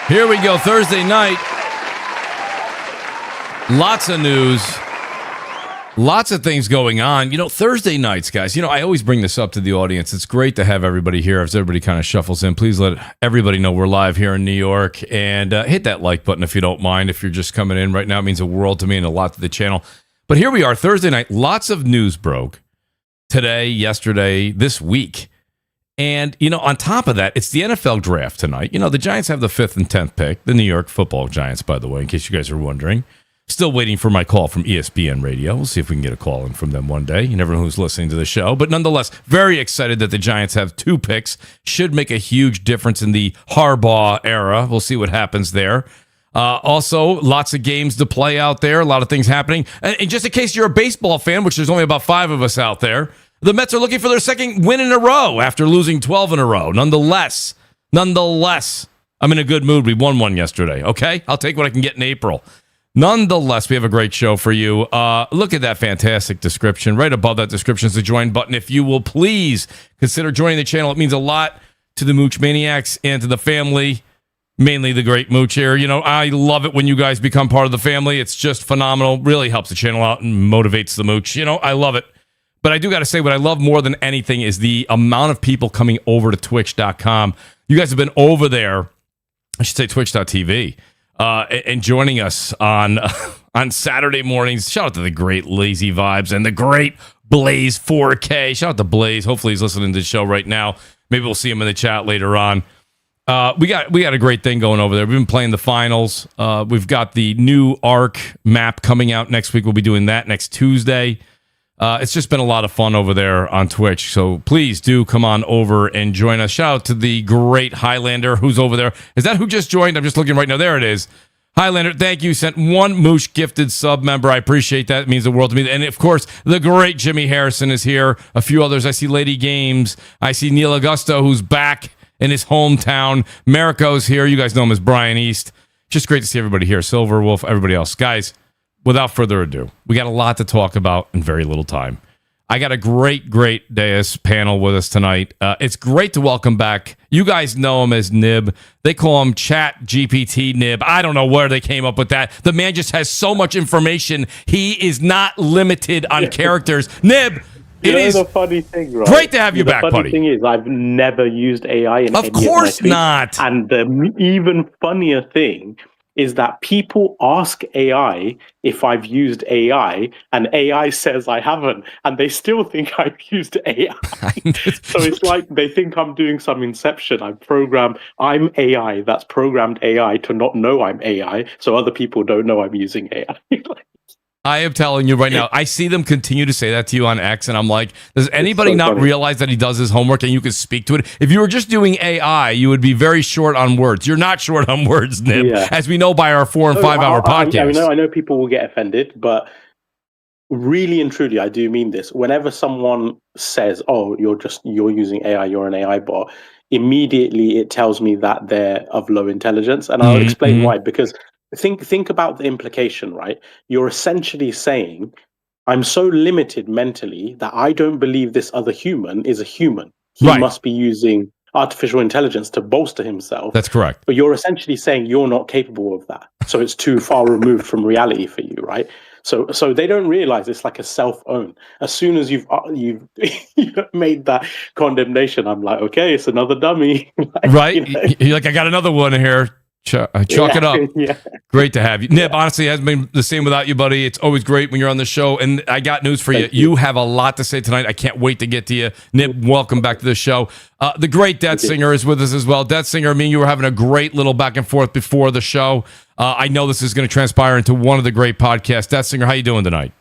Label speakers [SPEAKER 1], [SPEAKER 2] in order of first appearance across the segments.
[SPEAKER 1] Here we go, Thursday night. Lots of news. Lots of things going on. Thursday nights, guys, I always bring this up to the audience. It's great to have everybody here as everybody kind of shuffles in. Please let everybody know we're live here in New York. And hit that like button if you don't mind. If you're just coming in right now, it means a world to me and a lot to the channel. But here we are, Thursday night. Lots of news broke today, yesterday, this week. And, on top of that, it's the NFL draft tonight. The Giants have the 5th and 10th pick, the New York Football Giants, by the way, in case you guys are wondering. Still waiting for my call from ESPN Radio. We'll see if we can get a call in from them one day. You never know who's listening to the show. But nonetheless, very excited that the Giants have 2 picks. Should make a huge difference in the Harbaugh era. We'll see what happens there. Also, lots of games to play out there. A lot of things happening. And just in case you're a baseball fan, which there's only about 5 of us out there, the Mets are looking for their 2nd win in a row after losing 12 in a row. Nonetheless, I'm in a good mood. We won one yesterday, okay? I'll take what I can get in April. Nonetheless, we have a great show for you. Look at that fantastic description. Right above that description is the join button. If you will please consider joining the channel, it means a lot to the Mooch Maniacs and to the family, mainly the great Mooch here. I love it when you guys become part of the family. It's just phenomenal. Really helps the channel out and motivates the Mooch. I love it. But I do got to say, what I love more than anything is the amount of people coming over to twitch.com. You guys have been over there, I should say twitch.tv, and joining us on Saturday mornings. Shout out to the great Lazy Vibes and the great Blaze 4K. Shout out to Blaze. Hopefully he's listening to the show right now. Maybe we'll see him in the chat later on. We got a great thing going over there. We've been playing the finals. We've got the new Arc map coming out next week. We'll be doing that next Tuesday. It's just been a lot of fun over there on Twitch. So please do come on over and join us. Shout out to the great Highlander who's over there. Is that who just joined? I'm just looking right now. There it is. Highlander, thank you. Sent 1 Mooch gifted sub member. I appreciate that. It means the world to me. And of course, the great Jimmy Harrison is here. A few others. I see Lady Games. I see Neil Augusto, who's back in his hometown. Marico's here. You guys know him as Brian East. Just great to see everybody here. Silver Wolf, everybody else. Guys, without further ado, we got a lot to talk about in very little time. I got a great Deus panel with us tonight. It's great to welcome back. You guys know him as Nib. They call him Chat GPT Nib. I don't know where they came up with that. The man just has so much information. He is not limited on characters. Nib, it is
[SPEAKER 2] the funny thing, right?
[SPEAKER 1] Great to have you back, buddy.
[SPEAKER 2] The funny thing is, I've never used AI in any
[SPEAKER 1] of course not.
[SPEAKER 2] And the even funnier thing is that people ask AI if I've used AI, and AI says I haven't, and they still think I've used AI. So it's like they think I'm doing some inception. I'm AI that's programmed AI to not know I'm AI, so other people don't know I'm using AI.
[SPEAKER 1] I am telling you right now, I see them continue to say that to you on X, and I'm like, does anybody not realize that he does his homework and you can speak to it? If you were just doing AI, you would be very short on words. You're not short on words, Nib, as we know by our 4 and 5 hour podcast.
[SPEAKER 2] I know people will get offended, but really and truly, I do mean this. Whenever someone says, "Oh, you're using AI, you're an AI bot," immediately it tells me that they're of low intelligence, and I'll explain why. Because think about the implication, right? You're essentially saying, I'm so limited mentally that I don't believe this other human is a human. He must be using artificial intelligence to bolster himself.
[SPEAKER 1] That's correct.
[SPEAKER 2] But you're essentially saying you're not capable of that. So it's too far removed from reality for you, right? So they don't realize it's like a self-own. As soon as you've made that condemnation, I'm like, okay, it's another dummy.
[SPEAKER 1] You're like, I got another one here. Chalk it up. Great to have you. Nib, honestly, it hasn't been the same without you, buddy. It's always great when you're on the show. And I got news for you. You have a lot to say tonight. I can't wait to get to you. Nib, welcome back to the show. The great Death Singer is with us as well. Death Singer, me and you were having a great little back and forth before the show. I know this is going to transpire into one of the great podcasts. Death Singer, how you doing tonight?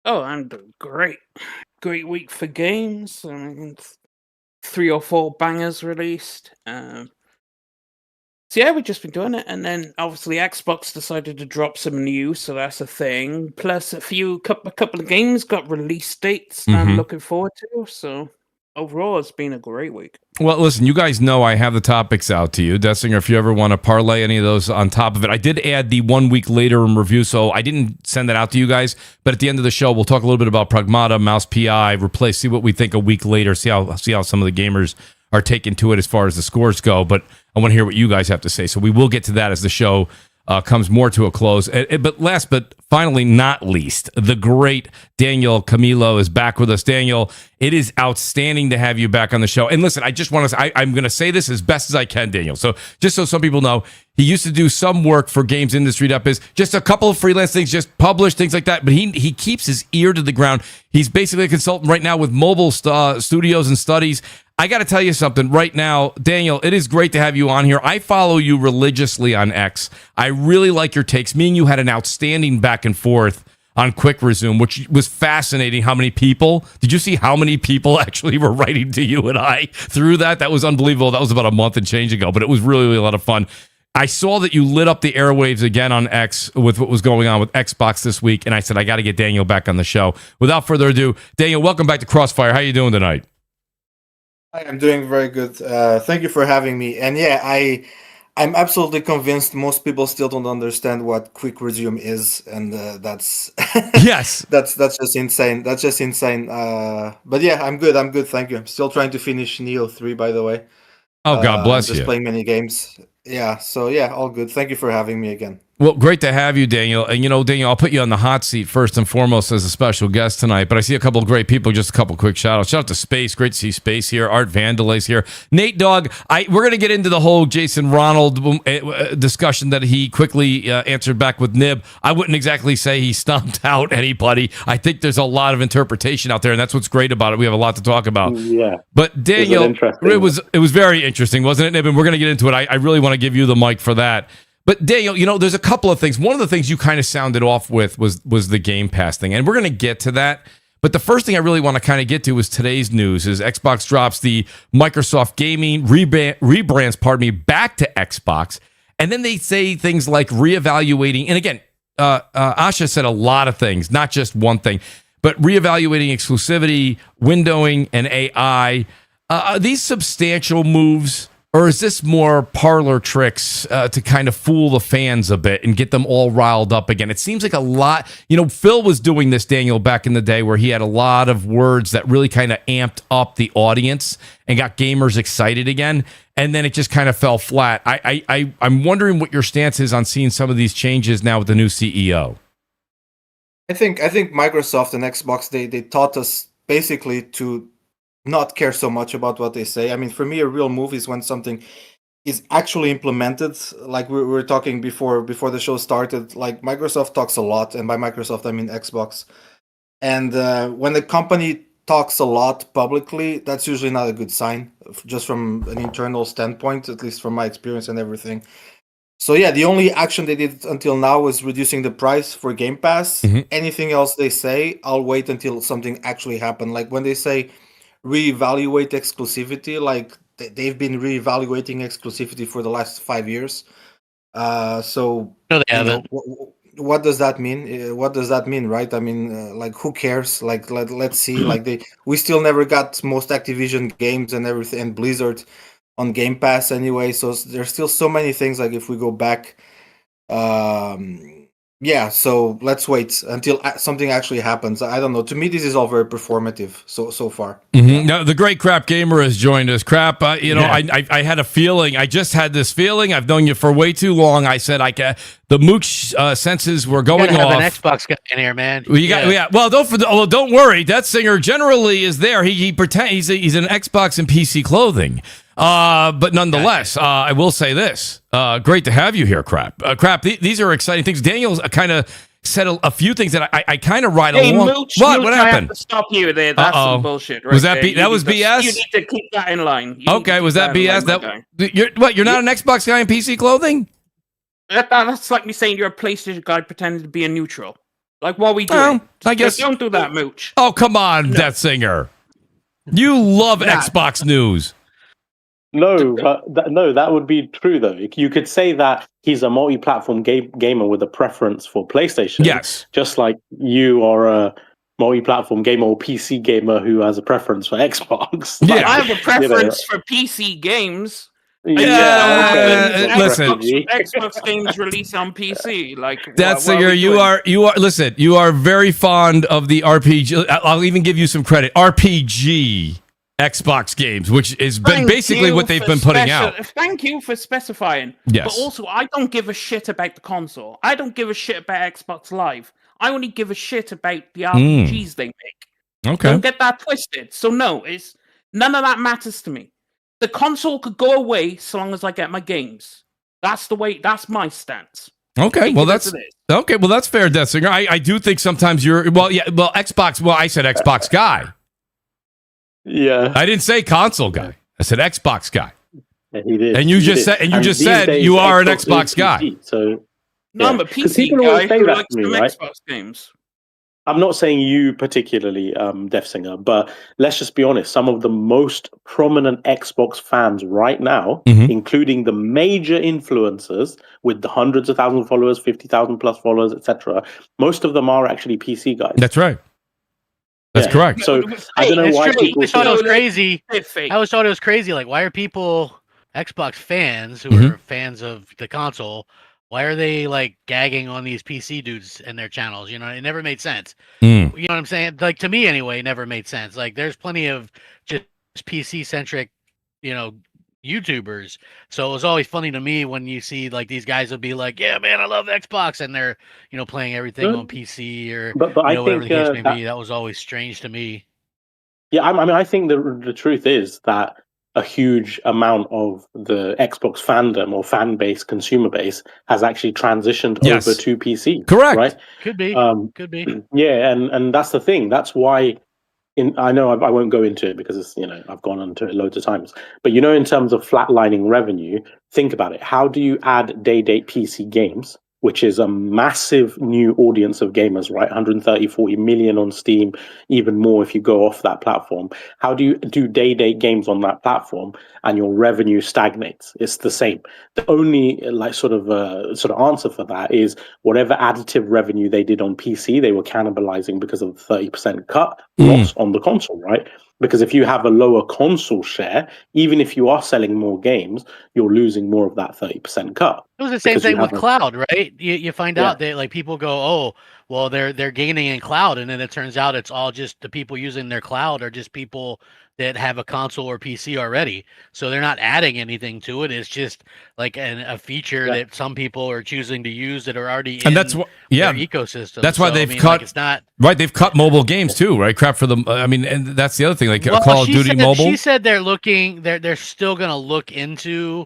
[SPEAKER 3] Oh, I'm doing great. Great week for games. I mean, 3 or 4 bangers released. So yeah, we've just been doing it, and then obviously Xbox decided to drop some news, so that's a thing. Plus a couple of games got release dates I'm looking forward to. So overall, it's been a great week.
[SPEAKER 1] Well, listen, you guys know I have the topics out to you, Death Singer. If you ever want to parlay any of those on top of it, I did add the 1 week later in review, so I didn't send that out to you guys. But at the end of the show, we'll talk a little bit about Pragmata, Mouse PI, replace, see what we think a week later, see how some of the gamers are taken to it as far as the scores go. But I want to hear what you guys have to say. So we will get to that as the show comes more to a close. But last but finally not least, the great Daniel Camilo is back with us. Daniel, it is outstanding to have you back on the show. And listen, I just want to I'm going to say this as best as I can, Daniel. So just so some people know, he used to do some work for GamesIndustry.biz, just a couple of freelance things, just publish things like that. But he keeps his ear to the ground. He's basically a consultant right now with mobile studios and studies. I got to tell you something right now, Daniel, it is great to have you on here. I follow you religiously on X. I really like your takes. Me and you had an outstanding back and forth on Quick Resume, which was fascinating. How many people? Did you see how many people actually were writing to you and I through that? That was unbelievable. That was about a month and change ago, but it was really, really a lot of fun. I saw that you lit up the airwaves again on X with what was going on with Xbox this week, and I said, I got to get Daniel back on the show. Without further ado, Daniel, welcome back to CrossFire. How you doing tonight?
[SPEAKER 4] Hi, I'm doing very good. Thank you for having me. And yeah, I'm absolutely convinced most people still don't understand what Quick Resume is, and that's
[SPEAKER 1] yes,
[SPEAKER 4] that's just insane. That's just insane. But yeah, I'm good. Thank you. I'm still trying to finish Neo 3, by the way.
[SPEAKER 1] Oh, God bless you.
[SPEAKER 4] Just playing many games. Yeah. So yeah, all good. Thank you for having me again.
[SPEAKER 1] Well, great to have you, Daniel. And, Daniel, I'll put you on the hot seat first and foremost as a special guest tonight. But I see a couple of great people, just a couple of quick shout-outs. Shout out to Space. Great to see Space here. Art Vandelay's here. Nate Dogg, we're going to get into the whole Jason Ronald discussion that he quickly answered back with Nib. I wouldn't exactly say he stomped out anybody. I think there's a lot of interpretation out there, and that's what's great about it. We have a lot to talk about.
[SPEAKER 2] Yeah.
[SPEAKER 1] But, Daniel, it was very interesting, wasn't it, Nib? And we're going to get into it. I really want to give you the mic for that. But Daniel, there's a couple of things. One of the things you kind of sounded off with was the Game Pass thing, and we're going to get to that. But the first thing I really want to kind of get to is today's news: is Xbox drops the Microsoft Gaming rebrands, back to Xbox, and then they say things like reevaluating. And again, Asha said a lot of things, not just one thing, but reevaluating exclusivity, windowing, and AI. Are these substantial moves? Or is this more parlor tricks to kind of fool the fans a bit and get them all riled up again? It seems like a lot. Phil was doing this, Daniel, back in the day where he had a lot of words that really kind of amped up the audience and got gamers excited again. And then it just kind of fell flat. I'm wondering what your stance is on seeing some of these changes now with the new CEO.
[SPEAKER 4] I think Microsoft and Xbox, they taught us basically to not care so much about what they say. I mean, for me, a real move is when something is actually implemented. Like we were talking before the show started, like Microsoft talks a lot, and by Microsoft I mean Xbox. And when the company talks a lot publicly, that's usually not a good sign, just from an internal standpoint, at least from my experience and everything. So yeah, the only action they did until now was reducing the price for Game Pass. Mm-hmm. Anything else they say, I'll wait until something actually happened. Like when they say reevaluate exclusivity, like they've been reevaluating exclusivity for the last 5 years. So
[SPEAKER 5] no, they haven't.
[SPEAKER 4] What does that mean? What does that mean, right? I mean, like who cares? Like let's see. Like we still never got most Activision games and everything, and Blizzard on Game Pass anyway. So there's still so many things. Like if we go back, yeah, so let's wait until something actually happens. I don't know. To me, this is all very performative so far.
[SPEAKER 1] Mm-hmm. Now, the great Crap Gamer has joined us. Crap, I had a feeling. I just had this feeling. I've known you for way too long. I said the Mooch senses were going off.
[SPEAKER 5] An Xbox guy in here, man.
[SPEAKER 1] Well, don't worry. That singer generally is there. He pretends he's an Xbox and PC clothing. But nonetheless, I will say this. Great to have you here, Crap. Crap, these are exciting things. Daniel's kind of said a few things that I kind of ride along.
[SPEAKER 3] Mooch,
[SPEAKER 1] what
[SPEAKER 3] happened?
[SPEAKER 1] I have
[SPEAKER 3] to stop you there. That's some bullshit. Right
[SPEAKER 1] was that
[SPEAKER 3] there.
[SPEAKER 1] that was BS?
[SPEAKER 3] You need to keep that in line.
[SPEAKER 1] Okay, was that BS? You're not an Xbox guy in PC clothing?
[SPEAKER 3] That's like me saying you're a PlayStation guy pretending to be a neutral. Like, what are we doing?
[SPEAKER 1] I guess
[SPEAKER 3] don't do that, Mooch.
[SPEAKER 1] Oh, come on, Death Singer. You love Xbox news.
[SPEAKER 2] No, that would be true though. You could say that he's a multi-platform gamer with a preference for PlayStation.
[SPEAKER 1] Yes,
[SPEAKER 2] just like you are a multi-platform gamer or PC gamer who has a preference for Xbox.
[SPEAKER 3] Yeah, I have a preference for PC games.
[SPEAKER 1] Yeah, listen.
[SPEAKER 3] Xbox games release on PC. Like
[SPEAKER 1] that's you are. Listen, you are very fond of the RPG. I'll even give you some credit. RPG Xbox games, which has been
[SPEAKER 3] Thank
[SPEAKER 1] basically
[SPEAKER 3] you
[SPEAKER 1] what they've
[SPEAKER 3] for
[SPEAKER 1] been putting out.
[SPEAKER 3] Thank you for specifying.
[SPEAKER 1] Yes.
[SPEAKER 3] But also, I don't give a shit about the console. I don't give a shit about Xbox Live. I only give a shit about the RPGs they make.
[SPEAKER 1] Okay.
[SPEAKER 3] Don't get that twisted. So no, it's none of that matters to me. The console could go away so long as I get my games. That's the way. That's my stance.
[SPEAKER 1] Okay, well that's fair, Death Singer. I do think sometimes you're Xbox. Well, I said Xbox guy.
[SPEAKER 2] Yeah,
[SPEAKER 1] I didn't say console guy. I said Xbox guy.
[SPEAKER 2] Yeah, he did.
[SPEAKER 1] And you just said you are an Xbox guy.
[SPEAKER 2] So
[SPEAKER 3] no, I'm a PC guy who likes some Xbox games.
[SPEAKER 2] I'm not saying you particularly, Death Singer, but let's just be honest. Some of the most prominent Xbox fans right now, including the major influencers with the hundreds of thousands of followers, 50,000 plus followers, etc., most of them are actually PC guys.
[SPEAKER 1] That's right. That's correct.
[SPEAKER 2] So I don't know why people
[SPEAKER 5] thought it was crazy. I always thought it was crazy. Like, why are people Xbox fans who are fans of the console? Why are they like gagging on these PC dudes and their channels? You know, it never made sense. You know what I'm saying? Like, to me anyway, it never made sense. Like, there's plenty of just PC centric, you know, YouTubers. So it was always funny to me when you see like these guys would be like, "Yeah, man, I love Xbox," and they're, you know, playing everything on PC or
[SPEAKER 2] but
[SPEAKER 5] you
[SPEAKER 2] I
[SPEAKER 5] know, whatever
[SPEAKER 2] think
[SPEAKER 5] the case may be. That was always strange to me.
[SPEAKER 2] Yeah, I mean, I think the truth is that a huge amount of the Xbox fandom or fan base, consumer base, has actually transitioned over to PC.
[SPEAKER 1] Correct.
[SPEAKER 2] Right?
[SPEAKER 5] Could be. Could be.
[SPEAKER 2] Yeah, and that's the thing. That's why. I know I won't go into it because it's, you know, I've gone into it loads of times. But you know, in terms of flatlining revenue, think about it. How do you add day-date PC games, which is a massive new audience of gamers, right? 130, 40 million on Steam, even more if you go off that platform. How do you do day-date games on that platform and your revenue stagnates? It's the same. The only sort of answer for that is whatever additive revenue they did on PC, they were cannibalizing because of the 30% cut loss on the console, right? Because if you have a lower console share, even if you are selling more games, you're losing more of that 30% cut.
[SPEAKER 5] It was the same thing with cloud, right? You find out that like people go, oh, well, they're gaining in cloud, and then it turns out it's all just the people using their cloud are just people that have a console or PC already. So they're not adding anything to it. It's just like a feature that some people are choosing to use that are already in their ecosystem.
[SPEAKER 1] That's why they've cut. It's not right. They've cut mobile games too, right? Crap for them. I mean, and that's the other thing. Like Call of Duty mobile.
[SPEAKER 5] She said they're looking. They're still going to look into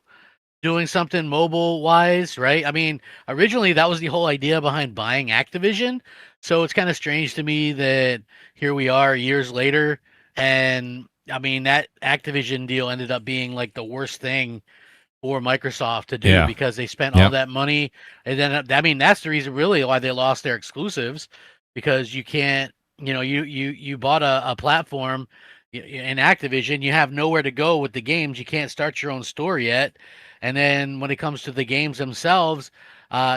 [SPEAKER 5] doing something mobile wise, right? I mean, originally that was the whole idea behind buying Activision. So it's kind of strange to me that here we are years later, and I mean that Activision deal ended up being like the worst thing for Microsoft to do because they spent all that money, and then I mean that's the reason really why they lost their exclusives, because you can't, you know, you bought a platform in Activision, you have nowhere to go with the games, you can't start your own store yet. And then when it comes to the games themselves,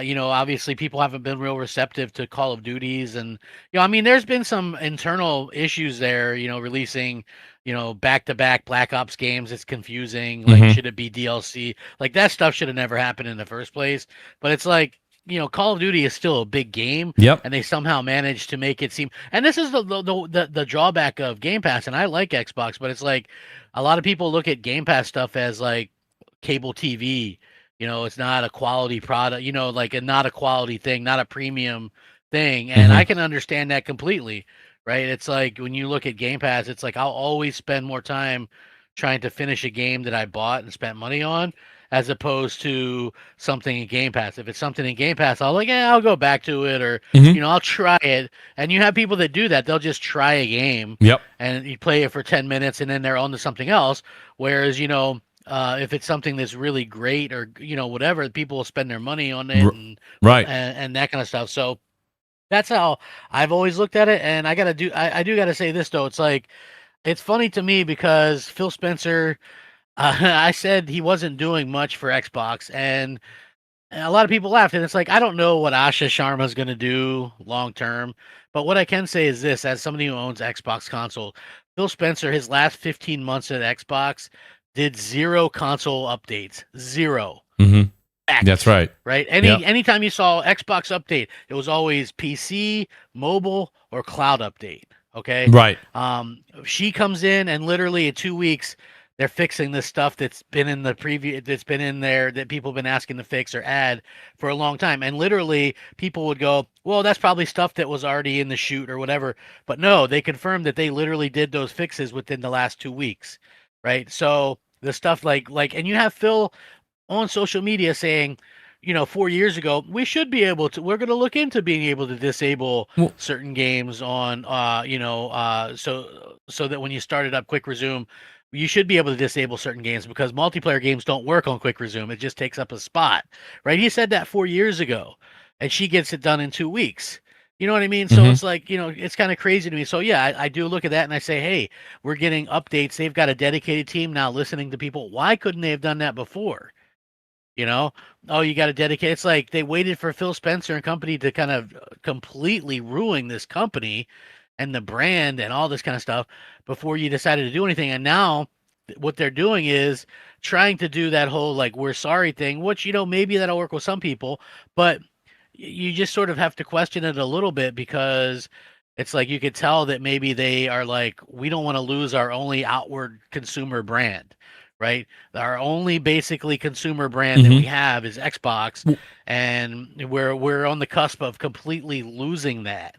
[SPEAKER 5] you know, obviously people haven't been real receptive to Call of Duties, and you know, I mean, there's been some internal issues there. You know, releasing, you know, back-to-back Black Ops games. It's confusing. Like, should it be DLC? Like that stuff should have never happened in the first place. But it's like, you know, Call of Duty is still a big game. And they somehow managed to make it seem. And this is the drawback of Game Pass. And I like Xbox, but it's like a lot of people look at Game Pass stuff as like cable TV. You know, it's not a quality product, you know, like not a quality thing, not a premium thing. And I can understand that completely, right? It's like when you look at Game Pass, it's like I'll always spend more time trying to finish a game that I bought and spent money on, as opposed to something in Game Pass. If it's something in Game Pass, I'll go back to it, or you know, I'll try it. And you have people that do that; they'll just try a game, and you play it for 10 minutes, and then they're on to something else. Whereas, you know, if it's something that's really great, or you know, whatever, people will spend their money on it, and that kind of stuff. So that's how I've always looked at it. And I do gotta say this though, it's like, it's funny to me because Phil Spencer, I said he wasn't doing much for Xbox, and a lot of people laughed. And it's like, I don't know what Asha Sharma is going to do long term, but what I can say is this: as somebody who owns Xbox console, Phil Spencer, his last 15 months at Xbox, did 0 console updates. 0.
[SPEAKER 1] That's right.
[SPEAKER 5] Right. Anytime you saw Xbox update, it was always PC, mobile, or cloud update. Okay.
[SPEAKER 1] Right.
[SPEAKER 5] She comes in and literally in 2 weeks, they're fixing this stuff that's been in the preview, that's been in there that people have been asking to fix or add for a long time. And literally people would go, well, that's probably stuff that was already in the shoot or whatever. But no, they confirmed that they literally did those fixes within the last 2 weeks. Right. So the stuff like, and you have Phil on social media saying, 4 years ago, we're going to look into being able to disable certain games on, so that when you start it up quick resume, you should be able to disable certain games because multiplayer games don't work on quick resume. It just takes up a spot, right? He said that 4 years ago, and she gets it done in 2 weeks. You know what I mean? So it's like, it's kind of crazy to me. So yeah, I do look at that and I say, hey, we're getting updates. They've got a dedicated team now listening to people. Why couldn't they have done that before? Oh, you got to dedicate. It's like they waited for Phil Spencer and company to kind of completely ruin this company and the brand and all this kind of stuff before you decided to do anything. And now what they're doing is trying to do that whole like we're sorry thing, which maybe that'll work with some people, but you just sort of have to question it a little bit because it's like you could tell that maybe they are like, we don't want to lose our only outward consumer brand. Right, our only basically consumer brand that we have is Xbox, and we're on the cusp of completely losing that.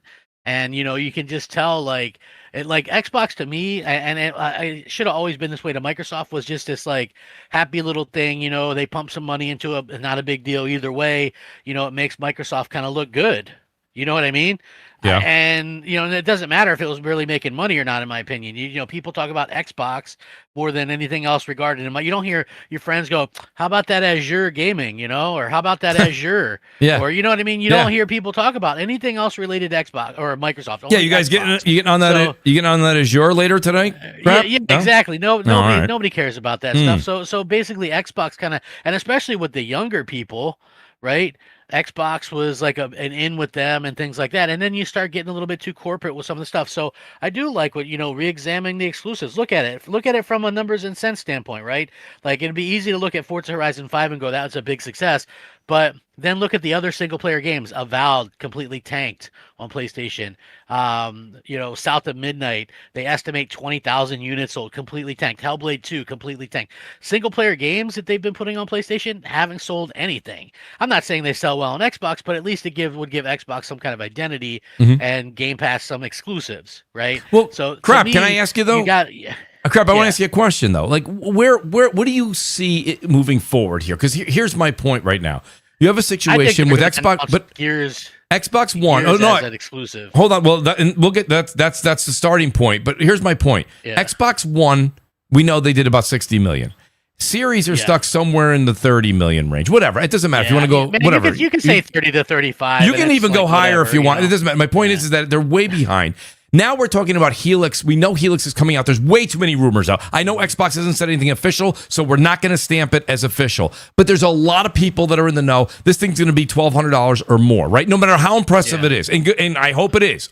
[SPEAKER 5] And you can just tell like Xbox to me, and it should have always been this way to Microsoft, was just this like happy little thing. They pump some money into it, not a big deal either way. It makes Microsoft kind of look good. You know what I mean?
[SPEAKER 1] Yeah.
[SPEAKER 5] And it doesn't matter if it was really making money or not, in my opinion. People talk about Xbox more than anything else regarding it. You don't hear your friends go, how about that Azure gaming, or how about that Azure?
[SPEAKER 1] Yeah.
[SPEAKER 5] Or you know what I mean? You don't hear people talk about anything else related to Xbox or Microsoft.
[SPEAKER 1] Yeah, you guys getting on that you getting on that Azure later tonight?
[SPEAKER 5] Yeah, exactly. Nobody cares about that stuff. So basically Xbox kind of, and especially with the younger people, right? Xbox was like an in with them and things like that. And then you start getting a little bit too corporate with some of the stuff. So I do like what, re-examining the exclusives. Look at it from a numbers and cents standpoint, right? Like it'd be easy to look at Forza Horizon 5 and go, that was a big success. But then look at the other single player games. Avowed completely tanked on PlayStation. South of Midnight, they estimate 20,000 units sold, completely tanked. Hellblade 2 completely tanked. Single player games that they've been putting on PlayStation haven't sold anything. I'm not saying they sell well on Xbox, but at least it would give Xbox some kind of identity and Game Pass some exclusives, right?
[SPEAKER 1] Well,
[SPEAKER 5] so
[SPEAKER 1] crap.
[SPEAKER 5] me,
[SPEAKER 1] can I ask you though? Crap, I want to ask you a question though. Like, what do you see it moving forward here? Because here's my point right now. You have a situation with Xbox, but Xbox One. Oh no,
[SPEAKER 5] that exclusive.
[SPEAKER 1] Hold on. Well, we'll get that's the starting point. But here's my point. Yeah. Xbox One, we know they did about 60 million. Series are stuck somewhere in the 30 million range. Whatever. It doesn't matter if you want to go. Whatever.
[SPEAKER 5] You can say 30 to 35.
[SPEAKER 1] You can even go higher if you want. It doesn't matter. My point is that they're way behind. Now we're talking about Helix. We know Helix is coming out. There's way too many rumors out. I know Xbox hasn't said anything official, so we're not going to stamp it as official. But there's a lot of people that are in the know. This thing's going to be $1,200 or more, right? No matter how impressive it is. And I hope it is.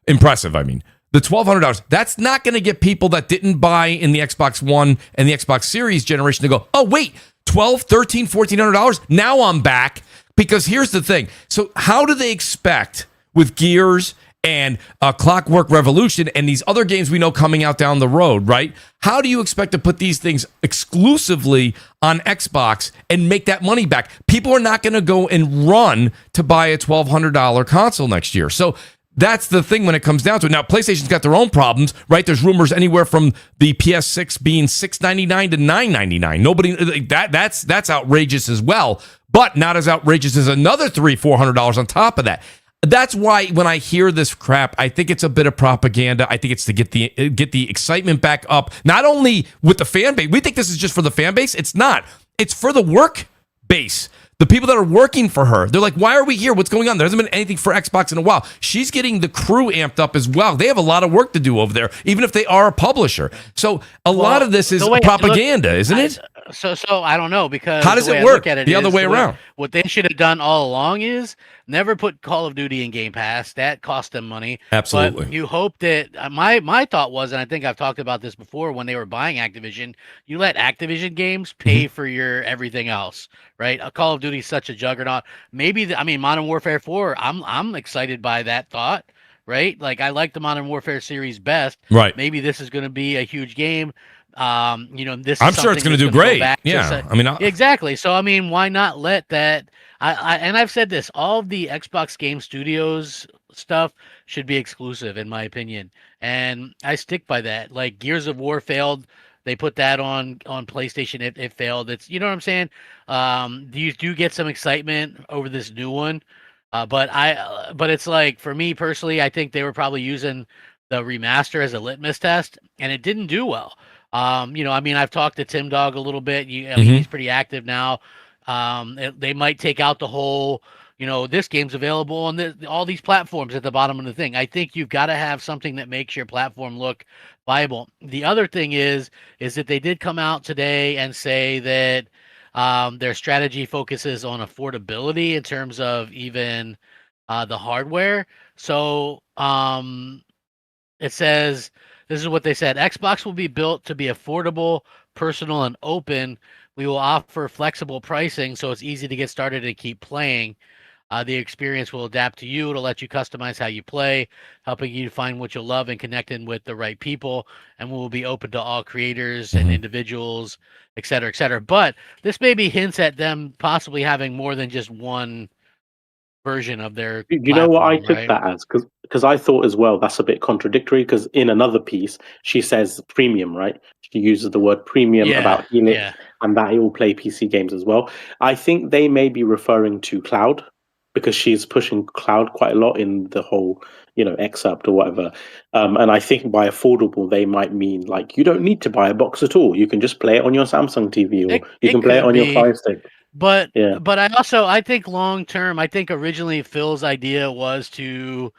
[SPEAKER 1] Impressive, I mean. The $1,200, that's not going to get people that didn't buy in the Xbox One and the Xbox Series generation to go, oh, wait, $1,200, $1,300, $1,400? Now I'm back. Because here's the thing. So how do they expect with Gears and Clockwork Revolution and these other games we know coming out down the road, right? How do you expect to put these things exclusively on Xbox and make that money back? People are not going to go and run to buy a $1,200 console next year. So that's the thing when it comes down to it. Now, PlayStation's got their own problems, right? There's rumors anywhere from the PS6 being $699 to $999. That's outrageous as well, but not as outrageous as another $300-$400 on top of that. That's why when I hear this crap, I think it's a bit of propaganda. I think it's to get the excitement back up, not only with the fan base. We think this is just for the fan base. It's not. It's for the work base. The people that are working for her, they're like, why are we here? What's going on? There hasn't been anything for Xbox in a while. She's getting the crew amped up as well. They have a lot of work to do over there, even if they are a publisher. So a lot of this is propaganda, isn't it?
[SPEAKER 5] So I don't know, because
[SPEAKER 1] how does it work? The other way around.
[SPEAKER 5] What they should have done all along is never put Call of Duty in Game Pass. That cost them money.
[SPEAKER 1] Absolutely.
[SPEAKER 5] But you hope that my thought was, and I think I've talked about this before, when they were buying Activision, you let Activision games pay for your everything else, right? A Call of Duty is such a juggernaut. Maybe Modern Warfare 4. I'm excited by that thought. right? Like I like the Modern Warfare series best.
[SPEAKER 1] Right.
[SPEAKER 5] Maybe this is going to be a huge game. This is
[SPEAKER 1] I'm sure it's
[SPEAKER 5] going
[SPEAKER 1] to do
[SPEAKER 5] go
[SPEAKER 1] great.
[SPEAKER 5] back to
[SPEAKER 1] Yeah. I mean,
[SPEAKER 5] exactly. So I mean, why not let that? And I've said this: all of the Xbox Game Studios stuff should be exclusive, in my opinion, and I stick by that. Like Gears of War failed. They put that on PlayStation. It failed. It's, you know what I'm saying. You do get some excitement over this new one, but it's like, for me personally, I think they were probably using the remaster as a litmus test, and it didn't do well. I mean, I've talked to Tim Dog a little bit. I mean, he's pretty active now. They might take out the whole, this game's available on all these platforms at the bottom of the thing. I think you've got to have something that makes your platform look viable. The other thing is that they did come out today and say that their strategy focuses on affordability in terms of even the hardware. So it says, this is what they said: Xbox will be built to be affordable, personal, and open. We will offer flexible pricing so it's easy to get started and keep playing. The experience will adapt to you. It'll let you customize how you play, helping you find what you love and connecting with the right people. And we will be open to all creators and individuals, et cetera, et cetera. But this maybe hints at them possibly having more than just one version of their
[SPEAKER 2] Do you know what I
[SPEAKER 5] platform,
[SPEAKER 2] took
[SPEAKER 5] right?
[SPEAKER 2] that as? Because I thought as well that's a bit contradictory. Because in another piece, she says premium, right? She uses the word premium about Helix, and that it will play PC games as well. I think they may be referring to cloud, because she's pushing cloud quite a lot in the whole, excerpt or whatever. And I think by affordable, they might mean like you don't need to buy a box at all. You can just play it on your Samsung TV, or you
[SPEAKER 5] It
[SPEAKER 2] can play it
[SPEAKER 5] could
[SPEAKER 2] on your
[SPEAKER 5] be.
[SPEAKER 2] Fire Stick.
[SPEAKER 5] But
[SPEAKER 2] Yeah.
[SPEAKER 5] I think long term, I think originally Phil's idea was to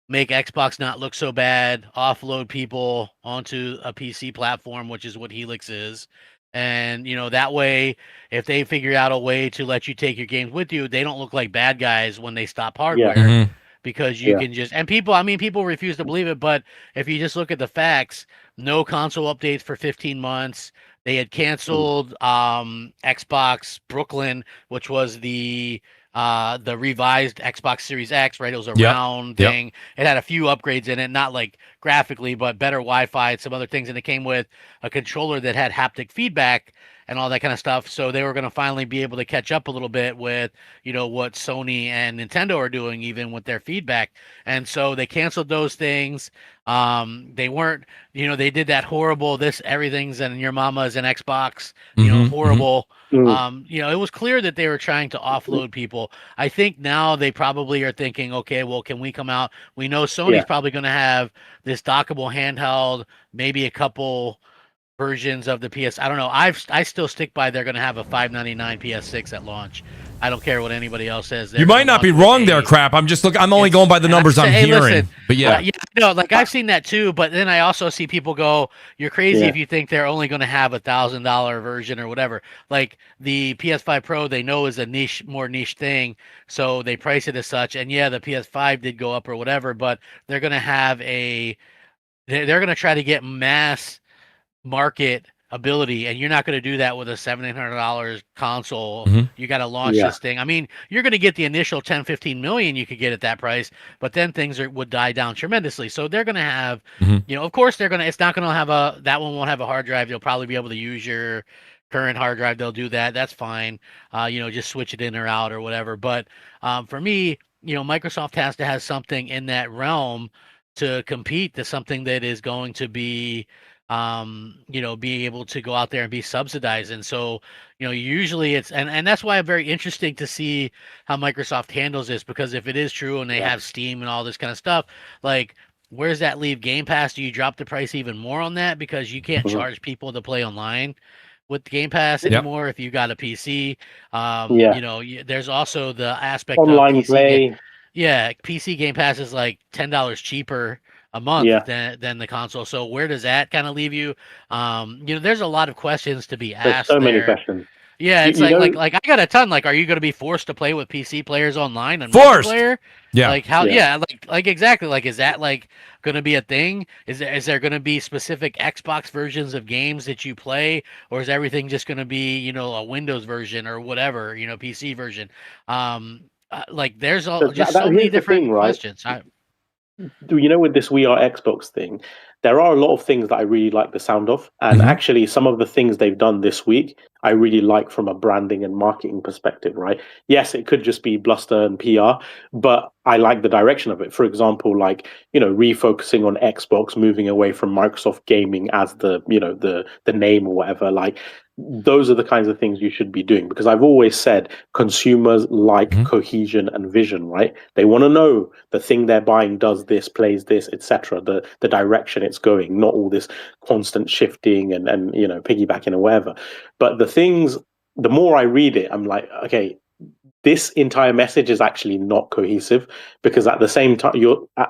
[SPEAKER 5] make Xbox not look so bad, offload people onto a PC platform, which is what Helix is. And that way, if they figure out a way to let you take your games with you, they don't look like bad guys when they stop hardware, because you can just, and people refuse to believe it, but if you just look at the facts, no console updates for 15 months. They had canceled Xbox Brooklyn, which was the revised Xbox Series X, right? It was a round thing. It had a few upgrades in it, not like graphically, but better Wi-Fi and some other things. And it came with a controller that had haptic feedback and all that kind of stuff. So they were going to finally be able to catch up a little bit with, what Sony and Nintendo are doing, even with their feedback. And so they canceled those things. They weren't, they did that horrible, everything's and your mama's an Xbox, horrible. It was clear that they were trying to offload people. I think now they probably are thinking, okay, well, can we come out? We know Sony's probably going to have this dockable handheld, maybe a couple versions of the PS. I don't know. I still stick by they're going to have a $599 PS6 at launch. I don't care what anybody else says.
[SPEAKER 1] You might not be wrong there, Crap. I'm only going by the numbers I'm hearing.
[SPEAKER 5] Listen,
[SPEAKER 1] but yeah,
[SPEAKER 5] like I've seen that too. But then I also see people go, "You're crazy if you think they're only going to have $1,000 version or whatever." Like the PS5 Pro, they know is a more niche thing, so they price it as such. And yeah, the PS5 did go up or whatever, but they're going to have they're going to try to get mass market ability, and you're not going to do that with a $700-800 console. You got to launch this thing. I mean, you're going to get the initial 10-15 million you could get at that price, but then things would die down tremendously. So they're going to have, of course it's not going to have that one won't have a hard drive. You'll probably be able to use your current hard drive. They'll do that. That's fine. Just switch it in or out or whatever. But for me, Microsoft has to have something in that realm to compete to something that is going to be being able to go out there and be subsidized. And so, usually and that's why I'm very interesting to see how Microsoft handles this, because if it is true and they have Steam and all this kind of stuff, like, where does that leave Game Pass? Do you drop the price even more on that? Because you can't charge people to play online with Game Pass anymore if you got a PC. There's also the aspect
[SPEAKER 2] online
[SPEAKER 5] of PC
[SPEAKER 2] play.
[SPEAKER 5] PC Game Pass is like $10 cheaper a month than the console. So where does that kind of leave you? There's a lot of questions to be asked.
[SPEAKER 2] There's so many questions.
[SPEAKER 5] Yeah, it's like I got a ton. Like, are you going to be forced to play with PC players online and
[SPEAKER 1] forced
[SPEAKER 5] multiplayer?
[SPEAKER 1] Yeah.
[SPEAKER 5] Like how? Yeah, like exactly. Like, is that like going to be a thing? Is there going to be specific Xbox versions of games that you play, or is everything just going to be a Windows version or whatever PC version? Like, there's just so many different questions.
[SPEAKER 2] with this We Are Xbox thing, there are a lot of things that I really like the sound of. And actually, some of the things they've done this week, I really like from a branding and marketing perspective, right? Yes, it could just be bluster and PR, but I like the direction of it. For example, like, refocusing on Xbox, moving away from Microsoft Gaming as the name or whatever. Like, those are the kinds of things you should be doing, because I've always said consumers like cohesion and vision, right? They want to know the thing they're buying does this, plays this, etc. The direction it's going, not all this constant shifting and piggybacking or whatever. But the more I read it, I'm like, okay, this entire message is actually not cohesive, because at the same time,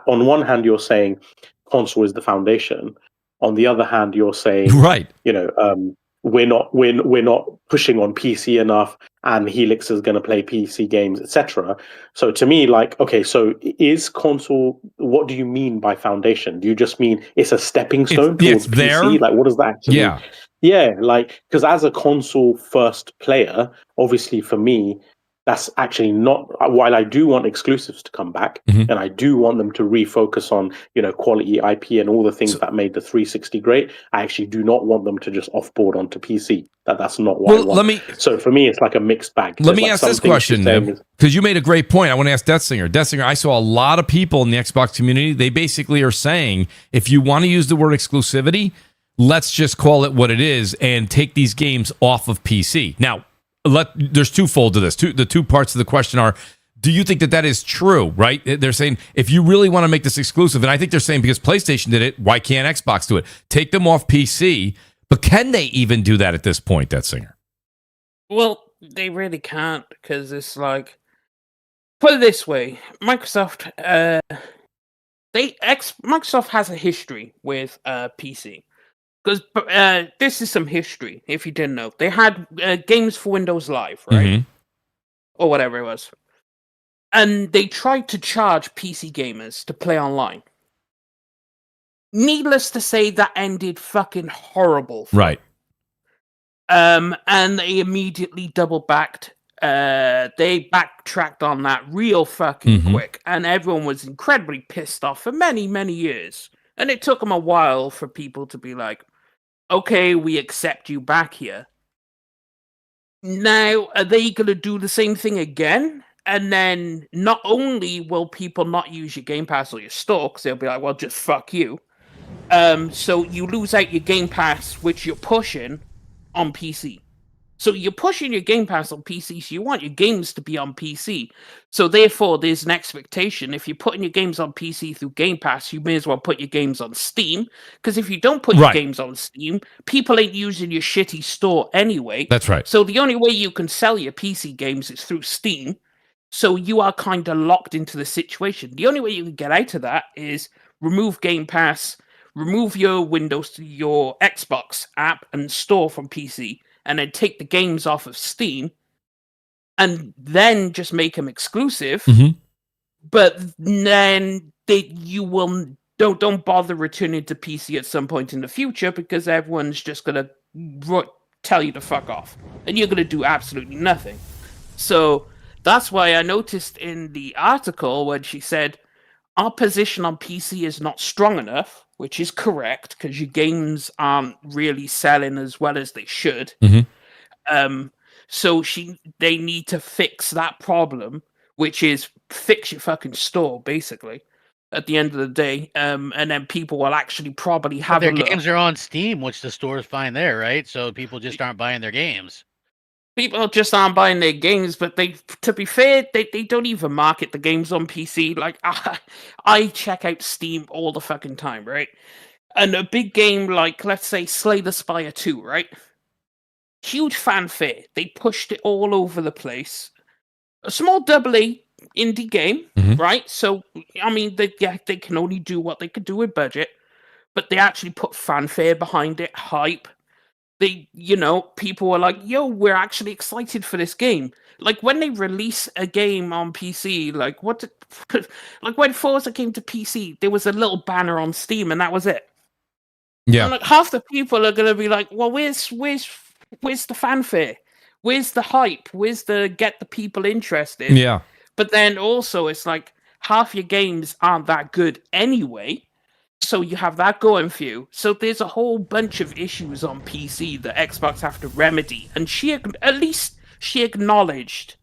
[SPEAKER 2] on one hand you're saying console is the foundation, on the other hand you're saying
[SPEAKER 1] right,
[SPEAKER 2] we're not pushing on PC enough, and Helix is going to play PC games, etc. So to me, like, okay, so is console? What do you mean by foundation? Do you just mean it's a stepping stone towards PC?
[SPEAKER 1] there.
[SPEAKER 2] Like, what does that actually mean? Yeah, like, because as a console first player, obviously for me, that's actually not, while I do want exclusives to come back, and I do want them to refocus on, quality IP and all the things that made the 360 great, I actually do not want them to just offboard onto PC. That's not what I want. So for me, it's like a mixed bag.
[SPEAKER 1] Let me ask this question, because you made a great point. I want to ask Deathsinger. Deathsinger, I saw a lot of people in the Xbox community, they basically are saying, if you want to use the word exclusivity, let's just call it what it is and take these games off of PC. Now, there's twofold to this. The two parts of the question are, do you think that is true, right? They're saying, if you really want to make this exclusive, and I think they're saying because PlayStation did it, why can't Xbox do it? Take them off PC, but can they even do that at this point, Deathsinger?
[SPEAKER 3] Well, they really can't, because it's like, put it this way, Microsoft has a history with PC. Because this is some history, if you didn't know. They had games for Windows Live, right? Or whatever it was. And they tried to charge PC gamers to play online. Needless to say, that ended fucking horrible.
[SPEAKER 1] Right.
[SPEAKER 3] And they immediately double-backed. They backtracked on that real fucking quick. And everyone was incredibly pissed off for many, many years. And it took them a while for people to be like, okay, we accept you back here. Now, are they going to do the same thing again? And then not only will people not use your Game Pass or your store, because they'll be like, well, just fuck you. So you lose out your Game Pass, which you're pushing on PC. So you're pushing your Game Pass on PC, so you want your games to be on PC. So therefore, there's an expectation. If you're putting your games on PC through Game Pass, you may as well put your games on Steam. Because if you don't put your games on Steam, people ain't using your shitty store anyway.
[SPEAKER 1] That's right.
[SPEAKER 3] So the only way you can sell your PC games is through Steam. So you are kind of locked into the situation. The only way you can get out of that is remove Game Pass, remove your Xbox app and store from PC, and then take the games off of Steam, and then just make them exclusive. But then don't bother returning to PC at some point in the future, because everyone's just gonna tell you to fuck off, and you're gonna do absolutely nothing. So that's why I noticed in the article when she said our position on PC is not strong enough, which is correct, because your games aren't really selling as well as they should. So they need to fix that problem, which is fix your fucking store, basically, at the end of the day. And then people will actually probably have
[SPEAKER 5] their games are on Steam, which the store is fine there, right? So people just aren't buying their games.
[SPEAKER 3] People just aren't buying their games, but to be fair, they don't even market the games on PC. Like, I check out Steam all the fucking time, right? And a big game like, let's say, Slay the Spire 2, right? Huge fanfare. They pushed it all over the place. A small AA indie game, right? So, I mean, they can only do what they could do with budget, but they actually put fanfare behind it, hype. People were like, yo, we're actually excited for this game. Like, when they release a game on PC, like when Forza came to PC, there was a little banner on Steam, and that was it.
[SPEAKER 1] Yeah.
[SPEAKER 3] And like, half the people are going to be like, well, where's the fanfare? Where's the hype? Where's the get the people interested?
[SPEAKER 1] Yeah.
[SPEAKER 3] But then also, it's like, half your games aren't that good anyway. So you have that going for you. So there's a whole bunch of issues on PC that Xbox have to remedy. And at least she acknowledged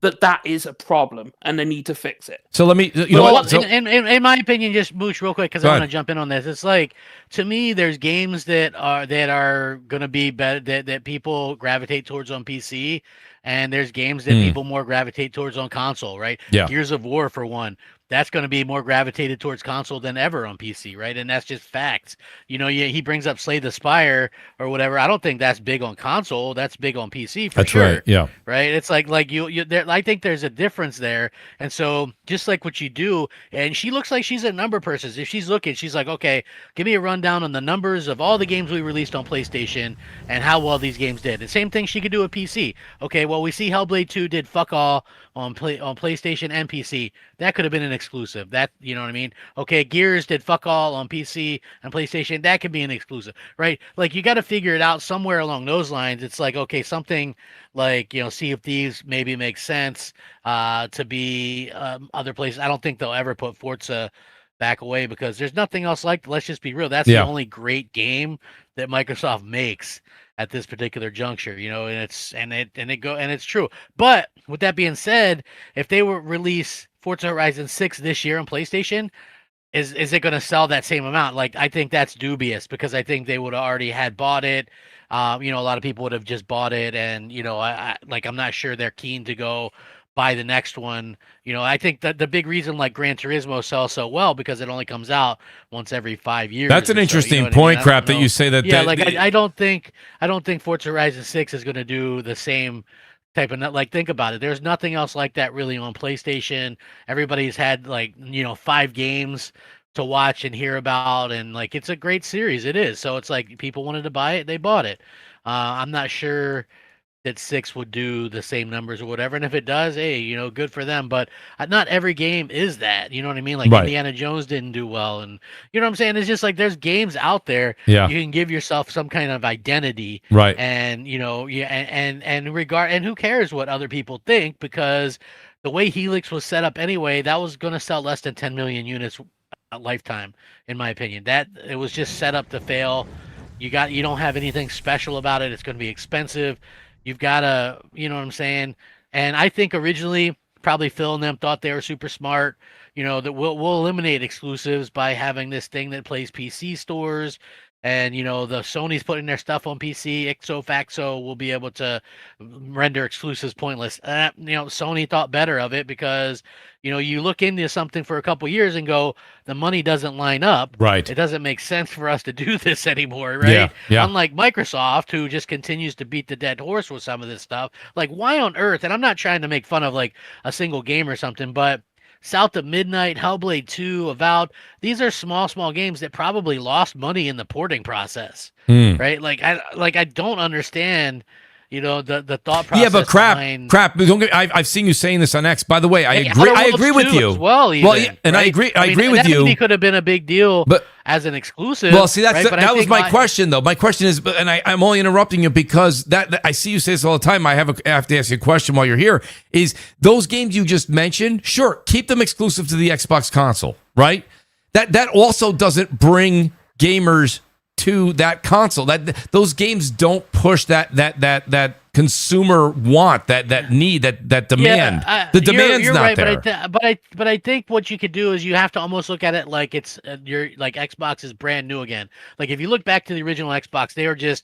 [SPEAKER 3] that is a problem and they need to fix it.
[SPEAKER 1] So let me,
[SPEAKER 5] in my opinion, just Mooch real quick, because I want to jump in on this. It's like, to me, there's games that are going to be better, that people gravitate towards on PC, and there's games that people more gravitate towards on console, right?
[SPEAKER 1] Yeah.
[SPEAKER 5] Gears of War, for one. That's going to be more gravitated towards console than ever on PC, right? And that's just facts. He brings up Slay the Spire or whatever. I don't think that's big on console. That's big on PC for sure.
[SPEAKER 1] Right. Yeah.
[SPEAKER 5] Right. It's like I think there's a difference there. And so just like what you do, and she looks like she's a number person. If she's looking, she's like, okay, give me a rundown on the numbers of all the games we released on PlayStation and how well these games did. The same thing she could do with PC. Okay, well, we see Hellblade 2 did fuck all on PlayStation and PC. That could have been an exclusive. That, you know what I mean? Okay, Gears did fuck all on PC and PlayStation. That could be an exclusive, right? Like, you got to figure it out somewhere along those lines. It's like, okay, something like, Sea of Thieves maybe makes sense to be other places. I don't think they'll ever put Forza back away because there's nothing else like. Let's just be real. That's the only great game that Microsoft makes at this particular juncture, and it's true. But with that being said, if they were release Forza Horizon 6 this year on PlayStation, is it going to sell that same amount? Like, I think that's dubious because I think they would have already had bought it. A lot of people would have just bought it, and I'm not sure they're keen to go buy the next one. I think that the big reason like Gran Turismo sells so well because it only comes out once every 5 years.
[SPEAKER 1] That's an interesting point, Crap, that you say that.
[SPEAKER 5] Yeah, I don't think Forza Horizon 6 is going to do the same type of, like, think about it. There's nothing else like that really on PlayStation. Everybody's had 5 games to watch and hear about, and like, it's a great series. It is. So it's like people wanted to buy it, they bought it. I'm not sure that 6 would do the same numbers or whatever, and if it does, hey, good for them. But not every game is that. You know what I mean? Like, right. Indiana Jones didn't do well, and you know what I'm saying? It's just like there's games out there.
[SPEAKER 1] Yeah.
[SPEAKER 5] You can give yourself some kind of identity,
[SPEAKER 1] right?
[SPEAKER 5] And and who cares what other people think, because the way Helix was set up anyway, that was going to sell less than 10 million units a lifetime, in my opinion. That it was just set up to fail. You don't have anything special about it. It's going to be expensive. You've got to, you know what I'm saying? And I think originally probably Phil and them thought they were super smart, that we'll eliminate exclusives by having this thing that plays PC stores. And, the Sony's putting their stuff on PC, ipso facto will be able to render exclusives pointless. Sony thought better of it because, you look into something for a couple years and go, the money doesn't line up.
[SPEAKER 1] Right.
[SPEAKER 5] It doesn't make sense for us to do this anymore, right?
[SPEAKER 1] Yeah.
[SPEAKER 5] Unlike Microsoft, who just continues to beat the dead horse with some of this stuff. Like, why on earth, and I'm not trying to make fun of like a single game or something, but South of Midnight, Hellblade 2, Avowed, these are small games that probably lost money in the porting process, right? Like, I don't understand, the thought process.
[SPEAKER 1] Yeah, but crap. Don't get, I've seen you saying this on X. By the way, I agree with you.
[SPEAKER 5] As well, even,
[SPEAKER 1] and right? I agree with you.
[SPEAKER 5] That could have been a big deal,
[SPEAKER 1] but
[SPEAKER 5] as an exclusive.
[SPEAKER 1] Well, see, that was my question, though. My question is, and I'm only interrupting you because that I see you say this all the time. I have to ask you a question while you're here. Is those games you just mentioned? Sure, keep them exclusive to the Xbox console, right? That also doesn't bring gamers to that console. Those games don't push that consumer want, that need, that demand. The demand's
[SPEAKER 5] you're
[SPEAKER 1] not
[SPEAKER 5] right,
[SPEAKER 1] there.
[SPEAKER 5] But I think what you could do is you have to almost look at it like it's like Xbox is brand new again. Like, if you look back to the original Xbox, they were just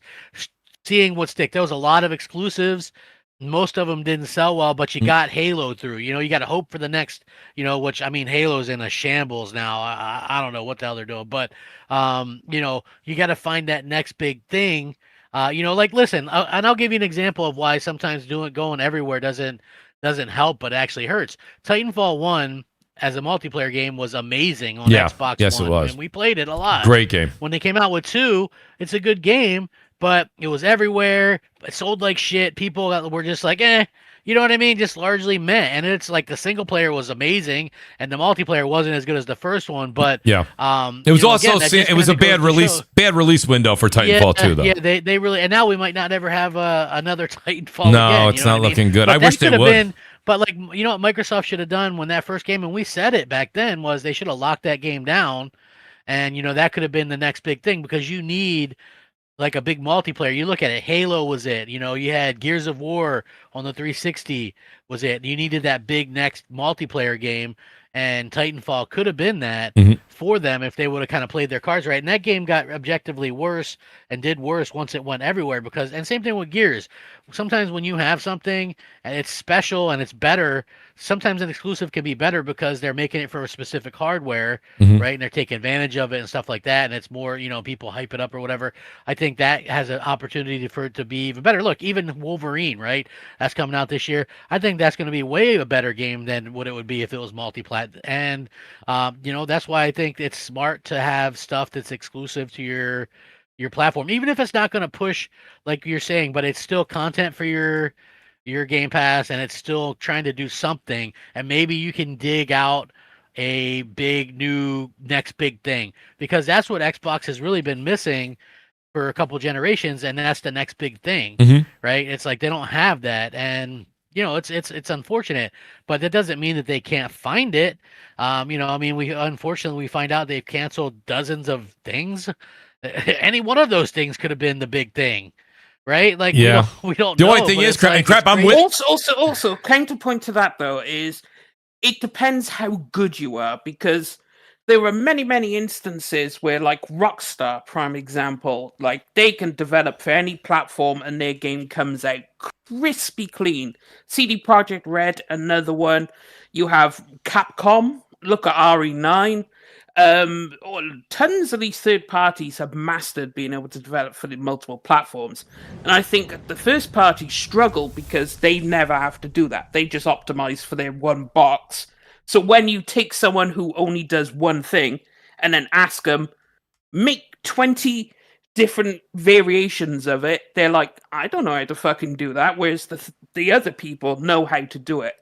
[SPEAKER 5] seeing what stick. There was a lot of exclusives. Most of them didn't sell well, but you got Halo through. You got to hope for the next, which, I mean, Halo's in a shambles now. I don't know what the hell they're doing, but, you got to find that next big thing. Like, listen, and I'll give you an example of why sometimes going everywhere doesn't help, but actually hurts. Titanfall 1 as a multiplayer game was amazing on Xbox
[SPEAKER 1] yes,
[SPEAKER 5] One.
[SPEAKER 1] It was.
[SPEAKER 5] And we played it a lot.
[SPEAKER 1] Great game.
[SPEAKER 5] When they came out with 2, it's a good game, but it was everywhere. It sold like shit. People were just like, you know what I mean, just largely meh. And it's like the single player was amazing, and the multiplayer wasn't as good as the first one. But
[SPEAKER 1] yeah, it was also
[SPEAKER 5] again,
[SPEAKER 1] it was a bad release window for Titanfall 2 though.
[SPEAKER 5] Yeah, they really, and now we might not ever have another Titanfall.
[SPEAKER 1] No,
[SPEAKER 5] again,
[SPEAKER 1] it's not looking good.
[SPEAKER 5] But
[SPEAKER 1] I wish they would.
[SPEAKER 5] But like, you know what Microsoft should have done when that first game, and we said it back then, was they should have locked that game down, and that could have been the next big thing, because you need like a big multiplayer. You look at it, Halo was it. You had Gears of War on the 360 was it. You needed that big next multiplayer game, and Titanfall could have been that for them if they would have kind of played their cards right. And that game got objectively worse and did worse once it went everywhere, and same thing with Gears. Sometimes when you have something and it's special and it's better, sometimes an exclusive can be better because they're making it for a specific hardware, right? And they're taking advantage of it and stuff like that. And it's more, people hype it up or whatever. I think that has an opportunity for it to be even better. Look, even Wolverine, right? That's coming out this year. I think that's going to be way a better game than what it would be if it was multi-plat. And, that's why I think it's smart to have stuff that's exclusive to your platform, even if it's not going to push like you're saying, but it's still content for your Game Pass, and it's still trying to do something, and maybe you can dig out a big new next big thing, because that's what Xbox has really been missing for a couple generations, and that's the next big thing, right? It's like they don't have that, and it's unfortunate, but that doesn't mean that they can't find it. We find out they've canceled dozens of things. Any one of those things could have been the big thing, right? Like,
[SPEAKER 1] yeah,
[SPEAKER 5] we don't
[SPEAKER 1] the
[SPEAKER 5] know.
[SPEAKER 1] only thing is, crap. I'm with.
[SPEAKER 3] Also, counterpoint to that though is it depends how good you are, because there are many instances where, like Rockstar, prime example, like they can develop for any platform and their game comes out crispy clean. CD Projekt Red, another one. You have Capcom. Look at RE9. Tons of these third parties have mastered being able to develop for the multiple platforms, and I think the first parties struggle because they never have to do that. They just optimize for their one box. So when you take someone who only does one thing and then ask them, make 20 different variations of it, they're like, I don't know how to fucking do that, whereas the other people know how to do it.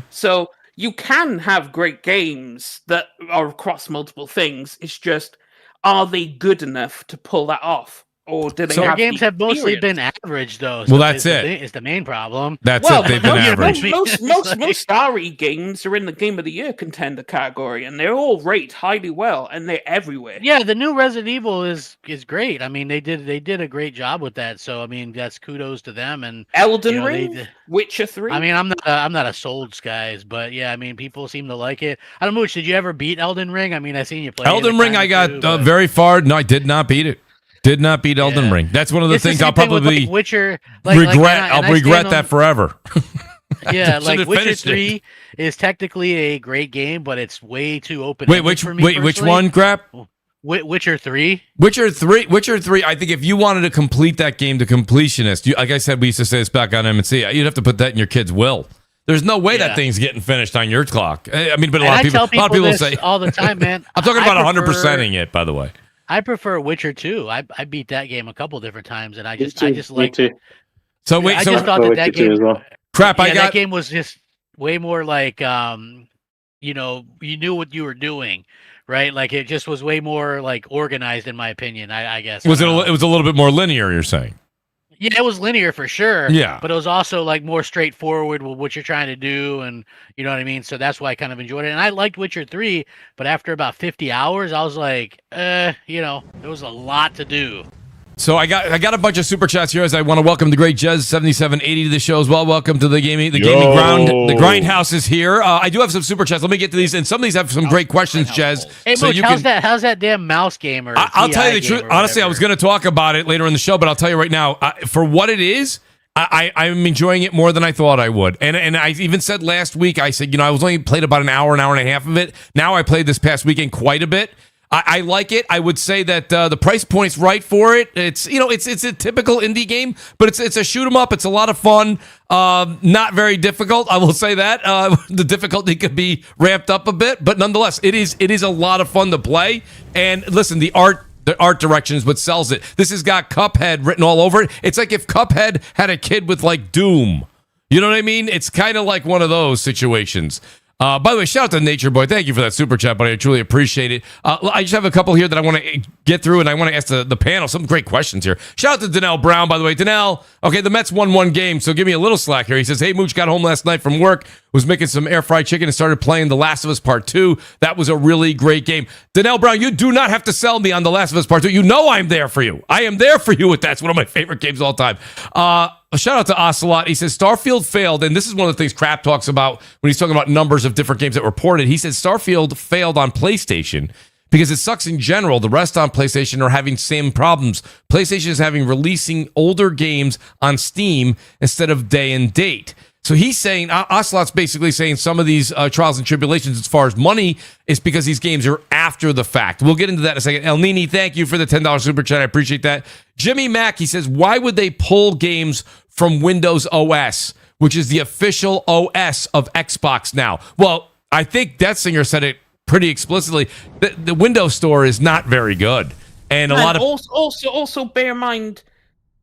[SPEAKER 3] So you can have great games that are across multiple things. It's just, are they good enough to pull that off? Or do they have
[SPEAKER 5] games have mostly been average, though.
[SPEAKER 1] Well, that's it.
[SPEAKER 5] It's the main problem.
[SPEAKER 1] That's it. They've been average.
[SPEAKER 3] Most RE games are in the Game of the Year contender category, and they're all rated highly well, and they're everywhere.
[SPEAKER 5] Yeah, the new Resident Evil is great. I mean, they did a great job with that. So I mean, that's kudos to them. And
[SPEAKER 3] Elden Ring, Witcher 3.
[SPEAKER 5] I mean, I'm not a Souls guys, but yeah, I mean, people seem to like it. I don't know, Mooch, did you ever beat Elden Ring? I mean, I seen you play
[SPEAKER 1] Elden Ring. I got very far. No, I did not beat it. Did not beat Elden Ring. That's one of the things I'll probably
[SPEAKER 5] Witcher
[SPEAKER 1] regret. I'll regret that forever.
[SPEAKER 5] Yeah, like Witcher 3 is technically a great game, but it's way too open.
[SPEAKER 1] Which one, crap?
[SPEAKER 5] Witcher 3.
[SPEAKER 1] Witcher 3. I think if you wanted to complete that game to completionist, like I said, we used to say this back on MNC, you'd have to put that in your kid's will. There's no way that thing's getting finished on your clock. I mean, but a lot of people
[SPEAKER 5] say all the time, man.
[SPEAKER 1] I'm talking about 100%ing it, by the way.
[SPEAKER 5] I prefer Witcher 2. I beat that game a couple different times, and I just like.
[SPEAKER 1] So wait,
[SPEAKER 5] I just thought that game.
[SPEAKER 2] As well.
[SPEAKER 1] Crap!
[SPEAKER 5] That game was just way more like, you knew what you were doing, right? Like it just was way more like organized, in my opinion. I guess.
[SPEAKER 1] It was a little bit more linear. You're saying?
[SPEAKER 5] Yeah, it was linear for sure.
[SPEAKER 1] Yeah,
[SPEAKER 5] but it was also like more straightforward with what you're trying to do, and you know what I mean. So that's why I kind of enjoyed it. And I liked Witcher 3, but after about 50 hours, I was like, there was a lot to do.
[SPEAKER 1] So I got a bunch of super chats here as I want to welcome the great Jez7780 to the show as well. Welcome to the gaming ground. The Grindhouse is here. I do have some super chats. Let me get to these, and some of these have some great questions, Jez.
[SPEAKER 5] Hey, so Mooch, how's that damn mouse game? Or
[SPEAKER 1] I'll tell you the truth. Honestly, I was going to talk about it later in the show, but I'll tell you right now, for what it is, I'm enjoying it more than I thought I would. And I even said last week, I said, I was only played about an hour and a half of it. Now I played this past weekend quite a bit. I like it. I would say that the price point's right for it. It's it's a typical indie game, but it's a shoot 'em up. It's a lot of fun. Not very difficult. I will say that the difficulty could be ramped up a bit, but nonetheless, it is a lot of fun to play. And listen, the art direction is what sells it. This has got Cuphead written all over it. It's like if Cuphead had a kid with like Doom. You know what I mean? It's kind of like one of those situations. By the way, shout out to Nature Boy. Thank you for that super chat, buddy. I truly appreciate it. I just have a couple here that I want to get through, and I want to ask the panel some great questions here. Shout out to Donnell Brown, by the way. Donnell, okay, the Mets won one game, so give me a little slack here. He says, hey, Mooch, got home last night from work, was making some air fried chicken, and started playing The Last of Us Part 2. That was a really great game. Donnell Brown, you do not have to sell me on The Last of Us Part 2. You know I'm there for you. I am there for you with that. It's one of my favorite games of all time. A shout out to Ocelot. He says Starfield failed, and this is one of the things Crap talks about when he's talking about numbers of different games that were ported. He says Starfield failed on PlayStation because it sucks in general. The rest on PlayStation are having same problems. PlayStation is releasing older games on Steam instead of day and date. So he's saying, Ocelot's basically saying some of these trials and tribulations as far as money is because these games are after the fact. We'll get into that in a second. El Nini, thank you for the $10 super chat. I appreciate that. Jimmy Mack, he says, why would they pull games from Windows OS, which is the official OS of Xbox now? Well, I think Death Singer said it pretty explicitly. The Windows Store is not very good. And a lot of...
[SPEAKER 3] Also bear in mind,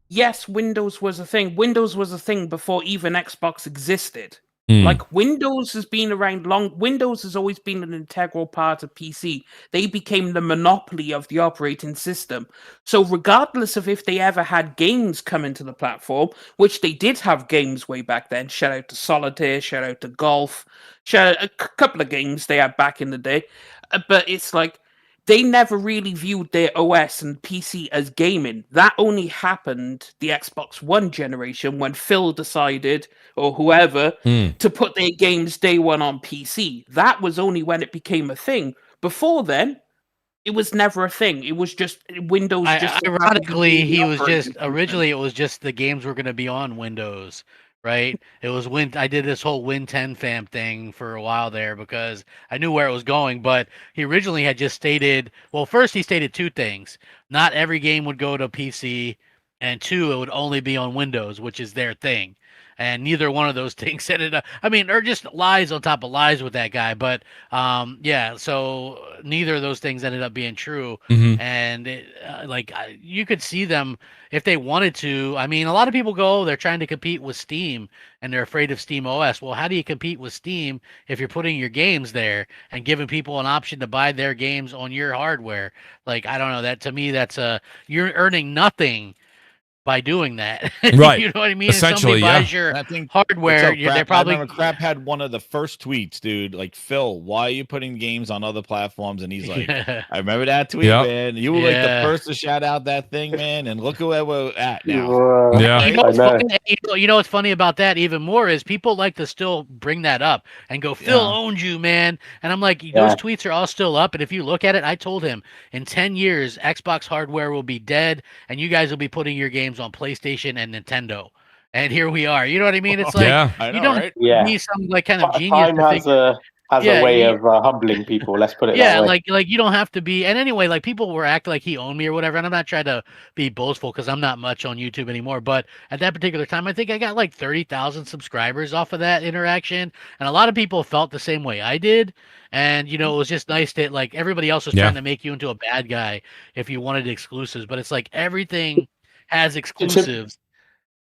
[SPEAKER 3] yes, Windows was a thing. Windows was a thing before even Xbox existed. Like, Windows has been around long. Windows has always been an integral part of PC. They became the monopoly of the operating system. So regardless of if they ever had games come into the platform, which they did have games way back then, shout out to Solitaire, shout out to Golf, shout out a couple of games they had back in the day. But it's like, they never really viewed their OS and PC as gaming. That only happened the Xbox One generation when Phil decided, or whoever, to put their games day one on PC. That was only when it became a thing. Before then, it was never a thing. It was just Windows.
[SPEAKER 5] Ironically, he was just originally it was just the games were going to be on Windows. Right, it was I did this whole Win 10 fam thing for a while there because I knew where it was going. But he originally had just stated, well, first he stated two things: not every game would go to PC, and two, it would only be on Windows, which is their thing. And neither one of those things ended up. I mean, they're just lies on top of lies with that guy. But yeah, so neither of those things ended up being true. And you could see them if they wanted to. I mean, a lot of people go, they're trying to compete with Steam, and they're afraid of Steam OS. Well, how do you compete with Steam if you're putting your games there and giving people an option to buy their games on your hardware? Like, I don't know. That to me, that's you're earning nothing by doing that.
[SPEAKER 1] Right.
[SPEAKER 5] You know what I mean?
[SPEAKER 1] Essentially,
[SPEAKER 5] if somebody buys your hardware, they're probably...
[SPEAKER 6] I remember Crap had one of the first tweets, dude. Like, Phil, why are you putting games on other platforms? And he's like, I remember that tweet, man. You were like the first to shout out that thing, man. And look where we're at now.
[SPEAKER 1] Yeah.
[SPEAKER 5] You know what's funny about that even more is people like to still bring that up and go, Phil owned you, man. And I'm like, those tweets are all still up. And if you look at it, I told him in 10 years, Xbox hardware will be dead and you guys will be putting your games on PlayStation and Nintendo, and here we are. You know what I mean? It's like you don't need some like kind of genius.
[SPEAKER 2] Time has a way of humbling people. Let's put it that way.
[SPEAKER 5] like you don't have to be. And anyway, like people were acting like he owned me or whatever. And I'm not trying to be boastful because I'm not much on YouTube anymore. But at that particular time, I think I got like 30,000 subscribers off of that interaction, and a lot of people felt the same way I did. And it was just nice that like everybody else was trying to make you into a bad guy if you wanted exclusives, but it's like everything has exclusives.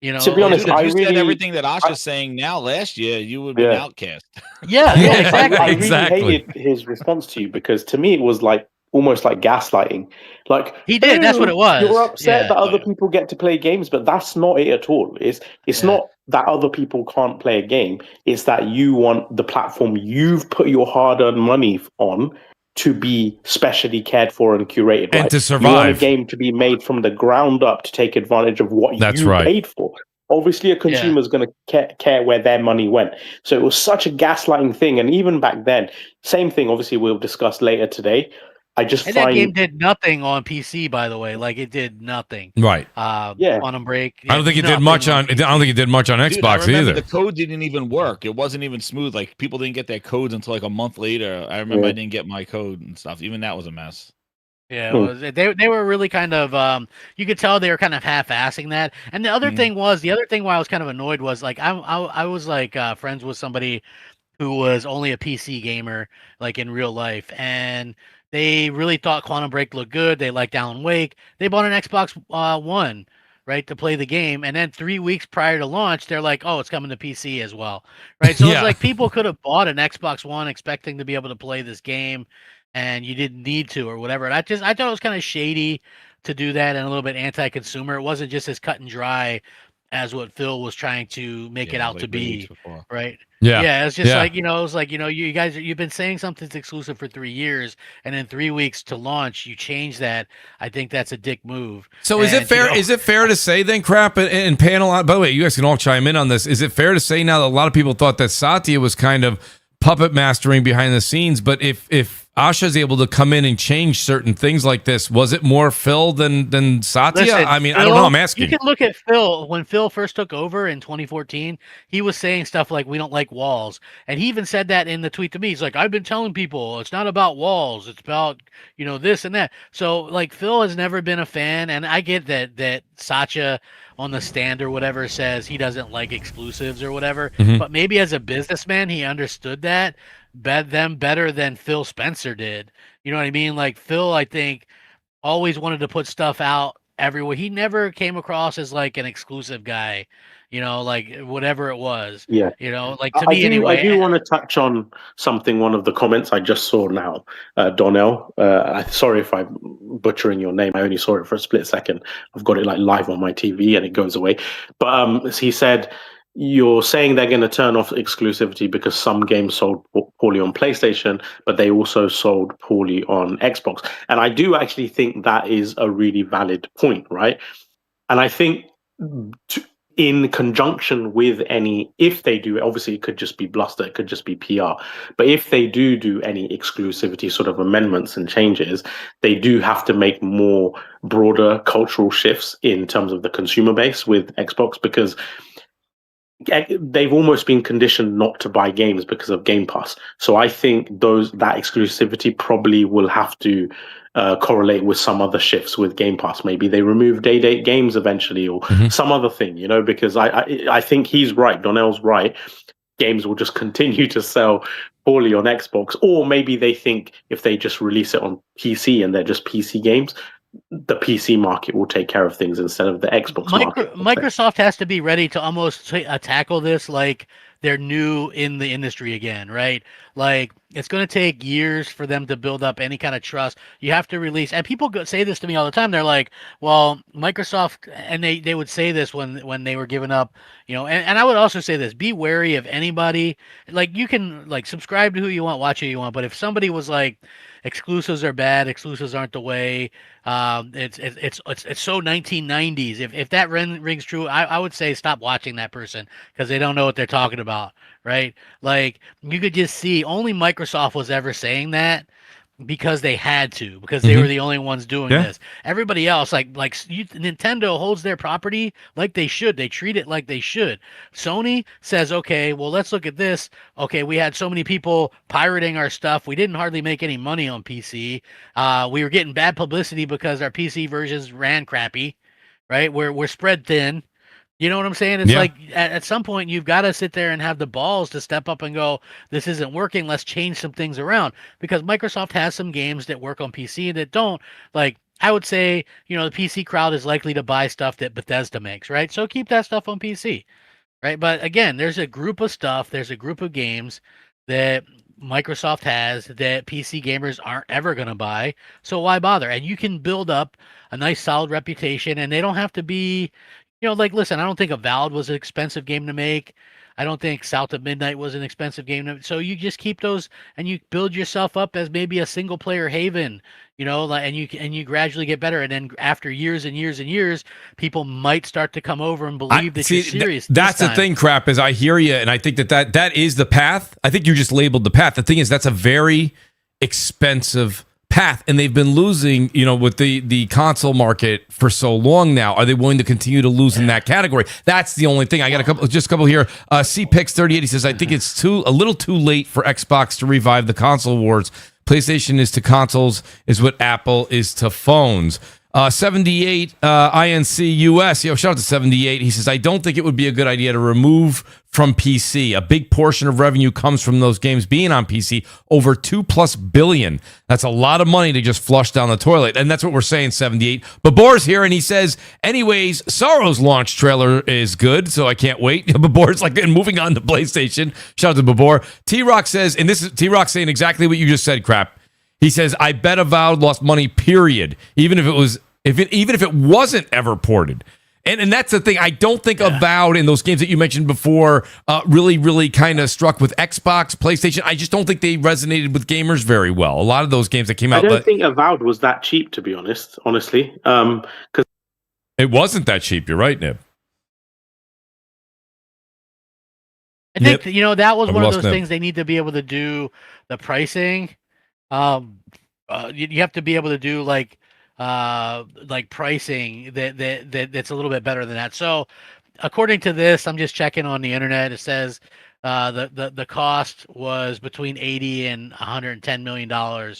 [SPEAKER 2] To be honest,
[SPEAKER 6] if you said everything that Asha's saying now last year, you would be an outcast.
[SPEAKER 5] Exactly.
[SPEAKER 2] I really hated his response to you because to me it was like almost like gaslighting. Like
[SPEAKER 5] he did. That's what it was.
[SPEAKER 2] You're upset that other people get to play games, but that's not it at all. It's not that other people can't play a game. It's that you want the platform you've put your hard-earned money on to be specially cared for and curated,
[SPEAKER 1] and to survive.
[SPEAKER 2] You want a game to be made from the ground up to take advantage of what you paid for. Obviously, a consumer is going to care where their money went. So it was such a gaslighting thing. And even back then, same thing, obviously, we'll discuss later today. That game did
[SPEAKER 5] nothing on PC, by the way. Like it did nothing.
[SPEAKER 1] Right.
[SPEAKER 5] Quantum Break.
[SPEAKER 1] I don't think it did much on. I don't think it did much on Xbox either.
[SPEAKER 6] The code didn't even work. It wasn't even smooth. Like people didn't get their codes until like a month later. I remember I didn't get my code and stuff. Even that was a mess.
[SPEAKER 5] Yeah, it was, they were really kind of you could tell they were kind of half-assing that. And the other thing why I was kind of annoyed was like I was like friends with somebody who was only a PC gamer like in real life, and they really thought Quantum Break looked good. They liked Alan Wake. They bought an Xbox One right, to play the game, and then 3 weeks prior to launch, they're like, "Oh, it's coming to PC as well," right? So
[SPEAKER 1] Yeah.
[SPEAKER 5] it's like people could have bought an Xbox One expecting to be able to play this game, and you didn't need to or whatever. And I thought it was kind of shady to do that and a little bit anti-consumer. It wasn't just as cut and dry as what Phil was trying to make it out
[SPEAKER 6] like
[SPEAKER 5] to
[SPEAKER 6] 3
[SPEAKER 5] be,
[SPEAKER 6] weeks before.
[SPEAKER 5] right?
[SPEAKER 1] Yeah.
[SPEAKER 5] Yeah, it's just
[SPEAKER 1] Yeah.
[SPEAKER 5] like, it was like, you guys, you've been saying something's exclusive for 3 years, and in 3 weeks to launch, you change that. I think that's a dick move.
[SPEAKER 1] So is it fair? Is it fair to say then, crap, and panel? By the way, you guys can all chime in on this. Is it fair to say now that a lot of people thought that Satya was kind of puppet mastering behind the scenes, but if Asha's able to come in and change certain things like this, was it more Phil than Satya?
[SPEAKER 5] Listen,
[SPEAKER 1] I mean,
[SPEAKER 5] Phil,
[SPEAKER 1] I don't know. I'm asking.
[SPEAKER 5] You can look at Phil. When Phil first took over in 2014, he was saying stuff like, "We don't like walls." And he even said that in the tweet to me. He's like, "I've been telling people it's not about walls. It's about, this and that." So like Phil has never been a fan. And I get that Satya on the stand or whatever says he doesn't like exclusives or whatever.
[SPEAKER 1] Mhm.
[SPEAKER 5] But maybe as a businessman, he understood that better than Phil Spencer did. You know what I mean? Like Phil, I think, always wanted to put stuff out everywhere. He never came across as like an exclusive guy, like whatever it was.
[SPEAKER 2] Yeah.
[SPEAKER 5] Like to me anyway.
[SPEAKER 2] I do want to touch on something. One of the comments I just saw now, Donnell. Sorry if I'm butchering your name. I only saw it for a split second. I've got it like live on my TV and it goes away. But he said, "You're saying they're going to turn off exclusivity because some games sold poorly on PlayStation, but they also sold poorly on Xbox." And I do actually think that is a really valid point, right? And I think in conjunction with if they do, obviously it could just be bluster, it could just be PR, but if they do any exclusivity sort of amendments and changes, they do have to make more broader cultural shifts in terms of the consumer base with Xbox, because they've almost been conditioned not to buy games because of Game Pass. So I think that exclusivity probably will have to correlate with some other shifts with Game Pass. Maybe they remove day-date games eventually, or some other thing, because I think he's right. Donnell's right. Games will just continue to sell poorly on Xbox, or maybe they think if they just release it on PC and they're just PC games, the PC market will take care of things instead of the Xbox market.
[SPEAKER 5] Microsoft has to be ready to almost tackle this like they're new in the industry again, right? Like it's going to take years for them to build up any kind of trust. You have to release, and people say this to me all the time. They're like, "Well, Microsoft," and they would say this when they were giving up, and I would also say this: be wary of anybody. Like you can subscribe to who you want, watch who you want, but if somebody was like, exclusives are bad, exclusives aren't the way, it's so 1990s. If that rings true, I would say stop watching that person, because they don't know what they're talking about, right? Like you could just see only Microsoft was ever saying that because they had to, because they were the only ones doing this. Everybody else, Nintendo holds their property like they should. They treat it like they should. Sony says, okay, well, let's look at this. Okay, we had so many people pirating our stuff. We didn't hardly make any money on PC. We were getting bad publicity because our PC versions ran crappy, right? We're spread thin. You know what I'm saying? It's like at some point you've got to sit there and have the balls to step up and go, this isn't working. Let's change some things around, because Microsoft has some games that work on PC that don't. Like I would say, the PC crowd is likely to buy stuff that Bethesda makes, right? So keep that stuff on PC, right? But again, there's a group of stuff, there's a group of games that Microsoft has that PC gamers aren't ever going to buy. So why bother? And you can build up a nice solid reputation, and they don't have to be, listen, I don't think Avowed was an expensive game to make. I don't think South of Midnight was an expensive game. So you just keep those and you build yourself up as maybe a single player haven, and you gradually get better. And then after years and years and years, people might start to come over and believe that you're serious.
[SPEAKER 1] That's the thing, crap, is I hear you. And I think that is the path. I think you just labeled the path. The thing is, that's a very expensive path, and they've been losing, with the console market for so long now. Are they willing to continue to lose in that category? That's the only thing. I got a couple here. CPix38, he says, I think it's a little too late for Xbox to revive the console wars. PlayStation is to consoles is what Apple is to phones. 78 INC US. Yo, shout out to 78. He says, I don't think it would be a good idea to remove from PC. A big portion of revenue comes from those games being on PC, over $2+ billion. That's a lot of money to just flush down the toilet. And that's what we're saying, 78. Babor's here and he says, anyways, Sorrow's launch trailer is good, so I can't wait. Babor's like, and moving on to PlayStation. Shout out to Babor. T-Rock says, and this is T-Rock saying exactly what you just said, Crap. He says, I bet Avowed lost money, period. Even if it wasn't ever ported. And that's the thing. I don't think Avowed in those games that you mentioned before really kind of struck with Xbox, PlayStation. I just don't think they resonated with gamers very well. A lot of those games that came out.
[SPEAKER 2] I don't think Avowed was that cheap, to be honestly. Because
[SPEAKER 1] it wasn't that cheap. You're right, Nib.
[SPEAKER 5] I think, that was one of those things they need to be able to do the pricing. You have to be able to do like pricing that's a little bit better than that. So according to this, I'm just checking on the internet. It says the cost was between $80 and $110 million to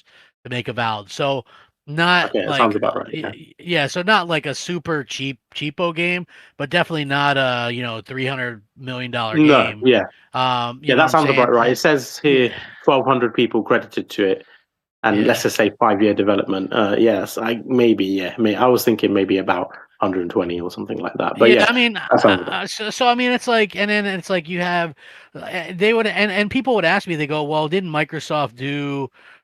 [SPEAKER 5] make Avowed. So not
[SPEAKER 2] sounds about right.
[SPEAKER 5] Yeah, so not like a super cheapo game, but definitely not a $300 million game.
[SPEAKER 2] No, yeah. That sounds about right. It says here 1,200 people credited to it. And let's just say 5-year development. Yes, I was thinking maybe about 120 or something like that. But
[SPEAKER 5] I mean, so I mean, it's like, and then it's like you have, they would, and people would ask me, they go, well, didn't Microsoft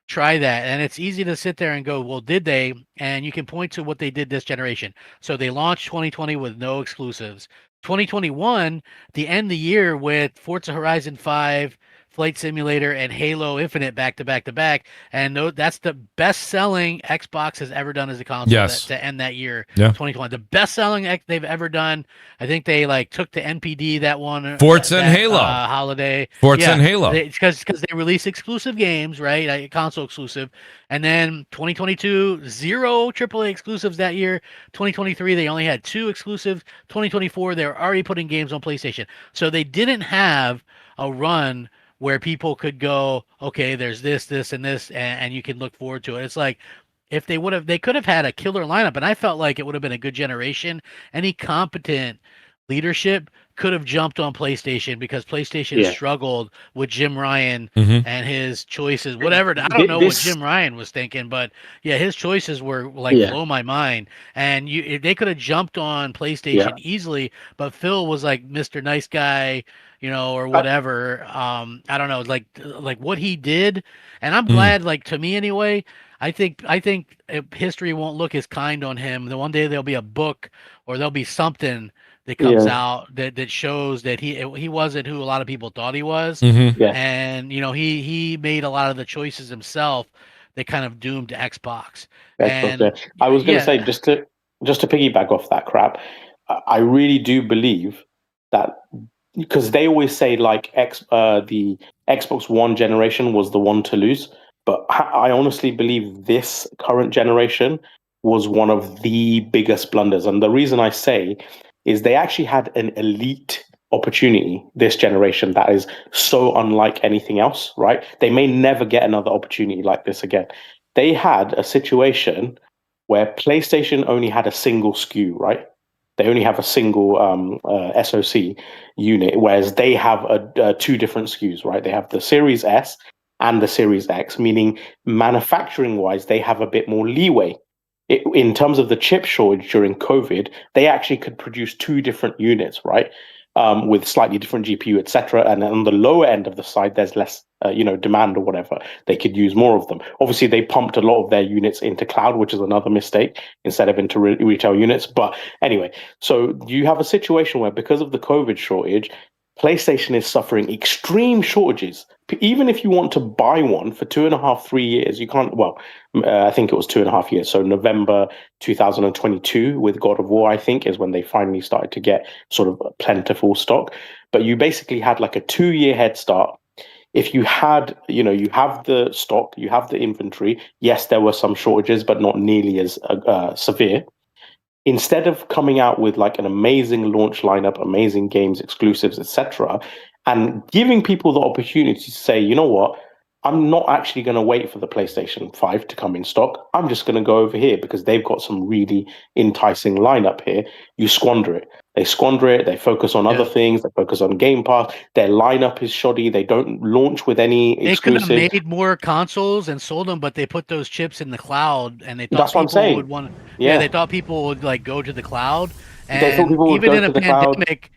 [SPEAKER 5] try that? And it's easy to sit there and go, well, did they? And you can point to what they did this generation. So they launched 2020 with no exclusives. 2021, the end of the year with Forza Horizon 5, Flight Simulator, and Halo Infinite back to back, and that's the best-selling Xbox has ever done as a console to end that year, 2020. The best-selling they've ever done. I think they took the NPD that one.
[SPEAKER 1] Forza and Halo
[SPEAKER 5] holiday.
[SPEAKER 1] Forza and Halo
[SPEAKER 5] because they release exclusive games, right? Console exclusive, and then 2022 0 AAA exclusives that year. 2023 they only had 2 exclusives. 2024 they were already putting games on PlayStation, so they didn't have a run where people could go, okay, there's this, and this, and you can look forward to it. It's like if they could have had a killer lineup, and I felt like it would have been a good generation. Any competent leadership could have jumped on PlayStation because PlayStation struggled with Jim Ryan and his choices. Whatever, I don't know what Jim Ryan was thinking, but his choices were blow my mind. And they could have jumped on PlayStation easily, but Phil was like Mr. Nice Guy, or whatever. I don't know, like what he did, and I'm glad. Like to me anyway, I think history won't look as kind on him. The one day there'll be a book or there'll be something that comes out that shows that he wasn't who a lot of people thought he was, and he made a lot of the choices himself that kind of doomed Xbox.
[SPEAKER 2] I was going to say just to piggyback off that Crap, I really do believe that. Because they always say the Xbox One generation was the one to lose, but I honestly believe this current generation was one of the biggest blunders. And the reason I say is they actually had an elite opportunity this generation that is so unlike anything else, right? They may never get another opportunity like this again. They had a situation where PlayStation only had a single SKU, right? They only have a single SoC unit, whereas they have 2 different SKUs, right? They have the Series S and the Series X, meaning manufacturing-wise, they have a bit more leeway. In terms of the chip shortage during COVID, they actually could produce 2 different units, right? With slightly different GPU, etc. And on the lower end of the side, there's less, demand or whatever. They could use more of them. Obviously, they pumped a lot of their units into cloud, which is another mistake, instead of into retail units. But anyway, so you have a situation where because of the COVID shortage, PlayStation is suffering extreme shortages. Even if you want to buy one for 2.5, 3 years, you can't. Well, I think it was 2.5 years. So November 2022 with God of War, I think, is when they finally started to get sort of plentiful stock. But you basically had like a 2-year head start. If you had, you have the stock, you have the inventory. Yes, there were some shortages, but not nearly as severe. Instead of coming out with like an amazing launch lineup, amazing games, exclusives, etc., and giving people the opportunity to say, you know what, I'm not actually going to wait for the PlayStation 5 to come in stock. I'm just going to go over here because they've got some really enticing lineup here. You squander it. They squander it. They focus on other things. They focus on Game Pass. Their lineup is shoddy. They don't launch with any exclusive.
[SPEAKER 5] They could have made more consoles and sold them, but they put those chips in the cloud, and they thought
[SPEAKER 2] That's what I'm
[SPEAKER 5] people
[SPEAKER 2] saying.
[SPEAKER 5] would want.
[SPEAKER 2] Yeah.
[SPEAKER 5] They thought people would like go to the cloud,
[SPEAKER 2] They thought
[SPEAKER 5] and
[SPEAKER 2] people would
[SPEAKER 5] even
[SPEAKER 2] go
[SPEAKER 5] in
[SPEAKER 2] to
[SPEAKER 5] a
[SPEAKER 2] the cloud.
[SPEAKER 5] pandemic,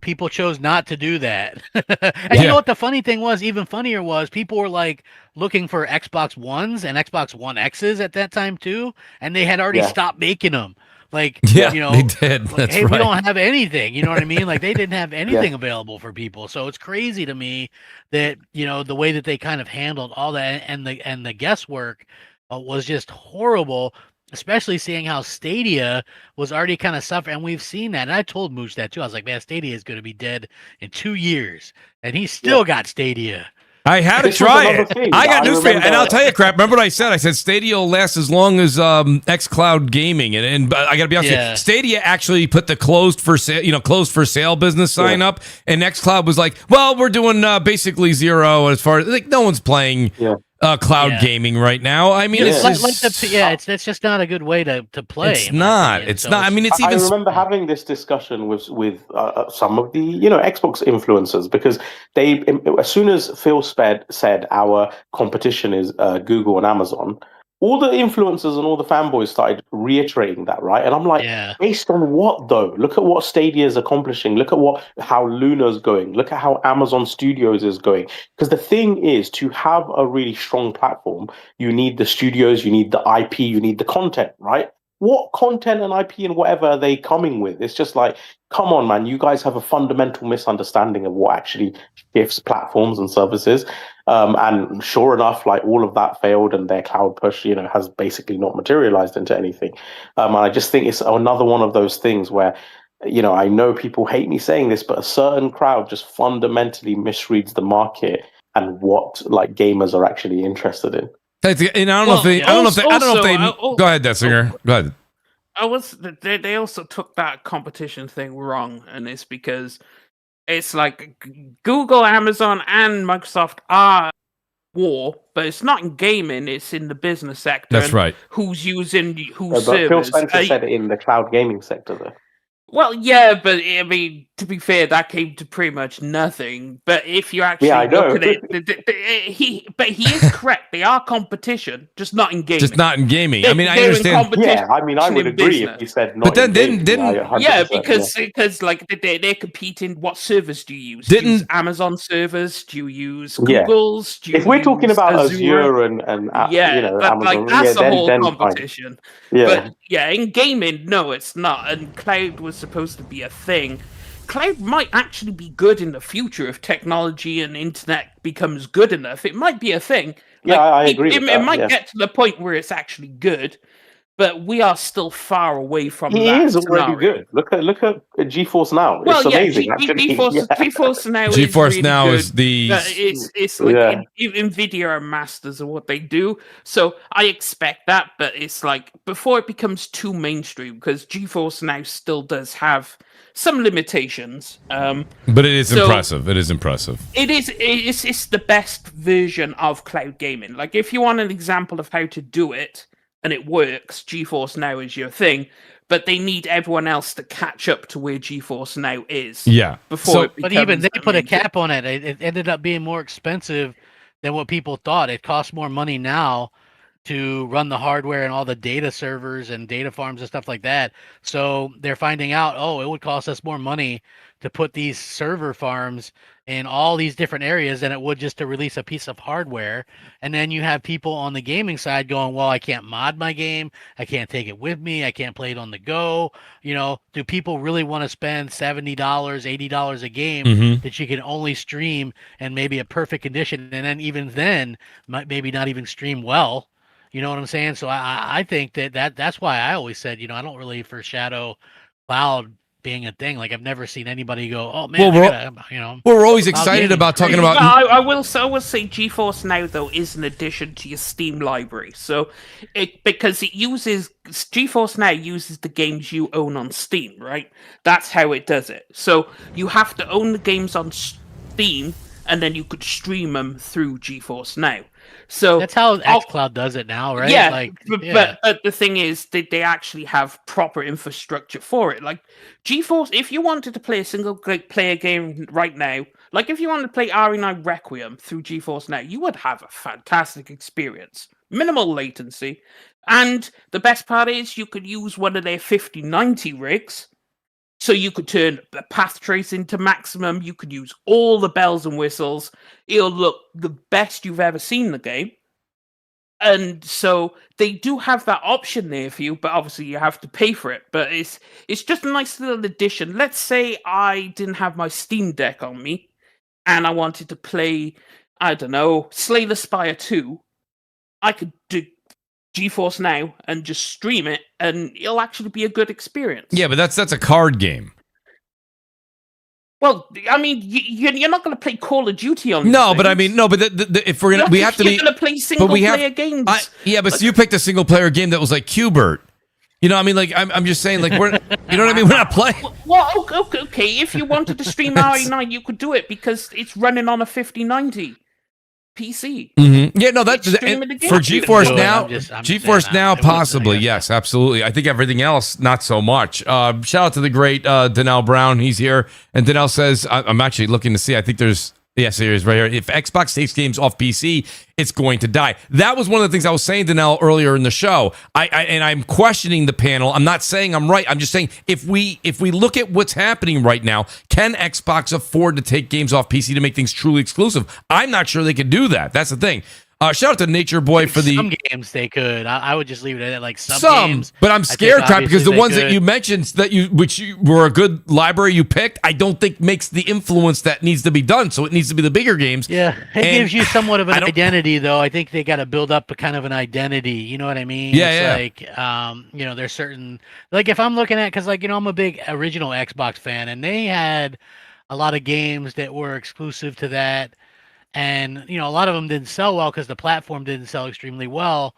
[SPEAKER 5] people chose not to do that. And you know what the funny thing was? Even funnier was people were like looking for Xbox Ones and Xbox One X's at that time too, and they had already stopped making them. Like, you know,
[SPEAKER 1] they did.
[SPEAKER 5] Like,
[SPEAKER 1] That's
[SPEAKER 5] hey,
[SPEAKER 1] right.
[SPEAKER 5] we don't have anything. You know what I mean? Like, they didn't have anything available for people. So it's crazy to me that, you know, the way that they kind of handled all that and the guesswork was just horrible. Especially seeing how Stadia was already kind of suffering, and we've seen that. And I told Mooch that too. I was like, man, Stadia is going to be dead in 2 years, and he still got Stadia.
[SPEAKER 1] I had to try it. I got news for you, and I'll tell you, crap. Remember what I said? I said Stadia will last as long as xCloud gaming, and I got to be honest with you, Stadia actually put the closed for sale business sign up, and xCloud was like, well, we're doing basically zero as far as like no one's playing. Cloud gaming right now. I mean,
[SPEAKER 5] it's just not a good way to play.
[SPEAKER 1] It's not. It's not. I mean, it's even.
[SPEAKER 2] I remember having this discussion with some of the Xbox influencers because they, as soon as Phil said our competition is Google and Amazon, all the influencers and all the fanboys started reiterating that, right? And I'm like, based on what though? Look at what Stadia is accomplishing. Look at how Luna's going. Look at how Amazon Studios is going. Because the thing is, to have a really strong platform, you need the studios, you need the IP, you need the content, right? What content and IP and whatever are they coming with? It's just like, come on, man, you guys have a fundamental misunderstanding of what actually shifts platforms and services. And sure enough, like all of that failed and their cloud push, has basically not materialized into anything. And I just think it's another one of those things where, I know people hate me saying this, but a certain crowd just fundamentally misreads the market and what like gamers are actually interested in.
[SPEAKER 1] And I don't know if they. Go ahead, Dessinger. Go ahead.
[SPEAKER 3] They also took that competition thing wrong, and it's because it's like Google, Amazon, and Microsoft are war, but it's not in gaming; it's in the business sector.
[SPEAKER 1] That's right.
[SPEAKER 3] Who's using whose
[SPEAKER 2] but
[SPEAKER 3] servers?
[SPEAKER 2] Phil Spencer said it in the cloud gaming sector, though.
[SPEAKER 3] Well, yeah, but I mean, to be fair, that came to pretty much nothing. But if you actually look at it, he is correct. They are competition, just not in gaming.
[SPEAKER 1] Just not in gaming. I mean, I understand.
[SPEAKER 2] Yeah, I mean, I would agree if you said not.
[SPEAKER 1] But then didn't
[SPEAKER 3] because like they're competing. What servers do you use? Do you use Amazon servers? Do you use Google's? Do you
[SPEAKER 2] if we're talking about Azure and
[SPEAKER 3] Amazon, like that's the whole competition. But yeah, in gaming, no, it's not. And cloud was supposed to be a thing. Cloud might actually be good in the future if technology and internet becomes good enough. It might be a thing.
[SPEAKER 2] Like, I agree.
[SPEAKER 3] It might get to the point where it's actually good, but we are still far away from that.
[SPEAKER 2] It is already good. Look at GeForce Now. It's amazing.
[SPEAKER 3] GeForce Now.
[SPEAKER 1] GeForce
[SPEAKER 3] is really
[SPEAKER 1] Now
[SPEAKER 3] good.
[SPEAKER 1] is the.
[SPEAKER 3] It's like Nvidia are masters of what they do, so I expect that. But it's like before it becomes too mainstream, because GeForce Now still does have some limitations.
[SPEAKER 1] But it is impressive. It is impressive.
[SPEAKER 3] It's the best version of cloud gaming. Like if you want an example of how to do it and it works, GeForce Now is your thing. But they need everyone else to catch up to where GeForce Now is.
[SPEAKER 1] Yeah.
[SPEAKER 5] But even they put a cap on it. It ended up being more expensive than what people thought. It costs more money now to run the hardware and all the data servers and data farms and stuff like that. So they're finding out, it would cost us more money to put these server farms in all these different areas than it would just to release a piece of hardware. And then you have people on the gaming side going, well, I can't mod my game. I can't take it with me. I can't play it on the go. Do people really want to spend $70, $80 a game that you can only stream in maybe a perfect condition? And then even then, maybe not even stream well. You know what I'm saying? So I think that's why I always said, I don't really foreshadow cloud being a thing. Like I've never seen anybody go, oh man,
[SPEAKER 1] we're always excited about talking about.
[SPEAKER 3] I will say GeForce Now though is an addition to your Steam library. So because GeForce Now uses the games you own on Steam, right? That's how it does it. So you have to own the games on Steam, and then you could stream them through GeForce Now. So
[SPEAKER 5] that's how xCloud does it now, right?
[SPEAKER 3] Yeah,
[SPEAKER 5] like,
[SPEAKER 3] but the thing is, they actually have proper infrastructure for it. Like GeForce, if you wanted to play a single player game right now, like if you wanted to play RE9 Requiem through GeForce Now, you would have a fantastic experience, minimal latency, and the best part is you could use one of their 5090 rigs. So you could turn the path tracing to maximum. You could use all the bells and whistles. It'll look the best you've ever seen the game. And so they do have that option there for you, but obviously you have to pay for it. But it's just a nice little addition. Let's say I didn't have my Steam Deck on me and I wanted to play, I don't know, Slay the Spire 2. I could do GeForce Now and just stream it, and it'll actually be a good experience.
[SPEAKER 1] Yeah, but that's a card game.
[SPEAKER 3] Well, I mean, you're not going to play Call of Duty on.
[SPEAKER 1] No, but I mean, no, but if we're gonna, we have to be.
[SPEAKER 3] You're going to play single player games.
[SPEAKER 1] Yeah, but so you picked a single player game that was like Qbert. You know, I mean, like I'm just saying, like we're, you know what I mean? We're not playing.
[SPEAKER 3] Well, okay. If you wanted to stream RE9, you could do it because it's running on a 5090. PC.
[SPEAKER 1] Mm-hmm. Yeah, no, that's for GeForce Now. GeForce Now, possibly, yes, absolutely. I think everything else, not so much. Shout out to the great Danelle Brown. He's here, and Danelle says, "I'm actually looking to see. I think there's." Yes, it is right here. If Xbox takes games off PC, it's going to die. That was one of the things I was saying to Nell earlier in the show. I'm questioning the panel. I'm not saying I'm right. I'm just saying if we look at what's happening right now, can Xbox afford to take games off PC to make things truly exclusive? I'm not sure they could do that. That's the thing. Shout out to Nature Boy for the...
[SPEAKER 5] Some games they could. I would just leave it at like some games.
[SPEAKER 1] But I'm scared, Crap, because the ones that you mentioned which were a good library you picked, I don't think makes the influence that needs to be done. So it needs to be the bigger games.
[SPEAKER 5] Yeah, it gives you somewhat of an identity, though. I think they got to build up a kind of an identity. You know what I mean?
[SPEAKER 1] Yeah,
[SPEAKER 5] it's like, you know, there's certain... Like if I'm looking at... Because, like, you know, I'm a big original Xbox fan, and they had a lot of games that were exclusive to that. And, you know, a lot of them didn't sell well because the platform didn't sell extremely well,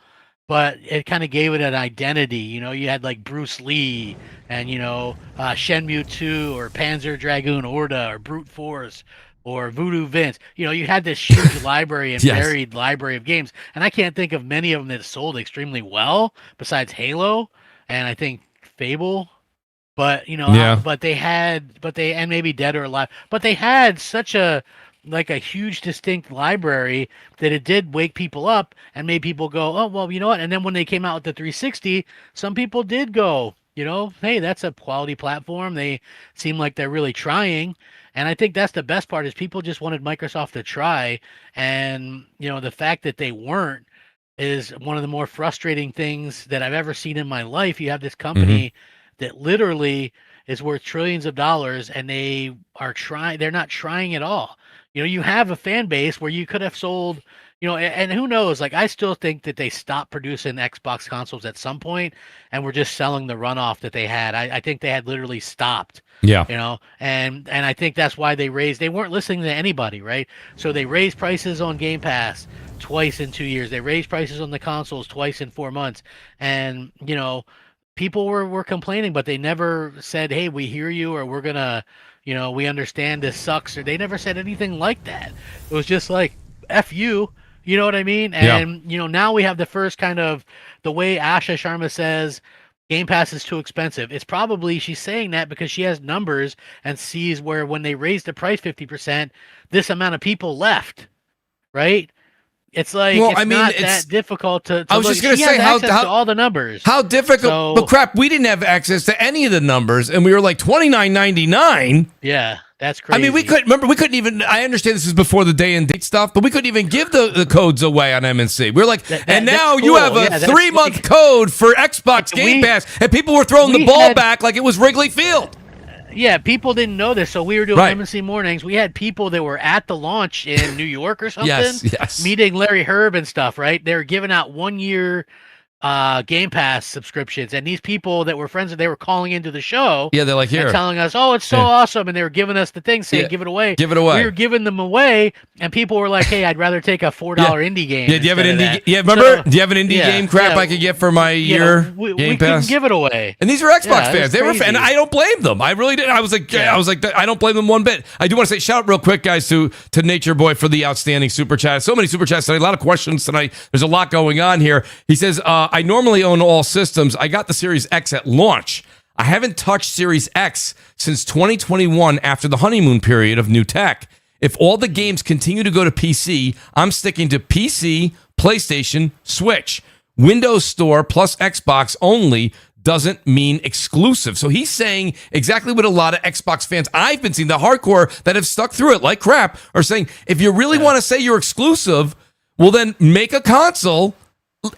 [SPEAKER 5] but it kind of gave it an identity. You know, you had like Bruce Lee and, you know, Shenmue 2 or Panzer Dragoon Orta or Brute Force or Voodoo Vince. You know, you had this huge library and varied library of games. And I can't think of many of them that sold extremely well besides Halo and I think Fable. But, you know, and maybe Dead or Alive. But they had such a huge distinct library that it did wake people up and made people go, oh, well, you know what? And then when they came out with the 360, some people did go, you know, hey, that's a quality platform. They seem like they're really trying. And I think that's the best part is people just wanted Microsoft to try. And, you know, the fact that they weren't is one of the more frustrating things that I've ever seen in my life. You have this company that literally is worth trillions of dollars and they're not trying at all. You know, you have a fan base where you could have sold, you know, and who knows, like, I still think that they stopped producing Xbox consoles at some point and were just selling the runoff that they had. I think they had literally stopped.
[SPEAKER 1] Yeah.
[SPEAKER 5] You know, and I think that's why they weren't listening to anybody, right? So they raised prices on Game Pass twice in 2 years. They raised prices on the consoles twice in 4 months. And, you know, people were complaining, but they never said, hey, we hear you, or we're going to, you know, we understand this sucks, or they never said anything like that. It was just like, F you, you know what I mean? And, you know, now we have the first kind of, the way Asha Sharma says, Game Pass is too expensive. It's probably, she's saying that because she has numbers and sees where when they raised the price 50%, this amount of people left, right? It's like, not that difficult to
[SPEAKER 1] I was
[SPEAKER 5] look.
[SPEAKER 1] just going to
[SPEAKER 5] she
[SPEAKER 1] say,
[SPEAKER 5] has access to all the numbers.
[SPEAKER 1] How difficult? But crap, we didn't have access to any of the numbers, and we were like $29.99.
[SPEAKER 5] Yeah, that's crazy.
[SPEAKER 1] I mean, we couldn't even, I understand this is before the day and date stuff, but we couldn't even give the codes away on MNC. We're like, and now you have a 3-month code for Xbox Game Pass, and people were throwing the ball back like it was Wrigley Field.
[SPEAKER 5] Yeah, people didn't know this, so we were doing MNC mornings. We had people that were at the launch in New York or something,
[SPEAKER 1] yes.
[SPEAKER 5] meeting Larry Herb and stuff, right? They were giving out 1 year Game Pass subscriptions, and these people that were friends, they were calling into the show.
[SPEAKER 1] Yeah, they're like, here,
[SPEAKER 5] and telling us, "Oh, it's so awesome," and they were giving us the thing saying, "Give it away,
[SPEAKER 1] give it away."
[SPEAKER 5] We were giving them away, and people were like, "Hey, I'd rather take a $4 indie game."
[SPEAKER 1] Yeah, do you have an indie?
[SPEAKER 5] That.
[SPEAKER 1] Yeah, remember? Do you have an indie game crap I could get for my year Game Pass?
[SPEAKER 5] We can give it away.
[SPEAKER 1] And these are Xbox fans. They were, and I don't blame them. I really did. I was like, I don't blame them one bit. I do want to say, shout out real quick, guys, to Nature Boy for the outstanding super chat. So many super chats tonight. A lot of questions tonight. There's a lot going on here. He says, I normally own all systems. I got the Series X at launch. I haven't touched Series X since 2021 after the honeymoon period of new tech. If all the games continue to go to PC, I'm sticking to PC, PlayStation, Switch. Windows Store plus Xbox only doesn't mean exclusive. So he's saying exactly what a lot of Xbox fans I've been seeing, the hardcore that have stuck through it like crap, are saying, if you really want to say you're exclusive, well then make a console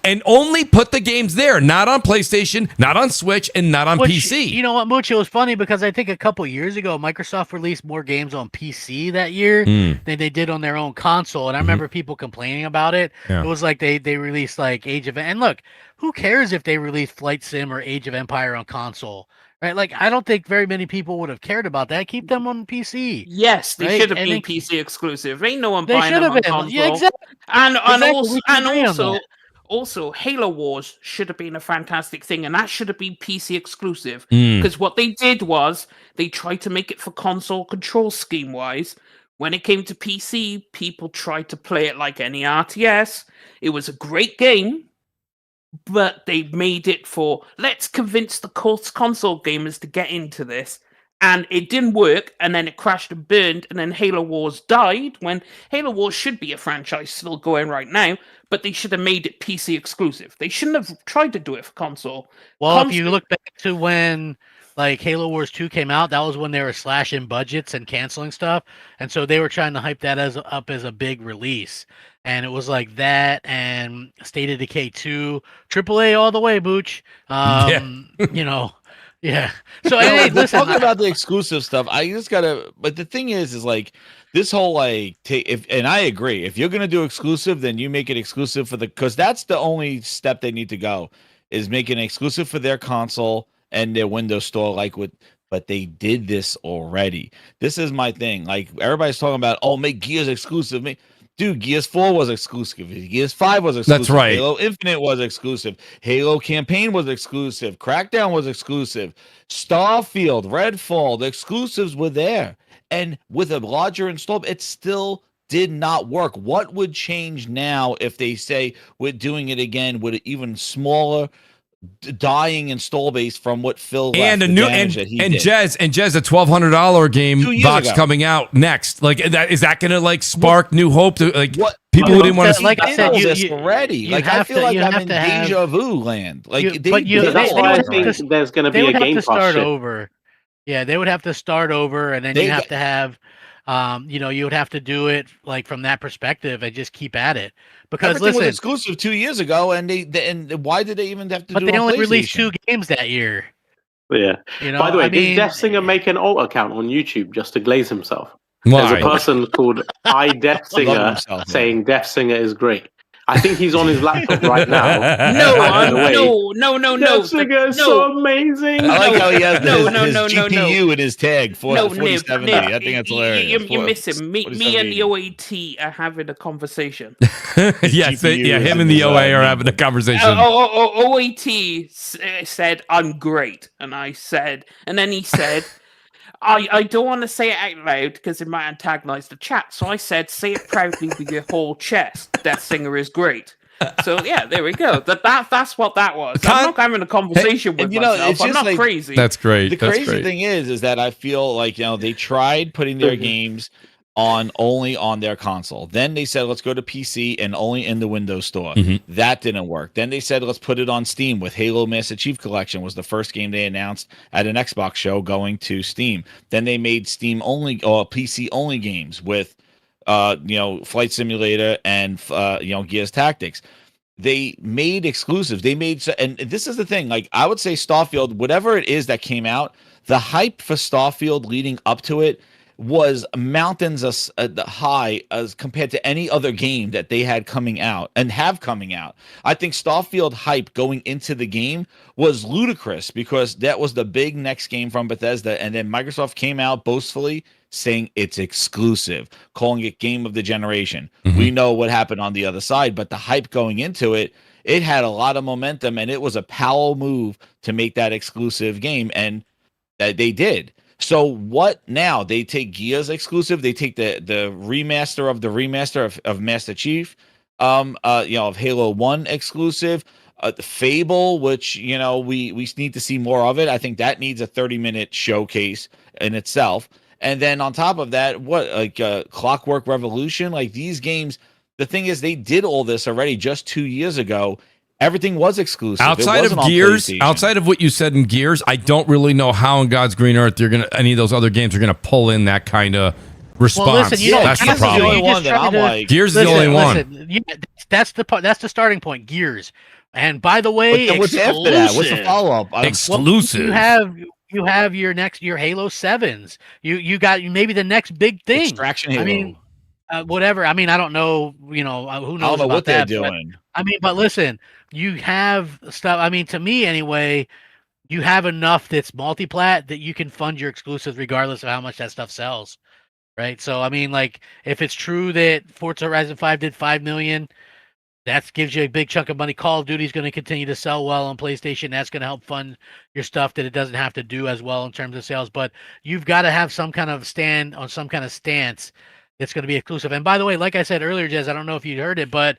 [SPEAKER 1] and only put the games there, not on PlayStation, not on Switch, and not on PC.
[SPEAKER 5] You know what, Mooch? It was funny because I think a couple years ago, Microsoft released more games on PC that year than they did on their own console. And I remember people complaining about it. Yeah. It was like they released like Age of... And look, who cares if they released Flight Sim or Age of Empire on console? Right? Like, I don't think very many people would have cared about that. Keep them on PC.
[SPEAKER 3] Yes, they should have been PC exclusive. Ain't no one buying them on console. Yeah, exactly. And also, Halo Wars should have been a fantastic thing, and that should have been PC exclusive. Because what they did was they tried to make it for console control scheme-wise. When it came to PC, people tried to play it like any RTS. It was a great game, but they made it for, let's convince the console gamers to get into this. And it didn't work, and then it crashed and burned, and then Halo Wars died, when Halo Wars should be a franchise still going right now, but they should have made it PC exclusive. They shouldn't have tried to do it for console.
[SPEAKER 5] Well, if you look back to when like Halo Wars 2 came out, that was when they were slashing budgets and canceling stuff, and so they were trying to hype that up as a big release. And it was like that and State of Decay 2, AAA all the way, Mooch. You know... Yeah. So hey, listen,
[SPEAKER 6] talking about the exclusive stuff, I just gotta. But the thing is like this whole like, and I agree. If you're gonna do exclusive, then you make it exclusive for because that's the only step they need to go is make it exclusive for their console and their Windows Store. But they did this already. This is my thing. Like everybody's talking about, make Gears exclusive. Dude, Gears 4 was exclusive. Gears 5 was exclusive.
[SPEAKER 1] That's right.
[SPEAKER 6] Halo Infinite was exclusive. Halo Campaign was exclusive. Crackdown was exclusive. Starfield, Redfall, the exclusives were there. And with a larger install, it still did not work. What would change now if they say we're doing it again with an even smaller dying install base from what Phil
[SPEAKER 1] and
[SPEAKER 6] left,
[SPEAKER 1] a new and Jez a $1,200 game box coming out next. Like is that going to like spark new hope to like what people who didn't want to?
[SPEAKER 5] Like I said,
[SPEAKER 6] you already. Like I feel like I'm in deja vu land. Like
[SPEAKER 2] that's why I think there's going to be a Game Pass
[SPEAKER 5] start over. Yeah, they would have to start over, and then you have to have. You would have to do it like from that perspective and just keep at it. Because
[SPEAKER 6] everything was exclusive 2 years ago, and why did they even have to?
[SPEAKER 5] But they only released 2 games that year.
[SPEAKER 2] Yeah. By the way, did Death Singer make an alt account on YouTube just to glaze himself?
[SPEAKER 1] Why?
[SPEAKER 2] There's a person called Death Singer saying Death Singer is great. I think he's on his laptop right now.
[SPEAKER 3] No.
[SPEAKER 2] Death Singer is so amazing.
[SPEAKER 6] I like how he has his GPU in his tag for 4070. I think that's hilarious.
[SPEAKER 3] You're missing. Me and the OAT are having a conversation.
[SPEAKER 1] Him and the OA are having a conversation.
[SPEAKER 3] OAT said, I'm great. And I said, and then he said, I don't want to say it out loud because it might antagonize the chat. So I said, say it proudly with your whole chest. Death Singer is great. So yeah, there we go. That's what that was. I'm not having a conversation with myself. I'm not crazy.
[SPEAKER 1] That's great.
[SPEAKER 6] The crazy thing is that I feel like they tried putting their games only on their console. Then they said, let's go to PC and only in the Windows Store. That didn't work. Then they said, let's put it on Steam with Halo Master Chief Collection was the first game they announced at an Xbox show going to Steam. Then they made Steam only or PC only games with Flight Simulator and Gears Tactics. They made exclusives. And this is the thing, like I would say Starfield, whatever it is that came out, the hype for Starfield leading up to it was mountains high as compared to any other game that they had coming out and have coming out. I think Starfield hype going into the game was ludicrous because that was the big next game from Bethesda, and then Microsoft came out boastfully saying it's exclusive, calling it game of the generation. We know what happened on the other side, but the hype going into it, it had a lot of momentum, and it was a power move to make that exclusive game, and they did. So what now? They take Gears exclusive. They take the remaster of the remaster of Master Chief, of Halo 1 exclusive. The Fable, which we need to see more of it. I think that needs a 30-minute showcase in itself. And then on top of that, Clockwork Revolution, like these games. The thing is, they did all this already just 2 years ago. Everything was exclusive.
[SPEAKER 1] Outside of Gears, outside of what you said in Gears, I don't really know how in God's green earth any of those other games are gonna pull in that kind of response.
[SPEAKER 5] Well, listen,
[SPEAKER 1] that's the problem. Gears is the only one.
[SPEAKER 5] That's the part. That's the starting point. Gears, and by the way,
[SPEAKER 6] what's after that? What's the follow up?
[SPEAKER 1] Exclusive.
[SPEAKER 5] You have your Halo 7s. You got maybe the next big thing.
[SPEAKER 6] Extraction Halo.
[SPEAKER 5] I mean, whatever. I mean, I don't know. Who knows
[SPEAKER 6] I don't know
[SPEAKER 5] about
[SPEAKER 6] what
[SPEAKER 5] that?
[SPEAKER 6] they're doing.
[SPEAKER 5] But listen, you have stuff. I mean, to me anyway, you have enough that's multi-plat that you can fund your exclusives regardless of how much that stuff sells, right? So I mean, like, if it's true that Forza Horizon 5 did 5 million, that gives you a big chunk of money. Call of Duty is going to continue to sell well on PlayStation. That's going to help fund your stuff that it doesn't have to do as well in terms of sales. But you've got to have some kind of stand on some kind of stance that's going to be exclusive. And by the way, like I said earlier, Jez, I don't know if you heard it, but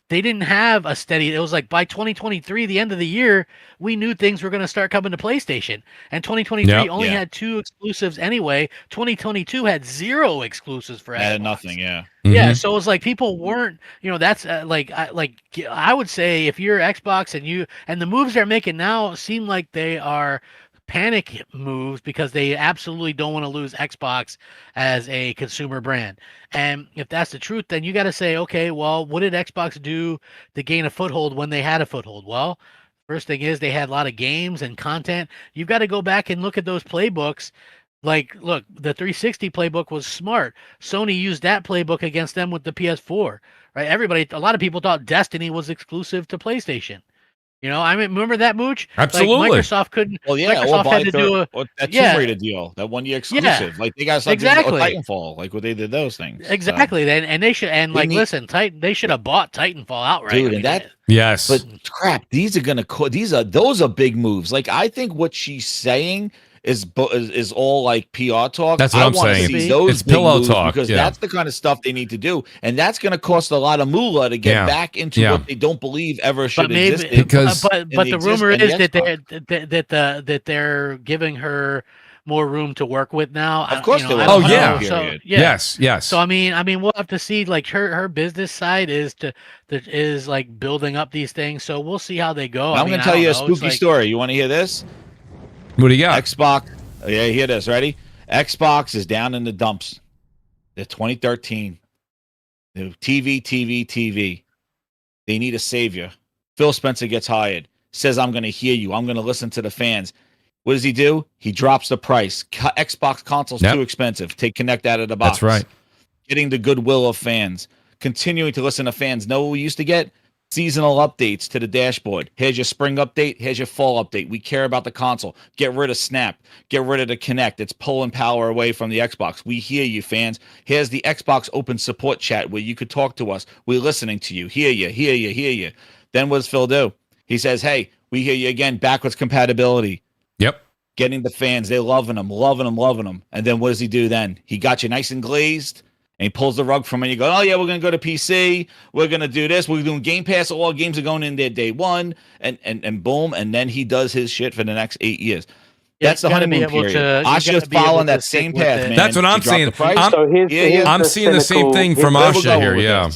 [SPEAKER 5] they didn't have a steady. It was like by 2023, the end of the year, we knew things were going to start coming to PlayStation. And 2023 only had 2 exclusives anyway. 2022 had 0 exclusives for Xbox.
[SPEAKER 6] Had nothing, yeah.
[SPEAKER 5] Yeah, so it was like people weren't, that's I would say if you're Xbox and the moves they're making now seem like they are panic moves because they absolutely don't want to lose Xbox as a consumer brand. And if that's the truth, then you got to say, okay, well, what did Xbox do to gain a foothold when they had a foothold? Well, first thing is they had a lot of games and content. You've got to go back and look at those playbooks. Like, look, the 360 playbook was smart. Sony used that playbook against them with the PS4, right? A lot of people thought Destiny was exclusive to PlayStation. I mean, remember that, Mooch?
[SPEAKER 1] Absolutely.
[SPEAKER 5] Like Microsoft couldn't.
[SPEAKER 6] Well, yeah.
[SPEAKER 5] Microsoft had to do
[SPEAKER 6] that Tomb Raider deal, that 1 year exclusive.
[SPEAKER 5] Yeah,
[SPEAKER 6] like they got something.
[SPEAKER 5] Exactly.
[SPEAKER 6] Titanfall, like what they did those things.
[SPEAKER 5] Exactly.
[SPEAKER 6] So.
[SPEAKER 5] And they should. And listen, they should have bought Titanfall outright.
[SPEAKER 6] Dude, and that.
[SPEAKER 1] Yes.
[SPEAKER 6] But crap, those are big moves. Like I think what she's saying is all like PR talk.
[SPEAKER 1] That's what I'm saying.
[SPEAKER 6] It's
[SPEAKER 1] pillow talk
[SPEAKER 6] because that's the kind of stuff they need to do, and that's going to cost a lot of moolah to get back into what they don't believe ever should exist.
[SPEAKER 1] Because
[SPEAKER 5] but the rumor is that they're giving her more room to work with now.
[SPEAKER 6] Of course, they will.
[SPEAKER 1] Oh yeah.
[SPEAKER 5] So,
[SPEAKER 1] Yes.
[SPEAKER 5] So I mean, we'll have to see. Like her business side is like building up these things. So we'll see how they go.
[SPEAKER 6] I'm going to tell you a spooky story. You want to hear this?
[SPEAKER 1] What do you got?
[SPEAKER 6] Xbox. Yeah, hear this. Ready? Xbox is down in the dumps. They're 2013. The TV. They need a savior. Phil Spencer gets hired. Says, I'm going to hear you. I'm going to listen to the fans. What does he do? He drops the price. Xbox console's too expensive. Take Kinect out of the box.
[SPEAKER 1] That's right.
[SPEAKER 6] Getting the goodwill of fans. Continuing to listen to fans. Know what we used to get? Seasonal updates to the dashboard. Here's your spring update. Here's your fall update. We care about the console. Get rid of Snap. Get rid of the Kinect. It's pulling power away from the Xbox. We hear you, fans. Here's the Xbox Open Support chat where you could talk to us. We're listening to you. Hear you. Then what does Phil do? He says, hey, we hear you again. Backwards compatibility.
[SPEAKER 1] Yep.
[SPEAKER 6] Getting the fans. They're loving them. And then what does he do then? He got you nice and glazed. And he pulls the rug from it. You go, oh, yeah, we're going to go to PC. We're going to do this. We're doing Game Pass. All games are going in there day one. And boom. And then he does his shit for the next 8 years. That's the honeymoon period. Asha's following that same path, man.
[SPEAKER 1] That's what I'm saying. I'm seeing the same thing from Asha here, yeah.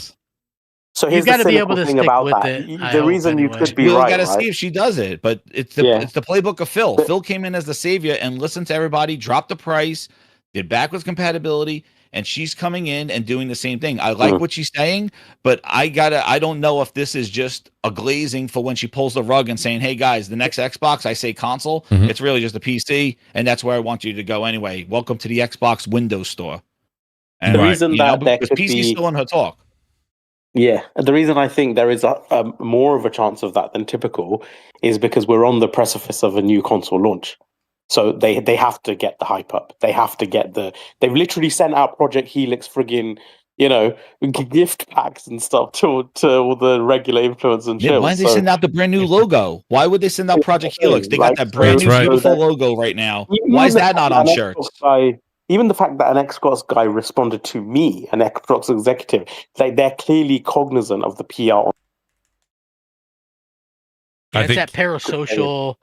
[SPEAKER 2] So here's the cynical thing about that. The reason you could be right.
[SPEAKER 6] We got to see if she does it. But it's the playbook of Phil. Phil came in as the savior and listened to everybody, dropped the price, did backwards compatibility, and she's coming in and doing the same thing. I like what she's saying, but I don't know if this is just a glazing for when she pulls the rug and saying, "Hey guys, the next Xbox, I say console, it's really just a PC, and that's where I want you to go anyway. Welcome to the Xbox Windows Store." And
[SPEAKER 2] the reason that there could
[SPEAKER 6] PC's
[SPEAKER 2] be
[SPEAKER 6] still in her talk.
[SPEAKER 2] Yeah, the reason I think there is a more of a chance of that than typical is because we're on the precipice of a new console launch. So they have to get the hype up. They have to get they've literally sent out Project Helix friggin', gift packs and stuff to all the regular influencers and
[SPEAKER 6] Yeah, why did they send out the brand new logo? Why would they send out Project Helix? They got that brand new beautiful logo right now. Why is that not on shirts?
[SPEAKER 2] Even the fact that an Xbox guy responded to me, an Xbox executive, like they're clearly cognizant of the PR.
[SPEAKER 5] It's that parasocial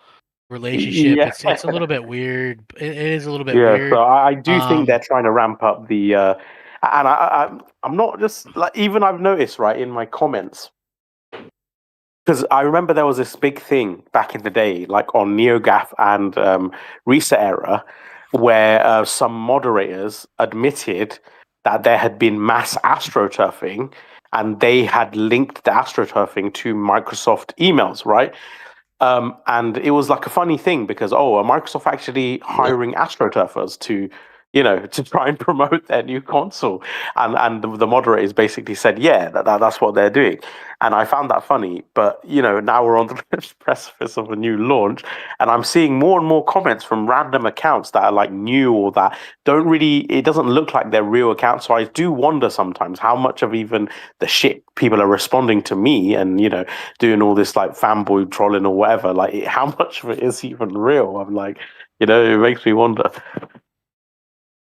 [SPEAKER 5] relationship.
[SPEAKER 2] Yeah.
[SPEAKER 5] It's a little bit weird. It is a little bit weird.
[SPEAKER 2] So I do think they're trying to ramp up the, and I'm not just like, even I've noticed right in my comments, because I remember there was this big thing back in the day, like on NeoGAF and Reset Era, where some moderators admitted that there had been mass astroturfing, and they had linked the astroturfing to Microsoft emails, right? And it was like a funny thing because, are Microsoft actually hiring astroturfers to try and promote their new console? And the moderators basically said, yeah, that's what they're doing. And I found that funny. But, now we're on the precipice of a new launch. And I'm seeing more and more comments from random accounts that are like new or that it doesn't look like they're real accounts. So I do wonder sometimes how much of even the shit people are responding to me and, doing all this like fanboy trolling or whatever. Like how much of it is even real? I'm like, it makes me wonder.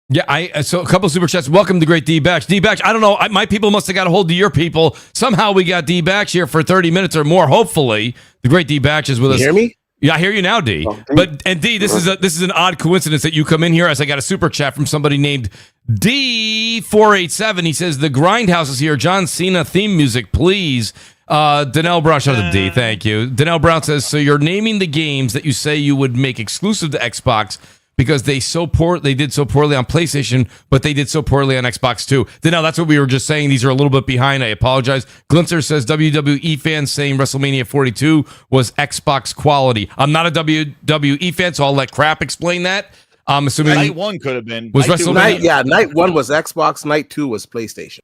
[SPEAKER 1] Yeah, so a couple of super chats. Welcome to Great D-Batch. D-Batch, I don't know. My people must have got a hold of your people. Somehow we got D-Batch here for 30 minutes or more. Hopefully, the Great D-Batch is with us.
[SPEAKER 7] You hear me?
[SPEAKER 1] Yeah, I hear you now, D. D, this is an odd coincidence that you come in here as I got a super chat from somebody named D487. He says, the Grindhouse is here. John Cena theme music, please. Danelle Brown, shout out to D. Thank you. Danelle Brown says, so you're naming the games that you say you would make exclusive to Xbox because they did so poorly on PlayStation, but they did so poorly on Xbox too. Now, that's what we were just saying. These are a little bit behind. I apologize. Glinter says WWE fans saying WrestleMania 42 was Xbox quality. I'm not a WWE fan, so I'll let Crap explain that. I'm assuming
[SPEAKER 6] Night 1 could have been.
[SPEAKER 1] Was WrestleMania?
[SPEAKER 7] Night 1 was Xbox. Night 2 was PlayStation.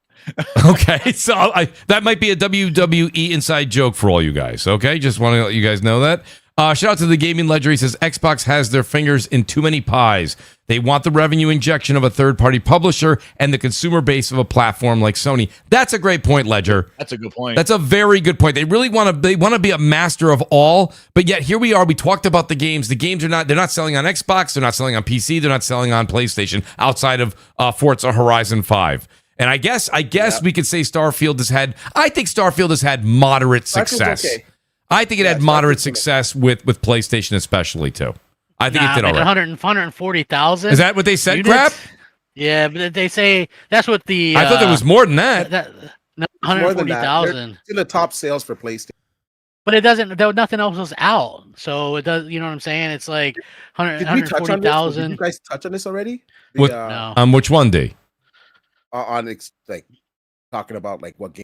[SPEAKER 1] Okay, so that might be a WWE inside joke for all you guys. Okay, just want to let you guys know that. Shout out to the Gaming Ledger. He says Xbox has their fingers in too many pies. They want the revenue injection of a third-party publisher and the consumer base of a platform like Sony. That's a great point, Ledger.
[SPEAKER 6] That's a good point.
[SPEAKER 1] That's a very good point. They really want to be a master of all, but yet here we are. We talked about the games. The games they're not selling on Xbox. They're not selling on PC. They're not selling on PlayStation outside of Forza Horizon 5. And I guess we could say Starfield has had moderate success. Okay. I think it had moderate success with PlayStation especially too. I think it did all right.
[SPEAKER 5] 140,000.
[SPEAKER 1] Is that what they said, Crap?
[SPEAKER 5] Yeah, but they say that's what the.
[SPEAKER 1] I thought there was more than that.
[SPEAKER 5] 140,000.
[SPEAKER 7] In the top sales for PlayStation.
[SPEAKER 5] But it doesn't. Nothing else was out, so it does. You know what I'm saying? It's like 140,000.
[SPEAKER 7] Did you guys touch on this already?
[SPEAKER 5] No.
[SPEAKER 1] Which one, D?
[SPEAKER 7] On talking about like what game.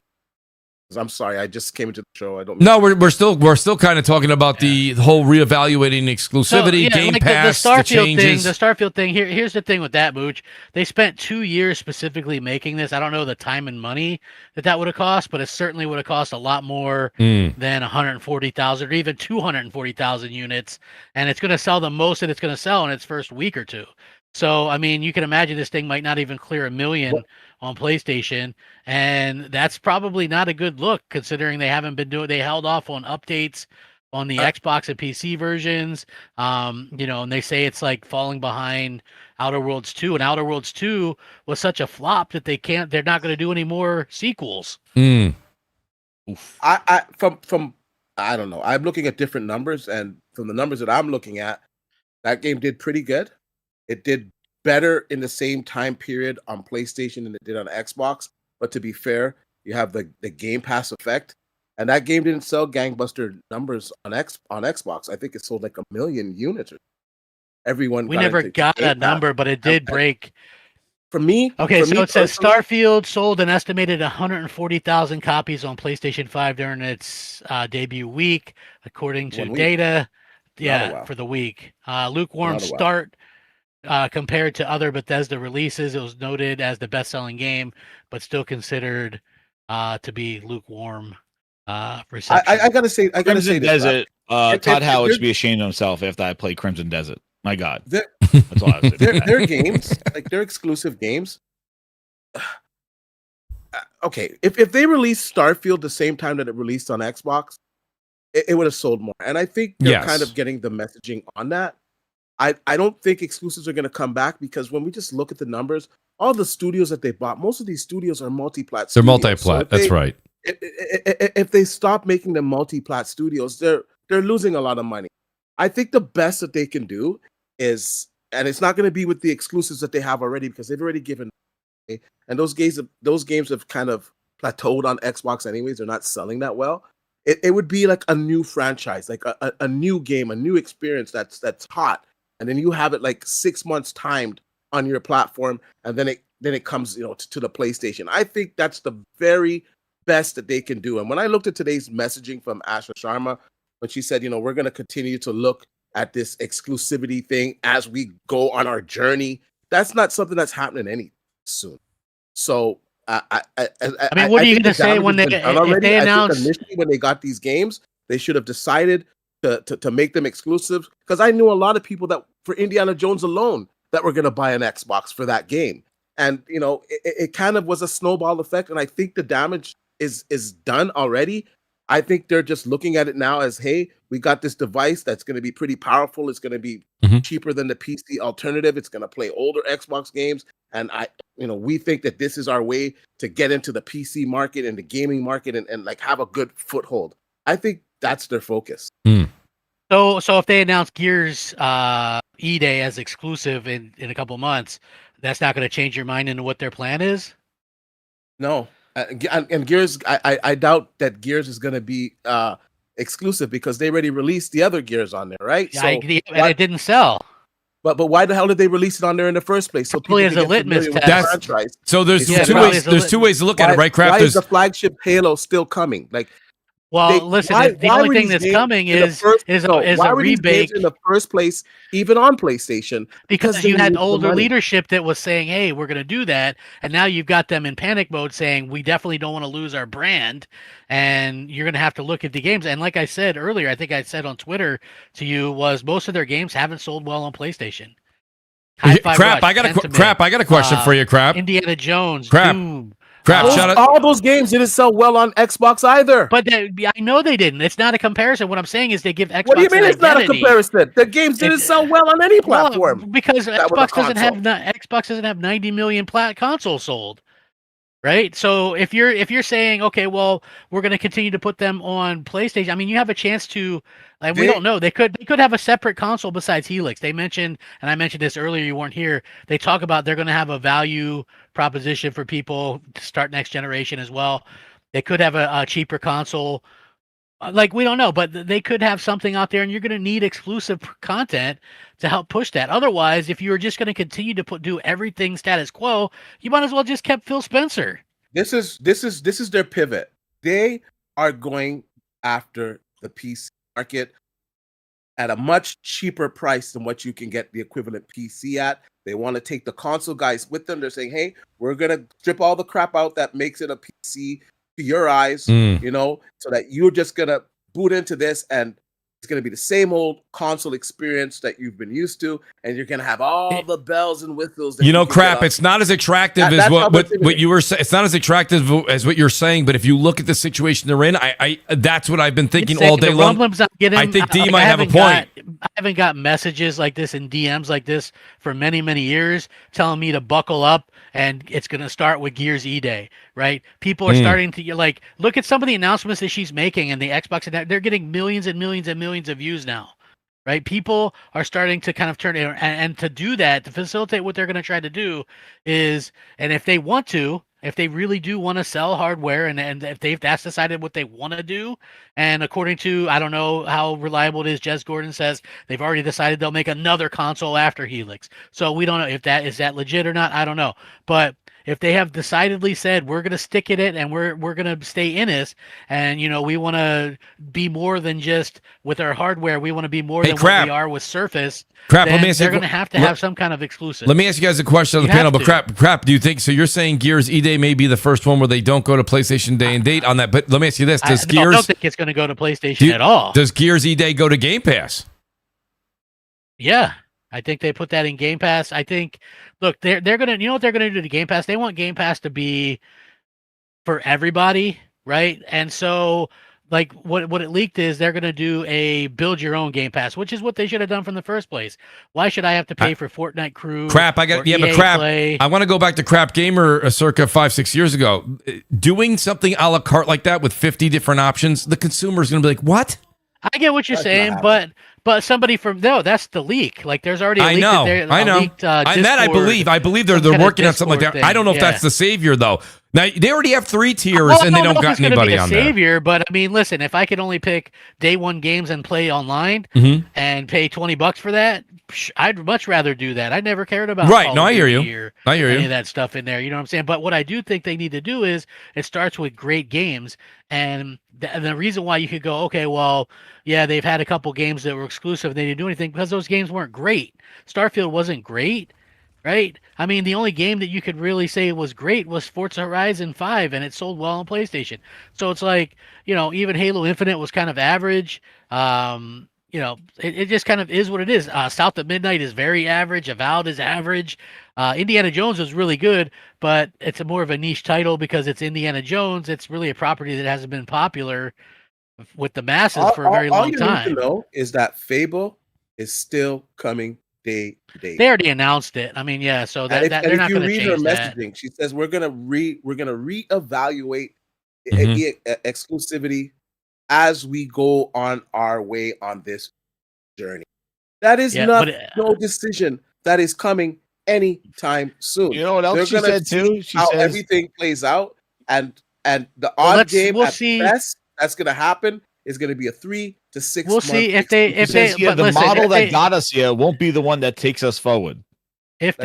[SPEAKER 7] I'm sorry, I just came into the show. I don't.
[SPEAKER 1] No, we're still kind of talking about the whole reevaluating exclusivity, Game Pass, the changes.
[SPEAKER 5] The Starfield thing. Here's the thing with that, Mooch. They spent 2 years specifically making this. I don't know the time and money that would have cost, but it certainly would have cost a lot more than 140,000 or even 240,000 units. And it's going to sell the most that it's going to sell in its first week or two. So, I mean, you can imagine this thing might not even clear 1 million on PlayStation, and that's probably not a good look considering they held off on updates on the Xbox and PC versions. And they say it's like falling behind Outer Worlds 2, and Outer Worlds 2 was such a flop that they're not going to do any more sequels.
[SPEAKER 7] I don't know. I'm looking at different numbers, and from the numbers that I'm looking at, that game did pretty good. It did better in the same time period on PlayStation than it did on Xbox. But to be fair, you have the Game Pass effect, and that game didn't sell gangbuster numbers on Xbox. I think it sold like 1 million units. We
[SPEAKER 5] never got a number, but it did break.
[SPEAKER 7] For me,
[SPEAKER 5] okay,
[SPEAKER 7] for
[SPEAKER 5] so
[SPEAKER 7] me
[SPEAKER 5] it says
[SPEAKER 7] personally-
[SPEAKER 5] Starfield sold an estimated 140,000 copies on PlayStation 5 during its debut week, according to
[SPEAKER 7] 1 week.
[SPEAKER 5] data.
[SPEAKER 7] Not a
[SPEAKER 5] Yeah,
[SPEAKER 7] while.
[SPEAKER 5] for the week. Lukewarm
[SPEAKER 7] Not a while.
[SPEAKER 5] start compared to other Bethesda releases. It was noted as the best-selling game, but still considered to be lukewarm reception.
[SPEAKER 7] I gotta say,
[SPEAKER 6] Crimson
[SPEAKER 7] this,
[SPEAKER 6] Desert.
[SPEAKER 7] If-
[SPEAKER 6] Todd
[SPEAKER 7] if
[SPEAKER 6] Howard
[SPEAKER 7] they're-
[SPEAKER 6] should be ashamed of himself after I played Crimson Desert. My God,
[SPEAKER 7] They're,
[SPEAKER 6] that's all I was saying.
[SPEAKER 7] their games, like their exclusive games. Okay, if they released Starfield the same time that it released on Xbox, it would have sold more. And I think they're kind of getting the messaging on that. I don't think exclusives are going to come back because when we just look at the numbers, all the studios that they bought, most of these studios are multi-plat.
[SPEAKER 1] They're
[SPEAKER 7] studios.
[SPEAKER 1] multi-plat.
[SPEAKER 7] So
[SPEAKER 1] That's right.
[SPEAKER 7] If they stop making them multi-plat studios, they're losing a lot of money. I think the best that they can do is, and it's not going to be with the exclusives that they have already because they've already given, and those games have kind of plateaued on Xbox anyways. They're not selling that well. It would be like a new franchise, like a new game, a new experience that's hot, and then you have it like 6 months timed on your platform, and then it comes to the PlayStation. I think that's the very best that they can do. And when I looked at today's messaging from Asha Sharma, when she said, we're going to continue to look at this exclusivity thing as we go on our journey, that's not something that's happening any soon. So I
[SPEAKER 5] mean, what are you going to say when
[SPEAKER 7] if they
[SPEAKER 5] announce?
[SPEAKER 7] Initially, when they got these games, they should have decided to make them exclusive. Because I knew a lot of people that for Indiana Jones alone that were going to buy an Xbox for that game, and it kind of was a snowball effect. And I think the damage is done already. I think they're just looking at it now as, hey, we got this device that's going to be pretty powerful. It's going to be cheaper than the PC alternative. It's going to play older Xbox games. And we think that this is our way to get into the PC market and the gaming market and like have a good foothold. I think that's their focus.
[SPEAKER 5] So if they announce Gears E-Day as exclusive in a couple months, that's not going to change your mind into what their plan is?
[SPEAKER 7] No. And Gears, I doubt that Gears is going to be exclusive because they already released the other Gears on there, right?
[SPEAKER 5] Yeah, and it didn't sell.
[SPEAKER 7] But why the hell did they release it on there in the first place? So
[SPEAKER 5] Probably as a litmus test.
[SPEAKER 1] So there's two ways to look at it, right, Kraft?
[SPEAKER 7] Why is the flagship Halo still coming? Like,
[SPEAKER 5] listen, the only thing that's coming is a rebate
[SPEAKER 7] in the first place, even on PlayStation,
[SPEAKER 5] because you had older leadership that was saying, "Hey, we're going to do that," and now you've got them in panic mode saying, "We definitely don't want to lose our brand," and you're going to have to look at the games. And like I said earlier, I think I said on Twitter to you was most of their games haven't sold well on PlayStation.
[SPEAKER 1] Crap! I got a question for you, Crap.
[SPEAKER 5] Indiana Jones,
[SPEAKER 1] Crap.
[SPEAKER 5] Doom.
[SPEAKER 7] All those games didn't sell well on Xbox either.
[SPEAKER 5] But I know they didn't. It's not a comparison. What I'm saying is they give Xbox.
[SPEAKER 7] What do you mean it's not a comparison? The games didn't sell well on any platform.
[SPEAKER 5] Because Xbox doesn't have 90 million consoles sold, right? So if you're saying, okay, well, we're going to continue to put them on PlayStation. I mean, you have a chance to. Like, we don't know. They could have a separate console besides Helix. They mentioned, and I mentioned this earlier, you weren't here. They talk about they're going to have a value proposition for people to start next generation as well. They could have a cheaper console. Like, we don't know, but they could have something out there, and you're going to need exclusive content to help push that. Otherwise, if you were just going to continue to do everything status quo, you might as well just kept Phil Spencer.
[SPEAKER 7] This is their pivot. They are going after the PC market at a much cheaper price than what you can get the equivalent PC at. They want to take the console guys with them. They're saying, hey, we're going to strip all the crap out that makes it a PC to your eyes, so that you're just going to boot into this and it's going to be the same old console experience that you've been used to, and you're going to have all the bells and whistles. That
[SPEAKER 1] Crap, it's not as attractive as what you were saying. It's not as attractive as what you're saying, but if you look at the situation they're in, I that's what I've been thinking all day long. I think D might have a point.
[SPEAKER 5] I haven't got messages like this and DMs like this for many, many years telling me to buckle up, and it's going to start with Gears E-Day, right? People are starting to look at some of the announcements that she's making and the Xbox, and they're getting millions and millions and millions of views now, right? People are starting to kind of turn and to do that, to facilitate what they're going to try to do is, and if they want to, if they really do want to sell hardware, and if that's decided what they want to do, and according to, I don't know how reliable it is, Jez Gordon says they've already decided they'll make another console after Helix. So we don't know if that is legit or not. I don't know. But if they have decidedly said we're going to stick in it and we're going to stay in this, and we want to be more than just with our hardware, we want to be more than what we are with Surface.
[SPEAKER 1] Let me ask
[SPEAKER 5] they're
[SPEAKER 1] you,
[SPEAKER 5] going to have some kind of exclusive.
[SPEAKER 1] Let me ask you guys a question on the panel. But crap, do you think so? You're saying Gears E-Day may be the first one where they don't go to PlayStation Day and date on that? But let me ask you this: Gears?
[SPEAKER 5] I don't think it's going to go to PlayStation at all.
[SPEAKER 1] Does Gears E-Day go to Game Pass?
[SPEAKER 5] Yeah. I think they put that in Game Pass. I think, look, they're gonna, what they're gonna do to Game Pass? They want Game Pass to be for everybody, right? And so, like, what it leaked is they're gonna do a build your own Game Pass, which is what they should have done from the first place. Why should I have to pay for Fortnite Crew?
[SPEAKER 1] But crap.
[SPEAKER 5] Play?
[SPEAKER 1] I want to go back to Crap Gamer circa 5-6 years ago. Doing something a la carte like that with 50 different options, the consumer's gonna be like, what?
[SPEAKER 5] I get what you're saying, but somebody from that's the leak. Like there's already
[SPEAKER 1] I know.
[SPEAKER 5] Leaked,
[SPEAKER 1] I believe they're working on something like that. I don't know if that's the savior though. Now they already have 3 tiers and they don't got anybody on there.
[SPEAKER 5] Savior, but I mean, listen, if I could only pick day one games and play online and pay $20 for that, I'd much rather do that. I never cared about
[SPEAKER 1] I hear you.
[SPEAKER 5] Any of that stuff in there. You know what I'm saying? But what I do think they need to do is it starts with great games, and the reason why you could go, okay, well, yeah, they've had a couple games that were exclusive. They didn't do anything because those games weren't great. Starfield wasn't great, right? I mean, the only game that you could really say was great was Forza Horizon 5, and it sold well on PlayStation. So it's like, even Halo Infinite was kind of average. It just kind of is what it is. South at Midnight is very average. Avowed is average. Indiana Jones was really good, but it's more of a niche title because it's Indiana Jones. It's really a property that hasn't been popular with the masses for a very long time.
[SPEAKER 7] All you need to know is that Fable is still coming day to day.
[SPEAKER 5] They already announced it. I mean, yeah. So they're not going to change
[SPEAKER 7] her
[SPEAKER 5] that.
[SPEAKER 7] Messaging, she says we're gonna reevaluate exclusivity as we go on our way on this journey. That is no decision that is coming anytime soon.
[SPEAKER 6] You know what else she said too?
[SPEAKER 7] She says everything plays out, and the odd game best that's going to happen is going to be a 3 to 6 month.
[SPEAKER 5] We'll see if the
[SPEAKER 6] model that got us here won't be the one that takes us forward.
[SPEAKER 5] If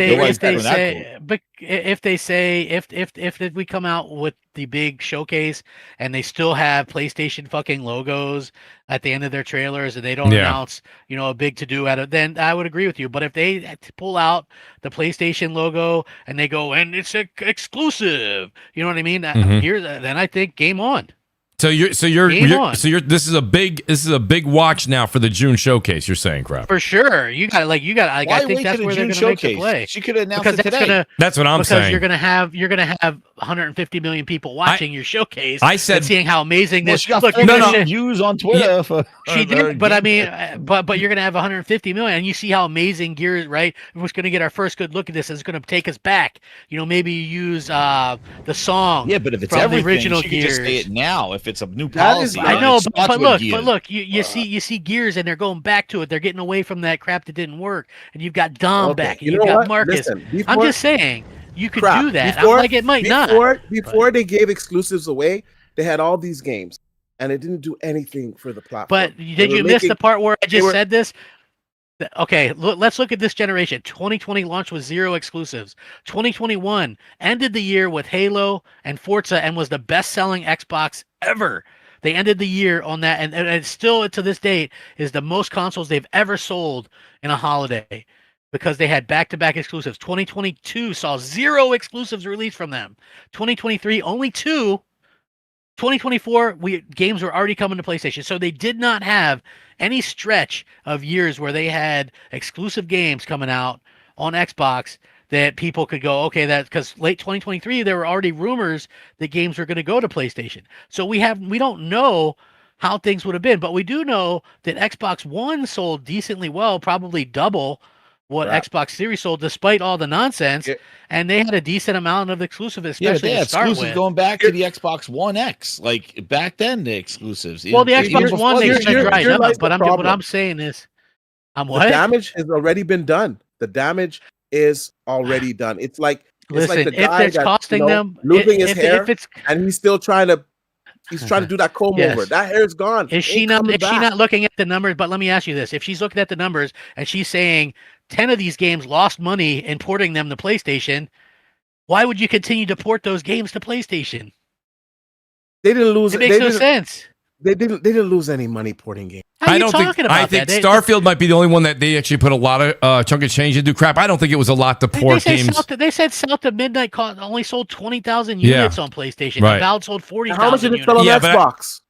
[SPEAKER 5] we come out with the big showcase and they still have PlayStation fucking logos at the end of their trailers and they don't announce, a big to do then I would agree with you. But if they pull out the PlayStation logo and they go, and it's exclusive, you know what I mean? Then I think game on.
[SPEAKER 1] So this is a big watch now for the June showcase. You're saying, crap?
[SPEAKER 5] For sure, I think that's where they're going to make the play.
[SPEAKER 6] She could announce it today.
[SPEAKER 1] That's what I'm saying.
[SPEAKER 5] Because you're gonna have 150 million people watching your showcase.
[SPEAKER 1] I said,
[SPEAKER 5] and seeing how amazing this.
[SPEAKER 6] Look, views on Twitter.
[SPEAKER 5] She did, but I mean, but you're gonna have 150 million, and you see how amazing Gears, right? We're going to get our first good look at this. It's going to take us back. Maybe use the song.
[SPEAKER 6] Yeah, but if it's
[SPEAKER 5] from
[SPEAKER 6] everything,
[SPEAKER 5] the original
[SPEAKER 6] she
[SPEAKER 5] Gears,
[SPEAKER 6] can just say it now. If it's a new policy,
[SPEAKER 5] I know, but look, you see Gears, and they're going back to it. They're getting away from that crap that didn't work, and you've got Dom back, and you've got Marcus.
[SPEAKER 7] Listen,
[SPEAKER 5] I'm just saying. You could do that. It might not.
[SPEAKER 7] Before they gave exclusives away, they had all these games, and it didn't do anything for the platform.
[SPEAKER 5] But did you miss the part where I just said this? Okay, let's look at this generation. 2020 launched with 0 exclusives. 2021 ended the year with Halo and Forza and was the best-selling Xbox ever. They ended the year on that, and it's still, to this date, is the most consoles they've ever sold in a holiday, because they had back-to-back exclusives. 2022 saw 0 exclusives released from them. 2023, only 2. 2024, games were already coming to PlayStation. So they did not have any stretch of years where they had exclusive games coming out on Xbox that people could go, okay, that's because late 2023, there were already rumors that games were going to go to PlayStation. So we don't know how things would have been, but we do know that Xbox One sold decently well, probably double what Xbox Series sold, despite all the nonsense, and they had a decent amount of exclusive, especially to start with.
[SPEAKER 6] Going back to the Xbox One X, like back then, the exclusives.
[SPEAKER 5] Well, the Xbox One, they dried up, but what I'm saying is,
[SPEAKER 7] the damage has already been done. The damage is already done. It's like
[SPEAKER 5] Listen,
[SPEAKER 7] like the
[SPEAKER 5] if
[SPEAKER 7] guy
[SPEAKER 5] it's
[SPEAKER 7] that,
[SPEAKER 5] costing them,
[SPEAKER 7] losing his
[SPEAKER 5] if
[SPEAKER 7] hair,
[SPEAKER 5] it's
[SPEAKER 7] and he's still trying to do that comb
[SPEAKER 5] Yes.
[SPEAKER 7] over. That hair's gone.
[SPEAKER 5] Is she
[SPEAKER 7] Ain't
[SPEAKER 5] not?
[SPEAKER 7] coming
[SPEAKER 5] Is she
[SPEAKER 7] back.
[SPEAKER 5] not looking at the numbers? But let me ask you this: if she's looking at the numbers and she's saying 10 of these games lost money in porting them to PlayStation, why would you continue to port those games to PlayStation?
[SPEAKER 7] They didn't lose.
[SPEAKER 5] It makes no sense.
[SPEAKER 7] They didn't lose any money porting games.
[SPEAKER 5] How are
[SPEAKER 1] I
[SPEAKER 5] you
[SPEAKER 1] don't
[SPEAKER 5] talking
[SPEAKER 1] think.
[SPEAKER 5] about
[SPEAKER 1] I think
[SPEAKER 5] that?
[SPEAKER 1] Starfield might be the only one that they actually put a lot of chunk of change into. Crap, I don't think it was a lot to port games.
[SPEAKER 5] They said South to Midnight only sold 20,000 units on PlayStation.
[SPEAKER 1] Right.
[SPEAKER 5] Avowed sold 40,000
[SPEAKER 7] How much did it
[SPEAKER 5] units.
[SPEAKER 7] sell on
[SPEAKER 1] Yeah, but
[SPEAKER 7] Xbox?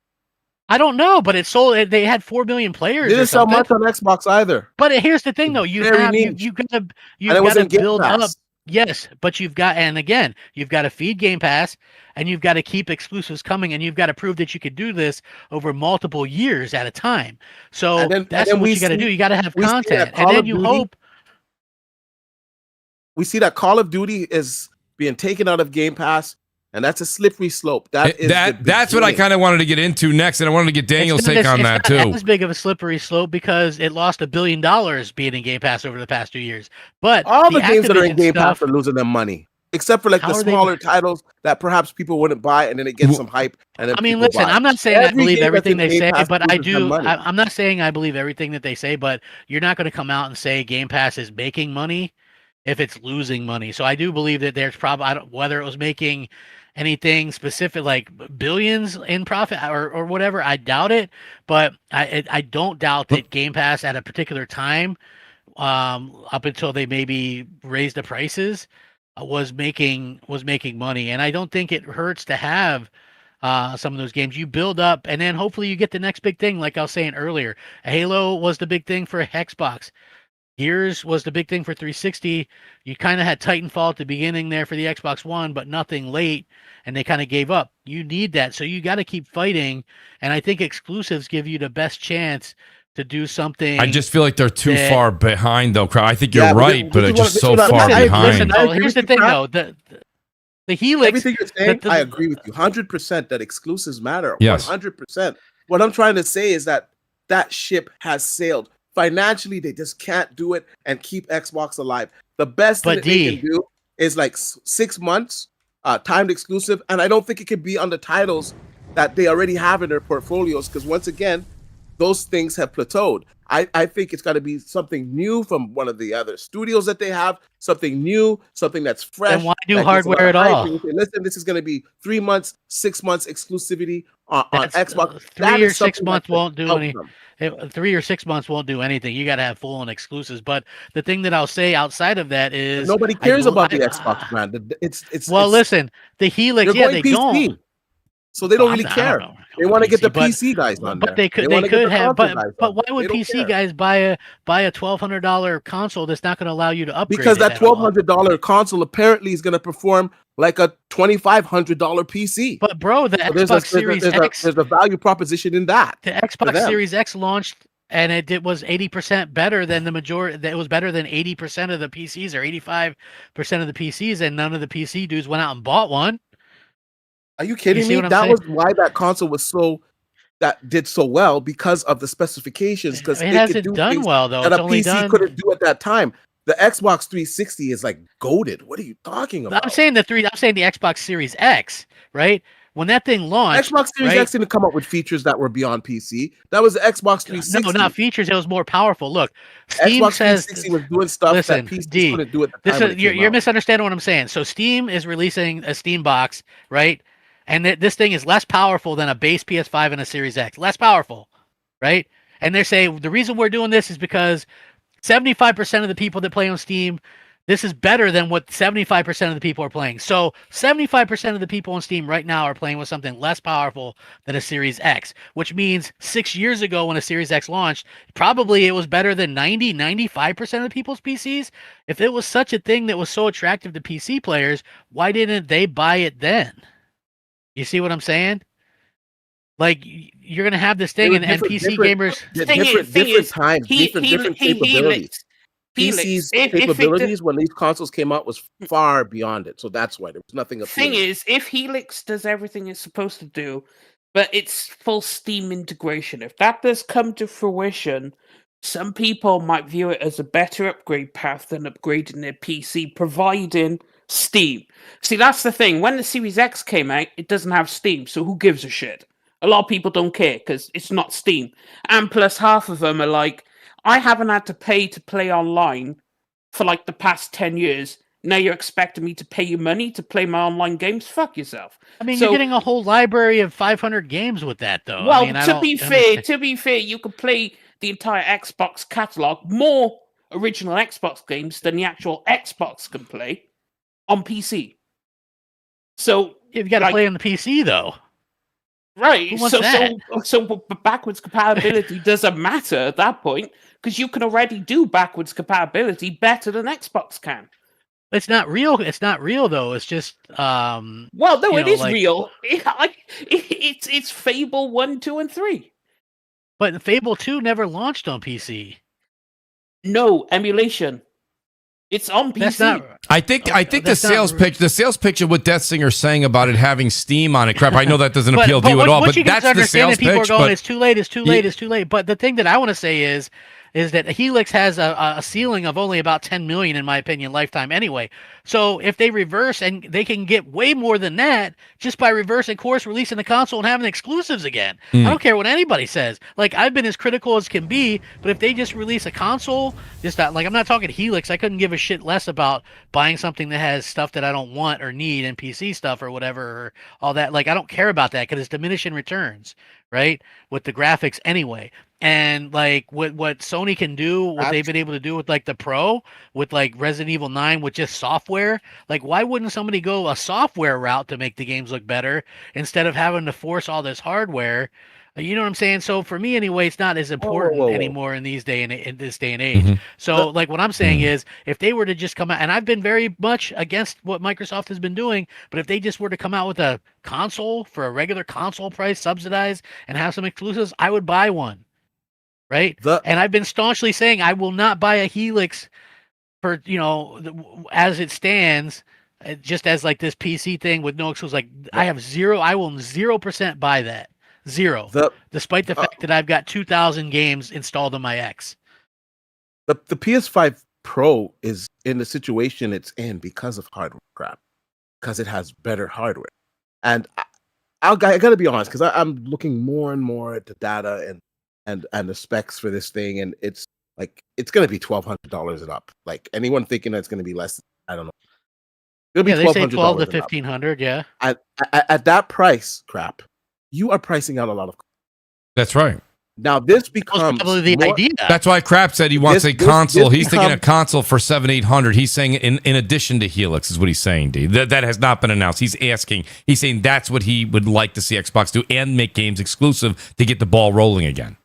[SPEAKER 5] I don't know, but it sold. They had 4 million players.
[SPEAKER 7] Didn't
[SPEAKER 5] or
[SPEAKER 7] sell
[SPEAKER 5] something.
[SPEAKER 7] much on Xbox either.
[SPEAKER 5] But here's the thing, though: you
[SPEAKER 7] Very
[SPEAKER 5] have
[SPEAKER 7] niche.
[SPEAKER 5] you got
[SPEAKER 7] And
[SPEAKER 5] to
[SPEAKER 7] it was in Game
[SPEAKER 5] build
[SPEAKER 7] Pass.
[SPEAKER 5] up. Yes, but you've got to feed Game Pass, and you've got to keep exclusives coming, and you've got to prove that you could do this over multiple years at a time. So that's what you got to do. You got to have content, and then you hope.
[SPEAKER 7] We see that Call of Duty is being taken out of Game Pass, and that's a slippery slope.
[SPEAKER 1] That's what I kind of wanted to get into next, and I wanted to get Daniel's take on that too.
[SPEAKER 5] It's not as big of a slippery slope because it lost $1 billion being in Game Pass over the past 2 years. But
[SPEAKER 7] all the games that are in
[SPEAKER 5] Activision
[SPEAKER 7] Game Pass
[SPEAKER 5] stuff,
[SPEAKER 7] are losing them money, except for like the smaller titles that perhaps people wouldn't buy, and then it gets some hype. And then
[SPEAKER 5] I mean,
[SPEAKER 7] people
[SPEAKER 5] listen,
[SPEAKER 7] buy.
[SPEAKER 5] I'm not saying
[SPEAKER 7] Every
[SPEAKER 5] I believe
[SPEAKER 7] game
[SPEAKER 5] everything
[SPEAKER 7] that's
[SPEAKER 5] they
[SPEAKER 7] in
[SPEAKER 5] say,
[SPEAKER 7] Game Pass
[SPEAKER 5] but I
[SPEAKER 7] loses them
[SPEAKER 5] do.
[SPEAKER 7] money.
[SPEAKER 5] I'm not saying I believe everything that they say, but you're not going to come out and say Game Pass is making money if it's losing money. So I do believe that there's probably, whether it was making anything specific like billions in profit or whatever, I doubt it. But I don't doubt that Game Pass at a particular time, up until they maybe raised the prices, was making money. And I don't think it hurts to have some of those games. You build up, and then hopefully you get the next big thing. Like I was saying earlier, Halo was the big thing for Xbox. Gears was the big thing for 360. You kind of had Titanfall at the beginning there for the Xbox One, but nothing late, and they kind of gave up. You need that, so you got to keep fighting, and I think exclusives give you the best chance to do something.
[SPEAKER 1] I just feel like they're too far behind, though. I think you're right, but it's just so
[SPEAKER 7] listen,
[SPEAKER 1] far behind.
[SPEAKER 5] Listen, here's the thing, though. The Helix.
[SPEAKER 7] Everything you're saying, I agree with you 100% that exclusives matter.
[SPEAKER 1] Yes.
[SPEAKER 7] 100%. What I'm trying to say is that ship has sailed. Financially, they just can't do it and keep Xbox alive. The best thing that they can do is like 6 months, timed exclusive, and I don't think it can be on the titles that they already have in their portfolios, because once again, those things have plateaued. I think it's got to be something new from one of the other studios that they have, something new, something that's fresh.
[SPEAKER 5] And why do hardware at all?
[SPEAKER 7] Listen, this is going to be 3 months, 6 months exclusivity on Xbox.
[SPEAKER 5] 3 or 6 months won't do anything. 3 or 6 months won't do anything. You got to have full-on exclusives. But the thing that I'll say outside of that is
[SPEAKER 7] nobody cares about the Xbox brand.
[SPEAKER 5] Listen, the Helix, they don't.
[SPEAKER 7] So they don't really care. They want to get the PC guys on there.
[SPEAKER 5] But they could have. But why would PC guys buy a $1,200 console that's not going to allow you to upgrade?
[SPEAKER 7] Because that $1,200 console apparently is going to perform like a $2,500 PC.
[SPEAKER 5] But bro, the Xbox Series X,
[SPEAKER 7] there's a value proposition in the
[SPEAKER 5] Xbox Series X launched, and it was 80% better than the majority. It was better than 80% of the PCs or 85% of the PCs, and none of the PC dudes went out and bought one.
[SPEAKER 7] Are you kidding me? That was why that console was did so well, because of the specifications. Because
[SPEAKER 5] it hasn't done well though.
[SPEAKER 7] That a PC couldn't do at that time. The Xbox 360 is like goated. What are you talking about?
[SPEAKER 5] I'm saying the Xbox Series X, right? When that thing launched,
[SPEAKER 7] Xbox Series X didn't come up with features that were beyond PC. That was the Xbox 360.
[SPEAKER 5] No, not features. It was more powerful. Look, Steam
[SPEAKER 7] Xbox 360 was doing stuff that PC couldn't do at the time.
[SPEAKER 5] You're misunderstanding what I'm saying. So Steam is releasing a Steam box, right? And this thing is less powerful than a base PS5 and a Series X. Less powerful, right? And they say the reason we're doing this is because 75% of the people that play on Steam, this is better than what 75% of the people are playing. So 75% of the people on Steam right now are playing with something less powerful than a Series X, which means 6 years ago when a Series X launched, probably it was better than 95% of people's PCs. If it was such a thing that was so attractive to PC players, why didn't they buy it then? You see what I'm saying? Like, you're going to have this thing, and PC gamers...
[SPEAKER 7] Different times, different capabilities. PC's capabilities when these consoles came out was far beyond it. So that's why there was nothing appealing.
[SPEAKER 3] Thing is, if Helix does everything it's supposed to do, but it's full Steam integration, if that does come to fruition, some people might view it as a better upgrade path than upgrading their PC, providing Steam. See, that's the thing. When the Series X came out, it doesn't have Steam, so who gives a shit? A lot of people don't care because it's not Steam. And plus, half of them are like, I haven't had to pay to play online for like the past 10 years. Now you're expecting me to pay you money to play my online games? Fuck yourself.
[SPEAKER 5] I mean, you're getting a whole library of 500 games with that, though.
[SPEAKER 3] Well,
[SPEAKER 5] I mean,
[SPEAKER 3] to be fair, you could play the entire Xbox catalog, more original Xbox games than the actual Xbox can play on PC. So
[SPEAKER 5] you've got to play on the PC, though.
[SPEAKER 3] Right. So backwards compatibility doesn't matter at that point because you can already do backwards compatibility better than Xbox can.
[SPEAKER 5] It's not real. It's not real though. It's just
[SPEAKER 3] well, no, it is real. It's Fable 1, 2, and 3.
[SPEAKER 5] But Fable 2 never launched on PC.
[SPEAKER 3] No emulation. It's on PC.
[SPEAKER 1] I think the sales pitch of what Death Singer's saying about it having Steam on it, crap. I know that doesn't appeal to you at all, but that's the sales pitch.
[SPEAKER 5] People are going, it's too late, it's too late, it's too late. But the thing that I want to say is that Helix has a ceiling of only about 10 million, in my opinion, lifetime anyway. So if they reverse, and they can get way more than that just by reversing course, releasing the console and having exclusives again. I don't care what anybody says. Like, I've been as critical as can be, but if they just release a console, I'm not talking Helix, I couldn't give a shit less about buying something that has stuff that I don't want or need and PC stuff or whatever, or all that. Like, I don't care about that because it's diminishing returns, right? With the graphics anyway. And like what Sony can do, what they've been able to do with like the Pro, with like Resident Evil 9 with just software, like why wouldn't somebody go a software route to make the games look better instead of having to force all this hardware? You know what I'm saying? So for me anyway, it's not as important anymore in this day and age. So like what I'm saying is, if they were to just come out, and I've been very much against what Microsoft has been doing, but if they just were to come out with a console for a regular console price, subsidized, and have some exclusives, I would buy one. Right? And I've been staunchly saying I will not buy a Helix for, as it stands, just as like this PC thing with no exclusives. Like I will 0% buy that. Zero. Despite the fact that I've got 2,000 games installed on my X.
[SPEAKER 7] The PS5 Pro is in the situation it's in because of hardware crap. Because it has better hardware. And I got to be honest, because I'm looking more and more at the data and the specs for this thing, and it's like it's gonna be $1,200 and up. Like anyone thinking that it's gonna be less, I don't know. It'll be
[SPEAKER 5] they say 12 to 1,500. Yeah.
[SPEAKER 7] At that price, crap, you are pricing out a lot of.
[SPEAKER 1] That's right.
[SPEAKER 7] Now this becomes
[SPEAKER 5] the idea.
[SPEAKER 1] That's why Crap said he wants a console. He's thinking a console for $700-800. He's saying in addition to Helix is what he's saying. D that has not been announced. He's asking. He's saying that's what he would like to see Xbox do and make games exclusive to get the ball rolling again.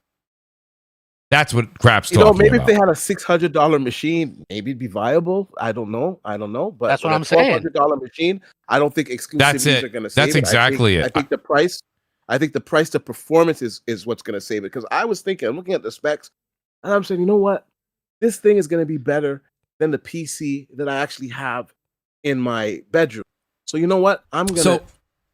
[SPEAKER 1] That's what Crap's talking about.
[SPEAKER 7] Maybe if they had a $600 machine, maybe it'd be viable. I don't know. But
[SPEAKER 5] that's what I'm saying.
[SPEAKER 7] $1,200 machine, I don't think exclusivities are going to save
[SPEAKER 1] That's exactly it.
[SPEAKER 7] I think the price to performance is what's going to save it. Because I'm looking at the specs, and I'm saying, you know what? This thing is going to be better than the PC that I actually have in my bedroom. So you know what? I'm going to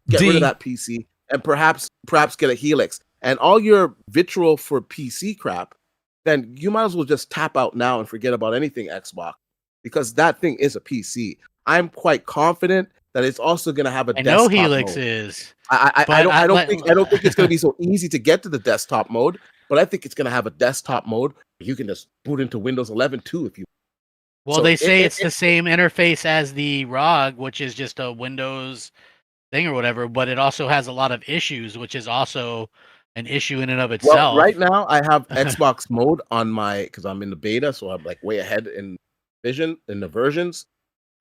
[SPEAKER 7] get rid of that PC and perhaps get a Helix. And all your vitriol for PC crap, then you might as well just tap out now and forget about anything Xbox, because that thing is a PC. I'm quite confident that it's also going to have a desktop mode. I know Helix is. I don't think it's going to be so easy to get to the desktop mode, but I think it's going to have a desktop mode. You can just boot into Windows 11 too if you.
[SPEAKER 5] Well, they say it's the same interface as the ROG, which is just a Windows thing or whatever, but it also has a lot of issues, which is also an issue in and of itself.
[SPEAKER 7] Well, right now I have Xbox mode on because I'm in the beta, so I'm like way ahead in the versions,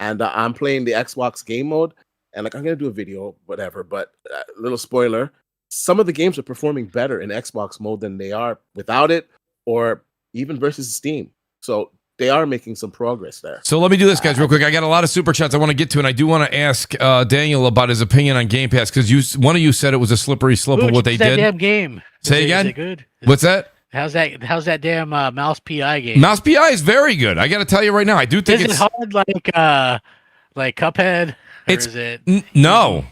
[SPEAKER 7] and I'm playing the Xbox game mode, and like I'm gonna do a video, whatever. But little spoiler: some of the games are performing better in Xbox mode than they are without it, or even versus Steam. So they are making some progress there.
[SPEAKER 1] So let me do this, guys, real quick. I got a lot of super chats I want to get to, and I do want to ask Daniel about his opinion on Game Pass, because one of you said it was a slippery slope of what they did.
[SPEAKER 5] Damn game.
[SPEAKER 1] Say again.
[SPEAKER 5] Is it good?
[SPEAKER 1] What's that?
[SPEAKER 5] How's that damn Mouse PI game?
[SPEAKER 1] Mouse PI is very good. I got to tell you right now. I do think
[SPEAKER 5] it's hard, like Cuphead. Or is it?
[SPEAKER 1] No,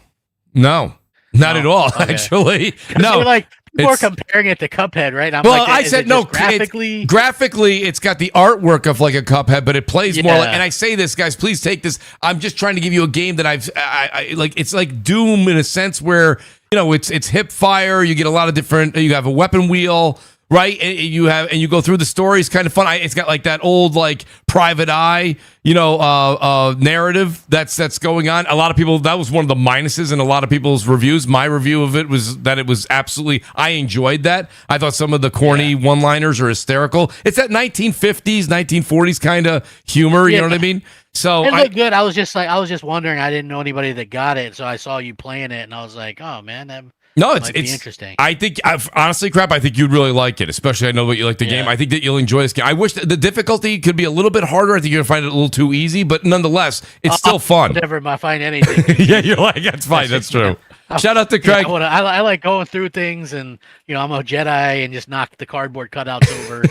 [SPEAKER 1] not at all.
[SPEAKER 5] Okay.
[SPEAKER 1] Actually, no.
[SPEAKER 5] People are comparing it to Cuphead, right? I'm
[SPEAKER 1] well,
[SPEAKER 5] like,
[SPEAKER 1] I said no. Graphically, it's got the artwork of like a Cuphead, but it plays more like. And I say this, guys, please take this. I'm just trying to give you a game that I like. It's like Doom in a sense where it's hip fire. You get a lot of different. You have a weapon wheel. Right, and you go through the story. It's kind of fun. It's got like that old like Private Eye, narrative that's going on. A lot of people, that was one of the minuses in a lot of people's reviews. My review of it was that it was absolutely. I enjoyed that. I thought some of the corny one-liners are hysterical. It's that 1950s, 1940s kind of humor. You know what I mean? So
[SPEAKER 5] it looked good. I was just wondering. I didn't know anybody that got it, so I saw you playing it, and I was like, oh man, that.
[SPEAKER 1] No, it's
[SPEAKER 5] interesting.
[SPEAKER 1] I think, honestly, Crap, I think you'd really like it, especially I know that you like the game. I think that you'll enjoy this game. I wish that the difficulty could be a little bit harder. I think you're going to find it a little too easy, but nonetheless, it's still fun.
[SPEAKER 5] Never find anything.
[SPEAKER 1] Yeah, you're like, that's fine. That's true. Shout out to Craig.
[SPEAKER 5] I like going through things, and I'm a Jedi and just knock the cardboard cutouts over.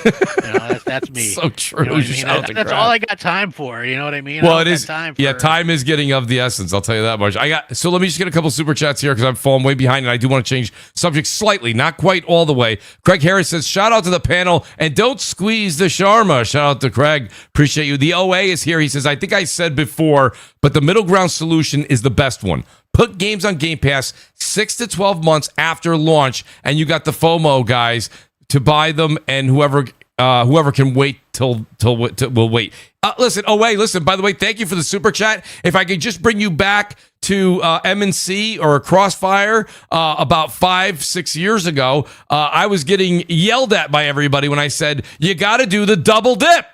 [SPEAKER 5] That's me.
[SPEAKER 1] So true.
[SPEAKER 5] That's all I got time for. You know what I mean?
[SPEAKER 1] Well, it is. Time is getting of the essence. I'll tell you that much. So let me just get a couple super chats here because I'm falling way behind, and I do want to change subject slightly, not quite all the way. Craig Harris says, "Shout out to the panel and don't squeeze the Sharma." Shout out to Craig. Appreciate you. The OA is here. He says, "I think I said before, but the middle ground solution is the best one. Put games on Game Pass 6 to 12 months after launch, and you got the FOMO guys to buy them, and whoever can wait will wait." Listen. By the way, thank you for the super chat. If I could just bring you back to M&C or CrossFire about 5-6 years ago, I was getting yelled at by everybody when I said you got to do the double dip.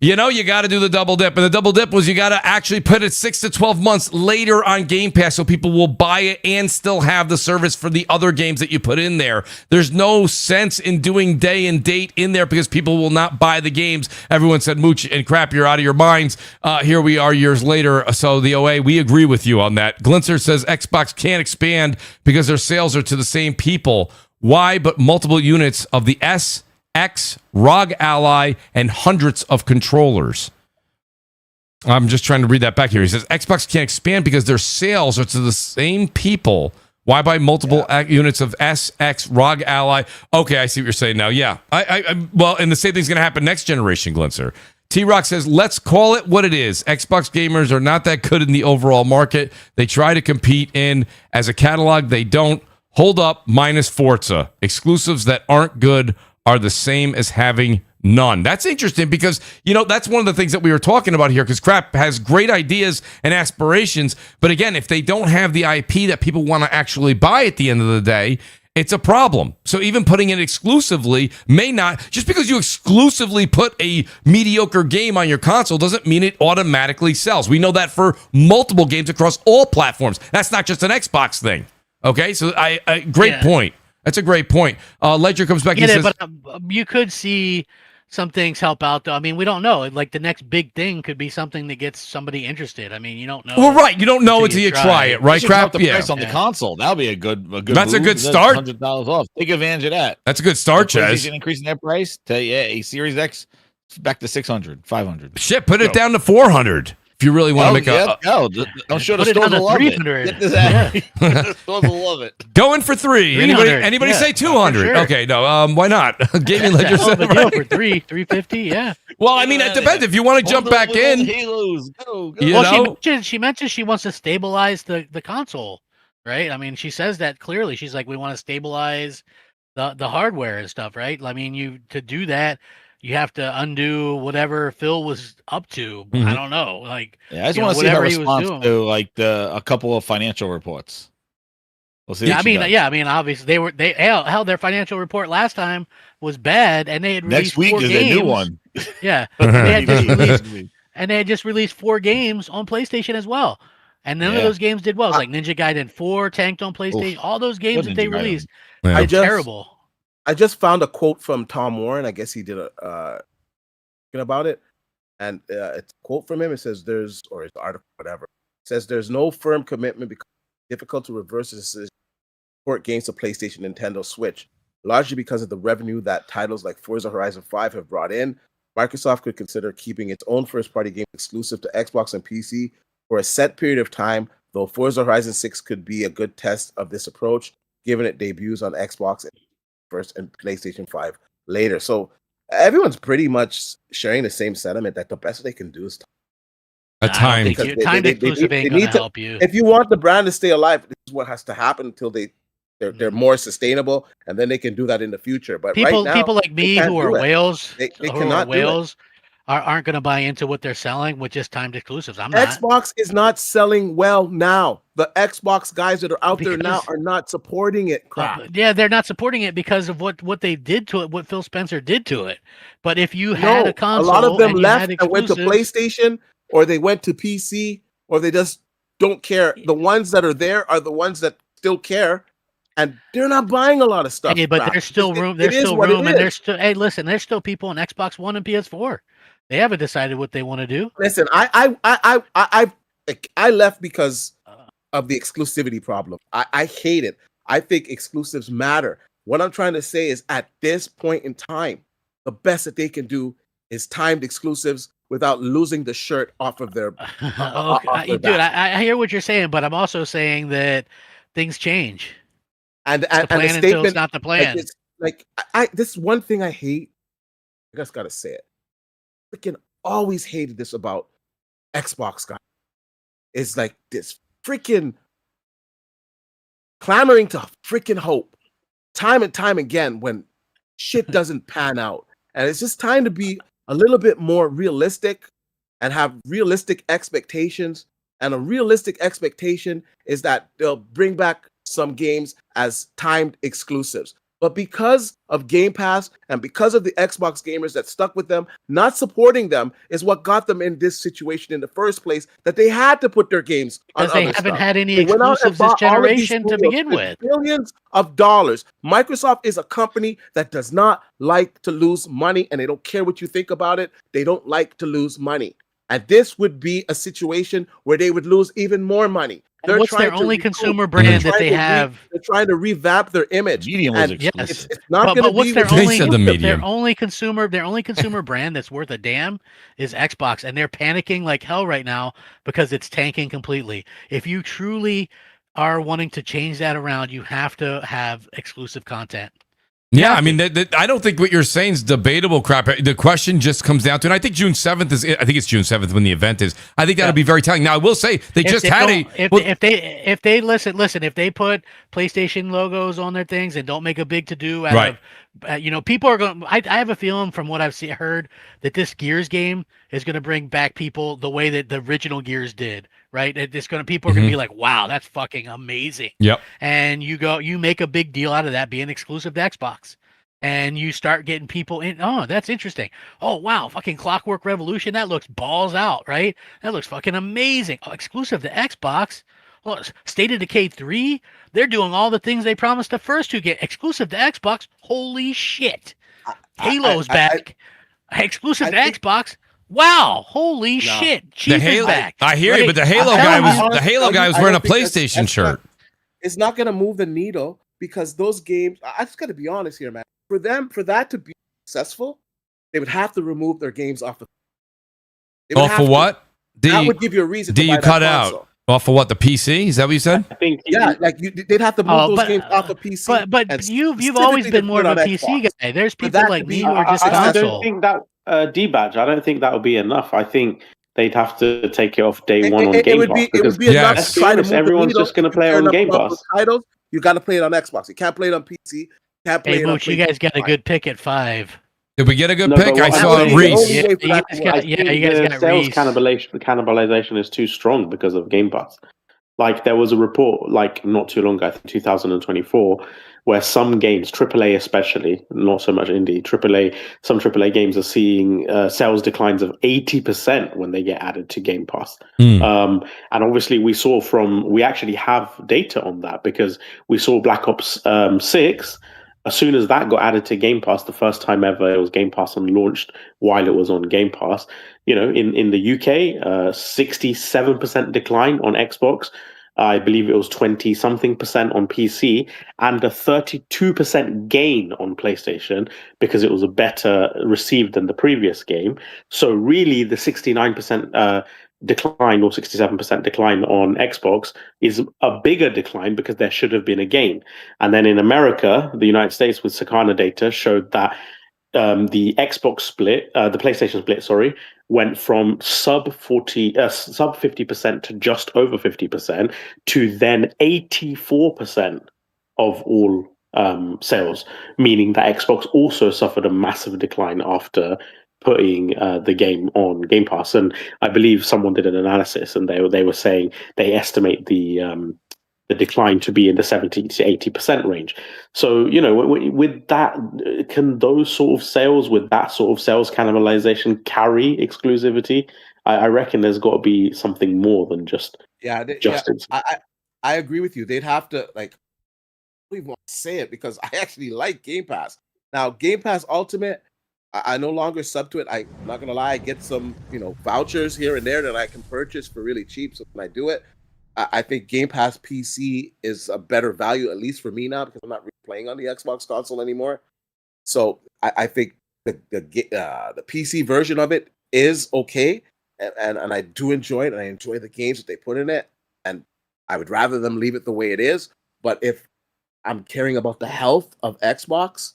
[SPEAKER 1] You got to do the double dip. And the double dip was you got to actually put it 6 to 12 months later on Game Pass so people will buy it and still have the service for the other games that you put in there. There's no sense in doing day and date in there because people will not buy the games. Everyone said, Mooch and Crap, you're out of your minds. Here we are years later. So the OA, we agree with you on that. Glinser says Xbox can't expand because their sales are to the same people. Why? But multiple units of the S, X, ROG Ally, and hundreds of controllers. I'm just trying to read that back here. He says, Xbox can't expand because their sales are to the same people. Why buy multiple units of S, X, ROG Ally? Okay, I see what you're saying now. Yeah. Well, and the same thing's going to happen next generation, Glinser. T-Rock says, let's call it what it is. Xbox gamers are not that good in the overall market. They try to compete in as a catalog. They don't. Hold up, minus Forza. Exclusives that aren't good are the same as having none. That's interesting because, that's one of the things that we were talking about here because Crap has great ideas and aspirations. But again, if they don't have the IP that people want to actually buy at the end of the day, it's a problem. So even putting it exclusively may not, just because you exclusively put a mediocre game on your console doesn't mean it automatically sells. We know that for multiple games across all platforms. That's not just an Xbox thing. Okay, so great point. That's a great point. Ledger comes back and says,
[SPEAKER 5] but you could see some things help out, though. I mean, we don't know. Like the next big thing could be something that gets somebody interested. I mean, you don't know.
[SPEAKER 1] Well, right. You don't know until you try it, right?
[SPEAKER 6] Crap. The price on the console. That'll be a good.
[SPEAKER 1] That's move. A good start.
[SPEAKER 6] $100 off. Take advantage of that.
[SPEAKER 1] That's a good start, Chaz.
[SPEAKER 6] Increasing their price to a Series X back to 600, 500.
[SPEAKER 1] Shit, put it down to 400. If you really want to make
[SPEAKER 6] I'm sure the stores will love it. Get this out. The stores will love it.
[SPEAKER 1] Going for 3. Anybody say 200? Sure. Okay, no. Why not? Gaming Ledger said
[SPEAKER 5] right. For 350. Yeah.
[SPEAKER 1] Well, I mean, it depends. If you want to jump back in,
[SPEAKER 6] Halos, go.
[SPEAKER 5] She mentioned she wants to stabilize the console, right? I mean, she says that clearly. She's like, we want to stabilize the hardware and stuff, right? I mean, to do that, you have to undo whatever Phil was up to. I don't know.
[SPEAKER 6] I just want to see her response to a couple of financial reports. We'll see.
[SPEAKER 5] I mean, obviously their financial report last time was bad, and they had released
[SPEAKER 6] next week
[SPEAKER 5] 4
[SPEAKER 6] is
[SPEAKER 5] games.
[SPEAKER 6] a new one.
[SPEAKER 5] Yeah, they had just released 4 games on PlayStation as well, and none of those games did well. It was like Ninja Gaiden 4 tanked on PlayStation. All those games that they released were terrible.
[SPEAKER 7] I just found a quote from Tom Warren. I guess he did about it, and it's a quote from him. It says his article, whatever. It says there's no firm commitment because it's difficult to reverse the decision to port games to PlayStation, Nintendo Switch, largely because of the revenue that titles like Forza Horizon 5 have brought in. Microsoft could consider keeping its own first-party game exclusive to Xbox and PC for a set period of time, though Forza Horizon 6 could be a good test of this approach, given it debuts on Xbox first and PlayStation 5 later. So everyone's pretty much sharing the same sentiment that the best they can do is
[SPEAKER 1] timed
[SPEAKER 5] exclusive ain't gonna help you.
[SPEAKER 7] If you want the brand to stay alive, this is what has to happen until they're more sustainable, and then they can do that in the future. But
[SPEAKER 5] people
[SPEAKER 7] right now,
[SPEAKER 5] like me who are whales,
[SPEAKER 7] they cannot do it.
[SPEAKER 5] Aren't going to buy into what they're selling with just timed exclusives. I'm not.
[SPEAKER 7] Xbox is not selling well now. The Xbox guys that are out there now are not supporting it.
[SPEAKER 5] Yeah, they're not supporting it because of what they did to it, what Phil Spencer did to it. But if you had a console,
[SPEAKER 7] a lot of them left
[SPEAKER 5] and
[SPEAKER 7] and went to PlayStation, or they went to PC, or they just don't care. The ones that are there are the ones that still care. And they're not buying a lot of stuff.
[SPEAKER 5] Hey, but there's still room. There's still room, and there's still. Hey, listen, there's still people on Xbox One and PS4. They haven't decided what they want to do.
[SPEAKER 7] Listen, I left because of the exclusivity problem. I hate it. I think exclusives matter. What I'm trying to say is, at this point in time, the best that they can do is timed exclusives without losing the shirt off of their.
[SPEAKER 5] Dude, I hear what you're saying, but I'm also saying that things change.
[SPEAKER 7] And
[SPEAKER 5] the plan
[SPEAKER 7] and
[SPEAKER 5] until it's not the plan.
[SPEAKER 7] This is one thing I hate. I just gotta say it. Freaking always hated this about Xbox guys. It's like this freaking clamoring to freaking hope time and time again when shit doesn't pan out. And it's just time to be a little bit more realistic and have realistic expectations. And a realistic expectation is that they'll bring back some games as timed exclusives. But because of Game Pass and because of the Xbox gamers that stuck with them, not supporting them is what got them in this situation in the first place, that they had to put their games on
[SPEAKER 5] because they haven't had any exclusives this generation to begin with.
[SPEAKER 7] Billions of dollars. Microsoft is a company that does not like to lose money, and they don't care what you think about it. They don't like to lose money. And this would be a situation where they would lose even more money.
[SPEAKER 5] What's their only consumer brand that they have?
[SPEAKER 7] They're trying to revamp their image.
[SPEAKER 6] Medium was exclusive.
[SPEAKER 7] It's not going to be.
[SPEAKER 5] Their only consumer brand that's worth a damn is Xbox, and they're panicking like hell right now because it's tanking completely. If you truly are wanting to change that around, you have to have exclusive content.
[SPEAKER 1] Yeah, I mean, I don't think what you're saying is debatable crap. The question just comes down to, and I think June 7th is. I think it's June 7th when the event is. I think that'll be very telling. Now, I will say they if
[SPEAKER 5] they listen, if they put PlayStation logos on their things and don't make a big to do out of, people are going. I have a feeling from what I've heard that this Gears game is going to bring back people the way that the original Gears did. Right, people are going to be like, "Wow, that's fucking amazing."
[SPEAKER 1] Yep.
[SPEAKER 5] And you make a big deal out of that being exclusive to Xbox, and you start getting people in. Oh, that's interesting. Oh, wow, fucking Clockwork Revolution. That looks balls out, right? That looks fucking amazing. Oh, exclusive to Xbox. Well, State of Decay 3. They're doing all the things they promised the first two get exclusive to Xbox. Holy shit! Halo's back. Exclusive to Xbox. Wow! Holy shit! Chief is back.
[SPEAKER 1] I hear you, but the Halo guy was wearing a PlayStation shirt.
[SPEAKER 7] It's not going to move the needle because those games. I just got to be honest here, man. For that to be successful, they would have to remove their games off of.
[SPEAKER 1] For what?
[SPEAKER 7] That would give you a reason.
[SPEAKER 1] Do you cut out? Off of what, the PC? Is that what you said?
[SPEAKER 7] I think they'd have to move those games off of PC.
[SPEAKER 5] But you've always been more of a PC guy. There's people like me who are just console.
[SPEAKER 2] I don't think that debadge. I don't think that would be enough. I think they'd have to take it off day one on Game Pass.
[SPEAKER 7] It would be enough.
[SPEAKER 2] Everyone's just going to play on Game Pass.
[SPEAKER 7] Titles, you got to play it on Xbox. You can't play it on PC. Can't play it on
[SPEAKER 5] Mooch, you guys got a good pick at 5.
[SPEAKER 1] Did we get a good pick? I saw Reese.
[SPEAKER 2] You guys got sales cannibalization is too strong because of Game Pass. Like there was a report, like not too long ago, I think 2024, where some games, AAA especially, not so much indie, some AAA games are seeing sales declines of 80% when they get added to Game Pass. And obviously we actually have data on that because we saw Black Ops 6. As soon as that got added to Game Pass, the first time ever it was Game Pass and launched while it was on Game Pass, in the UK, 67% decline on Xbox, I believe it was 20-something% on PC, and a 32% gain on PlayStation because it was a better received than the previous game. So really, the 69% decline or 67% decline on Xbox is a bigger decline because there should have been a gain. And then in America, the United States, with Circana data, showed that the Xbox split, the PlayStation split, sorry, went from sub 50% to just over 50% to then 84% of all sales, meaning that Xbox also suffered a massive decline after putting the game on Game Pass. And I believe someone did an analysis, and they were saying they estimate the decline to be in the 70 to 80% range. So, you know, with that, can those sort of sales, with that sort of sales cannibalization, carry exclusivity? I reckon there's got to be something more than just
[SPEAKER 7] I agree with you. They'd have to, like, I don't even want to say it because I actually like Game Pass. Now, Game Pass Ultimate, I no longer sub to it. I'm not gonna lie, I get some, you know, vouchers here and there that I can purchase for really cheap. So when I do it, I think Game Pass PC is a better value, at least for me now, because I'm not really playing on the Xbox console anymore. So I think the PC version of it is okay, and I do enjoy it, and I enjoy the games that they put in it, and I would rather them leave it the way it is. But if I'm caring about the health of Xbox,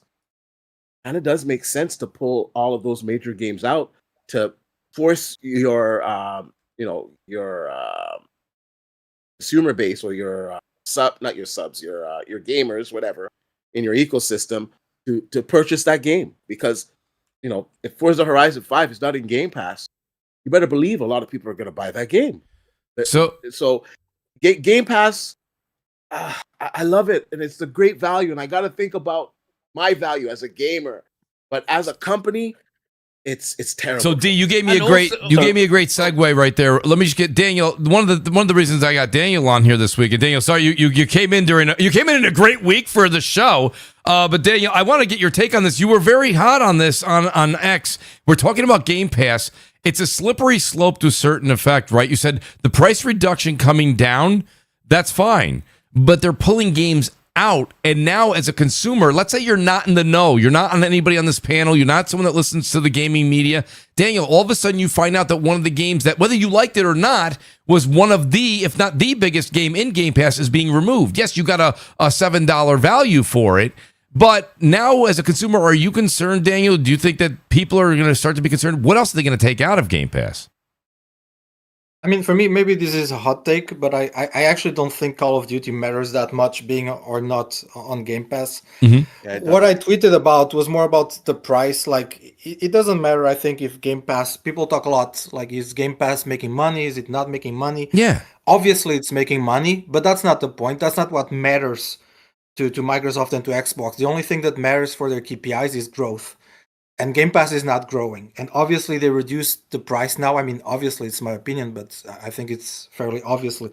[SPEAKER 7] kind of does make sense to pull all of those major games out to force your consumer base or your your gamers, whatever, in your ecosystem to purchase that game. Because, you know, if Forza Horizon 5 is not in Game Pass, you better believe a lot of people are going to buy that game. So Game Pass, I love it, and it's a great value, and I got to think about my value as a gamer, but as a company, it's terrible.
[SPEAKER 1] So D, you gave me a great segue right there. Let me just get Daniel. One of the reasons I got Daniel on here this week, and Daniel, sorry you came in in a great week for the show. But Daniel, I want to get your take on this. You were very hot on this on X. We're talking about Game Pass. It's a slippery slope to a certain effect, right? You said the price reduction coming down, that's fine, but they're pulling games out. And now as a consumer, let's say you're not in the know, you're not on anybody on this panel, you're not someone that listens to the gaming media. Daniel, all of a sudden you find out that one of the games that, whether you liked it or not, was one of the, if not the biggest game in Game Pass, is being removed. Yes, you got a $7 value for it, but now as a consumer, are you concerned, Daniel? Do you think that people are going to start to be concerned? What else are they going to take out of Game Pass?
[SPEAKER 4] I mean, for me, maybe this is a hot take, but I actually don't think Call of Duty matters that much being or not on Game Pass.
[SPEAKER 1] Mm-hmm.
[SPEAKER 7] Yeah,
[SPEAKER 4] what I tweeted about was more about the price. Like, it doesn't matter, I think, if Game Pass, people talk a lot, like, is Game Pass making money? Is it not making money?
[SPEAKER 1] Yeah.
[SPEAKER 4] Obviously, it's making money, but that's not the point. That's not what matters to Microsoft and to Xbox. The only thing that matters for their KPIs is growth. And Game Pass is not growing. And obviously they reduced the price now. I mean, obviously it's my opinion, but I think it's fairly obviously.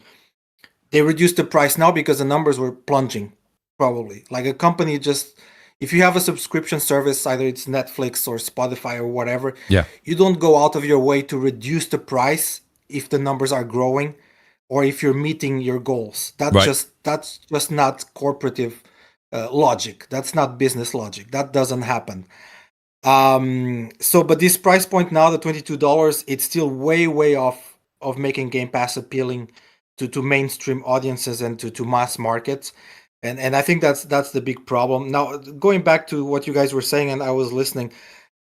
[SPEAKER 4] They reduced the price now because the numbers were plunging, probably. Like a company just, if you have a subscription service, either it's Netflix or Spotify or whatever, you don't go out of your way to reduce the price if the numbers are growing or if you're meeting your goals. That's just not corporative logic. That's not business logic. That doesn't happen. But this price point now, the $22, it's still way off of making Game Pass appealing to mainstream audiences and to mass markets. And I think that's the big problem. Now, going back to what you guys were saying, and I was listening,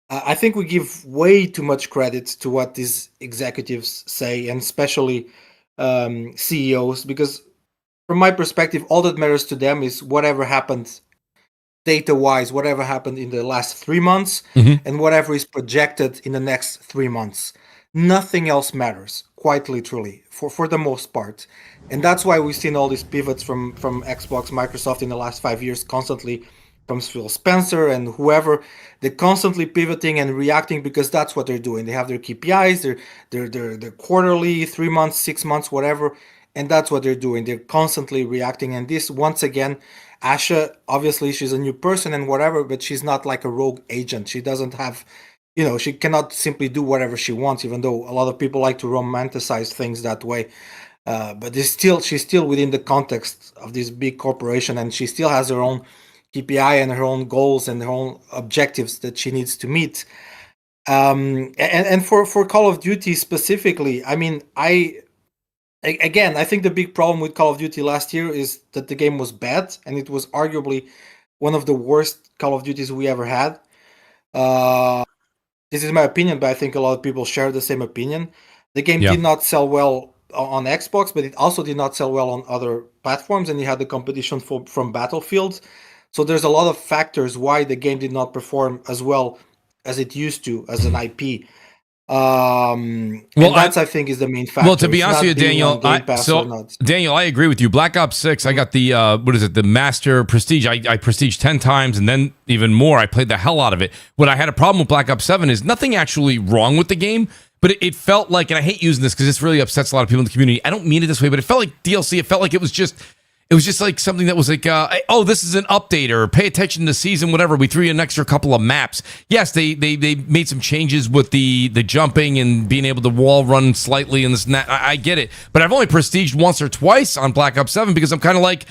[SPEAKER 4] I think we give way too much credit to what these executives say, and especially CEOs, because from my perspective, all that matters to them is whatever happened data-wise, whatever happened in the last 3 months, and whatever is projected in the next 3 months. Nothing else matters, quite literally, for the most part. And that's why we've seen all these pivots from Xbox, Microsoft in the last 5 years, constantly from Phil Spencer and whoever. They're constantly pivoting and reacting because that's what they're doing. They have their KPIs, they're quarterly, 3 months, 6 months, whatever, and that's what they're doing. They're constantly reacting. And this, once again, Asha, obviously she's a new person and whatever, but she's not like a rogue agent. She doesn't have, she cannot simply do whatever she wants, even though a lot of people like to romanticize things that way. But she's still within the context of this big corporation, and she still has her own KPI and her own goals and her own objectives that she needs to meet. And for Call of Duty specifically, I mean, I think the big problem with Call of Duty last year is that the game was bad, and it was arguably one of the worst Call of Duties we ever had. This is my opinion, but I think a lot of people share the same opinion. The game did not sell well on Xbox, but it also did not sell well on other platforms, and you had the competition from Battlefield. So there's a lot of factors why the game did not perform as well as it used to as an IP. That's I think is the main factor.
[SPEAKER 1] Well, to be honest with you, Daniel, Daniel, I agree with you. Black Ops 6, I got the the Master Prestige. I prestige 10 times, and then even more. I played the hell out of it. What I had a problem with Black Ops 7 is nothing actually wrong with the game, but it felt like, and I hate using this because this really upsets a lot of people in the community. I don't mean it this way, but it felt like DLC. It felt like it was just like something that was like, this is an update, or pay attention to season, whatever. We threw you an extra couple of maps. Yes, they made some changes with the jumping and being able to wall run slightly and this and that. I get it. But I've only prestiged once or twice on Black Ops 7 because I'm kind of like,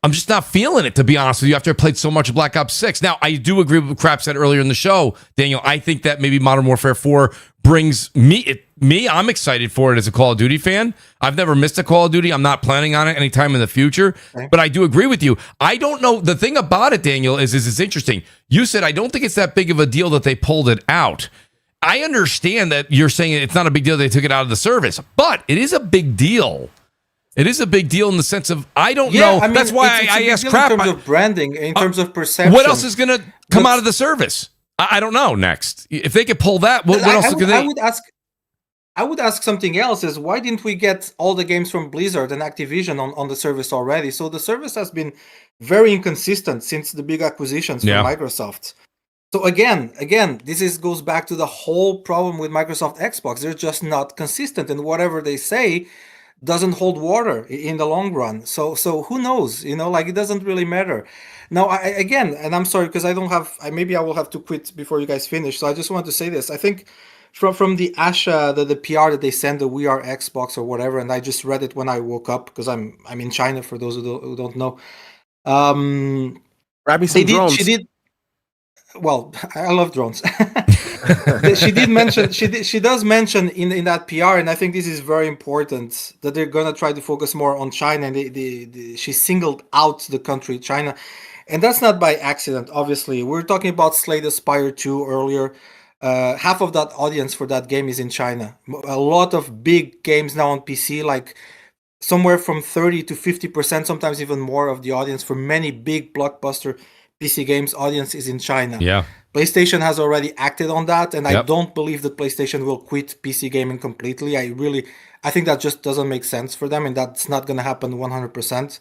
[SPEAKER 1] I'm just not feeling it, to be honest with you, after I played so much of Black Ops 6. Now, I do agree with what Crap said earlier in the show, Daniel. I think that maybe Modern Warfare 4 brings me, I'm excited for it as a Call of Duty fan. I've never missed a Call of Duty. I'm not planning on it anytime in the future. Okay. But I do agree with you. I don't know. The thing about it, Daniel, is it's interesting. You said, I don't think it's that big of a deal that they pulled it out. I understand that you're saying it's not a big deal they took it out of the service, but it is a big deal. It is a big deal in the sense of, I don't know. I mean, that's why I asked Crap.
[SPEAKER 4] In terms of branding, in terms of perception.
[SPEAKER 1] What else is going to come out of the service? I don't know next. If they could pull that, what else could they...
[SPEAKER 4] I would ask something else, is why didn't we get all the games from Blizzard and Activision on the service already? So the service has been very inconsistent since the big acquisitions from Microsoft. So again, this goes back to the whole problem with Microsoft Xbox. They're just not consistent, and whatever they say doesn't hold water in the long run. So who knows? It doesn't really matter. Now, and I'm sorry because I don't have. Maybe I will have to quit before you guys finish. So I just want to say this. I think from the Asha, the PR that they send, the We Are Xbox or whatever, and I just read it when I woke up because I'm in China. For those who don't know, she did. Well, I love drones. She does mention in that PR, and I think this is very important, that they're gonna try to focus more on China, and she singled out the country China, and that's not by accident. Obviously, we're talking about Slay the Spire 2 earlier. Half of that audience for that game is in China. A lot of big games now on PC, like somewhere from 30 to 50%, sometimes even more of the audience for many big blockbuster PC games audience is in China.
[SPEAKER 1] Yeah.
[SPEAKER 4] PlayStation has already acted on that, and I don't believe that PlayStation will quit PC gaming completely. I think that just doesn't make sense for them, and that's not going to happen 100%.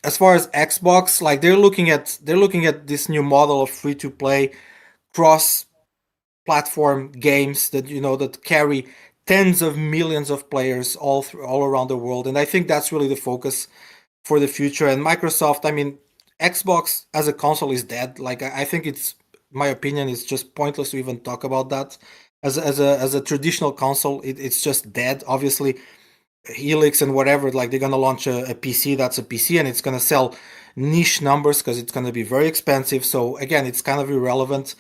[SPEAKER 4] As far as Xbox, like they're looking at this new model of free-to-play cross-platform games that that carry tens of millions of players all around the world, and I think that's really the focus for the future. And Microsoft, Xbox as a console is dead. Like I think my opinion is just pointless to even talk about that as a traditional console. It's just dead. Obviously, Helix and whatever, like they're gonna launch a PC that's a PC, and it's gonna sell niche numbers because it's gonna be very expensive. So again, it's kind of irrelevant.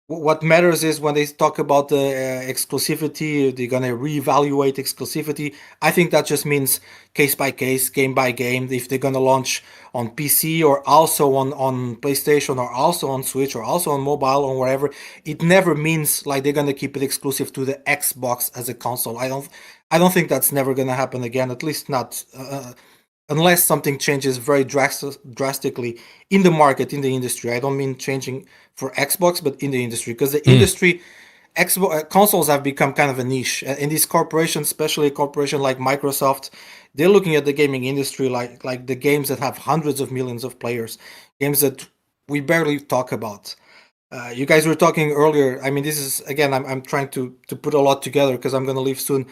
[SPEAKER 4] What matters is when they talk about the exclusivity, they're going to reevaluate exclusivity. I think that just means case by case, game by game. If they're going to launch on PC or also on PlayStation or also on Switch or also on mobile or whatever, it never means like they're going to keep it exclusive to the Xbox as a console. I don't think that's never going to happen again, at least not unless something changes very drastically in the market, in the industry. I don't mean changing for Xbox, but in the industry, because the industry, consoles have become kind of a niche. And these corporations, especially a corporation like Microsoft, they're looking at the gaming industry like the games that have hundreds of millions of players, games that we barely talk about. You guys were talking earlier. This is, again, I'm trying to put a lot together because I'm going to leave soon.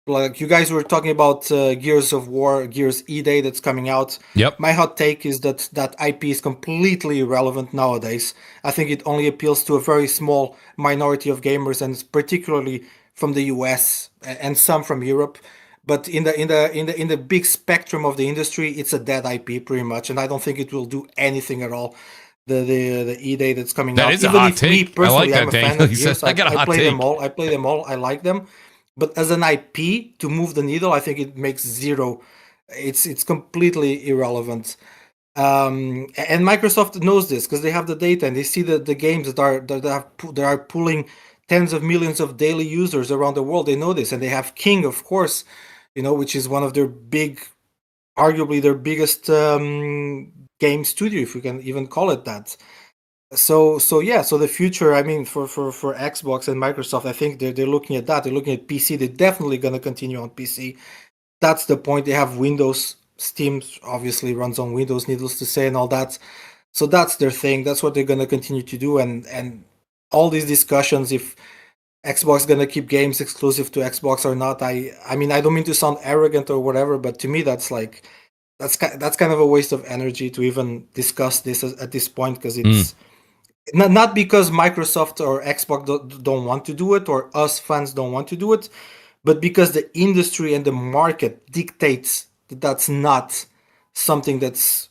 [SPEAKER 4] Like you guys were talking about Gears of War, Gears E-Day that's coming out.
[SPEAKER 1] Yep.
[SPEAKER 4] My hot take is that IP is completely irrelevant nowadays. I think it only appeals to a very small minority of gamers, and particularly from the US and some from Europe. But in the big spectrum of the industry, it's a dead IP pretty much, and I don't think it will do anything at all. The E-Day that's coming out.
[SPEAKER 1] That is a hot take. I like that, Daniel. He says, I got a hot
[SPEAKER 4] play
[SPEAKER 1] take.
[SPEAKER 4] them all. I play them all. I like them. But as an IP to move the needle, I think it makes zero. It's completely irrelevant. And Microsoft knows this because they have the data and they see the games that are pulling tens of millions of daily users around the world. They know this, and they have King, of course, which is one of their arguably their biggest game studio, if we can even call it that. So the future, I mean, for Xbox and Microsoft, I think they're looking at that. They're looking at PC. They're definitely going to continue on PC. That's the point. They have Windows. Steam obviously runs on Windows, needless to say, and all that. So that's their thing. That's what they're going to continue to do. And all these discussions, if Xbox is going to keep games exclusive to Xbox or not, I mean, I don't mean to sound arrogant or whatever, but to me, that's kind of a waste of energy to even discuss this at this point, because it's not because Microsoft or Xbox don't want to do it, or us fans don't want to do it, but because the industry and the market dictates that that's not something that's,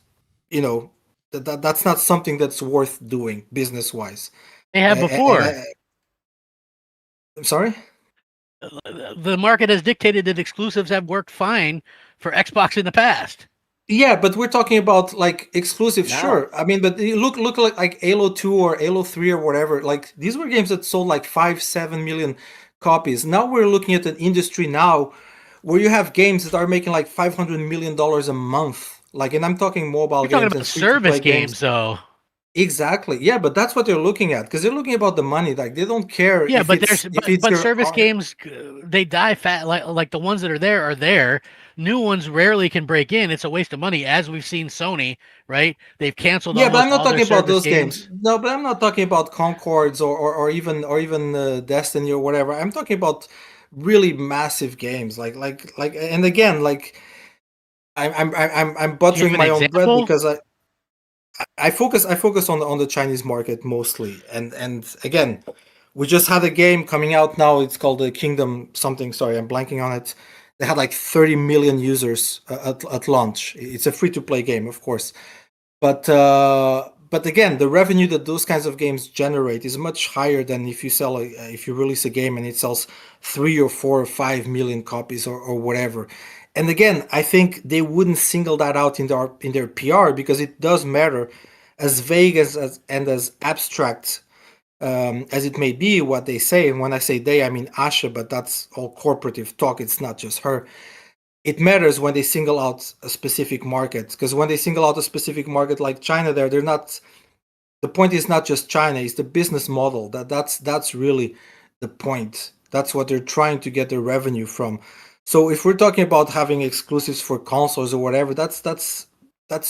[SPEAKER 4] that's not something that's worth doing business-wise.
[SPEAKER 5] They have before.
[SPEAKER 4] I'm sorry?
[SPEAKER 5] The market has dictated that exclusives have worked fine for Xbox in the past.
[SPEAKER 4] Yeah, but we're talking about like exclusive, sure. I mean, but look like Halo 2 or Halo 3 or whatever. Like these were games that sold like 5-7 million copies. Now we're looking at an industry now where you have games that are making like $500 million a month. Like, and I'm talking mobile games.
[SPEAKER 5] You're talking about service games, though.
[SPEAKER 4] Exactly. Yeah, but that's what they're looking at, because they're looking about the money. Like they don't care.
[SPEAKER 5] Yeah, but service games, they die fat. Like the ones that are there. New ones rarely can break in. It's a waste of money, as we've seen Sony, right? They've canceled.
[SPEAKER 4] Yeah, but I'm not talking about those games. No, but I'm not talking about Concords or even Destiny or whatever. I'm talking about really massive games. Like, and again, like I'm buttering my own bread because I focus on the Chinese market mostly, and again, we just had a game coming out now. It's called the Kingdom something. Sorry, I'm blanking on it. They had like 30 million users at launch. It's a free-to-play game, of course, but again, the revenue that those kinds of games generate is much higher than if you release a game and it sells 3 or 4 or 5 million copies or whatever. And again, I think they wouldn't single that out in their PR, because it does matter, as vague and as abstract as it may be what they say. And when I say they, I mean Asha, but that's all corporative talk. It's not just her. It matters when they single out a specific market, because when they single out a specific market like China, they're not. The point is not just China; it's the business model. That's really the point. That's what they're trying to get their revenue from. So if we're talking about having exclusives for consoles or whatever, that's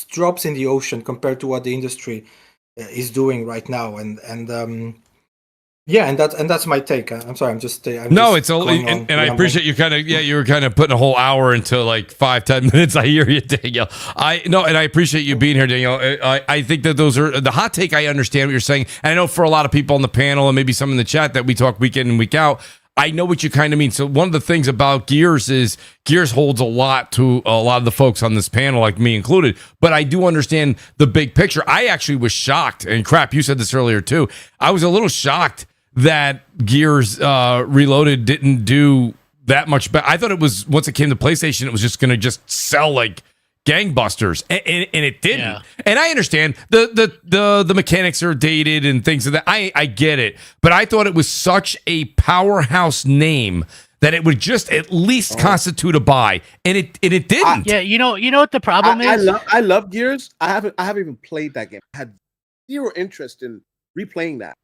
[SPEAKER 4] drops in the ocean compared to what the industry is doing right now. And that's my take. I'm sorry.
[SPEAKER 1] It's only, and I appreciate you you were kind of putting a whole hour into like 5-10 minutes. I hear you, Daniel. And I appreciate you being here, Daniel. I think that those are the hot take. I understand what you're saying. And I know for a lot of people on the panel and maybe some in the chat that we talk week in and week out, I know what you kind of mean. So one of the things about Gears is Gears holds a lot to a lot of the folks on this panel, like me included. But I do understand the big picture. I actually was shocked, and crap, you said this earlier too. I was a little shocked that Gears Reloaded didn't do that much better. I thought it was, once it came to PlayStation, it was just going to just sell like gangbusters, and it didn't. Yeah. And I understand the mechanics are dated and things of that. I get it, but I thought it was such a powerhouse name that it would just at least constitute a buy, and it didn't.
[SPEAKER 5] You know what the problem is.
[SPEAKER 7] I love Gears. I haven't even played that game. I had zero interest in replaying that.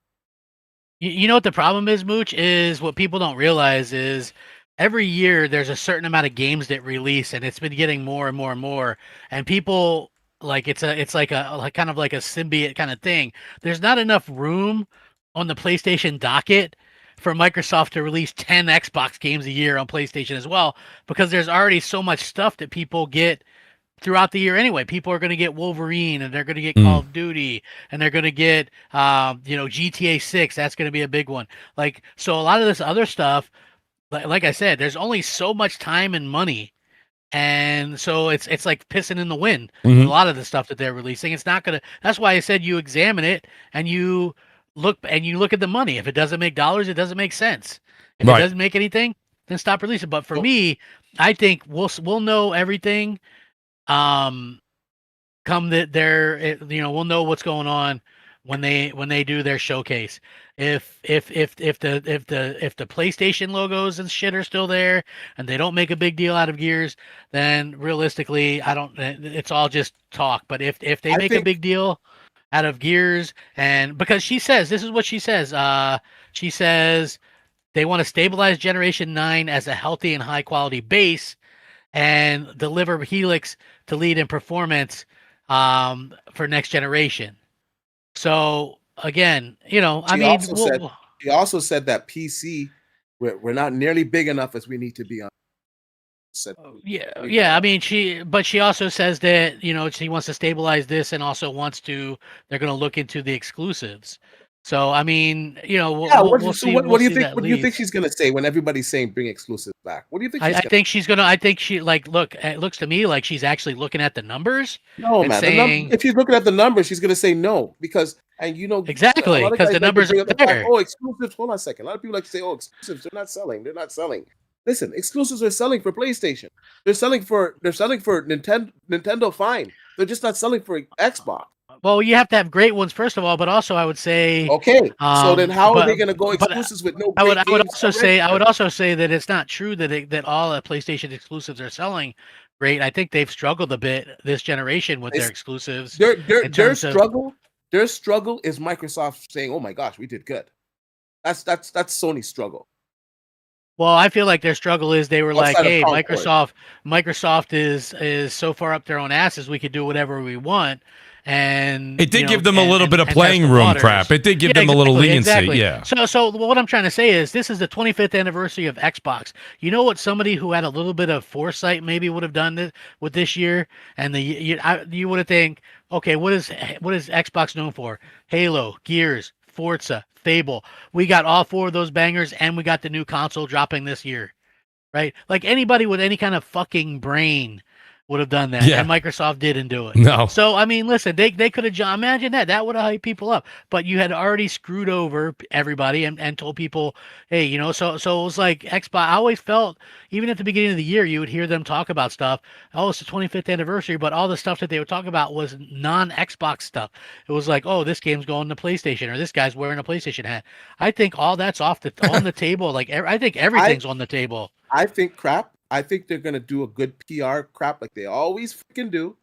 [SPEAKER 5] You know what the problem is, Mooch, is what people don't realize is every year there's a certain amount of games that release, and it's been getting more and more and more. And people like it's like kind of like a symbiote kind of thing. There's not enough room on the PlayStation docket for Microsoft to release 10 Xbox games a year on PlayStation as well, because there's already so much stuff that people get throughout the year anyway. People are going to get Wolverine, and they're going to get Call of Duty, and they're going to get GTA 6. That's going to be a big one. Like, so a lot of this other stuff, like I said, there's only so much time and money, and so it's like pissing in the wind.
[SPEAKER 1] Mhm.
[SPEAKER 5] A lot of the stuff that they're releasing, it's not gonna. That's why I said you examine it and you look at the money. If it doesn't make dollars, it doesn't make sense. If
[SPEAKER 1] Right.
[SPEAKER 5] it doesn't make anything, then stop releasing. But for me, I think we'll know everything. Come that we'll know what's going on when they do their showcase. If the PlayStation logos and shit are still there and they don't make a big deal out of Gears, then realistically, it's all just talk. But if they make a big deal out of Gears, and because this is what she says. She says they want to stabilize Generation 9 as a healthy and high quality base and deliver Helix to lead in performance for next generation. So again,
[SPEAKER 7] She also said that PC we're not nearly big enough as we need to be on.
[SPEAKER 5] Yeah. I mean, she also says that she wants to stabilize this and also they're going to look into the exclusives. So I mean, we'll see.
[SPEAKER 7] What do you think? What do you think she's gonna say when everybody's saying bring exclusives back? What do you think?
[SPEAKER 5] I think she's gonna. I think she look. It looks to me like she's actually looking at the numbers.
[SPEAKER 7] No, man. If she's looking at the numbers, she's gonna say no because
[SPEAKER 5] exactly because the numbers are there.
[SPEAKER 7] Oh, exclusives. Hold on a second. A lot of people like to say, oh, exclusives. They're not selling. They're not selling. Listen, exclusives are selling for PlayStation. They're selling for Nintendo. Fine. They're just not selling for Xbox.
[SPEAKER 5] Well, you have to have great ones first of all, but also I would say
[SPEAKER 7] okay. So then, how are they going to go exclusives with no?
[SPEAKER 5] I would also say that it's not true that all PlayStation exclusives are selling great. I think they've struggled a bit this generation with their exclusives.
[SPEAKER 7] Their struggle is Microsoft saying, "Oh my gosh, we did good." That's Sony's struggle.
[SPEAKER 5] Well, I feel like their struggle is they were like, "Hey, Microsoft is so far up their own asses, we could do whatever we want." And
[SPEAKER 1] it did give them a little bit of playing room crap. It did give them a little leniency.
[SPEAKER 5] Exactly.
[SPEAKER 1] Yeah.
[SPEAKER 5] So what I'm trying to say is this is the 25th anniversary of Xbox. You know what somebody who had a little bit of foresight maybe would have done with this year, and you would have think, okay, what is Xbox known for? Halo, Gears, Forza, Fable. We got all four of those bangers, and we got the new console dropping this year, right? Like anybody with any kind of fucking brain would have done that, and Microsoft didn't do it.
[SPEAKER 1] No.
[SPEAKER 5] So I mean, listen, they could have. Imagine that would have hyped people up. But you had already screwed over everybody and told people, hey, So it was like Xbox. I always felt, even at the beginning of the year, you would hear them talk about stuff. Oh, it's the 25th anniversary, but all the stuff that they would talk about was non-Xbox stuff. It was like, oh, this game's going to PlayStation, or this guy's wearing a PlayStation hat. I think all that's on the table. Like I think everything's on the table.
[SPEAKER 7] I think crap. I think they're gonna do a good PR crap like they always freaking do.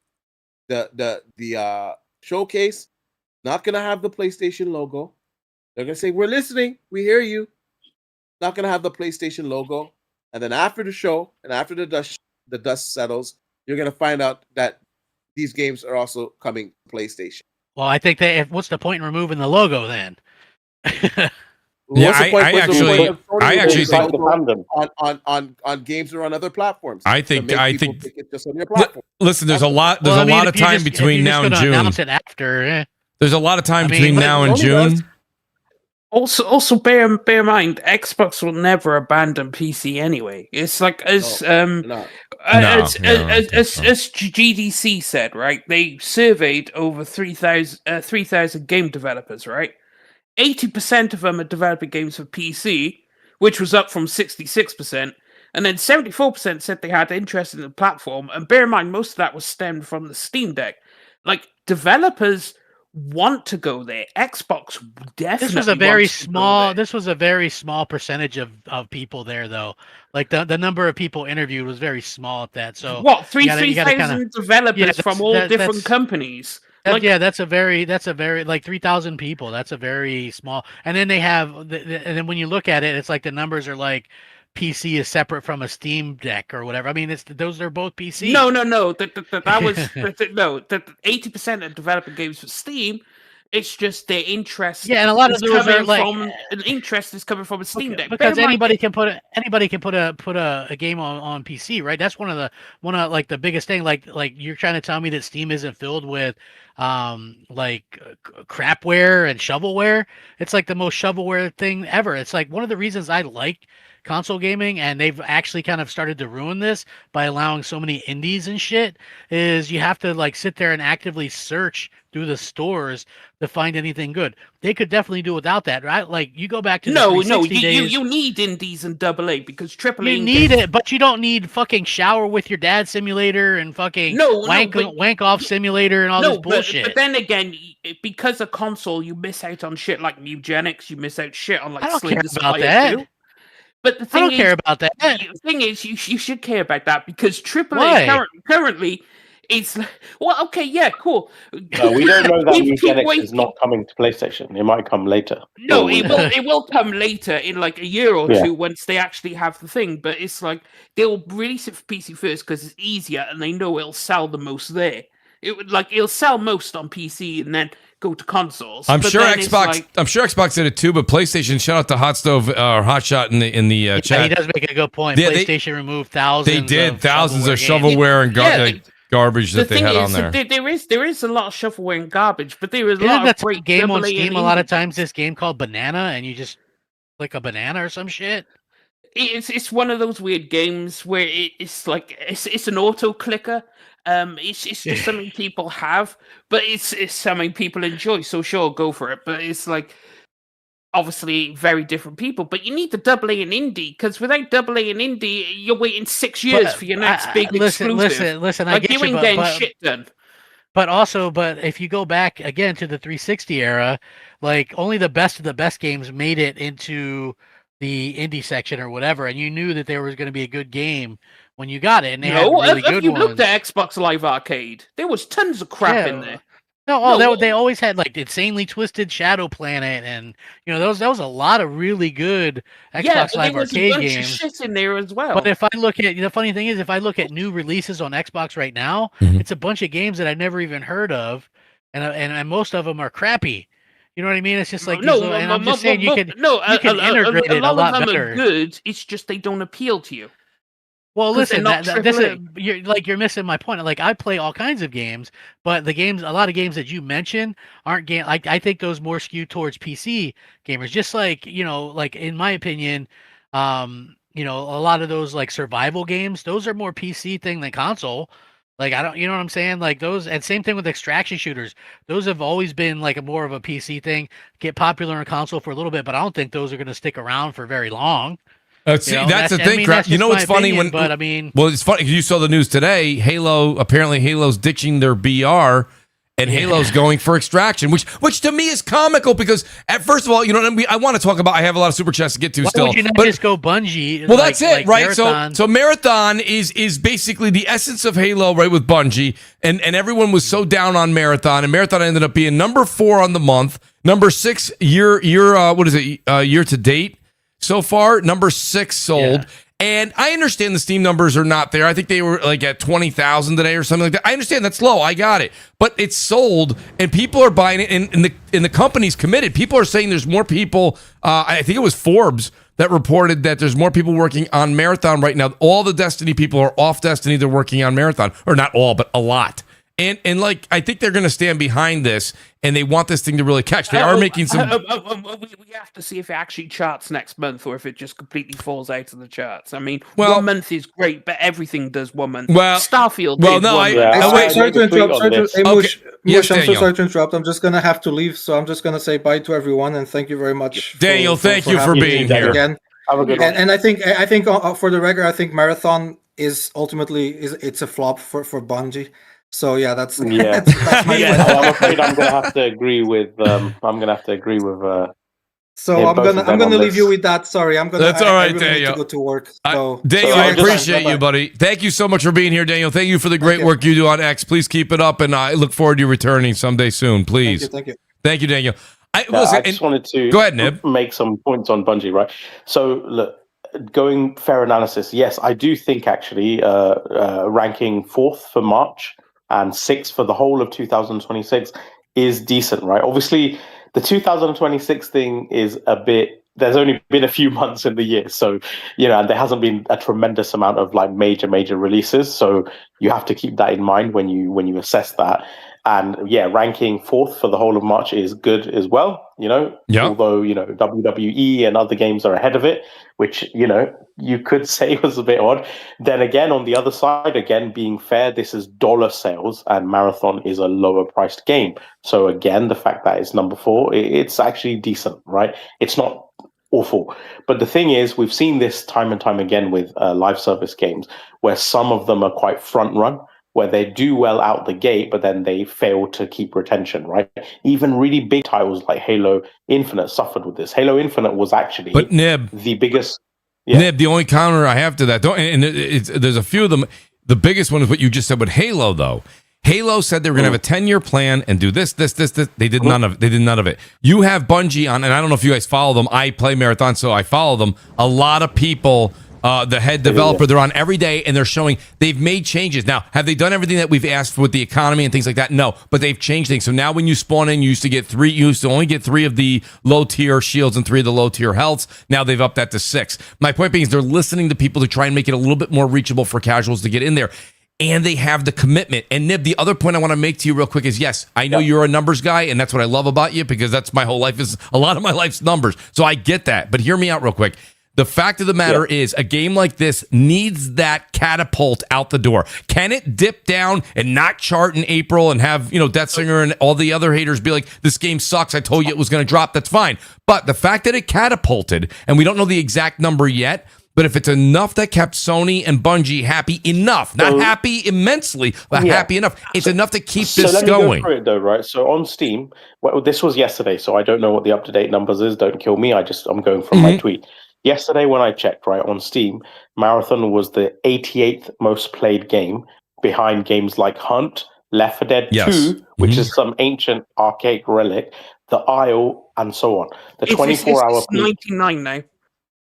[SPEAKER 7] The showcase not gonna have the PlayStation logo. They're gonna say, "We're listening, we hear you." Not gonna have the PlayStation logo, and then after the show and after the dust settles, you're gonna find out that these games are also coming to PlayStation.
[SPEAKER 5] Well, I think what's the point in removing the logo then?
[SPEAKER 1] Yeah, I actually think
[SPEAKER 7] on games or on other platforms.
[SPEAKER 1] I think
[SPEAKER 7] it just on your platform.
[SPEAKER 1] Listen, there's a lot of time between now and June.
[SPEAKER 5] Announce it after.
[SPEAKER 1] There's a lot of time between now and June.
[SPEAKER 3] Also, bear in mind, Xbox will never abandon PC anyway. It's like as GDC said, right? They surveyed over 3,000 game developers, right? 80% of them are developing games for PC, which was up from 66%, and then 74% said they had interest in the platform. And bear in mind, most of that was stemmed from the Steam Deck. Like, developers want to go there. Xbox definitely. This was
[SPEAKER 5] a very small percentage of people there, though. Like the number of people interviewed was very small at that. So
[SPEAKER 3] 3,000 developers from all different companies.
[SPEAKER 5] That's a very like 3,000 people. That's a very small. And then they have, and then when you look at it, it's like the numbers are like PC is separate from a Steam Deck or whatever. I mean, those are both PC.
[SPEAKER 3] No. That was no. That 80% of developing games for Steam. It's just their interest.
[SPEAKER 5] Yeah, and a lot of those are like
[SPEAKER 3] an interest is coming from a Steam Deck
[SPEAKER 5] because anybody can put a game on PC, right? That's one of like the biggest thing. Like you're trying to tell me that Steam isn't filled with like crapware and shovelware. It's like the most shovelware thing ever. It's like one of the reasons I like console gaming, and they've actually kind of started to ruin this by allowing so many indies and shit, is you have to like sit there and actively search through the stores to find anything good. They could definitely do without that, right? Like you go back to the 360 days.
[SPEAKER 3] You need indies and AA because AAA.
[SPEAKER 5] You need it, but you don't need fucking shower with your dad simulator and fucking wank off simulator and all this bullshit.
[SPEAKER 3] But then again, because of console, you miss out on shit like Mugenics. You miss out shit on like.
[SPEAKER 5] I don't care
[SPEAKER 3] Slingers
[SPEAKER 5] about
[SPEAKER 3] Fire
[SPEAKER 5] that.
[SPEAKER 3] too. But the thing
[SPEAKER 5] I don't care about that.
[SPEAKER 3] The thing is, you should care about that because AAA currently. It's well, okay, yeah, cool.
[SPEAKER 2] No, we don't know that Mugenics is not coming to PlayStation. It might come later.
[SPEAKER 3] No, it will come later in like a year or two once they actually have the thing. But it's like they'll release it for PC first because it's easier and they know it'll sell the most there. It'll sell most on PC and then go to consoles.
[SPEAKER 1] I'm sure Xbox did it too, but PlayStation. Shout out to Hot Stove or Hot Shot in the chat.
[SPEAKER 5] He does make a good point. Yeah, PlayStation removed thousands.
[SPEAKER 1] They did thousands of shovelware and garbage that they had on there.
[SPEAKER 3] There is a lot of shovelware and garbage, but there is a lot of great
[SPEAKER 5] game on Steam. A lot of times, this game called Banana, and you just click a banana or some shit.
[SPEAKER 3] It's one of those weird games where it's like it's an auto clicker. It's just something people have, but it's something people enjoy. So sure, go for it. But it's like obviously very different people. But you need the AA and indie because without AA and indie, you're waiting 6 years for your next big exclusive.
[SPEAKER 5] Listen.
[SPEAKER 3] Like you ain't getting shit done.
[SPEAKER 5] But if you go back again to the 360 era, like only the best of the best games made it into the indie section or whatever, and you knew that there was going to be a good game when you got it. And they had really good ones. If you looked
[SPEAKER 3] at Xbox Live Arcade, there was tons of crap in there.
[SPEAKER 5] They always had like Insanely Twisted Shadow Planet, and that was a lot of really good Xbox Live Arcade games.
[SPEAKER 3] Of shit in there as well.
[SPEAKER 5] But if I look at the funny thing is, if I look at new releases on Xbox right now, it's a bunch of games that I never even heard of, and most of them are crappy. You know what I mean? It's just like I'm just saying you can integrate it a lot better.
[SPEAKER 3] Are good. It's just they don't appeal to you.
[SPEAKER 5] Well, listen, you're missing my point. Like I play all kinds of games, but a lot of games that you mentioned aren't game. Like I think those more skew towards PC gamers. Just like like in my opinion, a lot of those like survival games, those are more PC thing than console. Like I don't, you know what I'm saying? Like those, and same thing with extraction shooters. Those have always been like more of a PC thing. Get popular on console for a little bit, but I don't think those are going to stick around for very long.
[SPEAKER 1] See, that's the thing. What's funny it's funny. You saw the news today. Halo's ditching their BR, and Halo's going for extraction, which to me is comical because first of all, I want to talk about. I have a lot of super chats to get to still.
[SPEAKER 5] Why would you not just go Bungie?
[SPEAKER 1] Well, that's it, right? Marathon. So Marathon is basically the essence of Halo, right? With Bungie, and everyone was so down on Marathon, and Marathon ended up being number 4 on the month, number 6 year to date. So far, number 6 sold. Yeah. And I understand the Steam numbers are not there. I think they were like at 20,000 today or something like that. I understand that's low. I got it. But it's sold and people are buying it and the company's committed. People are saying there's more people. I think it was Forbes that reported that there's more people working on Marathon right now. All the Destiny people are off Destiny. They're working on Marathon. Or not all, but a lot. And like I think they're going to stand behind this, and they want this thing to really catch. They are making some.
[SPEAKER 3] We have to see if it actually charts next month, or if it just completely falls out of the charts. I mean, 1 month is great, but everything does 1 month.
[SPEAKER 1] Well,
[SPEAKER 3] Starfield.
[SPEAKER 1] Well, no,
[SPEAKER 8] sorry to interrupt. I'm so sorry to interrupt. I'm just going to have to leave, so I'm just going to say bye to everyone, and thank you very much,
[SPEAKER 1] Daniel. Thank you for being here
[SPEAKER 8] again.
[SPEAKER 2] Have a good one.
[SPEAKER 8] And I think for the record, I think Marathon is ultimately it's a flop for Bungie. So yeah, that's my
[SPEAKER 2] I'm afraid I'm gonna have to agree with. So I'm
[SPEAKER 8] gonna leave you with that. Sorry,
[SPEAKER 1] That's all right,
[SPEAKER 8] I really
[SPEAKER 1] Daniel.
[SPEAKER 8] need to go to work. So
[SPEAKER 1] Daniel, I appreciate you, buddy. Thank you so much for being here, Daniel. Thank you for the great work you do on X. Please keep it up, and I look forward to you returning someday soon. Please.
[SPEAKER 8] Thank you.
[SPEAKER 2] Thank you, Daniel. I just wanted to
[SPEAKER 1] go ahead, Nib.
[SPEAKER 2] Make some points on Bungie, right? So look. Going fair analysis, yes, I do think actually ranking 4th for March and 6th for the whole of 2026 is decent, right? Obviously, the 2026 thing is a bit. There's only been a few months in the year, so and there hasn't been a tremendous amount of like major releases. So you have to keep that in mind when you assess that. And yeah, ranking 4th for the whole of March is good as well, although, WWE and other games are ahead of it, which, you could say was a bit odd. Then again, on the other side, again, being fair, this is dollar sales and Marathon is a lower priced game. So again, the fact that it's number 4, it's actually decent, right? It's not awful. But the thing is, we've seen this time and time again with live service games where some of them are quite front run, where they do well out the gate, but then they fail to keep retention, right? Even really big titles like Halo Infinite suffered with this. Halo Infinite was actually the biggest. Yeah.
[SPEAKER 1] Nib, the only counter I have to that, there's a few of them. The biggest one is what you just said with Halo, though. Halo said they were going to have a 10-year plan and do this. They did none of it. They did none of it. You have Bungie on, and I don't know if you guys follow them. I play Marathon, so I follow them. A lot of people, the head developer, they're on every day, and they're showing they've made changes. Now, have they done everything that we've asked for with the economy and things like that? No, but they've changed things. So now when you spawn in, you used to only get 3 of the low-tier shields and 3 of the low-tier healths. Now they've upped that to 6. My point being is they're listening to people to try and make it a little bit more reachable for casuals to get in there. And they have the commitment. And Nib, the other point I want to make to you real quick is, yes, I know you're a numbers guy, and that's what I love about you, because that's my whole life, is a lot of my life's numbers. So I get that. But hear me out real quick. The fact of the matter is, a game like this needs that catapult out the door. Can it dip down and not chart in April and have, Deathsinger and all the other haters be like, this game sucks, I told you it was going to drop? That's fine. But the fact that it catapulted, and we don't know the exact number yet, but if it's enough that kept Sony and Bungie happy enough, not happy immensely, but happy enough, it's enough to keep this
[SPEAKER 2] let me
[SPEAKER 1] going.
[SPEAKER 2] Go through it though, right? So on Steam, this was yesterday, so I don't know what the up-to-date numbers is. Don't kill me. I'm going from my tweet. Yesterday when I checked, right, on Steam, Marathon was the 88th most played game, behind games like Hunt, Left 4 Dead 2, which is some ancient archaic relic, The Isle, and so on. The 24-hour peak.
[SPEAKER 3] 99 now.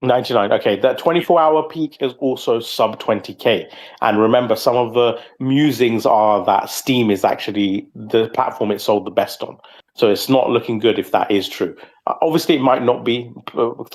[SPEAKER 2] 99. Okay, that 24-hour peak is also sub 20k. And remember, some of the musings are that Steam is actually the platform it sold the best on. So it's not looking good if that is true. Obviously, it might not be.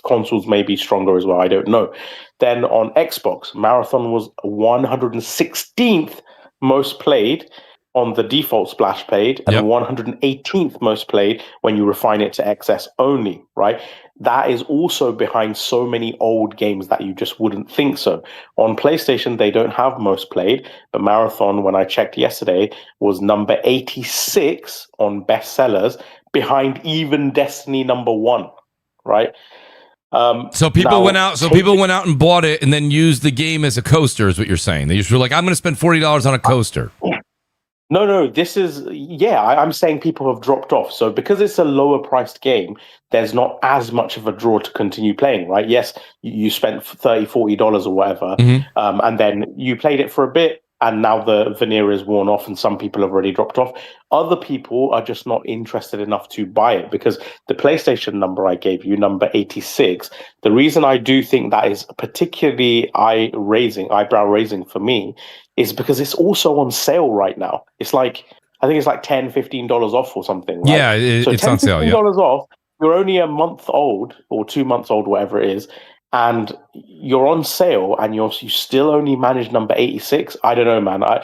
[SPEAKER 2] Consoles may be stronger as well. I don't know. Then on Xbox, Marathon was 116th most played on the default splash page, and 118th most played when you refine it to XS only, right? That is also behind so many old games that you just wouldn't think so. On PlayStation, they don't have most played, but Marathon, when I checked yesterday, was number 86 on bestsellers, behind even Destiny number 1, right?
[SPEAKER 1] So people went out. So people went out and bought it, and then used the game as a coaster. Is what you're saying? They just were like, "I'm going to spend $40 on a coaster."
[SPEAKER 2] No, this is, I'm saying people have dropped off. So because it's a lower priced game, there's not as much of a draw to continue playing, right? Yes, you spent $30, $40 or whatever, and then you played it for a bit, and now the veneer is worn off and some people have already dropped off. Other people are just not interested enough to buy it, because the PlayStation number I gave you, number 86, the reason I do think that is particularly eyebrow raising for me is because it's also on sale right now. It's like, I think it's like $10, $15 off or something. Right?
[SPEAKER 1] Yeah, it's on sale.
[SPEAKER 2] $10, $15 off. You're only a month old or 2 months old, whatever it is, and you're on sale, and you still only manage number 86. I don't know, man. I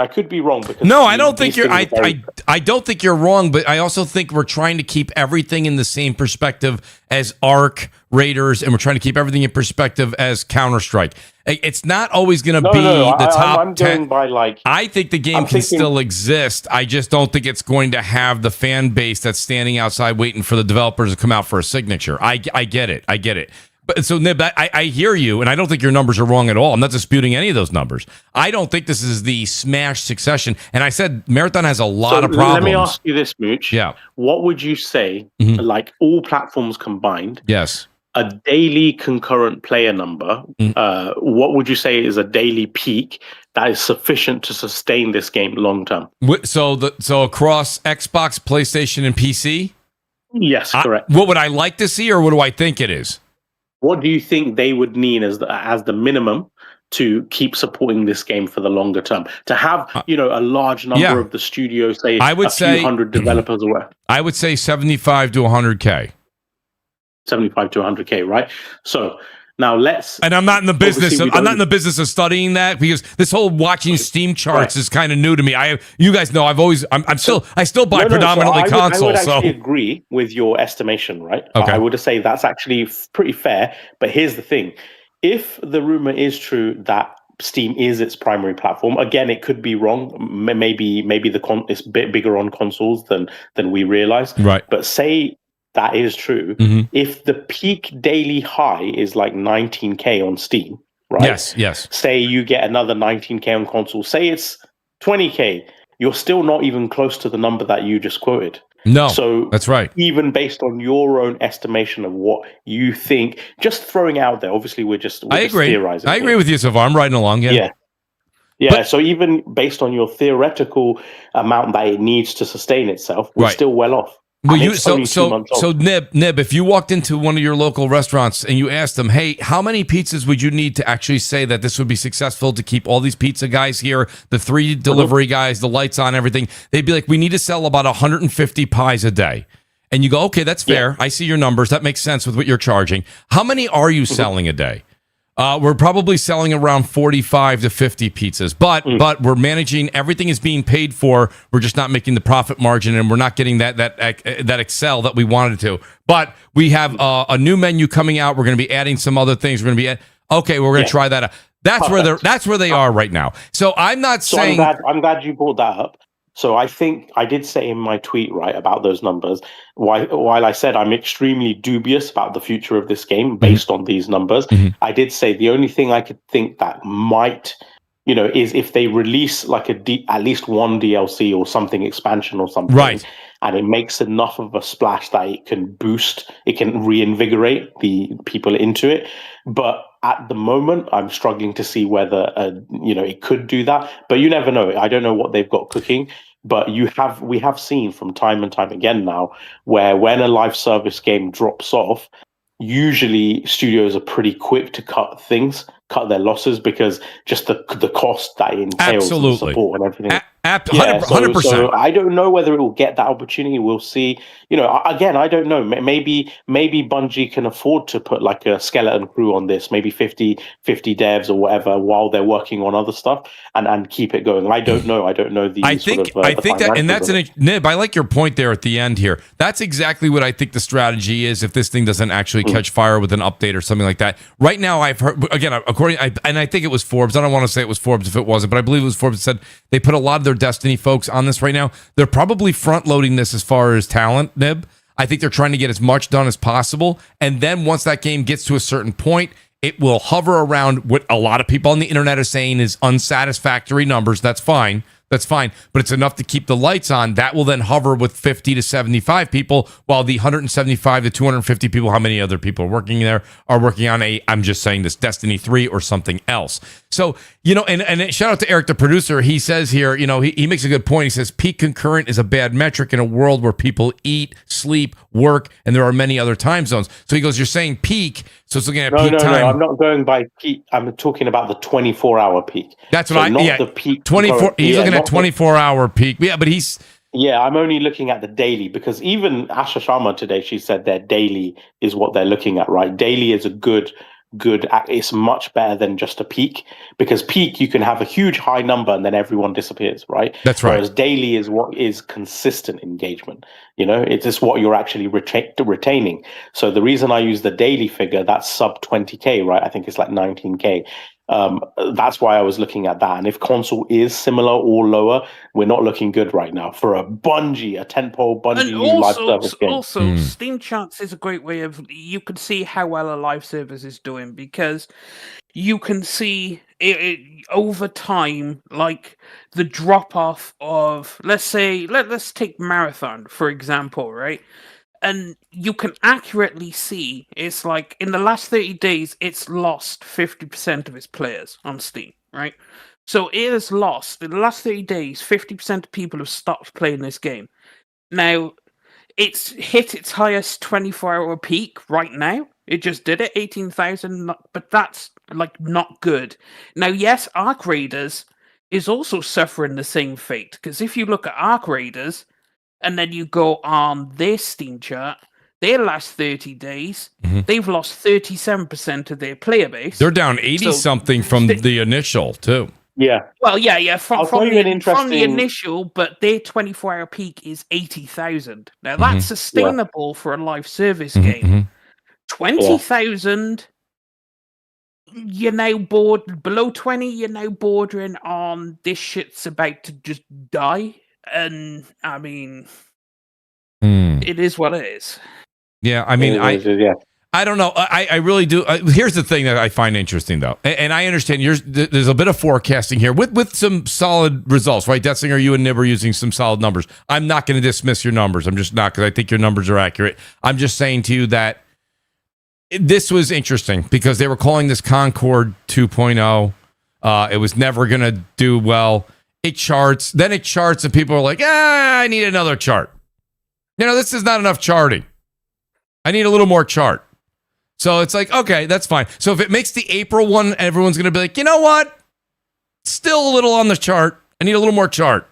[SPEAKER 2] could be wrong. Because
[SPEAKER 1] I don't think you're. I don't think you're wrong, but I also think we're trying to keep everything in the same perspective as Ark, Raiders, and we're trying to keep everything in perspective as Counter-Strike. It's not always going to be the top
[SPEAKER 2] I'm
[SPEAKER 1] 10.
[SPEAKER 2] By
[SPEAKER 1] I think the game can still exist. I just don't think it's going to have the fan base that's standing outside waiting for the developers to come out for a signature. I get it. But so, Nib, I hear you, and I don't think your numbers are wrong at all. I'm not disputing any of those numbers. I don't think this is the smash succession. And I said Marathon has a lot of problems.
[SPEAKER 2] Let me ask you this, Mooch.
[SPEAKER 1] Yeah.
[SPEAKER 2] What would you say, like all platforms combined?
[SPEAKER 1] Yes.
[SPEAKER 2] A daily concurrent player number, what would you say is a daily peak that is sufficient to sustain this game long term?
[SPEAKER 1] So across Xbox, PlayStation, and PC?
[SPEAKER 2] Yes, correct.
[SPEAKER 1] What would I like to see, or what do I think it is?
[SPEAKER 2] What do you think they would need as the minimum to keep supporting this game for the longer term? To have a large number of the studios, say
[SPEAKER 1] I would say
[SPEAKER 2] 100 developers or whatever.
[SPEAKER 1] I would say 75 to 100K.
[SPEAKER 2] 75 to 100K, right? So Now let's.
[SPEAKER 1] And I'm not in the business.
[SPEAKER 2] I'm
[SPEAKER 1] not in the business of studying that, because this whole watching Steam charts is kind of new to me. You guys know I still buy predominantly console.
[SPEAKER 2] I would actually agree with your estimation, right?
[SPEAKER 1] Okay.
[SPEAKER 2] I would say that's actually pretty fair. But here's the thing: if the rumor is true that Steam is its primary platform, again, it could be wrong. Maybe it's a bit bigger on consoles than we realize.
[SPEAKER 1] Right.
[SPEAKER 2] But say that is true.
[SPEAKER 1] Mm-hmm.
[SPEAKER 2] If the peak daily high is like 19K on Steam, right?
[SPEAKER 1] Yes.
[SPEAKER 2] Say you get another 19K on console. Say it's 20K. You're still not even close to the number that you just quoted.
[SPEAKER 1] No,
[SPEAKER 2] so
[SPEAKER 1] that's right.
[SPEAKER 2] Even based on your own estimation of what you think, just throwing out there. Obviously, we're just theorizing.
[SPEAKER 1] I agree with you so far. I'm riding along.
[SPEAKER 2] Yeah. So even based on your theoretical amount that it needs to sustain itself, we're still well off.
[SPEAKER 1] Well, so Nib, if you walked into one of your local restaurants and you asked them, hey, how many pizzas would you need to actually say that this would be successful to keep all these pizza guys here, the 3 delivery guys, the lights on, everything? They'd be like, we need to sell about 150 pies a day. And you go, okay, that's fair. I see your numbers. That makes sense with what you're charging. How many are you selling a day? We're probably selling around 45 to 50 pizzas, but we're managing. Everything is being paid for. We're just not making the profit margin, and we're not getting that Excel that we wanted to. But we have a new menu coming out. We're going to be adding some other things. We're going to be we're going to try that out. That's where they are right now. So I'm not saying.
[SPEAKER 2] I'm glad you brought that up. So I think I did say in my tweet, right, about those numbers, while I said I'm extremely dubious about the future of this game based on these numbers, I did say the only thing I could think that might, is if they release like at least one DLC or something, expansion or something, and it makes enough of a splash that it can reinvigorate the people into it. But at the moment, I'm struggling to see whether it could do that. But you never know. I don't know what they've got cooking. But we have seen from time and time again now where when a live service game drops off, usually studios are pretty quick to cut their losses, because just the cost that entails, and the support and everything. 100%. So I don't know whether it will get that opportunity. We'll see. Again, I don't know. Maybe Bungie can afford to put like a skeleton crew on this, maybe 50 devs or whatever, while they're working on other stuff and keep it going. I don't know. I don't know the. I think
[SPEAKER 1] that, and that's Nib. I like your point there at the end here. That's exactly what I think the strategy is. If this thing doesn't actually catch fire with an update or something like that, right now I've heard again. And I think it was Forbes. I don't want to say it was Forbes if it wasn't, but I believe it was Forbes that said they put a lot of their Destiny folks on this right now. They're probably front loading this as far as talent, Nib. I think they're trying to get as much done as possible. And then once that game gets to a certain point, it will hover around what a lot of people on the internet are saying is unsatisfactory numbers. That's fine. But it's enough to keep the lights on. That will then hover with 50 to 75 people, while the 175 to 250 people, how many other people are working there, are working on I'm just saying this, Destiny 3 or something else. So, and shout out to Eric, the producer. He says here, he makes a good point. He says peak concurrent is a bad metric in a world where people eat, sleep, work, and there are many other time zones. So he goes, you're saying peak, so it's looking at peak time.
[SPEAKER 2] No, I'm not going by peak. I'm talking about the 24-hour peak.
[SPEAKER 1] That's what the peak 24. He's looking at 24-hour peak. Yeah, but he's.
[SPEAKER 2] Yeah, I'm only looking at the daily, because even Asha Sharma today, she said their daily is what they're looking at, right? Daily is a good, it's much better than just a peak, because peak, you can have a huge high number and then everyone disappears, right?
[SPEAKER 1] That's right.
[SPEAKER 2] Whereas daily is what is consistent engagement. It's just what you're actually retaining. So the reason I use the daily figure, that's sub 20K, right? I think it's like 19K. That's why I was looking at that. And if console is similar or lower, we're not looking good right now for a tentpole Bungie new live service game.
[SPEAKER 3] Also, Steam charts is a great way of, you can see how well a live service is doing, because you can see it over time, like the drop off of, let's take Marathon for example, right? And you can accurately see it's like in the last 30 days, it's lost 50% of its players on Steam, right? So it has lost, in the last 30 days, 50% of people have stopped playing this game. Now, it's hit its highest 24-hour peak right now. It just did it, 18,000, but that's like not good. Now, yes, Arc Raiders is also suffering the same fate, because if you look at Arc Raiders, and then you go on this Steam chart, their last 30 days, they've lost 37% of their player base.
[SPEAKER 1] They're down 80-something from the initial, too.
[SPEAKER 2] Yeah.
[SPEAKER 3] Well, yeah. From the initial, but their 24-hour peak is 80,000. Now, that's sustainable for a live service game. 20,000, you're now bored. Below 20, you're now bordering on this shit's about to just die. And, I mean, it is what it is.
[SPEAKER 1] Yeah, I mean, I don't know. I really do. Here's the thing that I find interesting, though, and I understand there's a bit of forecasting here with some solid results, right? Detzinger, you and Nib are using some solid numbers. I'm not going to dismiss your numbers. I'm just not, because I think your numbers are accurate. I'm just saying to you that this was interesting because they were calling this Concord 2.0. It was never going to do well. It charts, and people are like, I need another chart. This is not enough charting. I need a little more chart. So it's like, okay, that's fine. So if it makes the April one, everyone's going to be like, you know what? Still a little on the chart. I need a little more chart.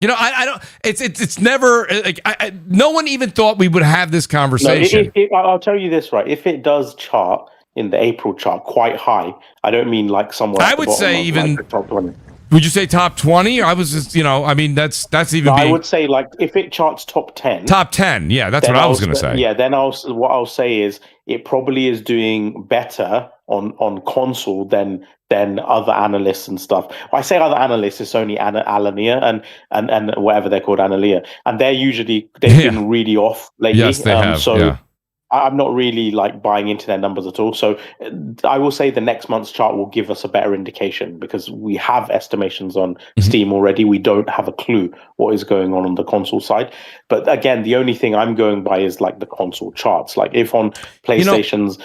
[SPEAKER 1] I don't. It's never like no one even thought we would have this conversation.
[SPEAKER 2] No, I'll tell you this, right? If it does chart in the April chart quite high, I don't mean like somewhere.
[SPEAKER 1] I would say even like top 20. Would you say top 20? I was just, I mean, that's even.
[SPEAKER 2] No, I would say like if it charts top 10.
[SPEAKER 1] Top 10, yeah, that's what I was going to say.
[SPEAKER 2] Yeah, then what I'll say is it probably is doing better on console than other analysts and stuff. When I say other analysts, it's only Alania and whatever they're called, Analia, and they've been really off lately.
[SPEAKER 1] Yes, they have.
[SPEAKER 2] So
[SPEAKER 1] yeah.
[SPEAKER 2] I'm not really like buying into their numbers at all. So I will say the next month's chart will give us a better indication because we have estimations on Steam already. We don't have a clue what is going on the console side. But again, the only thing I'm going by is like the console charts. Like if on PlayStation's,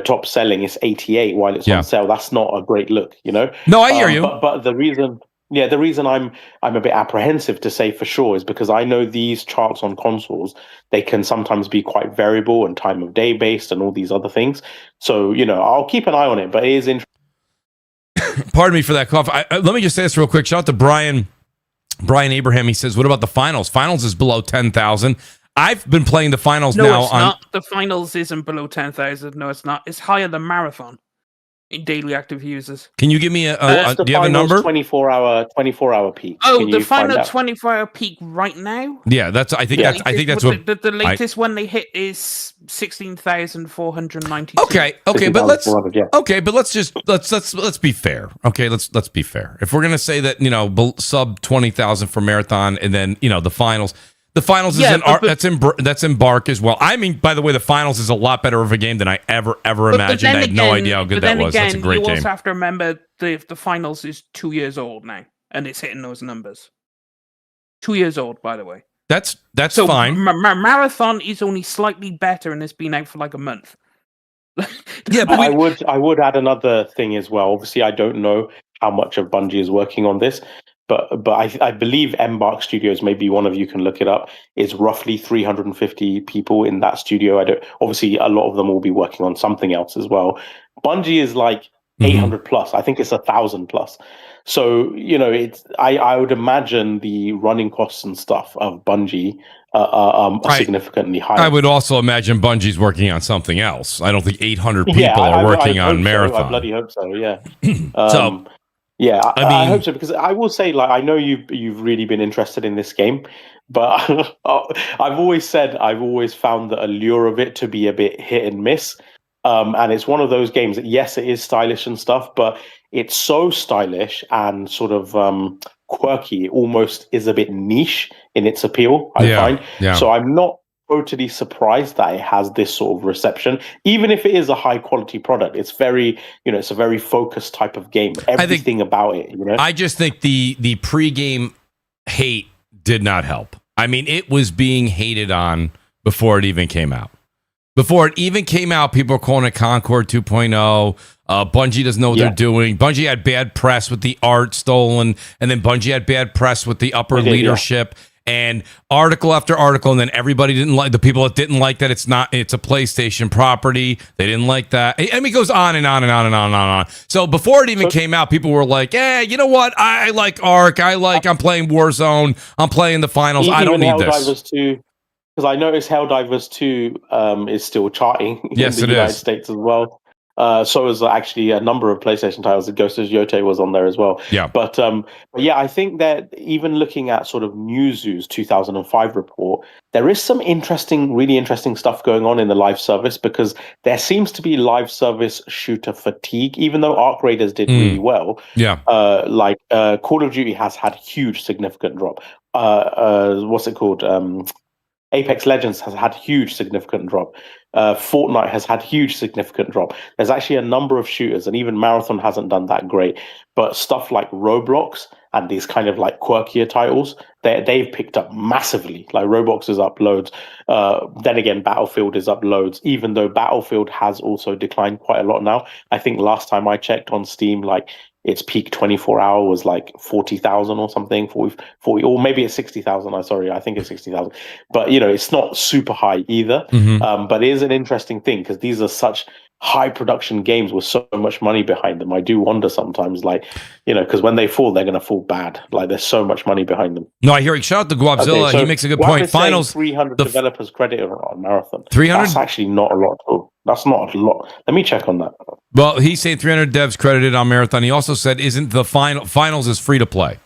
[SPEAKER 2] top selling is 88 while it's on sale, that's not a great look, No,
[SPEAKER 1] I hear you.
[SPEAKER 2] But the reason... Yeah, the reason I'm a bit apprehensive to say for sure is because I know these charts on consoles, they can sometimes be quite variable and time of day based and all these other things. So, I'll keep an eye on it, but it is interesting.
[SPEAKER 1] Pardon me for that cough. Let me just say this real quick. Shout out to Brian Abraham. He says, what about the finals? Finals is below 10,000. I've been playing the finals now.
[SPEAKER 3] It's not. The finals isn't below 10,000. No, it's not. It's higher than Marathon. In daily active users.
[SPEAKER 1] Can you give me do you have a number?
[SPEAKER 2] 24-hour peak.
[SPEAKER 3] Oh, the final 24-hour peak right now?
[SPEAKER 1] Yeah, I think that's what
[SPEAKER 3] the latest one they hit is 16,492.
[SPEAKER 1] Okay, but let's be fair. Okay, let's be fair. If we're going to say that, sub 20,000 for Marathon and then, the finals. The finals that's Embark as well. I mean, by the way, the finals is a lot better of a game than I ever imagined. I had no idea how good that was. That's a great game. You
[SPEAKER 3] also have to remember the finals is 2 years old now, and it's hitting those numbers. 2 years old, by the way.
[SPEAKER 1] That's fine.
[SPEAKER 3] Marathon is only slightly better, and it's been out for like a month.
[SPEAKER 2] Yeah, but I would add another thing as well. Obviously, I don't know how much of Bungie is working on this. But I believe Embark Studios, maybe one of you can look it up, is roughly 350 people in that studio. Obviously, a lot of them will be working on something else as well. Bungie is like 800 plus. I think it's 1,000 plus. So, I would imagine the running costs and stuff of Bungie are significantly higher.
[SPEAKER 1] I would also imagine Bungie's working on something else. I don't think 800 people are working on Marathon.
[SPEAKER 2] I bloody hope so, yeah. Yeah, I hope so, because I will say, like, I know you've really been interested in this game, but I've always found the allure of it to be a bit hit and miss. And it's one of those games that, yes, it is stylish and stuff, but it's so stylish and sort of quirky, it almost is a bit niche in its appeal, I find. Yeah. So I'm not totally surprised that it has this sort of reception, even if it is a high quality product. It's very, it's a very focused type of game. Everything about it,
[SPEAKER 1] I just think the pre-game hate did not help. I mean, it was being hated on before it even came out. Before it even came out, people were calling it Concord 2.0. Bungie doesn't know what they're doing. Bungie had bad press with the art stolen, and then Bungie had bad press with the upper leadership. And article after article, and then everybody didn't like the people that didn't like that it's a PlayStation property. They didn't like that. I mean, it goes on and on and on and on and on. So before it even came out, people were like, you know what? I like Ark. I'm playing Warzone. I'm playing the finals. I don't need this.
[SPEAKER 2] because I noticed Helldivers 2 is still charting
[SPEAKER 1] Yes,
[SPEAKER 2] in the
[SPEAKER 1] it
[SPEAKER 2] United
[SPEAKER 1] is.
[SPEAKER 2] States as well. So is actually a number of PlayStation titles. Ghost of Yote was on there as well.
[SPEAKER 1] Yeah.
[SPEAKER 2] But yeah, I think that even looking at sort of Newzoo's 2005 report, there is some really interesting stuff going on in the live service, because there seems to be live service shooter fatigue, even though Arc Raiders did really well.
[SPEAKER 1] Yeah.
[SPEAKER 2] Call of Duty has had huge significant drop. What's it called? Apex Legends has had huge significant drop. Fortnite has had huge significant drop. There's actually a number of shooters, and even Marathon hasn't done that great. But stuff like Roblox and these kind of like quirkier titles, they've picked up massively. Like Roblox is up loads. Then again, Battlefield is up loads, even though Battlefield has also declined quite a lot now. I think last time I checked on Steam, like its peak 24-hour was like 40,000 or something, 40, or maybe it's 60,000. I think it's 60,000. But, it's not super high either. But it is an interesting thing, because these are such high production games with so much money behind them. I do wonder sometimes, like, because when they fall, they're going to fall bad. Like, there's so much money behind them.
[SPEAKER 1] No, I hear it. Shout out to Guapzilla.
[SPEAKER 2] Okay, so
[SPEAKER 1] he makes a good point. Finals.
[SPEAKER 2] 300 developers credited on Marathon.
[SPEAKER 1] 300?
[SPEAKER 2] That's actually not a lot at all. That's not a lot. Let me check on that.
[SPEAKER 1] Well, he's saying 300 devs credited on Marathon. He also said, isn't the finals is free to play?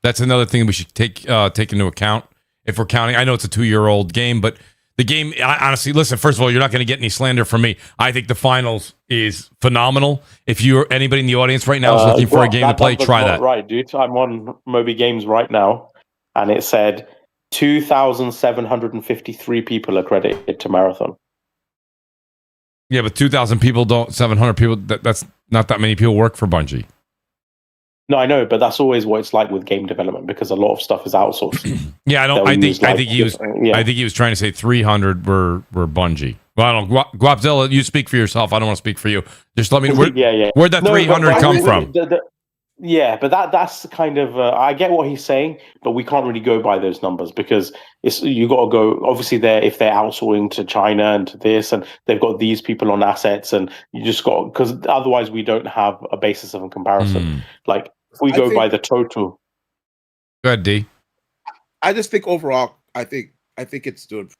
[SPEAKER 1] That's another thing we should take into account if we're counting. I know it's a 2-year-old game, but the game, honestly, listen, first of all, you're not going to get any slander from me. I think the finals is phenomenal. If anybody in the audience right now is looking for a game to play, try that.
[SPEAKER 2] Right, dude. I'm on Moby Games right now, and it said 2,753 people are credited to Marathon.
[SPEAKER 1] Yeah, but 2,000 people 700 people, that's not that many people work for Bungie.
[SPEAKER 2] No, I know, but that's always what it's like with game development, because a lot of stuff is outsourced.
[SPEAKER 1] Yeah, I think he was trying to say 300 were Bungie. Well, I don't know. Guapzilla, you speak for yourself. I don't want to speak for you. Just let me know. Where'd that 300 come from?
[SPEAKER 2] Yeah, but that's kind of I get what he's saying, but we can't really go by those numbers, because you got to go. Obviously, if they're outsourcing to China and to this, and they've got these people on assets, and you just got, because otherwise we don't have a basis of a comparison. Like if we go by the total.
[SPEAKER 1] Go ahead, D.
[SPEAKER 7] I just think overall, I think it's doing,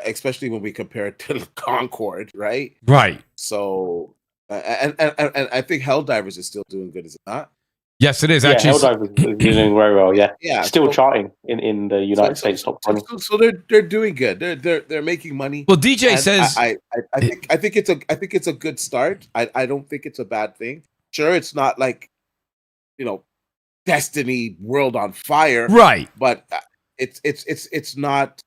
[SPEAKER 7] especially when we compare it to the Concord, right?
[SPEAKER 1] Right.
[SPEAKER 7] So. And I think Helldivers is still doing good, is it not?
[SPEAKER 1] Yes, it is. Actually,
[SPEAKER 2] Helldivers is doing very well. Yeah, still
[SPEAKER 7] so,
[SPEAKER 2] charting in the United States top 20.
[SPEAKER 7] So they're doing good. They're making money.
[SPEAKER 1] Well, DJ says
[SPEAKER 7] I think it's a good start. I don't think it's a bad thing. Sure, it's not like Destiny World on Fire,
[SPEAKER 1] right?
[SPEAKER 7] But it's not.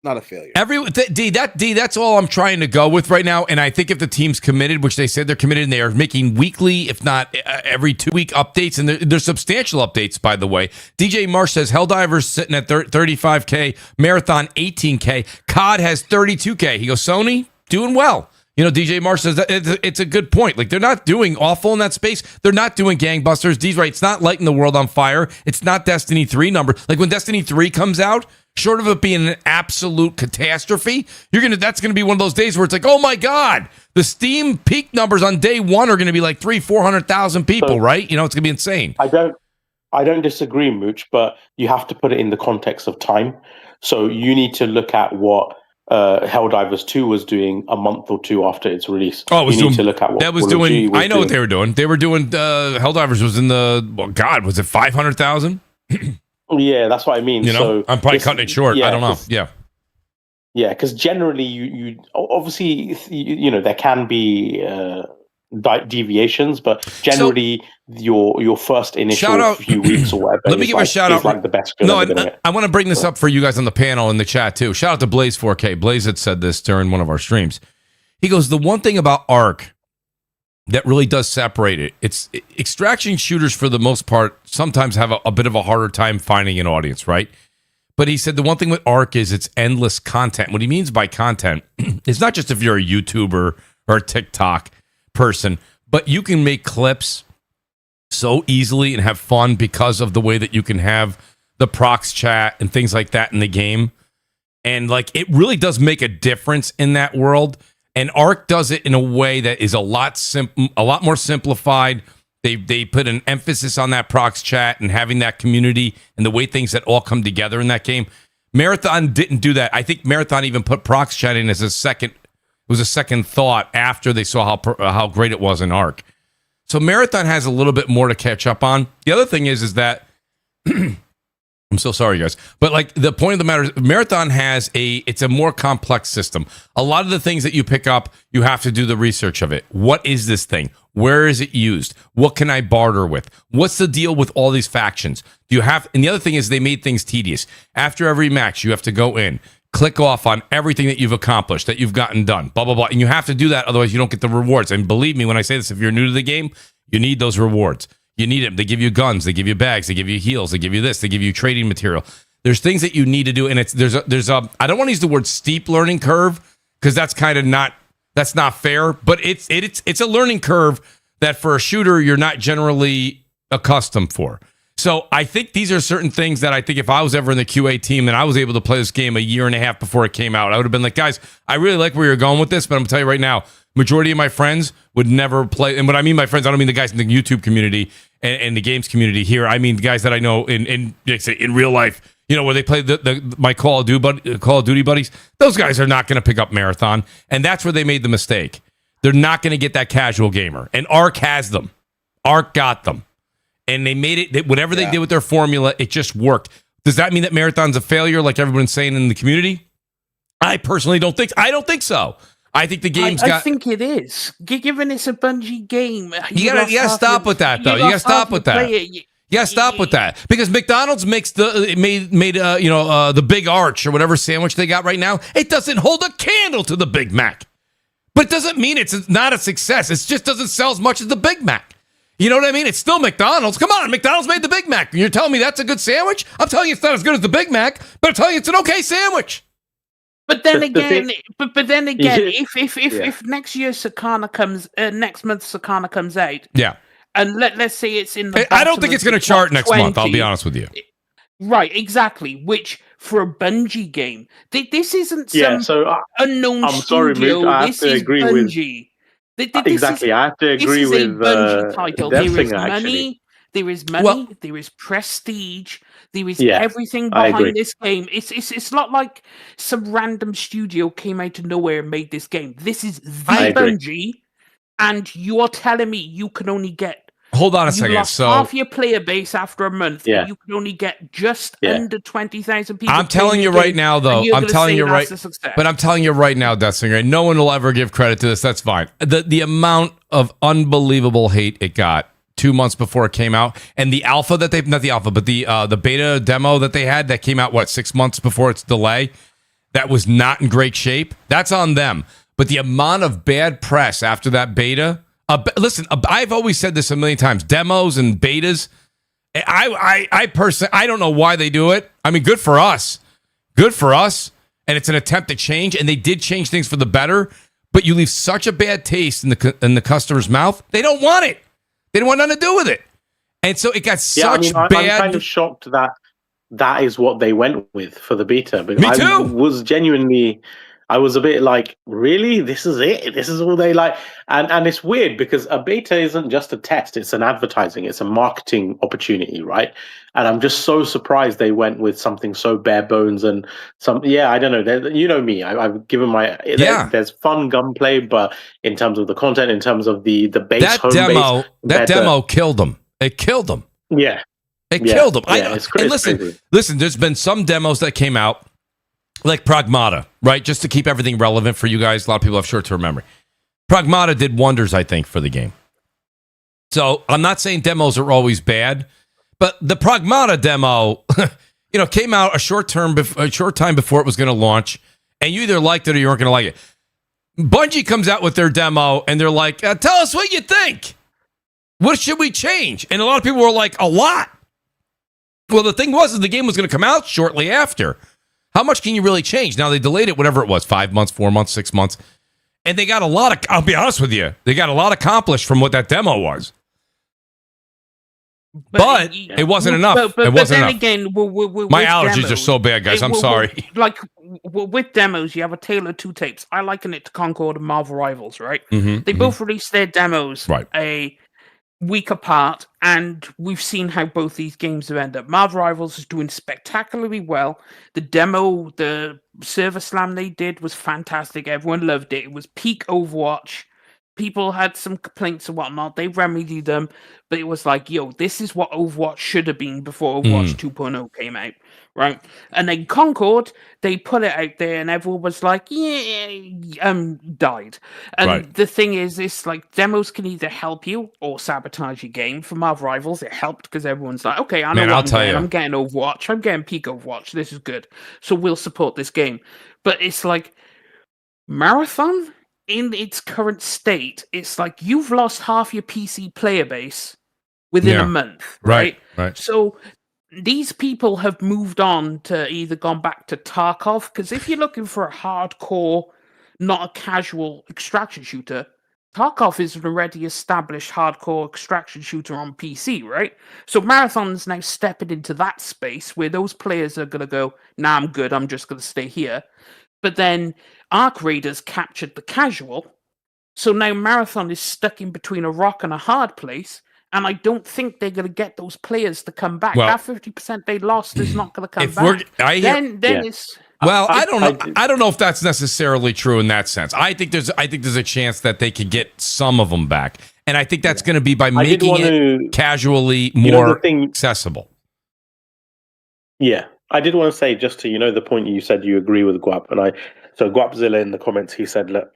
[SPEAKER 7] Not a failure.
[SPEAKER 1] That's all I'm trying to go with right now. And I think if the team's committed, which they said they're committed, and they are making weekly, if not every 2-week updates, and they're substantial updates, by the way. DJ Marsh says Helldivers sitting at 35K, Marathon 18K, COD has 32K. He goes, Sony doing well. DJ Marsh says that it's a good point. Like, they're not doing awful in that space. They're not doing gangbusters. D's right. It's not lighting the world on fire. It's not Destiny 3 number. Like, when Destiny 3 comes out, short of it being an absolute catastrophe, that's gonna be one of those days where it's like, oh my God, the Steam peak numbers on day one are gonna be like 300,000-400,000 people, right? It's gonna be insane.
[SPEAKER 2] I don't disagree, Mooch, but you have to put it in the context of time. So you need to look at what Helldivers 2 was doing a month or two after its release.
[SPEAKER 1] Oh,
[SPEAKER 2] you need to look at what
[SPEAKER 1] that was doing. I know what they were doing. They were doing. Helldivers was in was it 500,000?
[SPEAKER 2] Yeah, that's what I mean. So
[SPEAKER 1] I'm probably cutting it short. I don't know.
[SPEAKER 2] Yeah, because generally you obviously there can be deviations, but generally your first initial few weeks or whatever.
[SPEAKER 1] Let me give a shout out.
[SPEAKER 2] Like the best.
[SPEAKER 1] No, I want to bring this up for you guys on the panel in the chat too. Shout out to Blaze 4K. Blaze had said this during one of our streams. He goes, the one thing about Arc that really does separate it, it's extraction shooters for the most part sometimes have a bit of a harder time finding an audience, right? But he said the one thing with Arc is it's endless content. What he means by content is not just if you're a YouTuber or a TikTok person, but you can make clips so easily and have fun because of the way that you can have the prox chat and things like that in the game. And like, it really does make a difference in that world. And Arc does it in a way that is a lot more simplified. They put an emphasis on that prox chat and having that community and the way things that all come together in that game. Marathon didn't do that. I think Marathon even put prox chat in as a second thought after they saw how great it was in Arc. So Marathon has a little bit more to catch up on. The other thing is that I'm so sorry, guys. But like the point of the matter is Marathon has it's a more complex system. A lot of the things that you pick up, you have to do the research of it. What is this thing? Where is it used? What can I barter with? What's the deal with all these factions? And the other thing is they made things tedious. After every match, you have to go in, click off on everything that you've accomplished, that you've gotten done, blah, blah, blah. And you have to do that. Otherwise, you don't get the rewards. And believe me, when I say this, if you're new to the game, you need those rewards. You need them. They give you guns. They give you bags. They give you heals. They give you this. They give you trading material. There's things that you need to do. And there's a I don't want to use the word steep learning curve because that's kind of not fair. But it's a learning curve that for a shooter, you're not generally accustomed for. So I think these are certain things that I think if I was ever in the QA team and I was able to play this game a year and a half before it came out, I would have been like, guys, I really like where you're going with this, but I'm going to tell you right now, majority of my friends would never play. And when I mean my friends, I don't mean the guys in the YouTube community and the games community here. I mean the guys that I know in real life, where they play my Call of Duty buddies. Those guys are not going to pick up Marathon. And that's where they made the mistake. They're not going to get that casual gamer. And Arc has them. Arc got them. And they made it, whatever they did with their formula, it just worked. Does that mean that Marathon's a failure like everyone's saying in the community? I personally don't think so. I think the game's
[SPEAKER 3] I think it is. Given it's a Bungie game.
[SPEAKER 1] You gotta stop with that, though. You gotta stop with that. You gotta stop with that. Because McDonald's made the Big Arch or whatever sandwich they got right now. It doesn't hold a candle to the Big Mac. But it doesn't mean it's not a success. It just doesn't sell as much as the Big Mac. You know what I mean? It's still McDonald's. Come on, McDonald's made the Big Mac. You're telling me that's a good sandwich? I'm telling you it's not as good as the Big Mac, but I'm telling you it's an okay sandwich.
[SPEAKER 3] But then again, if next year Sakana next month Sakana comes out, and let's say it's in the,
[SPEAKER 1] I don't think it's going to chart next month. I'll be honest with you.
[SPEAKER 3] Right, exactly. Which for a Bungie game, this isn't some unknown
[SPEAKER 2] I'm sorry,
[SPEAKER 3] studio.
[SPEAKER 2] Mooch, I have to agree
[SPEAKER 3] Bungie.
[SPEAKER 2] Exactly, I have to agree with
[SPEAKER 3] a Bungie title. There is money.
[SPEAKER 2] Actually.
[SPEAKER 3] There is money. There is prestige. There is everything behind this game. It's not like some random studio came out of nowhere and made this game. This is the Bungie, and you are telling me you can only get.
[SPEAKER 1] Hold on a second.
[SPEAKER 3] Lost half your player base after a month. You can only get just under 20,000 people.
[SPEAKER 1] I'm telling you right now, though. I'm telling you right, but I'm telling you right now, Deathsinger. No one will ever give credit to this. That's fine. The amount of unbelievable hate it got 2 months before it came out, and the alpha that not the alpha, but the beta demo that they had that came out 6 months before its delay, that was not in great shape. That's on them. But the amount of bad press after that beta. Listen, I've always said this a million times. Demos and betas, I personally, I don't know why they do it. I mean, good for us. Good for us. And it's an attempt to change, and they did change things for the better, but you leave such a bad taste in the customer's mouth. They don't want it. They don't want nothing to do with it. And so it got such bad...
[SPEAKER 2] I'm kind of shocked that is what they went with for the beta. Because
[SPEAKER 1] Me too.
[SPEAKER 2] I was a bit like, really? This is it? This is all they like? And it's weird because a beta isn't just a test. It's an advertising. It's a marketing opportunity, right? And I'm just so surprised they went with something so bare bones and I don't know. You know me. I've given there's fun gunplay, but in terms of the content, in terms of the base
[SPEAKER 1] that demo killed them. It killed them.
[SPEAKER 2] Yeah.
[SPEAKER 1] It killed them.
[SPEAKER 2] It's crazy.
[SPEAKER 1] And listen, there's been some demos that came out, like Pragmata, right? Just to keep everything relevant for you guys. A lot of people have short-term memory. Pragmata did wonders, I think, for the game. So I'm not saying demos are always bad, but the Pragmata demo, came out a short time before it was going to launch, and you either liked it or you weren't going to like it. Bungie comes out with their demo, and they're like, tell us what you think. What should we change? And a lot of people were like, a lot. Well, the thing was, the game was going to come out shortly after. How much can you really change? Now, they delayed it, whatever it was, 5 months, 4 months, 6 months. And they got a lot I'll be honest with you, they got a lot accomplished from what that demo was. But it wasn't enough. It wasn't enough.
[SPEAKER 3] Again,
[SPEAKER 1] my allergies are so bad, guys. I'm sorry.
[SPEAKER 3] With demos, you have a tale of two tapes. I liken it to Concord and Marvel Rivals, right?
[SPEAKER 1] Mm-hmm,
[SPEAKER 3] they both released their demos
[SPEAKER 1] right.
[SPEAKER 3] week apart, and we've seen how both these games have ended up. Marvel Rivals is doing spectacularly well. The demo, the server slam they did was fantastic. Everyone loved it. It was peak Overwatch. People had some complaints and whatnot. They remedied them, but it was like, yo, this is what Overwatch should have been before Overwatch 2.0 came out, right? And then Concord, they put it out there, and everyone was like, died. And the thing is, it's like demos can either help you or sabotage your game. For Marvel Rivals, it helped because everyone's like, okay, I know what I'm getting Overwatch. I'm getting peak Overwatch. This is good. So we'll support this game. But it's like, Marathon, in its current state, it's like you've lost half your PC player base within a month, right? So these people have moved on to either gone back to Tarkov, because if you're looking for a hardcore, not a casual extraction shooter, Tarkov is an already established hardcore extraction shooter on PC, right? So Marathon's now stepping into that space where those players are going to go, nah, I'm good, I'm just going to stay here. But then Arc Raiders captured the casual, so now Marathon is stuck in between a rock and a hard place, and I don't think they're going to get those players to come back. That 50% they lost is not going to come back. It's...
[SPEAKER 1] Well, I don't know. I don't know if that's necessarily true in that sense. I think there's a chance that they could get some of them back, and I think that's going to be by making it casually more accessible.
[SPEAKER 2] Yeah. I did want to say, just to, the point you said you agree with Guap, so Guapzilla in the comments, he said, look,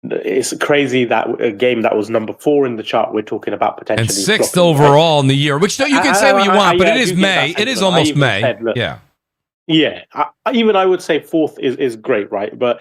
[SPEAKER 2] it's crazy that a game that was number 4 in the chart, we're talking about potentially
[SPEAKER 1] and 6th overall in the year, which you can say what you want, but it is May. It is almost May.
[SPEAKER 2] Said, look,
[SPEAKER 1] yeah.
[SPEAKER 2] I would say 4th is great, right? But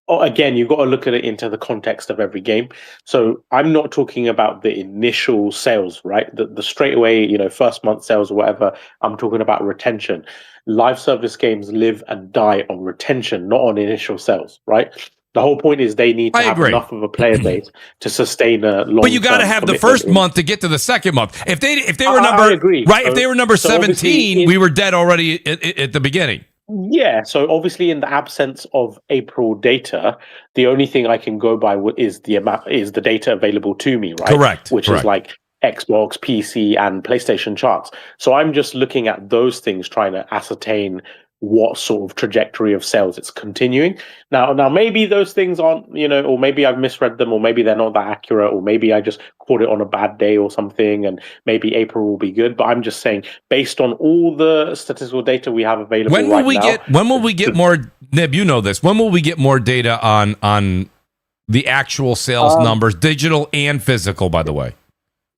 [SPEAKER 2] again, you've got to look at it into the context of every game. So I'm not talking about the initial sales, right? The straight away, first month sales or whatever. I'm talking about retention. Live service games live and die on retention, not on initial sales, right? The whole point is they need to have enough of a player base to sustain a long.
[SPEAKER 1] But you got to have the first month to get to the second month. If they were number if they were number 17, we were dead already at the beginning.
[SPEAKER 2] Yeah, so obviously in the absence of April data, the only thing I can go by is the data available to me, right?
[SPEAKER 1] Correct.
[SPEAKER 2] Which is like Xbox, PC, and PlayStation charts. So I'm just looking at those things, trying to ascertain what sort of trajectory of sales it's continuing. Now maybe those things aren't, or maybe I've misread them, or maybe they're not that accurate, or maybe I just caught it on a bad day or something, and maybe April will be good. But I'm just saying, based on all the statistical data we have available
[SPEAKER 1] when will we get more, Nib, you know this, when will we get more data on the actual sales numbers, digital and physical, by the way?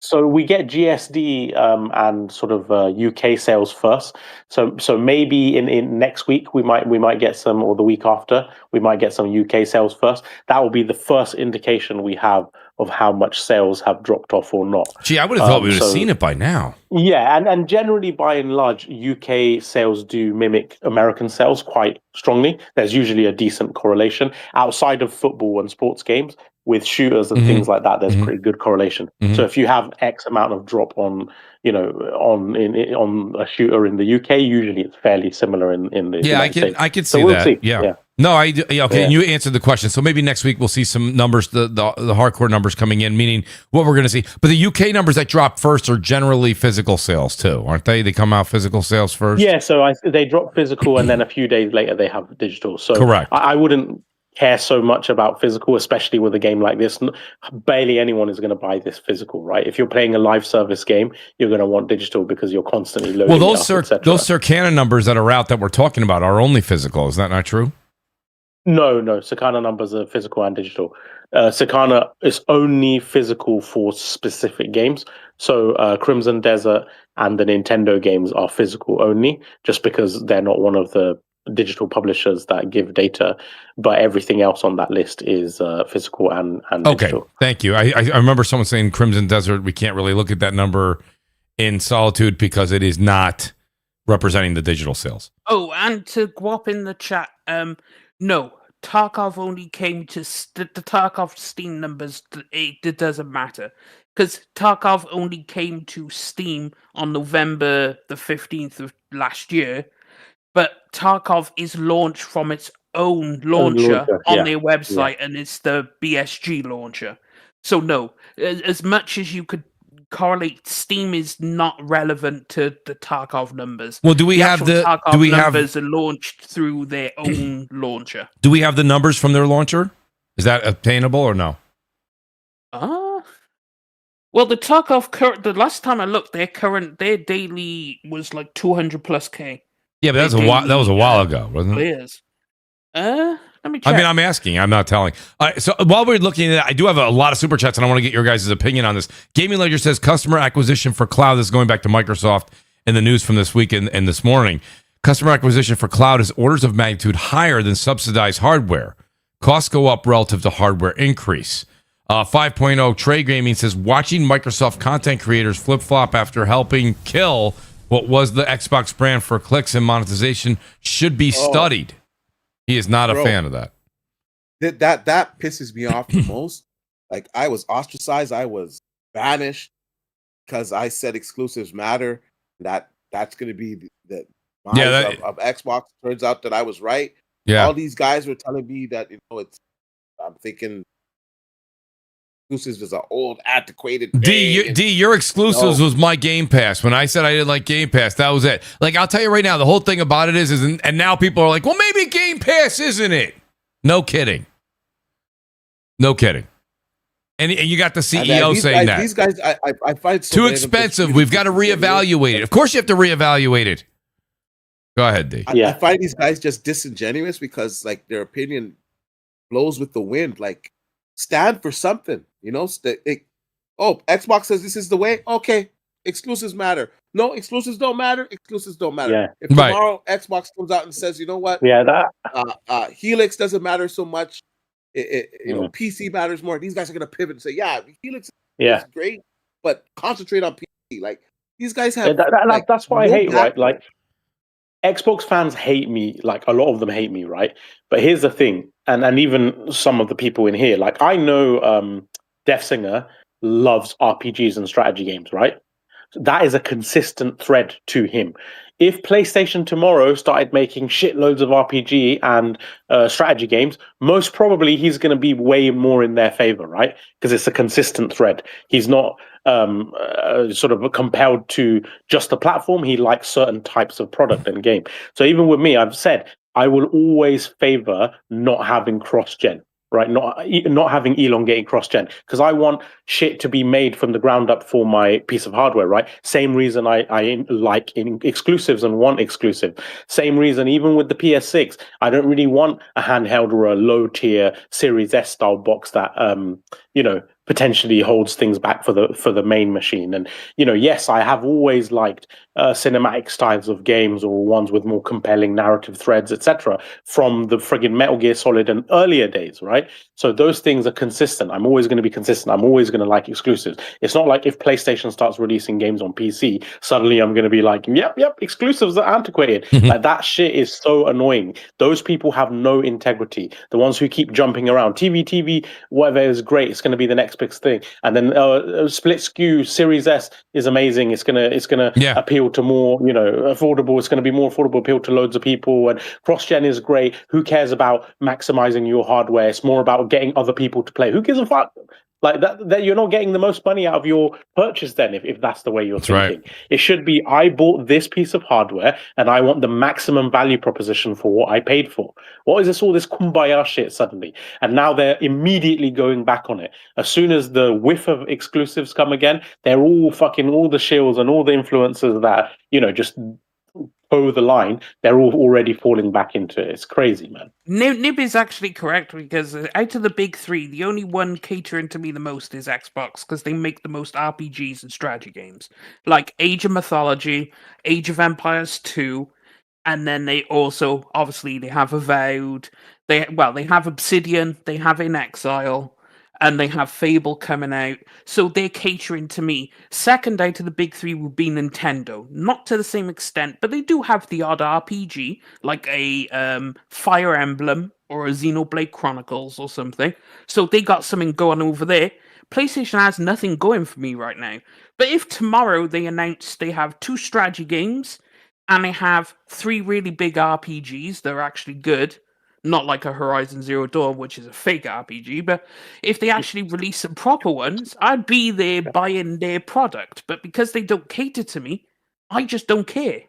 [SPEAKER 2] So we get GSD and sort of UK sales first. So maybe in next week we might get some, or the week after we might get some UK sales first. That will be the first indication we have of how much sales have dropped off or not.
[SPEAKER 1] Gee, I would have thought we would have seen it by now.
[SPEAKER 2] Yeah, and generally by and large, UK sales do mimic American sales quite strongly. There's usually a decent correlation outside of football and sports games. With shooters and things like that, there's pretty good correlation. So if you have X amount of drop on a shooter in the UK, usually it's fairly similar in the United States.
[SPEAKER 1] I could see that. See. Yeah. No, okay. You answered the question. So maybe next week we'll see some numbers, the hardcore numbers coming in, meaning what we're going to see. But the UK numbers that drop first are generally physical sales too, aren't they? They come out physical sales first.
[SPEAKER 2] Yeah. So they drop physical, and then a few days later they have digital. So
[SPEAKER 1] correct.
[SPEAKER 2] I wouldn't care so much about physical, especially with a game like this. Barely anyone is going to buy this physical, right? If you're playing a live service game, you're going to want digital because you're constantly loading.
[SPEAKER 1] Well, those Circana numbers that are out that we're talking about are only physical. Is that not true?
[SPEAKER 2] No. Circana numbers are physical and digital. Circana is only physical for specific games. So Crimson Desert and the Nintendo games are physical only, just because they're not one of the digital publishers that give data, but everything else on that list is physical and digital.
[SPEAKER 1] Okay, thank you. I remember someone saying Crimson Desert, we can't really look at that number in solitude because it is not representing the digital sales.
[SPEAKER 3] Oh, and to Guap in the chat, no, Tarkov only came to the Tarkov Steam numbers. It doesn't matter because Tarkov only came to Steam on November the 15th of last year. But Tarkov is launched from its own launcher on their website, and it's the BSG launcher. So no, as much as you could correlate. Steam is not relevant to the Tarkov numbers.
[SPEAKER 1] Well, do we have
[SPEAKER 3] actual
[SPEAKER 1] the
[SPEAKER 3] Tarkov
[SPEAKER 1] do we
[SPEAKER 3] numbers
[SPEAKER 1] have
[SPEAKER 3] are launched through their own launcher?
[SPEAKER 1] do we have the numbers from their launcher? Is that obtainable or no?
[SPEAKER 3] Well, the Tarkov the last time I looked, their daily was like 200 plus K.
[SPEAKER 1] Yeah, but that was a while ago, wasn't it?
[SPEAKER 3] Players. Let me check.
[SPEAKER 1] I mean, I'm asking. I'm not telling. All right, so while we're looking at it, I do have a lot of super chats, and I want to get your guys' opinion on this. Gaming Ledger says customer acquisition for cloud. This is going back to Microsoft and the news from this week and this morning. Customer acquisition for cloud is orders of magnitude higher than subsidized hardware. Costs go up relative to hardware increase. 5.0 Trey Gaming says watching Microsoft content creators flip-flop after helping kill what was the Xbox brand for clicks and monetization should be studied. He is not a fan of that.
[SPEAKER 7] That pisses me off the most. Like, I was ostracized. I was banished because I said exclusives matter. That's going to be the minds of Xbox. Turns out that I was right.
[SPEAKER 1] Yeah.
[SPEAKER 7] All these guys were telling me that, I'm thinking exclusives is an old, antiquated
[SPEAKER 1] D, your exclusives was my Game Pass. When I said I didn't like Game Pass, that was it. Like, I'll tell you right now, the whole thing about it is and now people are like, well, maybe Game Pass isn't it? No kidding. No kidding. And you got the CEO saying that.
[SPEAKER 7] These guys, I find
[SPEAKER 1] too expensive. We've got to reevaluate it. Of course you have to reevaluate it. Go ahead, D.
[SPEAKER 7] I find these guys just disingenuous because, like, their opinion blows with the wind. Like, stand for something, Xbox says this is the way. Okay, exclusives matter. No, exclusives don't matter. Exclusives don't matter.
[SPEAKER 2] Yeah.
[SPEAKER 7] If tomorrow Xbox comes out and says, you know what?
[SPEAKER 2] Yeah, that
[SPEAKER 7] Helix doesn't matter so much. PC matters more. These guys are gonna pivot and say, yeah, Helix is great, but concentrate on PC. Like, these guys have.
[SPEAKER 2] That's what I hate, right? Like, Xbox fans hate me. Like, a lot of them hate me, right? But here's the thing, and even some of the people in here, like, I know Def Singer loves RPGs and strategy games, right? So that is a consistent thread to him. If PlayStation tomorrow started making shitloads of RPG and strategy games, most probably he's going to be way more in their favor, right? Because it's a consistent thread. He's not sort of compelled to just the platform. He likes certain types of product and game. So even with me, I've said I will always favor not having cross-gen. Right, not having elongating cross-gen, because I want shit to be made from the ground up for my piece of hardware. Right, same reason I like in exclusives and want exclusive. Same reason, even with the PS6, I don't really want a handheld or a low-tier Series S style box that potentially holds things back for the main machine. And yes, I have always liked cinematic styles of games or ones with more compelling narrative threads, etc., from the friggin' Metal Gear Solid and earlier days, right? So those things are consistent. I'm always going to be consistent. I'm always going to like exclusives. It's not like if PlayStation starts releasing games on PC, suddenly I'm going to be like, yep, exclusives are antiquated. Like, that shit is so annoying. Those people have no integrity. The ones who keep jumping around. TV, whatever is great. It's going to be the next big thing. And then split skew Series S is amazing. It's gonna appeal to more affordable. It's going to be more affordable, appeal to loads of people. And cross-gen is great. Who cares about maximizing your hardware? It's more about getting other people to play. Who gives a fuck? Like that you're not getting the most money out of your purchase then, if that's the way you're thinking. Right. It should be, I bought this piece of hardware and I want the maximum value proposition for what I paid for. What is all this kumbaya shit suddenly? And now they're immediately going back on it. As soon as the whiff of exclusives come again, they're all the shills and all the influencers that, just toe the line, they're all already falling back into it. It's crazy, man.
[SPEAKER 3] Nib is actually correct, because out of the big three, the only one catering to me the most is Xbox, because they make the most RPGs and strategy games, like Age of Mythology, Age of Empires 2, and then they also, obviously, they have Avowed, they have Obsidian, they have In Exile, and they have Fable coming out, so they're catering to me. Second out of the big three would be Nintendo. Not to the same extent, but they do have the odd RPG, like a Fire Emblem or a Xenoblade Chronicles or something. So they got something going over there. PlayStation has nothing going for me right now. But if tomorrow they announce they have 2 strategy games, and they have 3 really big RPGs that are actually good, not like a Horizon Zero Dawn, which is a fake RPG, but if they actually release some proper ones, I'd be there buying their product. But because they don't cater to me, I just don't care.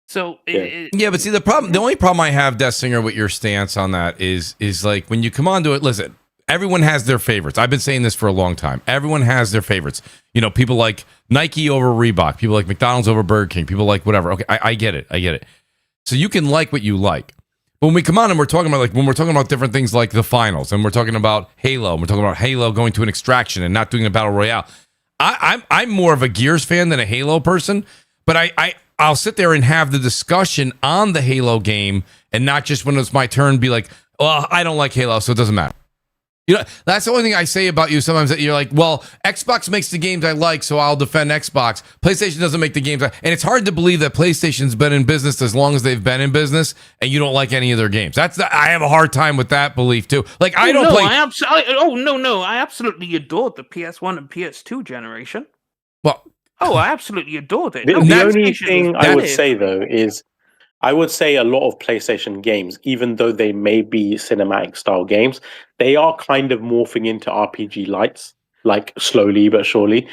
[SPEAKER 3] So
[SPEAKER 1] but see, the only problem I have, Death Singer, with your stance on that is like when you come onto it, listen, everyone has their favorites. I've been saying this for a long time. Everyone has their favorites. You know, people like Nike over Reebok, people like McDonald's over Burger King, people like whatever. Okay, I get it. So you can like what you like. But when we come on and we're talking about, like, when we're talking about different things like the finals, and we're talking about Halo, and we're talking about Halo going to an extraction and not doing a battle royale, I'm more of a Gears fan than a Halo person. But I'll sit there and have the discussion on the Halo game, and not just when it's my turn be like, well, I don't like Halo, so it doesn't matter. You know, that's the only thing I say about you sometimes, that you're like, well, Xbox makes the games I like, so I'll defend Xbox. PlayStation doesn't make the games and it's hard to believe that PlayStation's been in business as long as they've been in business, and you don't like any of their games. I have a hard time with that belief too. Like, I don't play.
[SPEAKER 3] I absolutely adored the PS1 and PS2 generation.
[SPEAKER 1] Well,
[SPEAKER 3] I absolutely adored it.
[SPEAKER 2] The only thing I would say though is, I would say a lot of PlayStation games, even though they may be cinematic style games, they are kind of morphing into RPG lights, like slowly but surely.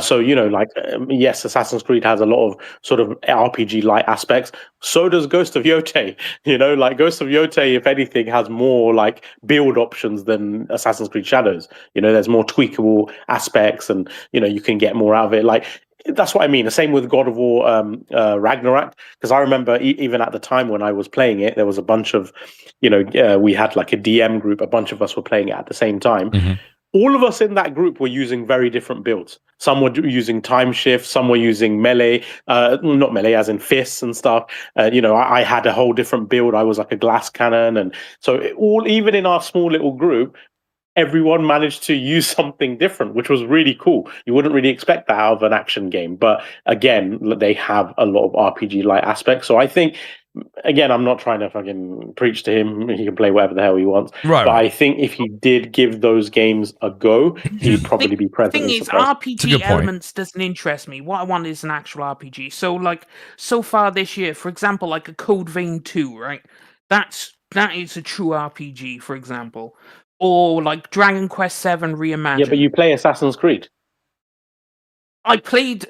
[SPEAKER 2] So, you know, like, yes, Assassin's Creed has a lot of sort of RPG light aspects. So does Ghost of Yotei. You know, like Ghost of Yotei, if anything, has more like build options than Assassin's Creed Shadows. You know, there's more tweakable aspects, and, you know, you can get more out of it. Like, that's what I mean. The same with God of War Ragnarok, because I remember even at the time when I was playing it, there was a bunch of, you know, we had like a DM group. A bunch of us were playing it at the same time. All of us in that group were using very different builds. Some were using time shift, some were using melee, not melee as in fists and stuff. You know, I had a whole different build. I was like a glass cannon, and so even in our small little group, everyone managed to use something different, which was really cool. You wouldn't really expect that out of an action game. But again, they have a lot of RPG-like aspects. So I think, again, I'm not trying to fucking preach to him. He can play whatever the hell he wants.
[SPEAKER 1] Right.
[SPEAKER 2] But I think if he did give those games a go, he'd probably be present.
[SPEAKER 3] The thing is, RPG elements doesn't interest me. What I want is an actual RPG. So, like, so far this year, for example, like a Code Vein 2, right? That is a true RPG, for example. Or like Dragon Quest VII Reimagined.
[SPEAKER 2] Yeah, but you play Assassin's Creed.
[SPEAKER 3] I played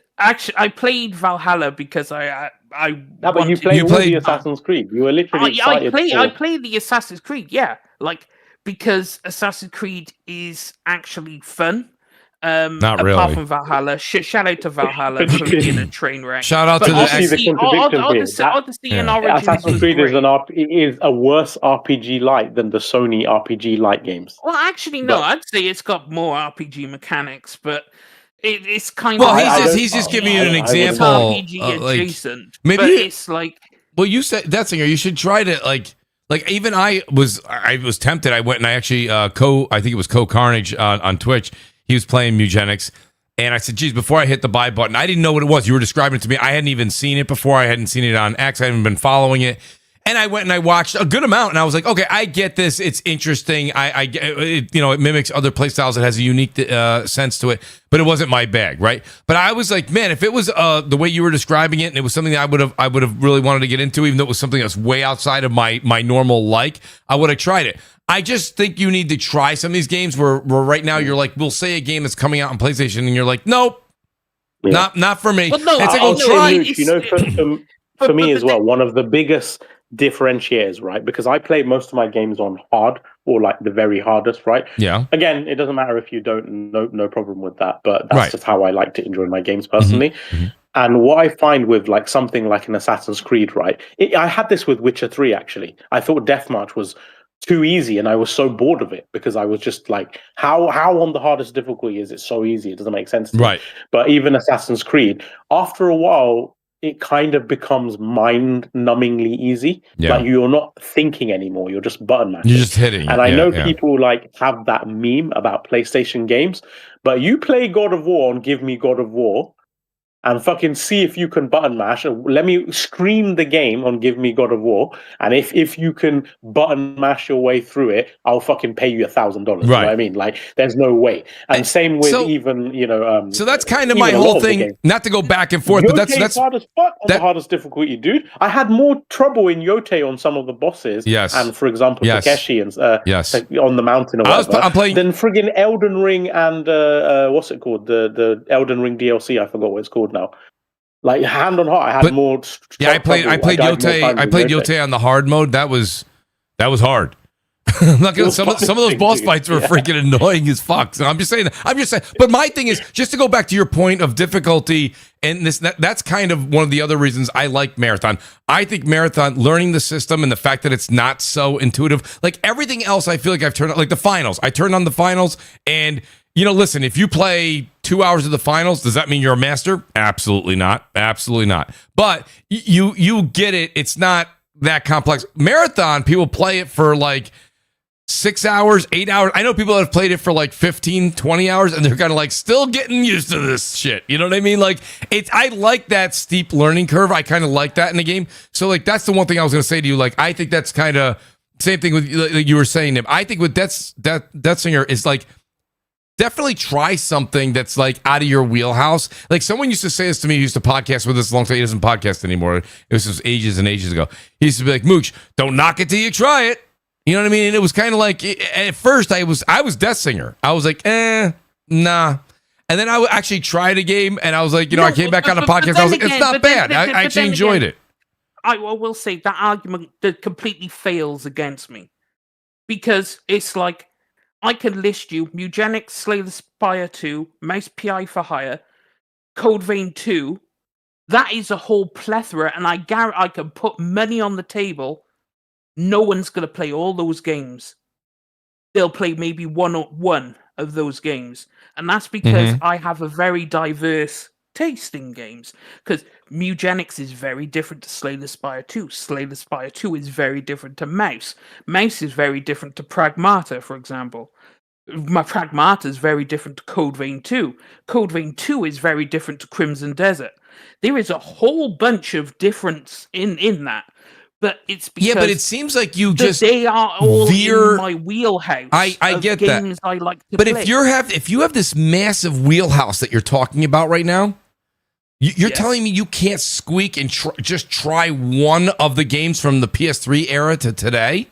[SPEAKER 3] Valhalla because
[SPEAKER 2] but you played the Assassin's Creed. You were literally excited.
[SPEAKER 3] I played the Assassin's Creed, yeah, like, because Assassin's Creed is actually fun.
[SPEAKER 1] Not really.
[SPEAKER 3] Apart from Valhalla, shout out to Valhalla for being a train wreck.
[SPEAKER 1] Shout out to
[SPEAKER 3] Odyssey and Origins.
[SPEAKER 2] Assassin's Creed is a worse RPG light than the Sony RPG light games.
[SPEAKER 3] Well, actually, no. I'd say it's got more RPG mechanics, but it's kind of.
[SPEAKER 1] Well, he's just giving you an example.
[SPEAKER 3] It's RPG adjacent.
[SPEAKER 1] Maybe
[SPEAKER 3] but it's like.
[SPEAKER 1] Well, you said that, Singer. You should try to like even I was tempted. I went and I actually I think it was Carnage on Twitch. He was playing Mugenics, and I said, geez, before I hit the buy button, I didn't know what it was. You were describing it to me. I hadn't even seen it before. I hadn't seen it on X. I hadn't been following it. And I went and I watched a good amount, and I was like, okay, I get this. It's interesting. It mimics other play styles. It has a unique sense to it, but it wasn't my bag, right? But I was like, man, if it was the way you were describing it, and it was something that I would have really wanted to get into, even though it was something that's way outside of my normal like, I would have tried it. I just think you need to try some of these games where right now you're like, we'll say a game that's coming out on PlayStation, and you're like, nope, not for me.
[SPEAKER 3] Well, no,
[SPEAKER 2] it's like, try. For me as well, one of the biggest differentiators, right? Because I play most of my games on hard, or like the very hardest, right?
[SPEAKER 1] Yeah.
[SPEAKER 2] Again, it doesn't matter if you don't, no problem with that, but that's just how I like to enjoy my games personally. Mm-hmm. And what I find with like something like an Assassin's Creed, right? I had this with Witcher 3, actually. I thought Death March was too easy, and I was so bored of it because I was just like, how on the hardest difficulty is it so easy? It doesn't make sense to me. But even Assassin's Creed, after a while, it kind of becomes mind-numbingly easy. Like you're not thinking anymore. You're just button mashing.
[SPEAKER 1] You're just hitting.
[SPEAKER 2] And I know people like have that meme about PlayStation games, but you play God of War and give me God of War, and fucking see if you can button mash. Let me stream the game on Give Me God of War, and if you can button mash your way through it, I'll fucking pay you $1,000.
[SPEAKER 1] Right.
[SPEAKER 2] You know what I mean? Like, there's no way. And same with even, you know,
[SPEAKER 1] so that's kind of my whole thing. Not to go back and forth, but that's
[SPEAKER 2] hard as fuck on the hardest difficulty, dude. I had more trouble in Yote on some of the bosses.
[SPEAKER 1] Yes.
[SPEAKER 2] And for example, Takeshi and
[SPEAKER 1] yes.
[SPEAKER 2] on the mountain or whatever.
[SPEAKER 1] I'm playing.
[SPEAKER 2] Then friggin' Elden Ring and what's it called? The Elden Ring DLC. I forgot what it's called now. Like, hand on heart, I had more.
[SPEAKER 1] Yeah, I played Yote on the hard mode. That was hard. I'm not gonna, some of those boss fights were freaking annoying as fuck. So I'm just saying. But my thing is, just to go back to your point of difficulty, and that's kind of one of the other reasons I like Marathon. I think Marathon, learning the system and the fact that it's not so intuitive, like everything else, I feel like I've turned on, like the finals. I turned on the finals, and you know, listen, if you play 2 hours of the finals, does that mean you're a master? Absolutely not. Absolutely not. But you get it. It's not that complex. Marathon, people play it for like 6 hours, 8 hours. I know people that have played it for like 15, 20 hours, and they're kind of like still getting used to this shit. You know what I mean? Like, I like that steep learning curve. I kind of like that in the game. So like, that's the one thing I was going to say to you. Like, I think that's kind of same thing with like you were saying, Nib. I think with Death Singer is like, definitely try something that's like out of your wheelhouse. Like someone used to say this to me, he used to podcast with us a long time. He doesn't podcast anymore. It was just ages and ages ago. He used to be like, Mooch, don't knock it till you try it. You know what I mean? And it was kind of like, at first I was Death Singer. I was like, nah. And then I actually tried a game and I was like, you know, I came back on a podcast. I was like, it's not bad. I actually enjoyed it.
[SPEAKER 3] I will say that argument that completely fails against me. Because it's like, I can list you Mugenics, Slay the Spire 2, Mouse PI for Hire, Code Vein 2. That is a whole plethora, and I can put money on the table. No one's going to play all those games. They'll play maybe one of those games. And that's because I have a very diverse taste in games. Because Mugenics is very different to Slay the Spire 2. Slay the Spire 2 is very different to Mouse. Mouse is very different to Pragmata, for example. My Pragmata is very different to Code Vein 2. Code Vein 2 is very different to Crimson Desert. There is a whole bunch of difference in that. But it's because
[SPEAKER 1] but it seems like you
[SPEAKER 3] they are all in my wheelhouse.
[SPEAKER 1] I get
[SPEAKER 3] games
[SPEAKER 1] that.
[SPEAKER 3] I like to
[SPEAKER 1] play.
[SPEAKER 3] But
[SPEAKER 1] if you have this massive wheelhouse that you're talking about right now, you're telling me you can't squeak and just try one of the games from the PS3 era to today?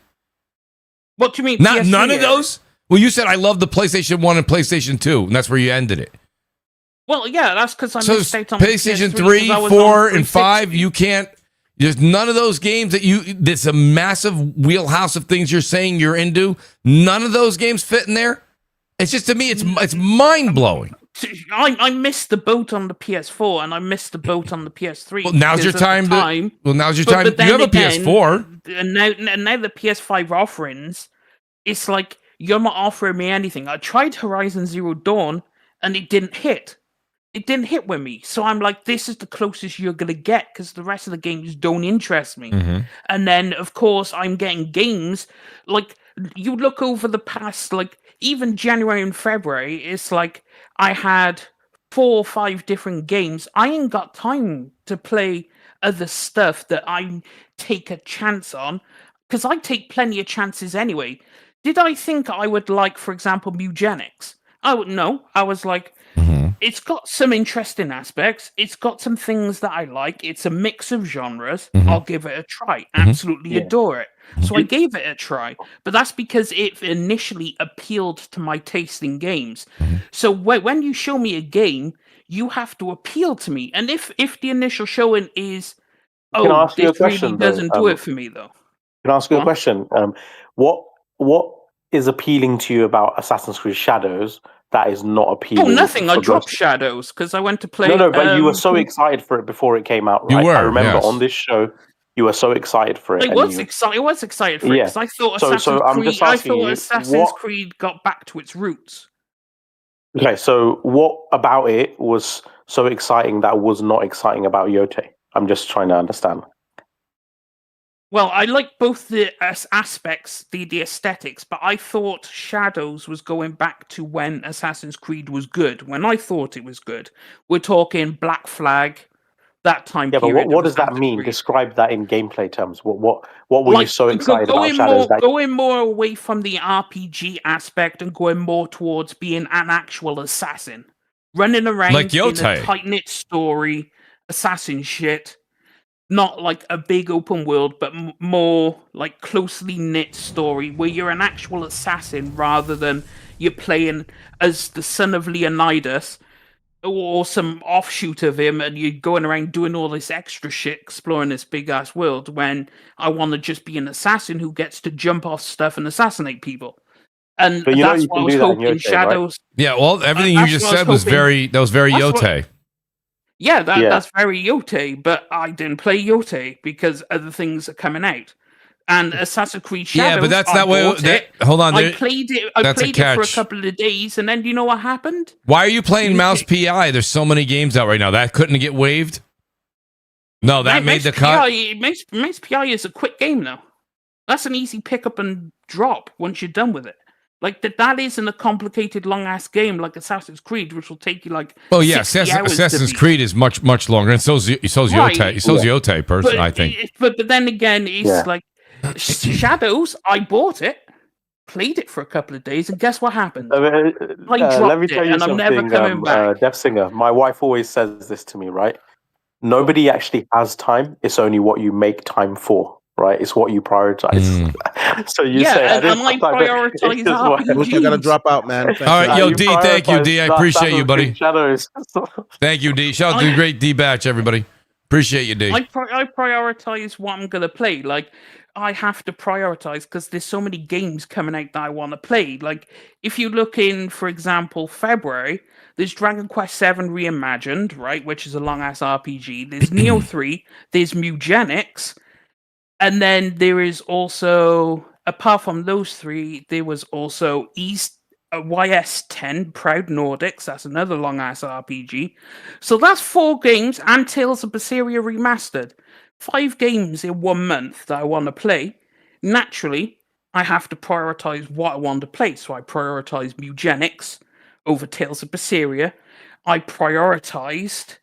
[SPEAKER 3] What do you mean?
[SPEAKER 1] None of those? Well, you said I love the PlayStation 1 and PlayStation 2, and that's where you ended it.
[SPEAKER 3] Well, yeah, that's because I missed out on
[SPEAKER 1] PlayStation 3, 4, and 5, you can't. There's none of those games that's a massive wheelhouse of things you're saying you're into. None of those games fit in there. It's just, to me, it's mind blowing.
[SPEAKER 3] I missed the boat on the PS4 and I missed the boat on the PS3.
[SPEAKER 1] Well, now's your time. Now's your time. You have a PS4,
[SPEAKER 3] and now the PS5 offerings. It's like you're not offering me anything. I tried Horizon Zero Dawn and it didn't hit. It didn't hit with me. So I'm like, this is the closest you're going to get because the rest of the games don't interest me. And then, of course, I'm getting games like you look over the past, like even January and February, it's like I had 4 or 5 different games. I ain't got time to play other stuff that I take a chance on because I take plenty of chances anyway. Did I think I would like, for example, Mugenics? I would know. I was like, it's got some interesting aspects. It's got some things that I like. It's a mix of genres. I'll give it a try. Absolutely adore it. So I gave it a try. But that's because it initially appealed to my taste in games. So when you show me a game, you have to appeal to me. And if the initial showing is, this really doesn't do it for me, though.
[SPEAKER 2] Can I ask you a question? What is appealing to you about Assassin's Creed Shadows that is not appealing?
[SPEAKER 3] Oh, nothing. I dropped Shadows because I went to play.
[SPEAKER 2] No, but you were so excited for it before it came out, right?
[SPEAKER 1] You were,
[SPEAKER 2] I remember on this show, you were so excited for it.
[SPEAKER 3] I was excited for it because I thought Assassin's Creed got back to its roots.
[SPEAKER 2] Okay, so what about it was so exciting that was not exciting about Yote? I'm just trying to understand.
[SPEAKER 3] Well, I like both the aspects, the aesthetics, but I thought Shadows was going back to when Assassin's Creed was good. When I thought it was good, we're talking Black Flag, that time
[SPEAKER 2] Yeah, but
[SPEAKER 3] period.
[SPEAKER 2] what does that
[SPEAKER 3] Assassin's
[SPEAKER 2] mean?
[SPEAKER 3] Creed.
[SPEAKER 2] Describe that in gameplay terms. What were you so excited about Shadows?
[SPEAKER 3] Going more away from the RPG aspect and going more towards being an actual assassin, running around
[SPEAKER 1] like
[SPEAKER 3] in a tight-knit story, assassin shit. Not like a big open world, but more like closely knit story where you're an actual assassin rather than you're playing as the son of Leonidas or some offshoot of him and you're going around doing all this extra shit exploring this big ass world when I want to just be an assassin who gets to jump off stuff and assassinate people. And that's what I was hoping Shadows.
[SPEAKER 1] Right? Yeah, well, everything you just said was very Yote.
[SPEAKER 3] Yeah, that's very Yote, but I didn't play Yote because other things are coming out. And Assassin's Creed Shadows,
[SPEAKER 1] yeah, but that's not what. Hold on,
[SPEAKER 3] I played it. I played it for a couple of days, and then you know what happened?
[SPEAKER 1] Why are you playing Mouse PI? There's so many games out right now that couldn't get waived. No, that made the cut.
[SPEAKER 3] Mouse PI is a quick game now. That's an easy pick up and drop once you're done with it. Like that isn't a complicated, long-ass game like Assassin's Creed, which will take you like.
[SPEAKER 1] Oh yeah, Assassin's Creed is much much longer, and so's Yote. So's Yote, person, I think.
[SPEAKER 3] But then again, it's like Shadows. I bought it, played it for a couple of days, and guess what happened? I dropped
[SPEAKER 2] let me tell you
[SPEAKER 3] and
[SPEAKER 2] something,
[SPEAKER 3] I'm never coming back.
[SPEAKER 2] Death Singer. My wife always says this to me, right? Nobody actually has time. It's only what you make time for. Right, it's what you prioritize. So you say,
[SPEAKER 3] and I prioritize RPGs.
[SPEAKER 7] You're gonna drop out, man.
[SPEAKER 1] All right, yo, D, thank you, D. I appreciate you, buddy. Thank you, D. Shout out to the great D Batch, everybody. Appreciate you, D.
[SPEAKER 3] I prioritize what I'm gonna play. Like, I have to prioritize because there's so many games coming out that I want to play. Like, if you look in, for example, February, there's Dragon Quest VII Reimagined, right, which is a long ass RPG. There's Neo 3. There's Mugenics. And then there is also, apart from those three, there was also YS10, Proud Nordics. That's another long-ass RPG. So that's 4 games and Tales of Berseria Remastered. 5 games in 1 month that I want to play. Naturally, I have to prioritize what I want to play. So I prioritize Mugenics over Tales of Berseria. I prioritized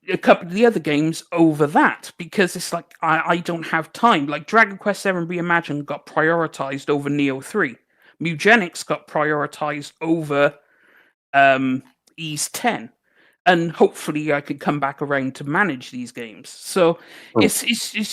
[SPEAKER 3] a couple of the other games over that because it's like I don't have time. Like Dragon Quest VII Reimagined got prioritized over Neo 3. Mugenics got prioritized over Ys 10. And hopefully I could come back around to manage these games. So it's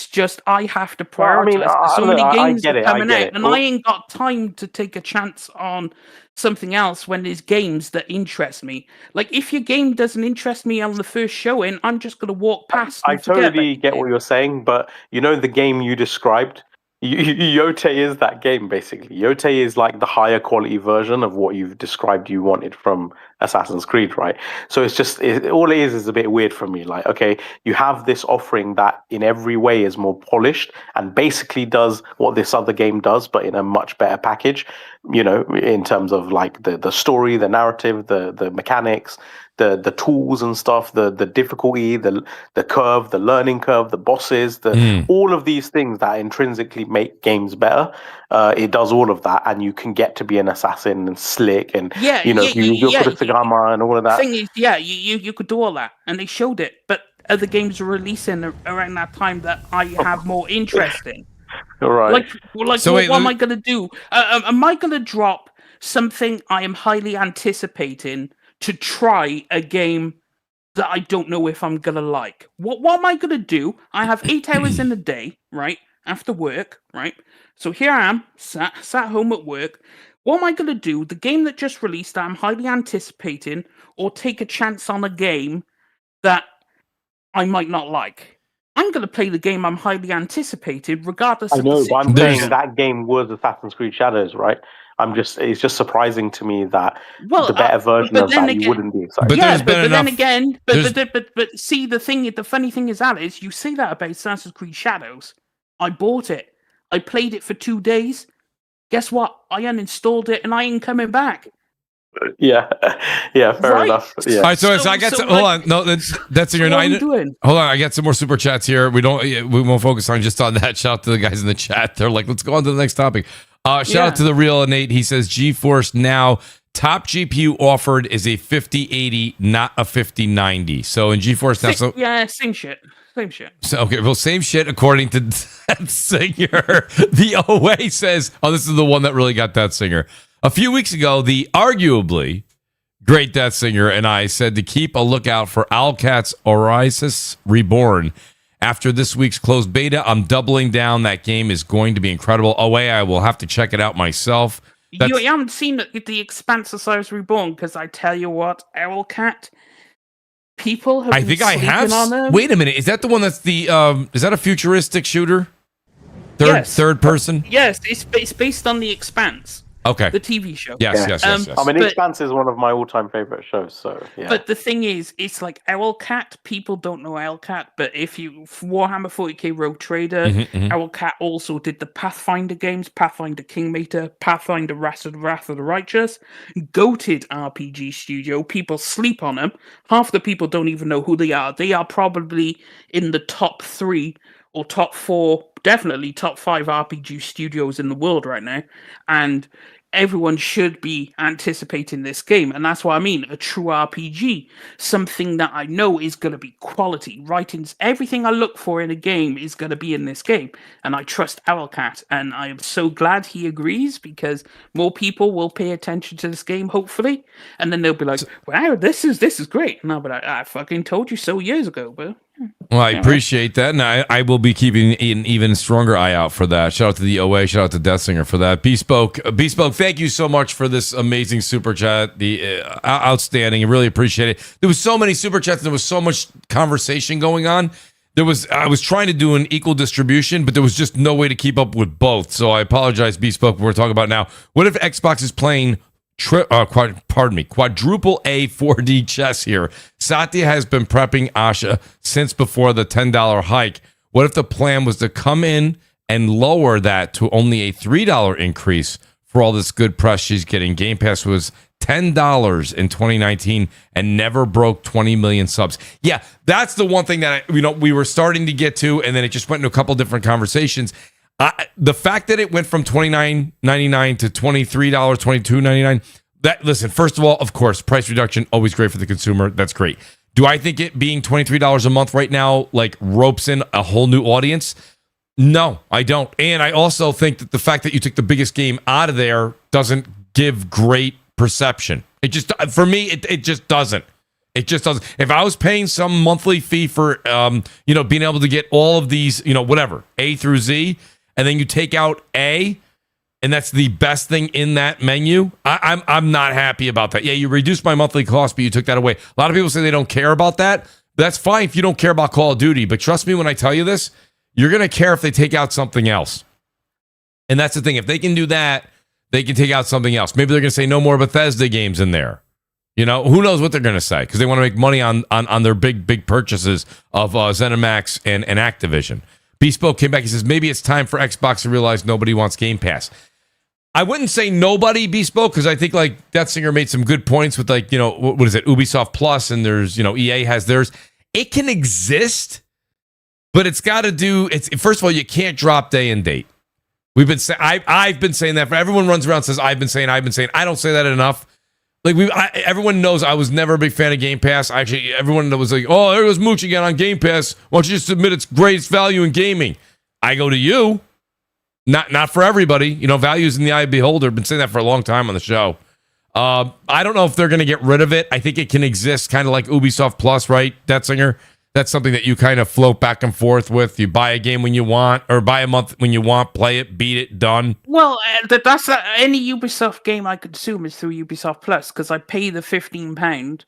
[SPEAKER 3] just I have to prioritize. So many games are coming out, and I ain't got time to take a chance on something else when there's games that interest me. Like if your game doesn't interest me on the first showing, I'm just gonna walk past.
[SPEAKER 2] I totally get what you're saying, but you know the game you described. Yote is that game, basically. Yote is like the higher quality version of what you've described you wanted from Assassin's Creed, right? So it's just, all it is a bit weird for me. Like, okay, you have this offering that in every way is more polished and basically does what this other game does, but in a much better package, you know, in terms of like the story, the narrative, the mechanics, the tools and stuff, the difficulty, the curve, the learning curve, the bosses, all of these things that intrinsically make games better. It does all of that, and you can get to be an assassin and slick, and you put a Sagama and all of that.
[SPEAKER 3] Thing is, you could do all that, and they showed it, but other games are releasing around that time that I have more interest in.
[SPEAKER 2] All right.
[SPEAKER 3] So what am I going to do? Am I going to drop something I am highly anticipating to try a game that I don't know if I'm going to like? What am I going to do? I have 8 hours in a day, right? After work, right? So here I am, sat home at work. What am I going to do? The game that just released that I'm highly anticipating, or take a chance on a game that I might not like? I'm going to play the game I'm highly anticipated, regardless of the situation.
[SPEAKER 2] But I'm saying that game was Assassin's Creed Shadows, right? It's just surprising to me that the better version of that you wouldn't be excited.
[SPEAKER 3] But see, the funny thing is, Alice, you say that about Assassin's Creed Shadows. I bought it. I played it for 2 days. Guess what? I uninstalled it and I ain't coming back.
[SPEAKER 2] Yeah, fair enough. Yeah.
[SPEAKER 1] All right, so I got hold on. No, that's your night. Hold on, I got some more super chats here. We won't focus on just on that. Shout out to the guys in the chat. They're like, let's go on to the next topic. Shout out to the real Nate. He says GeForce Now top GPU offered is a 5080, not a 5090. So in GeForce Now,
[SPEAKER 3] same shit.
[SPEAKER 1] So, okay, well, same shit according to that singer. The OA says, this is the one that really got that singer. A few weeks ago, the arguably great Death Singer and I said to keep a lookout for Owlcat's Oasis Reborn. After this week's closed beta, I'm doubling down. That game is going to be incredible. OA, I will have to check it out myself.
[SPEAKER 3] You haven't seen the Expanse Osiris Reborn, because I tell you what, Owlcat, people have been sleeping on them.
[SPEAKER 1] Wait a minute, is that the one that's the is that a futuristic shooter? Third person?
[SPEAKER 3] Yes, it's based on the Expanse.
[SPEAKER 1] Okay.
[SPEAKER 3] The TV show.
[SPEAKER 1] Yes.
[SPEAKER 2] I mean, Expanse is one of my all-time favorite shows, so yeah.
[SPEAKER 3] But the thing is, it's like Owlcat. People don't know Owlcat, but if you Warhammer 40k Rogue Trader, Owlcat also did the Pathfinder games, Pathfinder Kingmaker, Pathfinder Wrath of the Righteous, goated RPG studio. People sleep on them. Half the people don't even know who they are. They are probably in the top 3 or top 4, definitely top 5 RPG studios in the world right now, and everyone should be anticipating this game. And that's what I mean, a true RPG, something that I know is going to be quality. Writings, everything I look for in a game is going to be in this game, and I trust Owlcat, and I am so glad he agrees, because more people will pay attention to this game, hopefully, and then they'll be like, wow, this is great. And I'll be like, I fucking told you so years ago, bro.
[SPEAKER 1] Well, I appreciate that, and I will be keeping an even stronger eye out for that. Shout out to the OA, shout out to Death Singer for that. Bespoke, thank you so much for this amazing super chat. The outstanding, I really appreciate it. There was so many super chats, and there was so much conversation going on. I was trying to do an equal distribution, but there was just no way to keep up with both. So I apologize, Bespoke. We're talking about now. What if Xbox is playing quadruple A 4D chess here? Satya has been prepping Asha since before the $10 hike. What if the plan was to come in and lower that to only a $3 increase for all this good press she's getting? Game Pass was $10 in 2019 and never broke 20 million subs. Yeah, that's the one thing that we were starting to get to, and then it just went into a couple different conversations. The fact that it went from $29.99 to $23, $22.99, listen, first of all, of course, price reduction, always great for the consumer. That's great. Do I think it being $23 a month right now, like, ropes in a whole new audience? No, I don't. And I also think that the fact that you took the biggest game out of there doesn't give great perception. It just, for me, it just doesn't. It just doesn't. If I was paying some monthly fee for, being able to get all of these, whatever, A through Z, and then you take out A, and that's the best thing in that menu, I'm not happy about that. Yeah, you reduced my monthly cost, but you took that away. A lot of people say they don't care about that. That's fine if you don't care about Call of Duty, but trust me when I tell you this, you're going to care if they take out something else. And that's the thing. If they can do that, they can take out something else. Maybe they're going to say no more Bethesda games in there. Who knows what they're going to say, because they want to make money on their big purchases of ZeniMax and Activision. Bespoke came back. He says, maybe it's time for Xbox to realize nobody wants Game Pass. I wouldn't say nobody, Bespoke, because I think Death Singer made some good points with what is it, Ubisoft Plus, and there's, EA has theirs. It can exist, but it's got to do, first of all, you can't drop day and date. I've been saying that. Everyone runs around and says, I've been saying. I don't say that enough. Everyone knows I was never a big fan of Game Pass. Actually, everyone that was like, oh, there goes Mooch again on Game Pass. Why don't you just admit its greatest value in gaming? I go to you. Not for everybody. Value's in the eye of the beholder. Been saying that for a long time on the show. I don't know if they're going to get rid of it. I think it can exist kind of like Ubisoft Plus, right, Death Singer? That's something that you kind of float back and forth with. You buy a game when you want, or buy a month when you want, play it, beat it, done.
[SPEAKER 3] Well, that's any Ubisoft game I consume is through Ubisoft Plus, because I pay the £15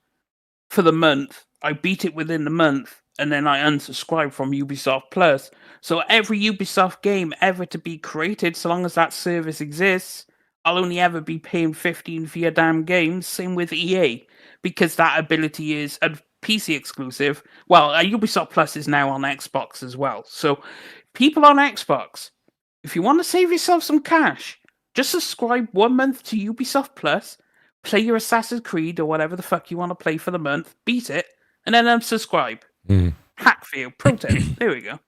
[SPEAKER 3] for the month. I beat it within the month, and then I unsubscribe from Ubisoft Plus. So every Ubisoft game ever to be created, so long as that service exists, I'll only ever be paying $15 for your damn games. Same with EA, because that ability is a PC exclusive. Well, Ubisoft Plus is now on Xbox as well. So people on Xbox, if you want to save yourself some cash, just subscribe 1 month to Ubisoft Plus, play your Assassin's Creed or whatever the fuck you want to play for the month, beat it, and then unsubscribe. Hack for you. Pro tip. There we go.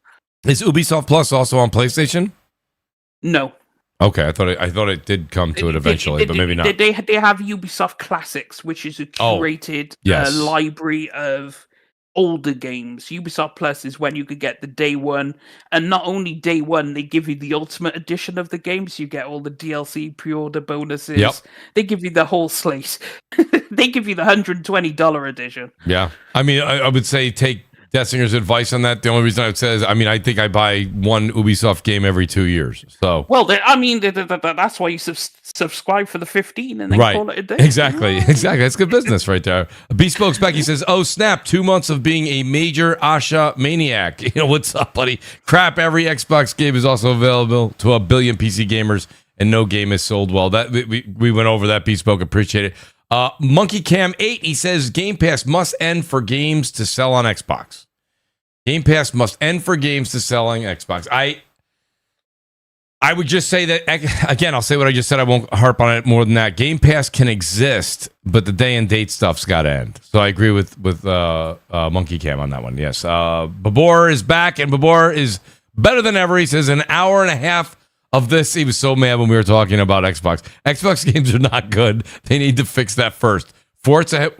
[SPEAKER 1] Is Ubisoft Plus also on PlayStation?
[SPEAKER 3] No.
[SPEAKER 1] Okay, I thought it did come to it eventually, but maybe not.
[SPEAKER 3] They have Ubisoft Classics, which is a curated library of older games. Ubisoft Plus is when you could get the day one, and not only day one, they give you the ultimate edition of the game, so you get all the DLC pre-order bonuses.
[SPEAKER 1] Yep.
[SPEAKER 3] They give you the whole slate. They give you the $120 edition.
[SPEAKER 1] Yeah, I mean, I would say take Dessinger's advice on that. The only reason I would say is, I mean, I think I buy one Ubisoft game every 2 years. So,
[SPEAKER 3] well, that's why you subscribe for the 15 and then call it a day.
[SPEAKER 1] Exactly. That's good business right there. Bespoke Becky says, "Oh snap! 2 months of being a major Asha maniac. You know what's up, buddy? Crap. Every Xbox game is also available to a billion PC gamers, and no game is sold well." That we went over that. Bespoke, appreciate it. Monkey Cam 8, he says Game Pass must end for games to sell on Xbox. Game Pass must end for games to sell on Xbox. I would just say that, again, I'll say what I just said. I won't harp on it more than that. Game Pass can exist, but the day and date stuff's got to end. So I agree with Monkey Cam on that one. Yes. Babor is back, and Babor is better than ever. He says an hour and a half of this. He was so mad when we were talking about Xbox. Xbox games are not good. They need to fix that first. Forza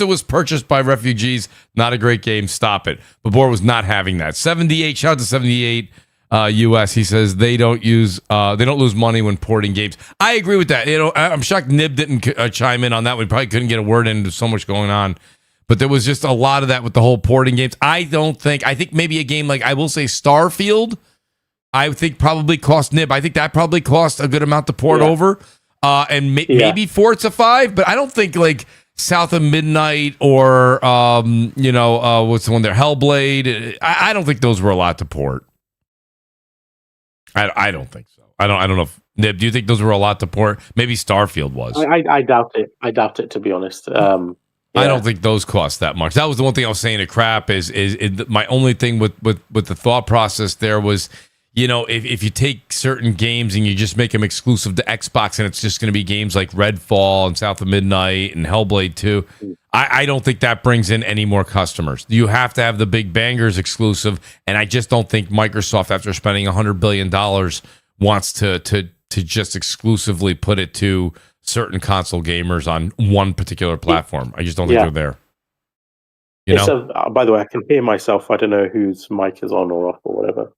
[SPEAKER 1] was purchased by refugees. Not a great game. Stop it. Babor was not having that. 78. Shout out to 78 US. He says they don't lose money when porting games. I agree with that. You know, I'm shocked Nib didn't chime in on that. We probably couldn't get a word in. There's so much going on. But there was just a lot of that with the whole porting games. I think maybe a game like, I will say, Starfield, I think probably cost Nib. I think that probably cost a good amount to port over. And maybe Forza 5, but I don't think like South of Midnight or what's the one there, Hellblade. I don't think those were a lot to port. I don't think so. I don't know if Nib, do you think those were a lot to port? Maybe Starfield was.
[SPEAKER 2] I doubt it. I doubt it, to be honest.
[SPEAKER 1] I don't think those cost that much. That was the one thing I was saying to Crap is my only thing with the thought process there was, you know, if you take certain games and you just make them exclusive to Xbox and it's just going to be games like Redfall and South of Midnight and Hellblade 2, I don't think that brings in any more customers. You have to have the big bangers exclusive, and I just don't think Microsoft, after spending $100 billion, wants to just exclusively put it to certain console gamers on one particular platform. I just don't think they're there. You know?
[SPEAKER 2] By the way, I can hear myself. I don't know whose mic is on or off or whatever.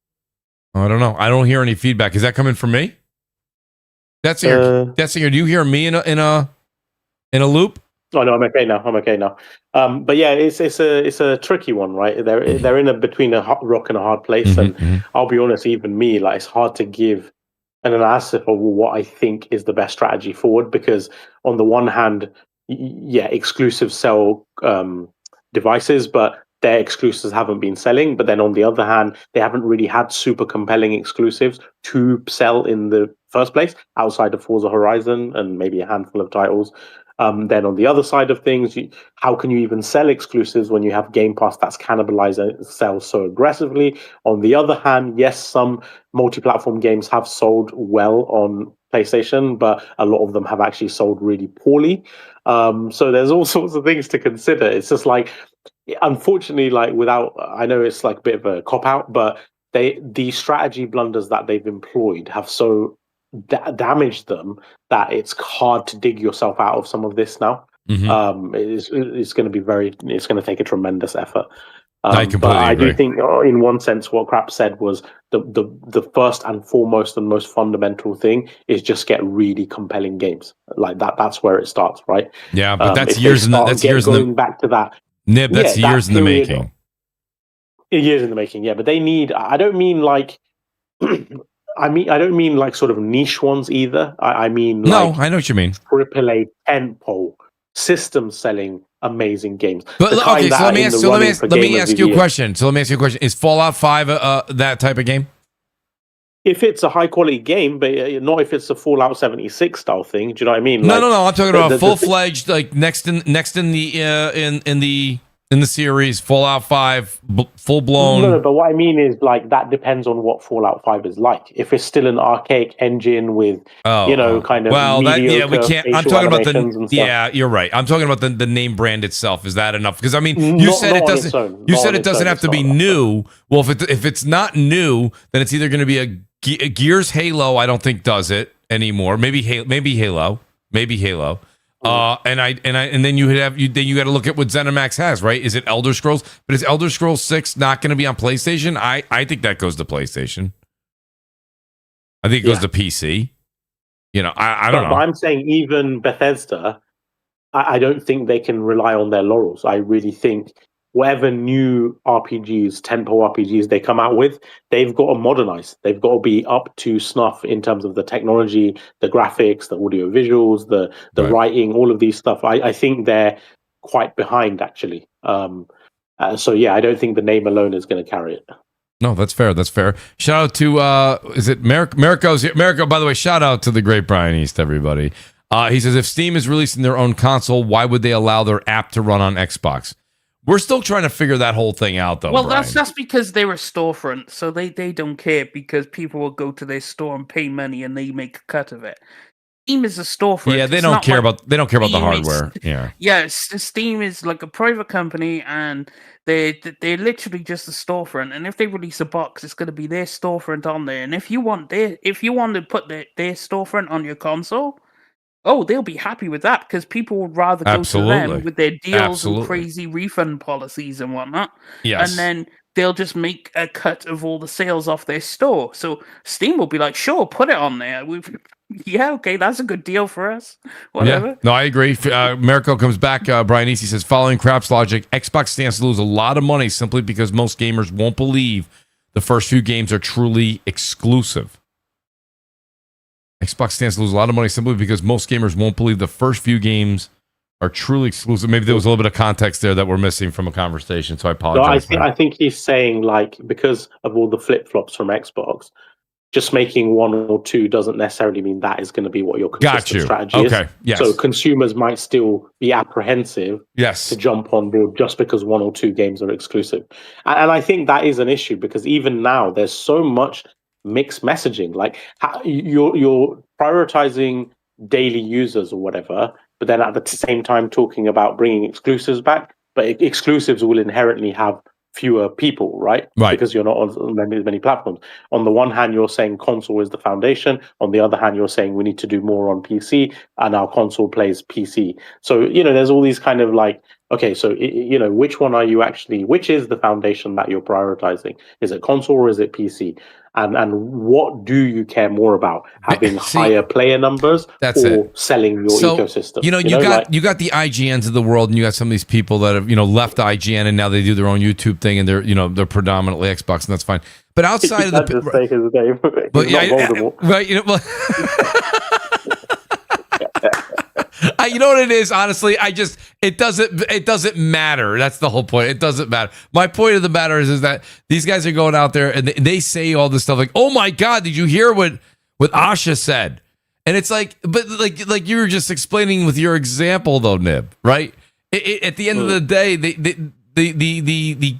[SPEAKER 1] I don't know. I don't hear any feedback. Is that coming from me? That's do you hear me in a loop?
[SPEAKER 2] Oh no, I'm okay now. But yeah, it's a tricky one, right? They're in between a rock and a hard place, and I'll be honest, even me, like, it's hard to give an analysis of what I think is the best strategy forward, because on the one hand, exclusive sell devices, but their exclusives haven't been selling. But then on the other hand, they haven't really had super compelling exclusives to sell in the first place, outside of Forza Horizon and maybe a handful of titles. Then on the other side of things, how can you even sell exclusives when you have Game Pass that's cannibalizing sales so aggressively? On the other hand, yes, some multi-platform games have sold well on PlayStation, but a lot of them have actually sold really poorly. So there's all sorts of things to consider. It's just like, unfortunately, like, I know it's like a bit of a cop-out, but the strategy blunders that they've employed have so damaged them that it's hard to dig yourself out of some of this now. It's going to take a tremendous effort.
[SPEAKER 1] I completely
[SPEAKER 2] but I
[SPEAKER 1] agree.
[SPEAKER 2] do think, in one sense, what Crap said was the first and foremost and most fundamental thing is just get really compelling games like that. That's where it starts, right?
[SPEAKER 1] Yeah, but that's years in
[SPEAKER 2] back to that.
[SPEAKER 1] Nib, that's years in the making.
[SPEAKER 2] Years in the making, yeah. But they need. I don't mean like. I don't mean like sort of niche ones either. I mean,
[SPEAKER 1] no, I know what you mean.
[SPEAKER 2] AAA tentpole system selling amazing games.
[SPEAKER 1] But okay, so let me ask you a question. Is Fallout 5 that type of game?
[SPEAKER 2] If it's a high quality game, but not if it's a Fallout 76 style thing. Do you know what I mean?
[SPEAKER 1] No. I'm talking about full fledged, like next in the in the series, Fallout 5, full blown.
[SPEAKER 2] No, but what I mean is like that depends on what Fallout 5 is like. If it's still an archaic engine with, kind of
[SPEAKER 1] we can't. I'm talking about the.
[SPEAKER 2] Yeah,
[SPEAKER 1] you're right. I'm talking about the name brand itself. Is that enough? Because I mean, you said it doesn't. You said it doesn't have to be new. Well, if it's not new, then it's either going to be a Gears Halo. I don't think does it anymore. Maybe Halo. And then you got to look at what ZeniMax has, right? Is it Elder Scrolls? But is Elder Scrolls 6 not going to be on PlayStation? I think that goes to PlayStation. I think it goes to PC. I don't know.
[SPEAKER 2] But I'm saying even Bethesda, I don't think they can rely on their laurels. I really think whatever new RPGs, tentpole RPGs they come out with, they've got to modernize. They've got to be up to snuff in terms of the technology, the graphics, the audio visuals, the writing, all of these stuff. I think they're quite behind, actually. So, I don't think the name alone is going to carry it.
[SPEAKER 1] No, that's fair. Shout out to, is it Marico's here? Marico, by the way, shout out to the great Brian East, everybody. He says, if Steam is releasing their own console, why would they allow their app to run on Xbox? We're still trying to figure that whole thing out, though.
[SPEAKER 3] Well,
[SPEAKER 1] Brian.
[SPEAKER 3] that's because they're a storefront, so they don't care because people will go to their store and pay money and they make a cut of it. Steam is a storefront.
[SPEAKER 1] Yeah, they don't care about the hardware.
[SPEAKER 3] Steam is like a private company, and they're literally just a storefront. And if they release a box, it's going to be their storefront on there. And if you want to put their storefront on your console. Oh, they'll be happy with that because people would rather go to them with their deals and crazy refund policies and whatnot.
[SPEAKER 1] Yes.
[SPEAKER 3] And then they'll just make a cut of all the sales off their store. So Steam will be like, sure, put it on there. Okay, that's a good deal for us. Whatever.
[SPEAKER 1] Yeah. No, I agree. Marico comes back. Brian Easy says, following Crap's logic, Xbox stands to lose a lot of money simply because most gamers won't believe the first few games are truly exclusive. Xbox stands to lose a lot of money simply because most gamers won't believe the first few games are truly exclusive. Maybe there was a little bit of context there that we're missing from a conversation, so I apologize.
[SPEAKER 2] No, I think he's saying, like, because of all the flip-flops from Xbox, just making one or two doesn't necessarily mean that is going to be what your consistent strategy is.
[SPEAKER 1] Yes.
[SPEAKER 2] So consumers might still be apprehensive to jump on board just because one or two games are exclusive. And I think that is an issue because even now there's so much mixed messaging. Like you're prioritizing daily users or whatever, but then at the same time talking about bringing exclusives back. But exclusives will inherently have fewer people, right? Because you're not on many platforms. On the one hand, you're saying console is the foundation. On the other hand, you're saying we need to do more on PC, and our console plays PC. So, there's all these kind of like, okay, so, which one are you actually, which is the foundation that you're prioritizing? Is it console or is it PC? And what do you care more about? Having higher player numbers or selling your ecosystem?
[SPEAKER 1] You got the IGNs of the world, and you got some of these people that have left IGN and now they do their own YouTube thing, and they're predominantly Xbox, and that's fine. But outside of the, you know what it is, honestly, it doesn't matter. That's the whole point. It doesn't matter. My point of the matter is that these guys are going out there and they say all this stuff like, oh my God, did you hear what Asha said? And it's like, but like you were just explaining with your example though, Nib, right? At the end of the day, the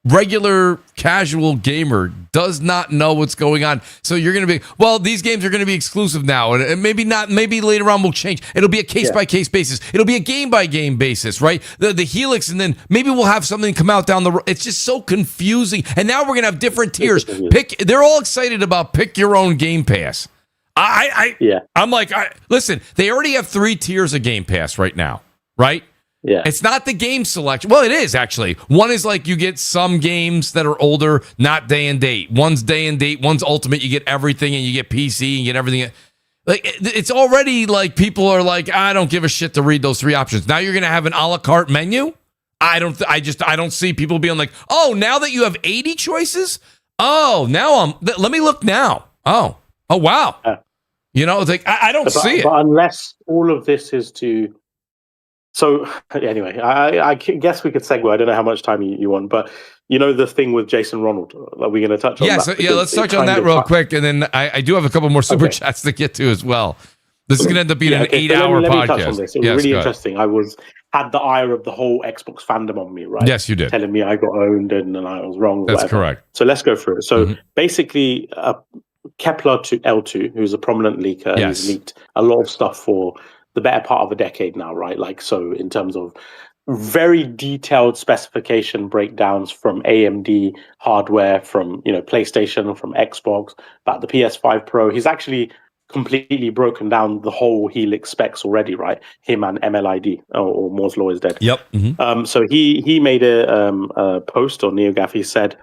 [SPEAKER 1] regular casual gamer does not know what's going on. So you're going to be, well, these games are going to be exclusive now, and maybe not, maybe later on will change. It'll be a case by case basis. It'll be a game by game basis, right? The Helix, and then maybe we'll have something come out down the road. It's just so confusing. And now we're going to have different tiers. They're all excited about pick your own Game Pass. I'm like, listen, they already have 3 tiers of Game Pass right now, right?
[SPEAKER 2] Yeah.
[SPEAKER 1] It's not the game selection. Well, it is actually. One is like you get some games that are older, not day and date. One's day and date. One's ultimate. You get everything, and you get PC, and you get everything. Like it's already like people are like, I don't give a shit to read those 3 options. Now you're gonna have an a la carte menu. I don't see people being like, oh, now that you have 80 choices. Oh, now let me look now. Oh wow. It's like I don't see it.
[SPEAKER 2] But unless all of this is to. So anyway, I guess we could segue. I don't know how much time you want, but the thing with Jason Ronald, are we going to touch on that?
[SPEAKER 1] Let's touch on that real quick, and then I do have a couple more super chats to get to as well. This is going to end up being an 8-hour podcast.
[SPEAKER 2] Let me touch on this. It was really interesting. I was had the ire of the whole Xbox fandom on me, right?
[SPEAKER 1] Yes, you did.
[SPEAKER 2] Telling me I got owned and I was wrong.
[SPEAKER 1] That's
[SPEAKER 2] whatever.
[SPEAKER 1] correct.
[SPEAKER 2] So let's go through it. So basically, Kepler to L2, who's a prominent leaker, he's leaked a lot of stuff for the better part of a decade now, right? Like, so in terms of very detailed specification breakdowns from AMD hardware, from PlayStation, from Xbox, about the PS5 Pro. He's actually completely broken down the whole Helix specs already, right? Him and MLID, or Moore's Law is dead.
[SPEAKER 1] Yep.
[SPEAKER 2] So he made a post on NeoGAF. He said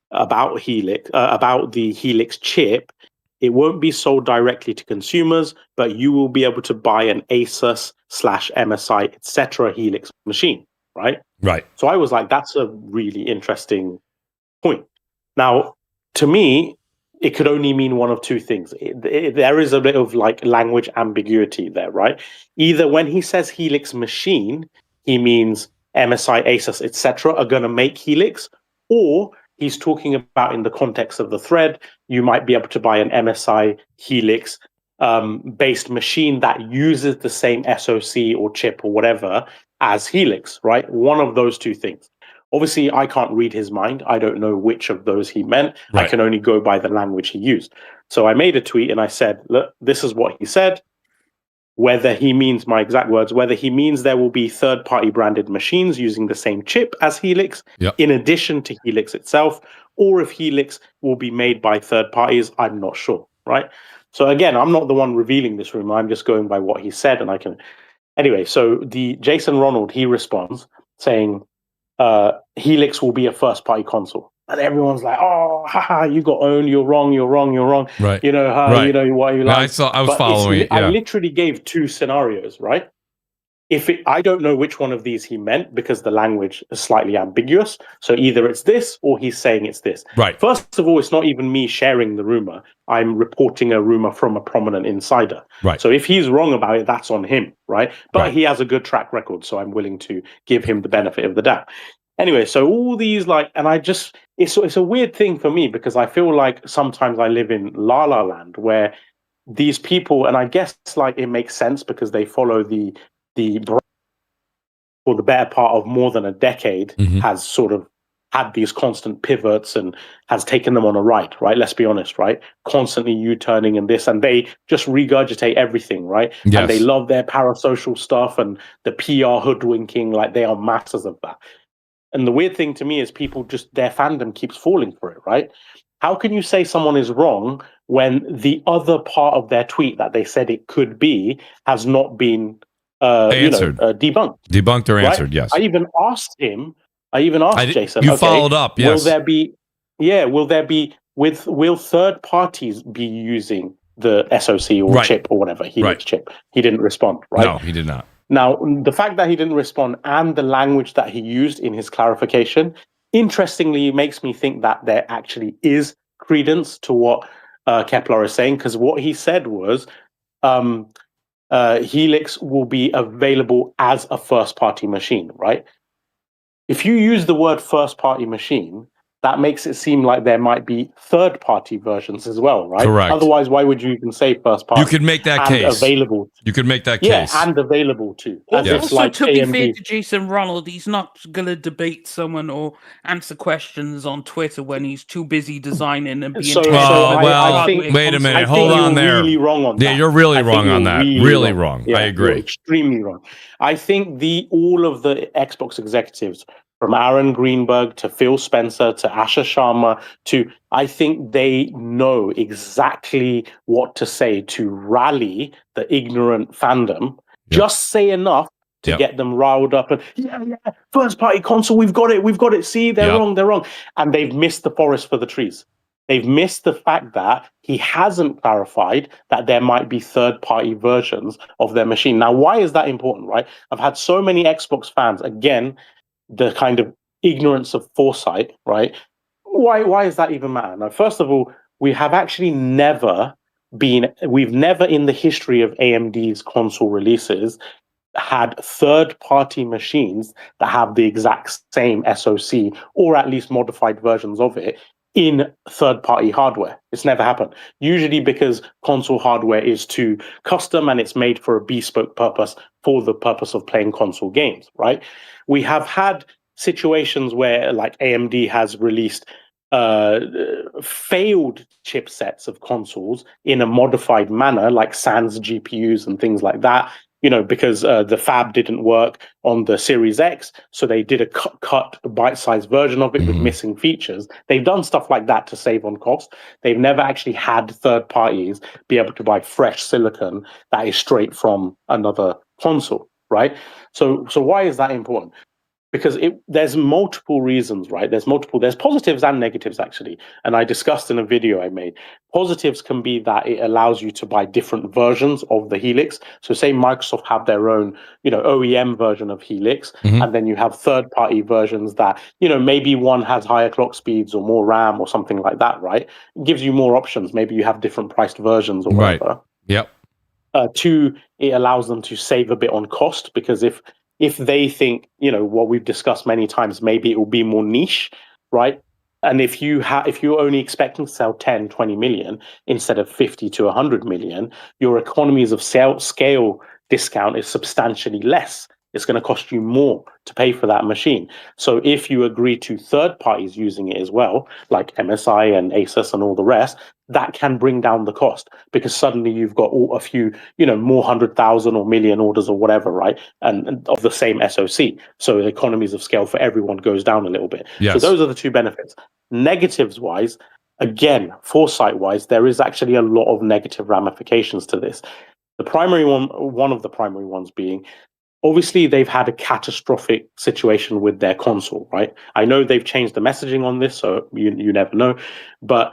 [SPEAKER 2] about Helix, about the Helix chip. It won't be sold directly to consumers, but you will be able to buy an ASUS/MSI, etc. Helix machine, right?
[SPEAKER 1] Right.
[SPEAKER 2] So I was like, that's a really interesting point. Now, to me, it could only mean one of two things. There is a bit of like language ambiguity there, right? Either when he says Helix machine, he means MSI, ASUS, etc. are going to make Helix, or he's talking about in the context of the thread, you might be able to buy an MSI Helix based machine that uses the same SoC or chip or whatever as Helix, right? One of those two things. Obviously, I can't read his mind. I don't know which of those he meant. Right. I can only go by the language he used. So I made a tweet and I said, look, this is what he said. Whether he means, my exact words, whether he means there will be third-party branded machines using the same chip as Helix, in addition to Helix itself, or if Helix will be made by third parties, I'm not sure, right? So again, I'm not the one revealing this rumor. I'm just going by what he said, and I can... Anyway, so the Jason Ronald, he responds saying, Helix will be a first-party console. And everyone's like, "Oh, haha, you got owned. You're wrong. You're wrong. You're wrong."
[SPEAKER 1] Right.
[SPEAKER 2] You know, why you like?
[SPEAKER 1] I was following it. Yeah.
[SPEAKER 2] I literally gave two scenarios, right? I don't know which one of these he meant because the language is slightly ambiguous. So either it's this or he's saying it's this.
[SPEAKER 1] Right.
[SPEAKER 2] First of all, it's not even me sharing the rumor. I'm reporting a rumor from a prominent insider.
[SPEAKER 1] Right.
[SPEAKER 2] So if he's wrong about it, that's on him, right? But he has a good track record, so I'm willing to give him the benefit of the doubt. Anyway, so all these it's a weird thing for me because I feel like sometimes I live in La La Land where these people, and I guess like it makes sense because they follow the brand for the better part of more than a decade, has sort of had these constant pivots and has taken them on a right? Let's be honest, right? Constantly U-turning and this, and they just regurgitate everything, right?
[SPEAKER 1] Yes.
[SPEAKER 2] And they love their parasocial stuff and the PR hoodwinking, like they are masters of that. And the weird thing to me is people just, their fandom keeps falling for it, right? How can you say someone is wrong when the other part of their tweet that they said it could be has not been debunked?
[SPEAKER 1] Debunked or answered, yes.
[SPEAKER 2] I even asked Jason.
[SPEAKER 1] You followed up, yes.
[SPEAKER 2] Will third parties be using the SoC or chip or whatever, Helix chip? He didn't respond, right?
[SPEAKER 1] No, he did not.
[SPEAKER 2] Now, the fact that he didn't respond and the language that he used in his clarification, interestingly, makes me think that there actually is credence to what Kepler is saying, because what he said was Helix will be available as a first-party machine, right? If you use the word first-party machine, that makes it seem like there might be third-party versions as well, right?
[SPEAKER 1] Correct.
[SPEAKER 2] Otherwise, why would you even say first-party?
[SPEAKER 1] You could make that case.
[SPEAKER 2] Available.
[SPEAKER 1] You could make that
[SPEAKER 2] yeah,
[SPEAKER 1] case.
[SPEAKER 2] and available too.
[SPEAKER 3] Also, like to be fair to Jason Ronald, he's not going to debate someone or answer questions on Twitter when he's too busy designing and being...
[SPEAKER 1] I think, wait a minute. Hold on there.
[SPEAKER 2] You're really wrong on that.
[SPEAKER 1] Yeah, you're really wrong on that. Really wrong.
[SPEAKER 2] Yeah,
[SPEAKER 1] I agree.
[SPEAKER 2] You're extremely wrong. I think all of the Xbox executives, from Aaron Greenberg to Phil Spencer to Asha Sharma I think they know exactly what to say to rally the ignorant fandom. Yep. Just say enough to get them riled up and first party console, we've got it. See, they're wrong. And they've missed the forest for the trees. They've missed the fact that he hasn't clarified that there might be third-party versions of their machine. Now, why is that important, right? I've had so many Xbox fans, again, the kind of ignorance of foresight, right? Why does that even matter? Now, first of all, we've never in the history of AMD's console releases had third-party machines that have the exact same SoC or at least modified versions of it in third-party hardware. It's never happened. Usually because console hardware is too custom and it's made for a bespoke purpose for the purpose of playing console games, right? We have had situations where like AMD has released failed chipsets of consoles in a modified manner, like sans GPUs and things like that, you know, because the fab didn't work on the Series X, so they did a cut bite-sized version of it with missing features. They've done stuff like that to save on cost. They've never actually had third parties be able to buy fresh silicon that is straight from another console, right? So why is that important? Because there's multiple reasons, right? There's positives and negatives, actually. And I discussed in a video I made. Positives can be that it allows you to buy different versions of the Helix. So say Microsoft have their own, you know, OEM version of Helix, and then you have third-party versions that, you know, maybe one has higher clock speeds or more RAM or something like that, right? It gives you more options. Maybe you have different priced versions or whatever.
[SPEAKER 1] Yep.
[SPEAKER 2] Two, it allows them to save a bit on cost, because if they think, you know, what we've discussed many times, maybe it will be more niche, right? And if you're only expecting to sell 10, 20 million instead of 50 to 100 million, your economies of scale discount is substantially less. It's going to cost you more to pay for that machine. So if you agree to third parties using it as well, like MSI and ASUS and all the rest, that can bring down the cost, because suddenly you've got a few, you know, more 100,000 or million orders or whatever, right? And of the same SoC. So the economies of scale for everyone goes down a little bit.
[SPEAKER 1] Yes.
[SPEAKER 2] So those are the two benefits. Negatives wise, again, foresight wise, there is actually a lot of negative ramifications to this. The primary one of the primary ones being, obviously, they've had a catastrophic situation with their console, right? I know they've changed the messaging on this, so you never know. But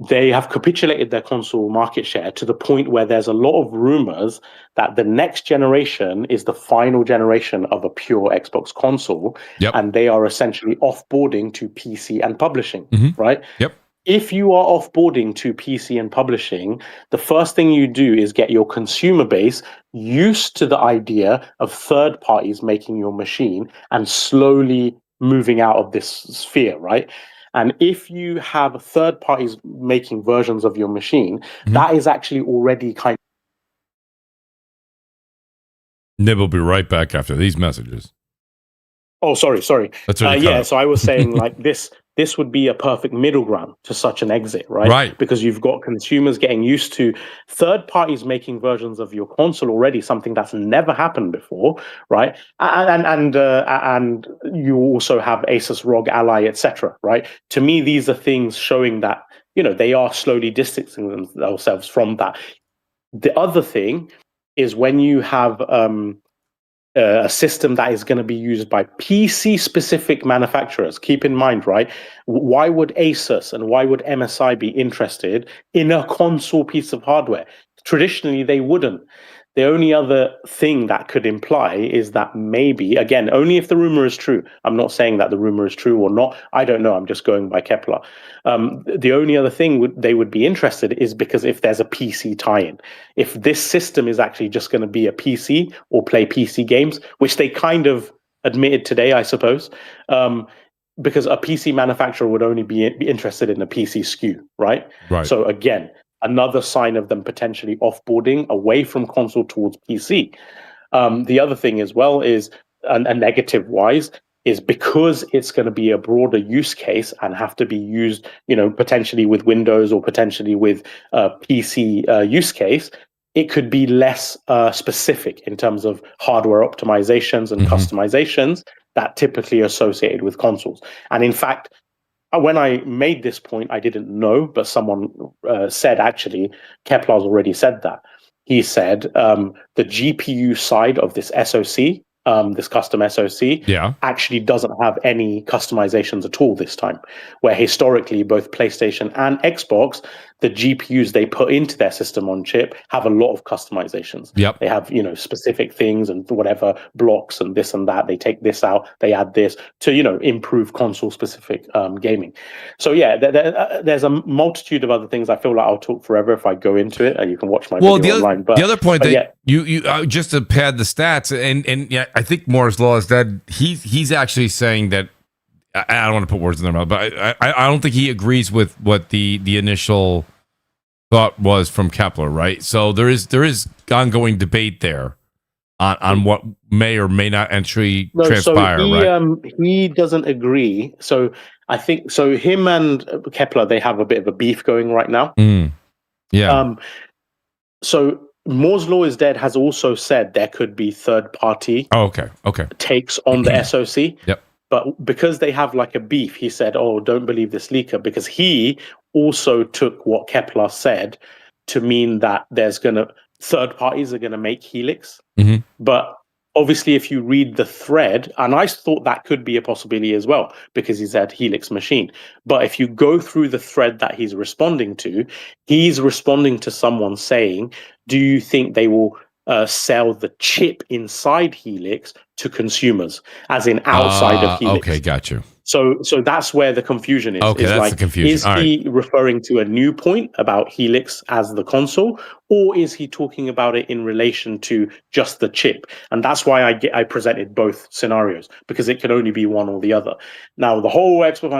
[SPEAKER 2] they have capitulated their console market share to the point where there's a lot of rumors that the next generation is the final generation of a pure Xbox console.
[SPEAKER 1] Yep.
[SPEAKER 2] And they are essentially offboarding to PC and publishing, right?
[SPEAKER 1] Yep.
[SPEAKER 2] If you are offboarding to PC and publishing, the first thing you do is get your consumer base used to the idea of third parties making your machine and slowly moving out of this sphere, right? And if you have third parties making versions of your machine, that is actually already kind of...
[SPEAKER 1] Nib will be right back after these messages.
[SPEAKER 2] Oh, sorry.
[SPEAKER 1] That's
[SPEAKER 2] yeah, so I was saying like this would be a perfect middle ground to such an exit, right?
[SPEAKER 1] Right.
[SPEAKER 2] Because you've got consumers getting used to third parties making versions of your console already, something that's never happened before, right? And you also have Asus ROG Ally, etc., right? To me, these are things showing that, you know, they are slowly distancing themselves from that. The other thing is when you have a system that is going to be used by PC-specific manufacturers. Keep in mind, right? Why would ASUS and why would MSI be interested in a console piece of hardware? Traditionally, they wouldn't. The only other thing that could imply is that maybe, again, only if the rumor is true. I'm not saying that the rumor is true or not. I don't know. I'm just going by Kepler. The only other thing they would be interested is because if there's a PC tie-in, if this system is actually just going to be a PC or play PC games, which they kind of admitted today, I suppose, because a PC manufacturer would only be interested in a PC SKU, right?
[SPEAKER 1] Right.
[SPEAKER 2] So again, another sign of them potentially offboarding away from console towards PC. The other thing as well is, a negative wise, is because it's going to be a broader use case and have to be used, you know, potentially with Windows or potentially with PC use case, it could be less specific in terms of hardware optimizations and customizations that typically are associated with consoles. And in fact, when I made this point, I didn't know, but someone said, actually, Kepler's already said that. He said the GPU side of this SoC, this custom SoC, actually doesn't have any customizations at all this time, where historically both PlayStation and Xbox, the GPUs they put into their system on chip have a lot of customizations.
[SPEAKER 1] Yep.
[SPEAKER 2] They have, you know, specific things and whatever blocks and this and that. They take this out, they add this to, you know, improve console specific gaming. So yeah, there's a multitude of other things. I feel like I'll talk forever if I go into it, and you can watch my video online. But
[SPEAKER 1] the other point that
[SPEAKER 2] yeah.
[SPEAKER 1] you just to pad the stats, and yeah, I think Moore's law is that he's actually saying that I don't want to put words in their mouth, but I don't think he agrees with what the initial thought was from Kepler, right? So there is ongoing debate there on what may or may not transpire,
[SPEAKER 2] so
[SPEAKER 1] right?
[SPEAKER 2] He doesn't agree. So I think him and Kepler, they have a bit of a beef going right now.
[SPEAKER 1] Yeah.
[SPEAKER 2] So Moore's Law is Dead has also said there could be third party
[SPEAKER 1] okay.
[SPEAKER 2] takes on the SoC.
[SPEAKER 1] Yep.
[SPEAKER 2] But because they have like a beef, he said, "Oh, don't believe this leaker," because he also took what Kepler said to mean that third parties are gonna make Helix.
[SPEAKER 1] Mm-hmm.
[SPEAKER 2] But obviously, if you read the thread, and I thought that could be a possibility as well, because he said Helix machine. But if you go through the thread that he's responding to someone saying, "Do you think they will sell the chip inside Helix to consumers, as in outside of Helix?"
[SPEAKER 1] Okay, got you.
[SPEAKER 2] So that's where the confusion is.
[SPEAKER 1] Okay, that's the confusion.
[SPEAKER 2] Is he referring to a new point about Helix as the console, or is he talking about it in relation to just the chip? And that's why I presented both scenarios, because it can only be one or the other. Now, the whole expert,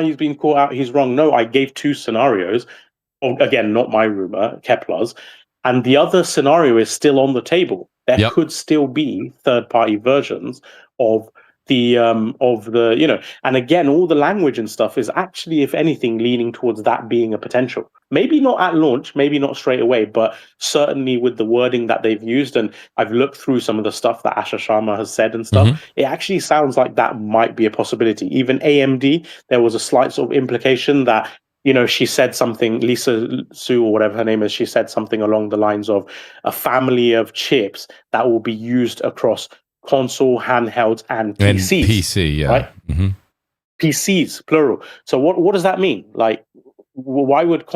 [SPEAKER 2] he's been caught out, he's wrong. No, I gave two scenarios. Again, not my rumor, Kepler's. And the other scenario is still on the table. There could still be third-party versions of the and again, all the language and stuff is actually, if anything, leaning towards that being a potential. Maybe not at launch, maybe not straight away, but certainly with the wording that they've used, and I've looked through some of the stuff that Asha Sharma has said and stuff, it actually sounds like that might be a possibility. Even AMD, there was a slight sort of implication that, she said something, Lisa Su or whatever her name is, she said something along the lines of a family of chips that will be used across console, handhelds, and PCs.
[SPEAKER 1] And PC, yeah.
[SPEAKER 2] Right?
[SPEAKER 1] Mm-hmm.
[SPEAKER 2] PCs, plural. So what does that mean? Like, why would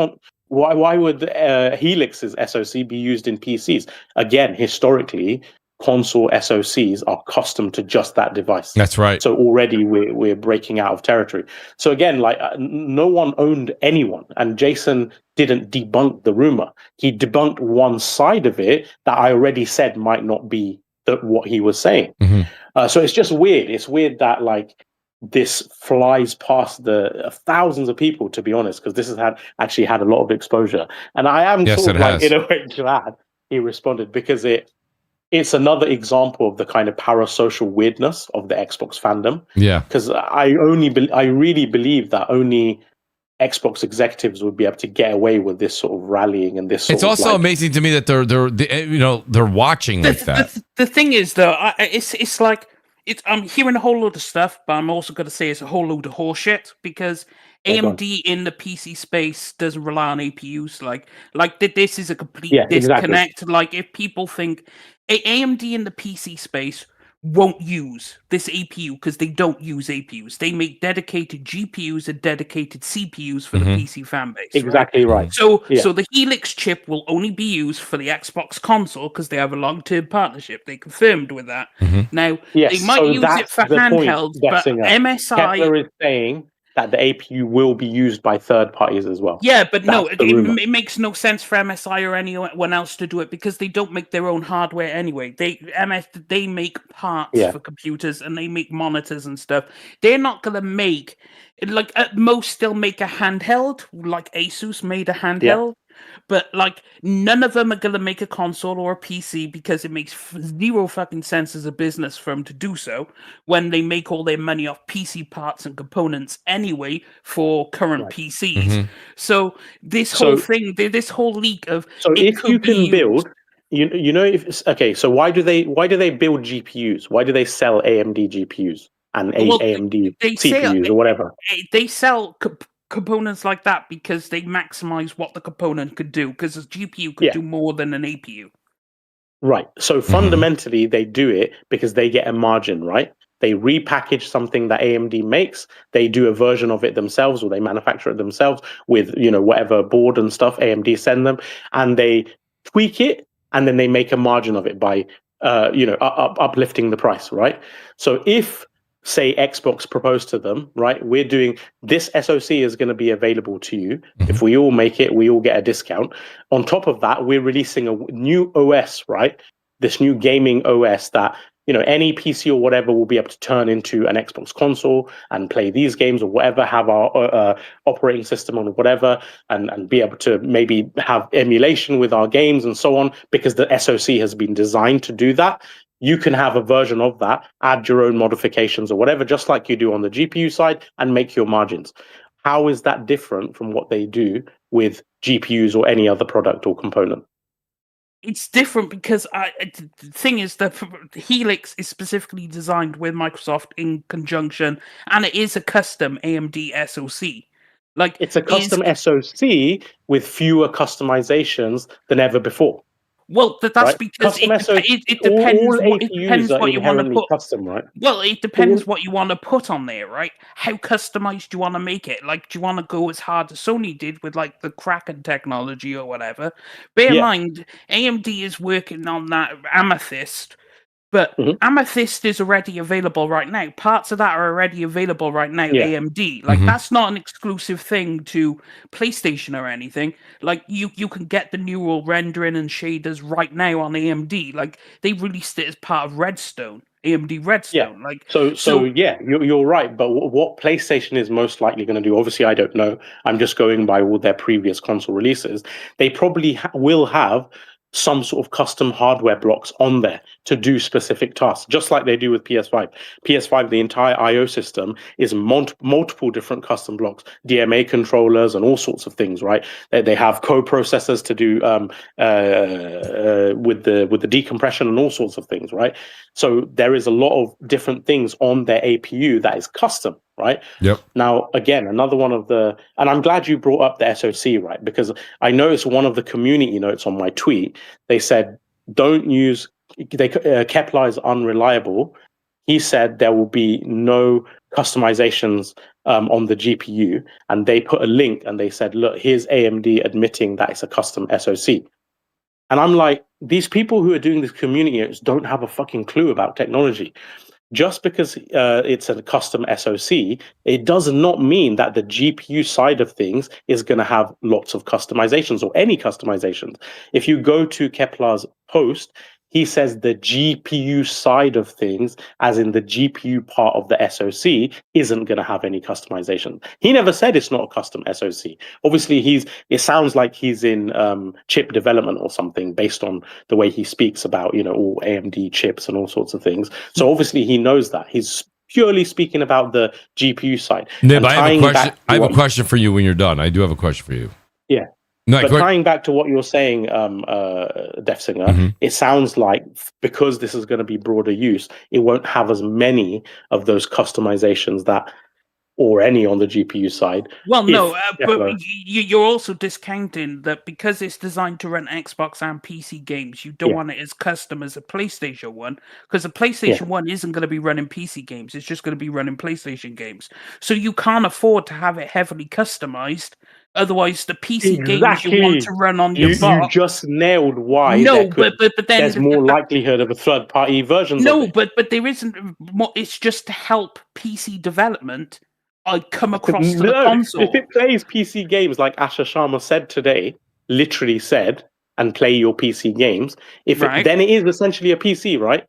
[SPEAKER 2] Helix's SoC be used in PCs? Again, historically, console SoCs are custom to just that device.
[SPEAKER 1] That's right.
[SPEAKER 2] So already we're breaking out of territory. So again, like no one owned anyone, and Jason didn't debunk the rumor. He debunked one side of it that I already said might not be what he was saying. So it's just weird. It's weird that like this flies past the thousands of people, to be honest, because this has actually had a lot of exposure. And I am sort of like, in a way, glad he responded, because it's another example of the kind of parasocial weirdness of the Xbox fandom.
[SPEAKER 1] Yeah.
[SPEAKER 2] Because I really believe that only Xbox executives would be able to get away with this sort of rallying and this.
[SPEAKER 1] It's also amazing to me that they're watching like that.
[SPEAKER 3] The thing is, though, it's like I'm hearing a whole load of stuff, but I'm also going to say it's a whole load of horseshit, because AMD in the PC space doesn't rely on APUs. Like this is a complete disconnect. Exactly. Like if people think AMD in the PC space won't use this APU because they don't use APUs. They make dedicated GPUs and dedicated CPUs for the PC fan base.
[SPEAKER 2] Exactly right.
[SPEAKER 3] So the Helix chip will only be used for the Xbox console because they have a long-term partnership. They confirmed with that. Now, they might use it for handhelds, but MSI...
[SPEAKER 2] Kepler is saying that the APU will be used by third parties as well.
[SPEAKER 3] Yeah, but it makes no sense for MSI or anyone else to do it, because they don't make their own hardware anyway. They make parts for computers, and they make monitors and stuff. They're not going to make, like at most, they'll make a handheld, like ASUS made a handheld. But like none of them are going to make a console or a PC, because it makes zero fucking sense as a business for them to do so when they make all their money off PC parts and components anyway for current PCs. So this whole thing, this whole leak of
[SPEAKER 2] if you can build, so why do they build GPUs? Why do they sell AMD GPUs and AMD CPUs or whatever?
[SPEAKER 3] They sell components like that because they maximize what the component could do, because a GPU could do more than an APU.
[SPEAKER 2] Right. So fundamentally, they do it because they get a margin, right? They repackage something that AMD makes, they do a version of it themselves, or they manufacture it themselves with, whatever board and stuff AMD send them, and they tweak it, and then they make a margin of it by, uplifting the price, right? So if, say, Xbox proposed to them, right, we're doing this SoC is going to be available to you. If we all make it, we all get a discount. On top of that, we're releasing a new OS, right? This new gaming OS that any PC or whatever will be able to turn into an Xbox console and play these games or whatever, have our operating system on whatever, and be able to maybe have emulation with our games and so on, because the SoC has been designed to do that. You can have a version of that, add your own modifications or whatever, just like you do on the GPU side, and make your margins. How is that different from what they do with GPUs or any other product or component?
[SPEAKER 3] It's different because the thing is that the Helix is specifically designed with Microsoft in conjunction, and it is a custom AMD SoC. Like,
[SPEAKER 2] it's a custom SoC with fewer customizations than ever before.
[SPEAKER 3] Well, that's right? Because it depends. It depends what you want to put.
[SPEAKER 2] Custom, right?
[SPEAKER 3] Well, it depends what you want to put on there, right? How customized do you want to make it? Like, do you want to go as hard as Sony did with like the Kraken technology or whatever? Bear in mind, AMD is working on that Amethyst. But Amethyst is already available right now. Parts of that are already available right now, AMD. Like, that's not an exclusive thing to PlayStation or anything. Like, you can get the neural rendering and shaders right now on AMD. Like, they released it as part of Redstone, AMD Redstone.
[SPEAKER 2] Yeah.
[SPEAKER 3] Like,
[SPEAKER 2] so yeah, you're right. But what PlayStation is most likely going to do, obviously I don't know. I'm just going by all their previous console releases. They probably will have some sort of custom hardware blocks on there to do specific tasks, just like they do with PS5. PS5, the entire I/O system is multiple different custom blocks, DMA controllers, and all sorts of things. Right? They have co-processors to do with the decompression and all sorts of things. Right? So there is a lot of different things on their APU that is custom. Right.
[SPEAKER 1] Yep.
[SPEAKER 2] Now, again, another one of and I'm glad you brought up the SoC, right? Because I noticed one of the community notes on my tweet, they said, don't use, Kepler is unreliable. He said there will be no customizations on the GPU. And they put a link and they said, look, here's AMD admitting that it's a custom SoC. And I'm like, these people who are doing this community notes don't have a fucking clue about technology. Just because it's a custom SoC, it does not mean that the GPU side of things is going to have lots of customizations or any customizations. If you go to Kepler's post, he says the GPU side of things, as in the GPU part of the SoC, isn't going to have any customization. He never said it's not a custom SoC. Obviously, it sounds like he's in chip development or something based on the way he speaks about, all AMD chips and all sorts of things. So obviously he knows that. He's purely speaking about the GPU side.
[SPEAKER 1] Nib, I have a question for you when you're done. I do have a question for you.
[SPEAKER 2] Yeah. No, but tying back to what you're saying, Defsinger, it sounds like because this is going to be broader use, it won't have as many of those customizations or any on the GPU side.
[SPEAKER 3] Well, no, but you're also discounting that because it's designed to run Xbox and PC games, you don't want it as custom as a PlayStation 1, because the PlayStation 1 isn't going to be running PC games. It's just going to be running PlayStation games. So you can't afford to have it heavily customized. Otherwise, the PC games you want to run on your box...
[SPEAKER 2] You just nailed why
[SPEAKER 3] but then
[SPEAKER 2] there's more likelihood of a third-party version.
[SPEAKER 3] No, but there isn't more. It's just to help PC development come across to the console.
[SPEAKER 2] If it plays PC games like Asha Sharma said today, literally said, and play your PC games, then it is essentially a PC, right?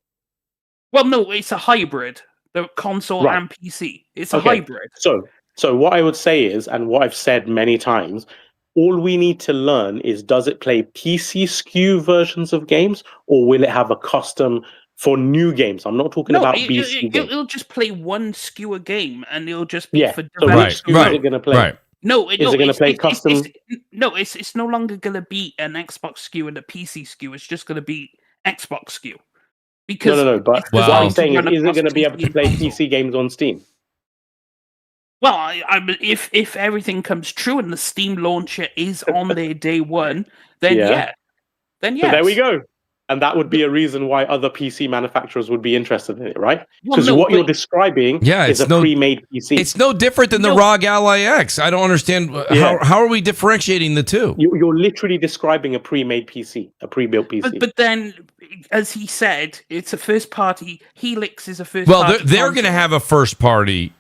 [SPEAKER 3] Well, no, it's a hybrid. The console and PC. It's a hybrid.
[SPEAKER 2] So what I would say is, and what I've said many times, all we need to learn is, does it play PC SKU versions of games, or will it have a custom for new games? I'm not talking about BC games.
[SPEAKER 3] It'll just play one SKU a game, and it'll just be for
[SPEAKER 2] developers. So which SKU is it going to play?
[SPEAKER 1] Right.
[SPEAKER 3] No,
[SPEAKER 2] is it going to play custom?
[SPEAKER 3] It's no longer going to be an Xbox SKU and a PC SKU. It's just going to be Xbox SKU. Because
[SPEAKER 2] no. But what I'm saying is it going to be able to play PC games on Steam?
[SPEAKER 3] Well, if everything comes true and the Steam launcher is on their day one, then yes.
[SPEAKER 2] So there we go. And that would be a reason why other PC manufacturers would be interested in it, right? Because you're describing is a pre-made PC.
[SPEAKER 1] It's no different than the ROG Ally X. I don't understand. How are we differentiating the two?
[SPEAKER 2] You're literally describing a pre-made PC, a pre-built PC.
[SPEAKER 3] But then, as he said, it's a first-party. Helix is a first-party.
[SPEAKER 1] Well, they're going to have a first-party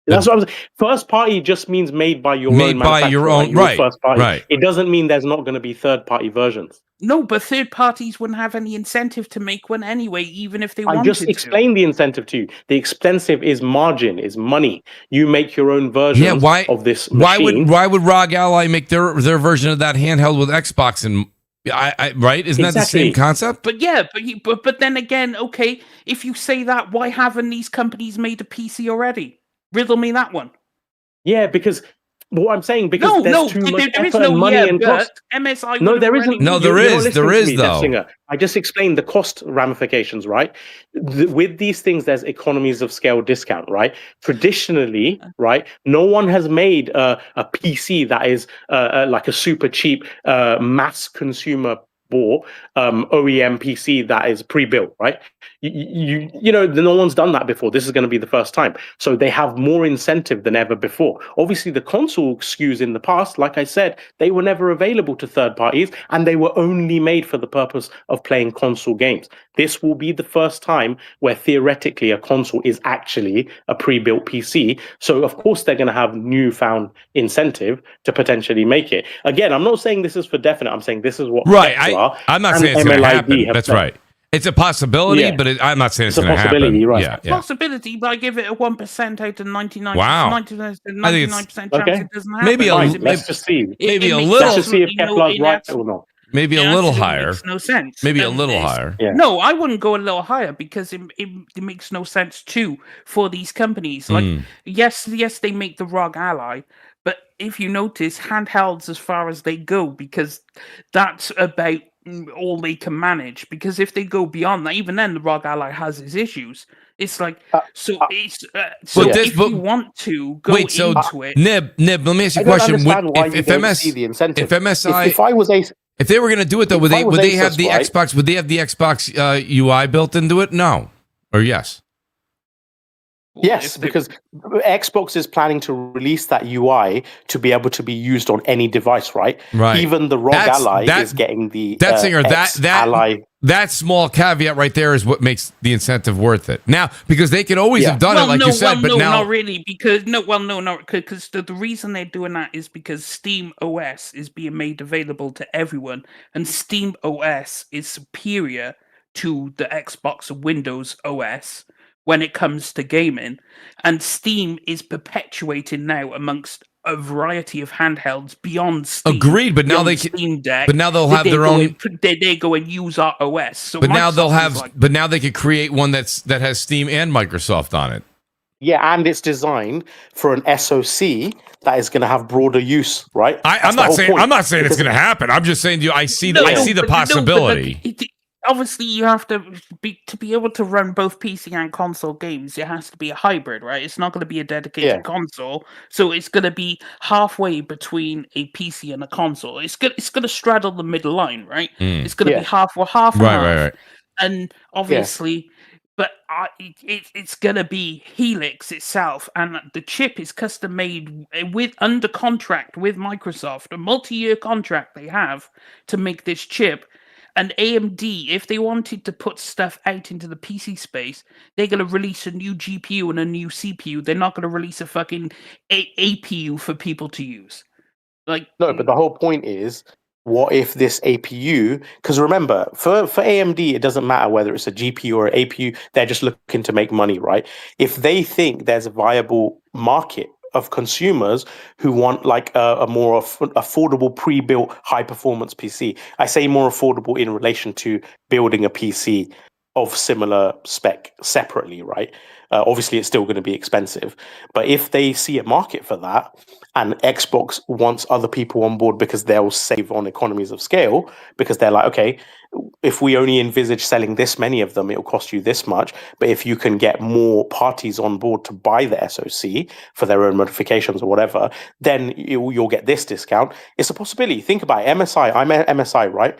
[SPEAKER 2] That's what I was. First party just means made by your own manufacturer,
[SPEAKER 1] right?
[SPEAKER 2] First party.
[SPEAKER 1] Right.
[SPEAKER 2] It doesn't mean there's not going to be third party versions.
[SPEAKER 3] No, but third parties wouldn't have any incentive to make one anyway, even if they wanted to.
[SPEAKER 2] I just explained the incentive to you. The expensive is margin, is money. You make your own version of this machine.
[SPEAKER 1] Why would ROG Ally make their version of that handheld with Xbox and right? Isn't that the same concept?
[SPEAKER 3] But yeah, but then again, okay, if you say that, why haven't these companies made a PC already? Riddle me that one.
[SPEAKER 2] Yeah, because what I'm saying, because there's too much effort and money and cost.
[SPEAKER 3] MSI
[SPEAKER 2] no, there isn't.
[SPEAKER 1] No, there is. There is, though.
[SPEAKER 2] I just explained the cost ramifications, right? With these things, there's economies of scale discount, right? Traditionally, right, no one has made a PC that is like a super cheap mass consumer bought OEM PC that is pre-built, right? You know, no one's done that before. This is going to be the first time. So they have more incentive than ever before. Obviously, the console SKUs in the past, like I said, they were never available to third parties, and they were only made for the purpose of playing console games. This will be the first time where theoretically a console is actually a pre-built PC. So of course they're going to have newfound incentive to potentially make it. Again, I'm not saying this is for definite. I'm saying this is what
[SPEAKER 1] I'm not saying it's going to happen. That's right. It's a possibility, but I'm not saying it's going to happen.
[SPEAKER 2] Right?
[SPEAKER 1] Yeah,
[SPEAKER 3] possibility, but I give it a 1% out of 99.
[SPEAKER 1] Wow.
[SPEAKER 3] 99% chance it doesn't happen.
[SPEAKER 1] Maybe
[SPEAKER 2] let's just see.
[SPEAKER 1] Maybe a little.
[SPEAKER 2] Let's just see if Kepler's right or not.
[SPEAKER 1] Maybe a little higher.
[SPEAKER 3] Makes no sense.
[SPEAKER 1] Maybe a little higher.
[SPEAKER 2] Yeah.
[SPEAKER 3] No, I wouldn't go a little higher because it makes no sense too for these companies. Like, yes, they make the ROG Ally, but if you notice, handhelds as far as they go, because that's about all they can manage. Because if they go beyond that, even then, the ROG Ally has its issues. It's like if you want to go into it.
[SPEAKER 1] Nib, let me ask you a question. If MSI, if they were going to do it though, would they have the Xbox? Would they have the Xbox UI built into it? No, or yes?
[SPEAKER 2] Yes, because Xbox is planning to release that UI to be able to be used on any device, right?
[SPEAKER 1] Right.
[SPEAKER 2] Even the ROG Ally is getting the
[SPEAKER 1] Ally. That small caveat right there is what makes the incentive worth it. Now, because they could always have done it, like you said, but now
[SPEAKER 3] not really. Because because the reason they're doing that is because Steam OS is being made available to everyone, and Steam OS is superior to the Xbox and Windows OS when it comes to gaming, and Steam is perpetuating now amongst a variety of handhelds beyond Steam.
[SPEAKER 1] Agreed, but now
[SPEAKER 3] Steam Deck.
[SPEAKER 1] But now they'll have their own.
[SPEAKER 3] They go and use our OS. So
[SPEAKER 1] but now they'll have. But now they could create one that has Steam and Microsoft on it.
[SPEAKER 2] Yeah, and it's designed for an SoC that is going to have broader use, right?
[SPEAKER 1] I'm not saying it's going to happen. I'm just saying to you, I see the possibility.
[SPEAKER 3] Obviously, you have to be able to run both PC and console games. It has to be a hybrid, right? It's not going to be a dedicated console, so it's going to be halfway between a PC and a console. It's going to straddle the middle line, right? It's going to be half and half.
[SPEAKER 1] Right.
[SPEAKER 3] And obviously, but it's going to be Helix itself, and the chip is custom made under contract with Microsoft, a multi-year contract they have to make this chip. And AMD, if they wanted to put stuff out into the PC space, they're going to release a new GPU and a new CPU. They're not going to release a fucking APU for people to use. Like,
[SPEAKER 2] no, but the whole point is, what if this APU? Because remember, for AMD, it doesn't matter whether it's a GPU or an APU. They're just looking to make money, right? If they think there's a viable market of consumers who want like a more affordable pre-built high-performance PC. I say more affordable in relation to building a PC of similar spec separately, right? Obviously, it's still going to be expensive. But if they see a market for that, and Xbox wants other people on board because they'll save on economies of scale, because they're like, okay, if we only envisage selling this many of them, it'll cost you this much. But if you can get more parties on board to buy the SoC for their own modifications or whatever, then you'll get this discount. It's a possibility. Think about it. MSI. I'm MSI, right?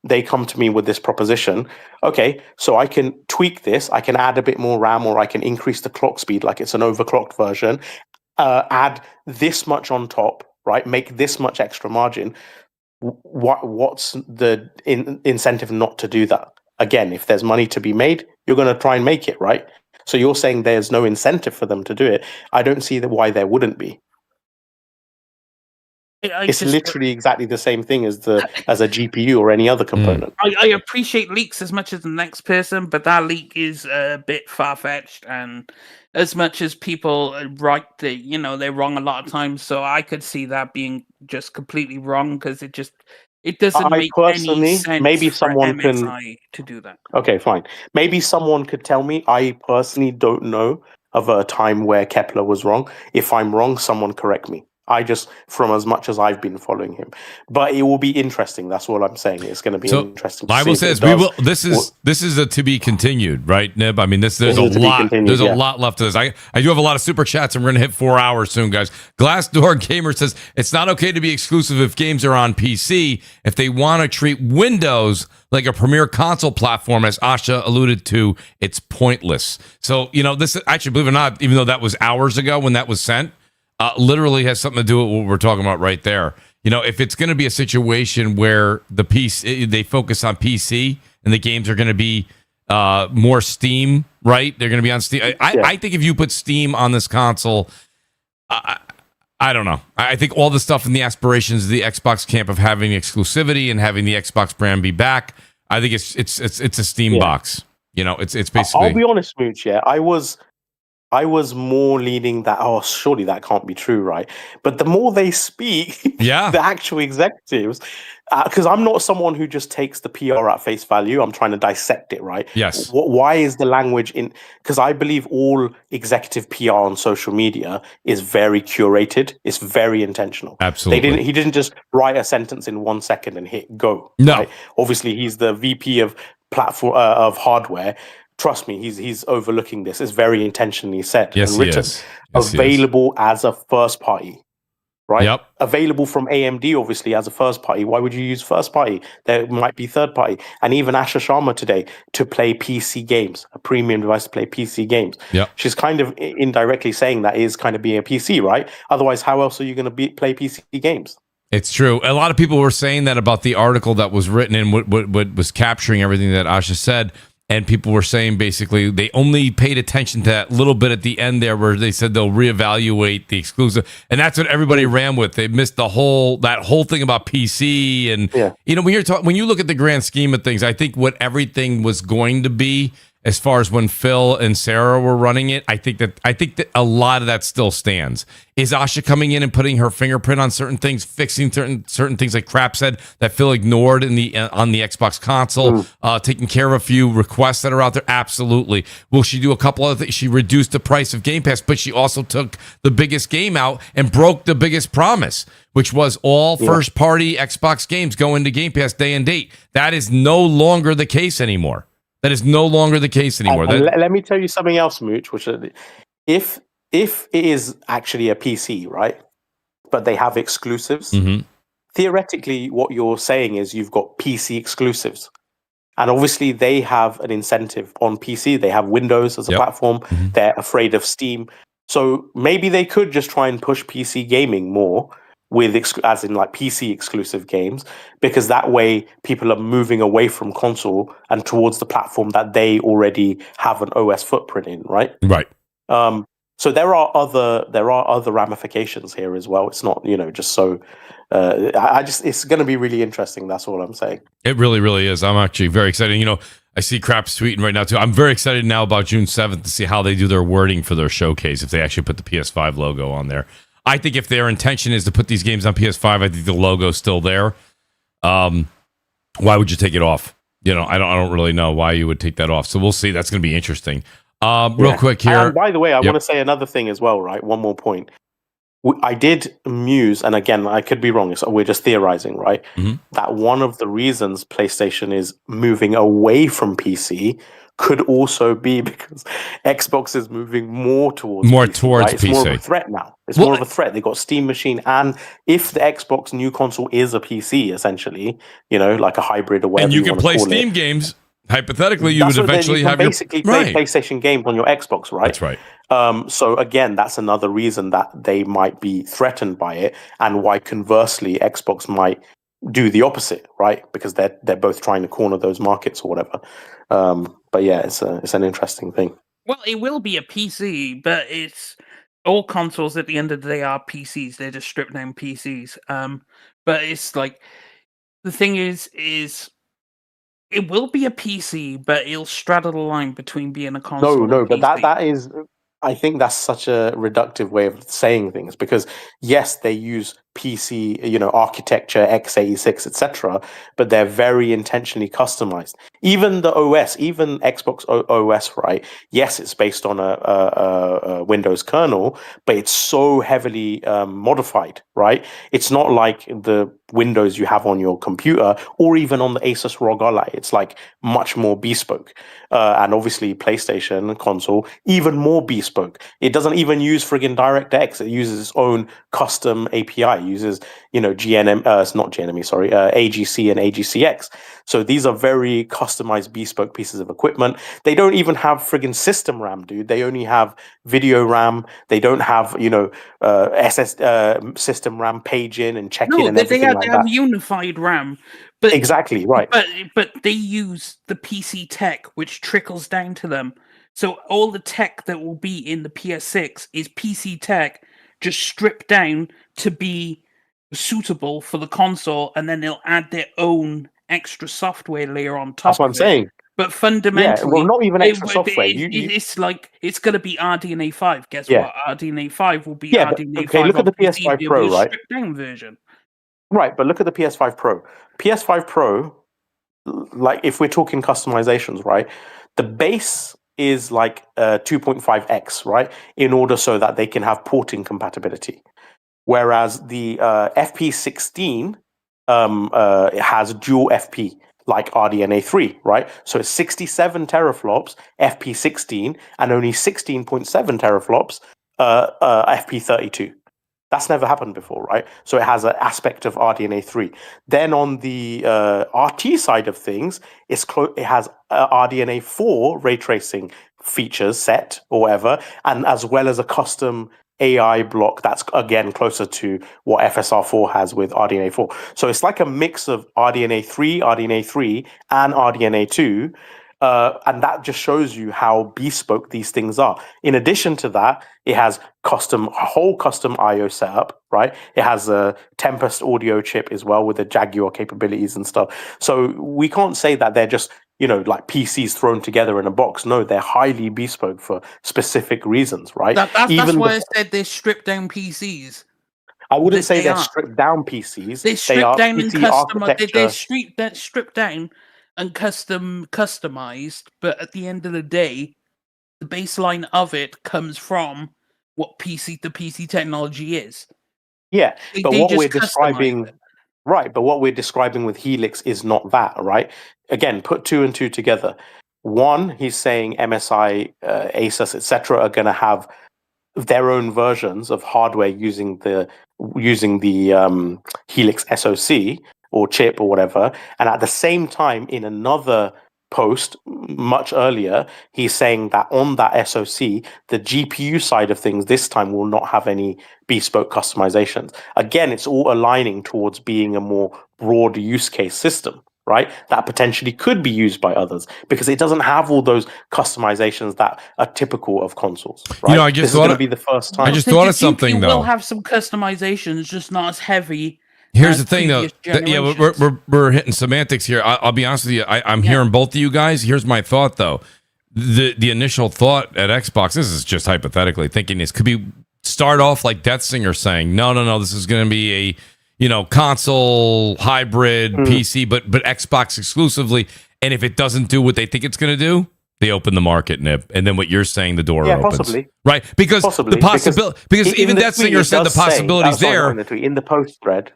[SPEAKER 2] They come to me with this proposition. Okay, so I can tweak this. I can add a bit more RAM, or I can increase the clock speed like it's an overclocked version. Add this much on top, right? Make this much extra margin. What's the incentive not to do that? Again, if there's money to be made, you're going to try and make it, right? So you're saying there's no incentive for them to do it. I don't see why there wouldn't be. It's literally exactly the same thing as a GPU or any other component.
[SPEAKER 3] I appreciate leaks as much as the next person, but that leak is a bit far-fetched, and as much as people write that, they're wrong a lot of times, so I could see that being just completely wrong, because it doesn't make any sense
[SPEAKER 2] maybe
[SPEAKER 3] for
[SPEAKER 2] someone
[SPEAKER 3] MSI to do that.
[SPEAKER 2] Okay, fine. Maybe someone could tell me. I personally don't know of a time where Kepler was wrong. If I'm wrong, someone correct me. From as much as I've been following him, but it will be interesting. That's all I'm saying. It's going to be interesting.
[SPEAKER 1] I will say this is a to be continued, right, Nib? I mean, there's a lot left to this. I do have a lot of super chats, and we're going to hit 4 hours soon, guys. Glassdoor Gamer says it's not okay to be exclusive if games are on PC. If they want to treat Windows like a premier console platform, as Asha alluded to, it's pointless. So this is, actually, believe it or not, even though that was hours ago when that was sent. Literally has something to do with what we're talking about right there. If it's going to be a situation where they focus on PC and the games are going to be more Steam, right? They're going to be on Steam. I think if you put Steam on this console, I don't know. I think all the stuff in the aspirations of the Xbox camp of having exclusivity and having the Xbox brand be back, I think it's a Steam box. It's basically.
[SPEAKER 2] I'll be honest, Mooch. Yeah, I was more leaning that, surely that can't be true, right? But the more they speak, the actual executives, because I'm not someone who just takes the PR at face value. I'm trying to dissect it, right?
[SPEAKER 1] Yes.
[SPEAKER 2] Why is the language in? Because I believe all executive PR on social media is very curated. It's very intentional.
[SPEAKER 1] Absolutely.
[SPEAKER 2] He didn't just write a sentence in 1 second and hit go.
[SPEAKER 1] No.
[SPEAKER 2] Right? Obviously, he's the VP of platform of hardware. Trust me, he's overlooking this. It's very intentionally said and written. Available as a first party, right?
[SPEAKER 1] Yep.
[SPEAKER 2] Available from AMD, obviously, as a first party. Why would you use first party? There might be third party. And even Asha Sharma today to play PC games, a premium device to play PC games.
[SPEAKER 1] Yep.
[SPEAKER 2] She's kind of indirectly saying that is kind of being a PC, right? Otherwise, how else are you going to play PC games?
[SPEAKER 1] It's true. A lot of people were saying that about the article that was written and what was capturing everything that Asha said. And people were saying basically they only paid attention to that little bit at the end there where they said they'll reevaluate the exclusive. And that's what everybody ran with. They missed that whole thing about PC. And, when you look at the grand scheme of things, I think what everything was going to be as far as when Phil and Sarah were running it, I think that a lot of that still stands. Is Asha coming in and putting her fingerprint on certain things, fixing certain things like Crap said that Phil ignored on the Xbox console, taking care of a few requests that are out there? Absolutely. Will she do a couple other things? She reduced the price of Game Pass, but she also took the biggest game out and broke the biggest promise, which was all first-party Xbox games go into Game Pass day and date. That is no longer the case anymore. That is no longer the case anymore.
[SPEAKER 2] Let me tell you something else, Mooch, which if it is actually a PC, right, but they have exclusives, theoretically what you're saying is you've got PC exclusives. And obviously they have an incentive on PC. They have Windows as a platform. They're afraid of Steam. So maybe they could just try and push PC gaming more with as in like PC exclusive games, because that way people are moving away from console and towards the platform that they already have an OS footprint in, right?
[SPEAKER 1] Right.
[SPEAKER 2] So there are other ramifications here as well. It's not just so. It's going to be really interesting. That's all I'm saying.
[SPEAKER 1] It really, really is. I'm actually very excited. I see Crap's tweeting right now too. I'm very excited now about June 7th to see how they do their wording for their showcase. If they actually put the PS5 logo on there. I think if their intention is to put these games on PS5, I think the logo's still there. Why would you take it off? I don't really know why you would take that off. So we'll see. That's going to be interesting. Real quick here.
[SPEAKER 2] And by the way, I want to say another thing as well, right? One more point. I did muse, and again, I could be wrong. So we're just theorizing, right? That one of the reasons PlayStation is moving away from PC could also be because Xbox is moving more towards PC, right? It's
[SPEAKER 1] PC.
[SPEAKER 2] More of a threat now. It's more of a threat. They got Steam Machine, and if the Xbox new console is a PC, essentially, like a hybrid or whatever,
[SPEAKER 1] and you can play Steam games. Hypothetically, you would eventually have
[SPEAKER 2] basically play PlayStation games on your Xbox, right?
[SPEAKER 1] That's right.
[SPEAKER 2] So again, that's another reason that they might be threatened by it, and why conversely Xbox might do the opposite, right? Because they're both trying to corner those markets or whatever. But yeah, it's an interesting thing.
[SPEAKER 3] Well, it will be a PC, but it's all consoles at the end of the day are PCs. They're just stripped down PCs. But it's like the thing is it will be a PC, but it'll straddle the line between being a console.
[SPEAKER 2] No,
[SPEAKER 3] and
[SPEAKER 2] but
[SPEAKER 3] PC.
[SPEAKER 2] that is. I think that's such a reductive way of saying things because yes, they use PC, architecture, x86, etc., but they're very intentionally customized. Even the OS, even Xbox OS, right? Yes, it's based on a Windows kernel, but it's so heavily modified, right? It's not like the Windows you have on your computer or even on the Asus ROG Ally. It's like much more bespoke. And obviously PlayStation console, even more bespoke. It doesn't even use friggin' DirectX. It uses its own custom API. It uses, GNM, it's not GNME, sorry, AGC and AGCX. So these are very customized, bespoke pieces of equipment. They don't even have friggin' system RAM, dude. They only have video RAM. They don't have, system RAM page in and check in and everything like that.
[SPEAKER 3] They have unified RAM. But,
[SPEAKER 2] exactly, right.
[SPEAKER 3] But they use the PC tech, which trickles down to them. So all the tech that will be in the PS6 is PC tech, just stripped down to be suitable for the console, and then they'll add their own extra software layer on top.
[SPEAKER 2] That's what I'm saying.
[SPEAKER 3] But fundamentally,
[SPEAKER 2] not even extra software.
[SPEAKER 3] It's like it's going to be RDNA 5. Guess what? RDNA 5 will be RDNA 5.
[SPEAKER 2] Okay, look at the PS5 Pro, right?
[SPEAKER 3] Stripped down version.
[SPEAKER 2] Right, but look at the PS5 Pro. PS5 Pro, like if we're talking customizations, right? The base is like 2.5x, right? In order so that they can have porting compatibility. Whereas the FP16 it has dual FP, like RDNA 3, right? So it's 67 teraflops FP16 and only 16.7 teraflops FP32. That's never happened before, right? So it has an aspect of RDNA 3. Then on the RT side of things, it has RDNA 4 ray tracing features set or whatever, and as well as a custom AI block that's, again, closer to what FSR4 has with RDNA 4. So it's like a mix of RDNA 3, and RDNA 2. And that just shows you how bespoke these things are. In addition to that, it has a whole custom I/O setup, right? It has a Tempest audio chip as well with the Jaguar capabilities and stuff. So we can't say that they're just, like PCs thrown together in a box. No, they're highly bespoke for specific reasons, right?
[SPEAKER 3] That's why I said they're stripped down PCs.
[SPEAKER 2] I wouldn't say they're stripped down PCs.
[SPEAKER 3] They're stripped down and customized. They're stripped down and customized, but at the end of the day, the baseline of it comes from what the PC technology is.
[SPEAKER 2] Yeah, but what we're describing, right? But what we're describing with Helix is not that, right? Again, put 2 and 2 together. One, he's saying MSI, ASUS, etc., are going to have their own versions of hardware using the Helix SoC or chip or whatever, and at the same time, in another post much earlier, he's saying that on that SoC, the GPU side of things this time will not have any bespoke customizations. Again, it's all aligning towards being a more broad use case system, right? That potentially could be used by others because it doesn't have all those customizations that are typical of consoles, right?
[SPEAKER 1] I just
[SPEAKER 2] this is going to be the first time.
[SPEAKER 1] I just thought of something, though.
[SPEAKER 3] Will have some customizations, just not as heavy.
[SPEAKER 1] Here's the thing, though. We're hitting semantics here. I'll be honest with you. I'm hearing both of you guys. Here's my thought, though. The initial thought at Xbox, this is just hypothetically thinking, could be start off like Death Singer saying, no, this is going to be a console hybrid PC, but Xbox exclusively. And if it doesn't do what they think it's going to do, they open the market, Nib, and then what you're saying, the door opens.
[SPEAKER 2] Possibly.
[SPEAKER 1] Right? Because the possibility, because even Death Singer said the possibilities there.
[SPEAKER 2] In the post thread,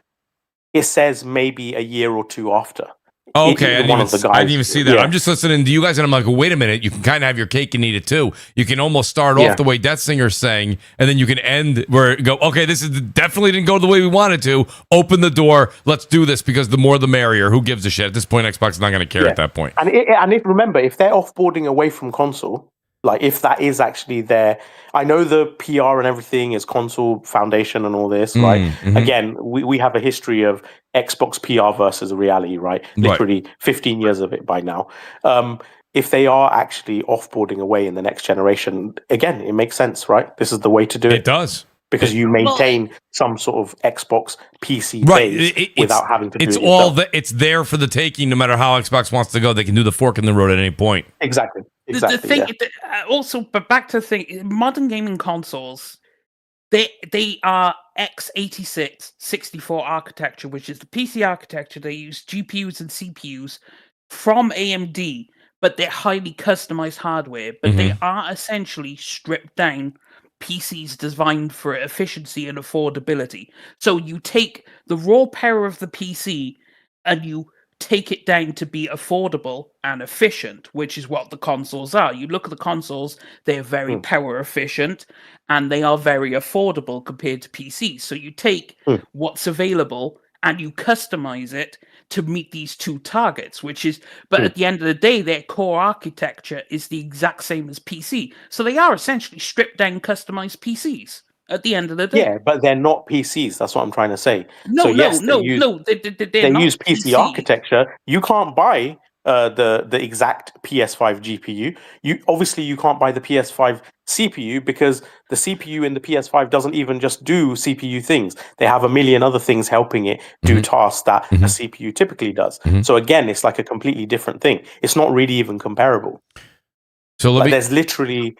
[SPEAKER 2] it says maybe a year or two after.
[SPEAKER 1] Oh, okay, I didn't even see that. Yeah. I'm just listening to you guys, and I'm like, well, wait a minute. You can kind of have your cake and eat it too. You can almost start off the way Death Singer's saying, and then you can end where go, okay, this is definitely didn't go the way we wanted to. Open the door. Let's do this because the more the merrier. Who gives a shit? At this point, Xbox is not going to care at that point.
[SPEAKER 2] And remember, if they're offboarding away from console, like if that is actually their, I know the PR and everything is console foundation and all this, right? Mm-hmm. Again, we have a history of Xbox PR versus reality, right? Literally 15 years of it by now. if they are actually offboarding away in the next generation, again, it makes sense, right? This is the way to do it.
[SPEAKER 1] It does.
[SPEAKER 2] Because you maintain some sort of Xbox PC base without having to do it yourself.
[SPEAKER 1] It's there for the taking, no matter how Xbox wants to go. They can do the fork in the road at any point.
[SPEAKER 2] Exactly.
[SPEAKER 3] The thing, also, but back to the thing, modern gaming consoles, they are x86 64 architecture, which is the PC architecture. They use GPUs and CPUs from AMD, but they're highly customized hardware. But they are essentially stripped down PCs designed for efficiency and affordability. So you take the raw power of the PC and you take it down to be affordable and efficient, which is what the consoles are. You look at the consoles, they're very power efficient and they are very affordable compared to PCs. So you take what's available and you customize it to meet these two targets, which is, but at the end of the day, their core architecture is the exact same as PC. So they are essentially stripped down, customized PCs at the end of the day.
[SPEAKER 2] Yeah, but they're not PCs. That's what I'm trying to say.
[SPEAKER 3] No,
[SPEAKER 2] so yes,
[SPEAKER 3] they
[SPEAKER 2] use PC architecture. You can't buy the exact PS5 GPU. You can't buy the PS5 CPU because the CPU in the PS5 doesn't even just do CPU things. They have a million other things helping it do tasks that a CPU typically does. So again, it's like a completely different thing. It's not really even comparable.
[SPEAKER 1] So
[SPEAKER 2] there's literally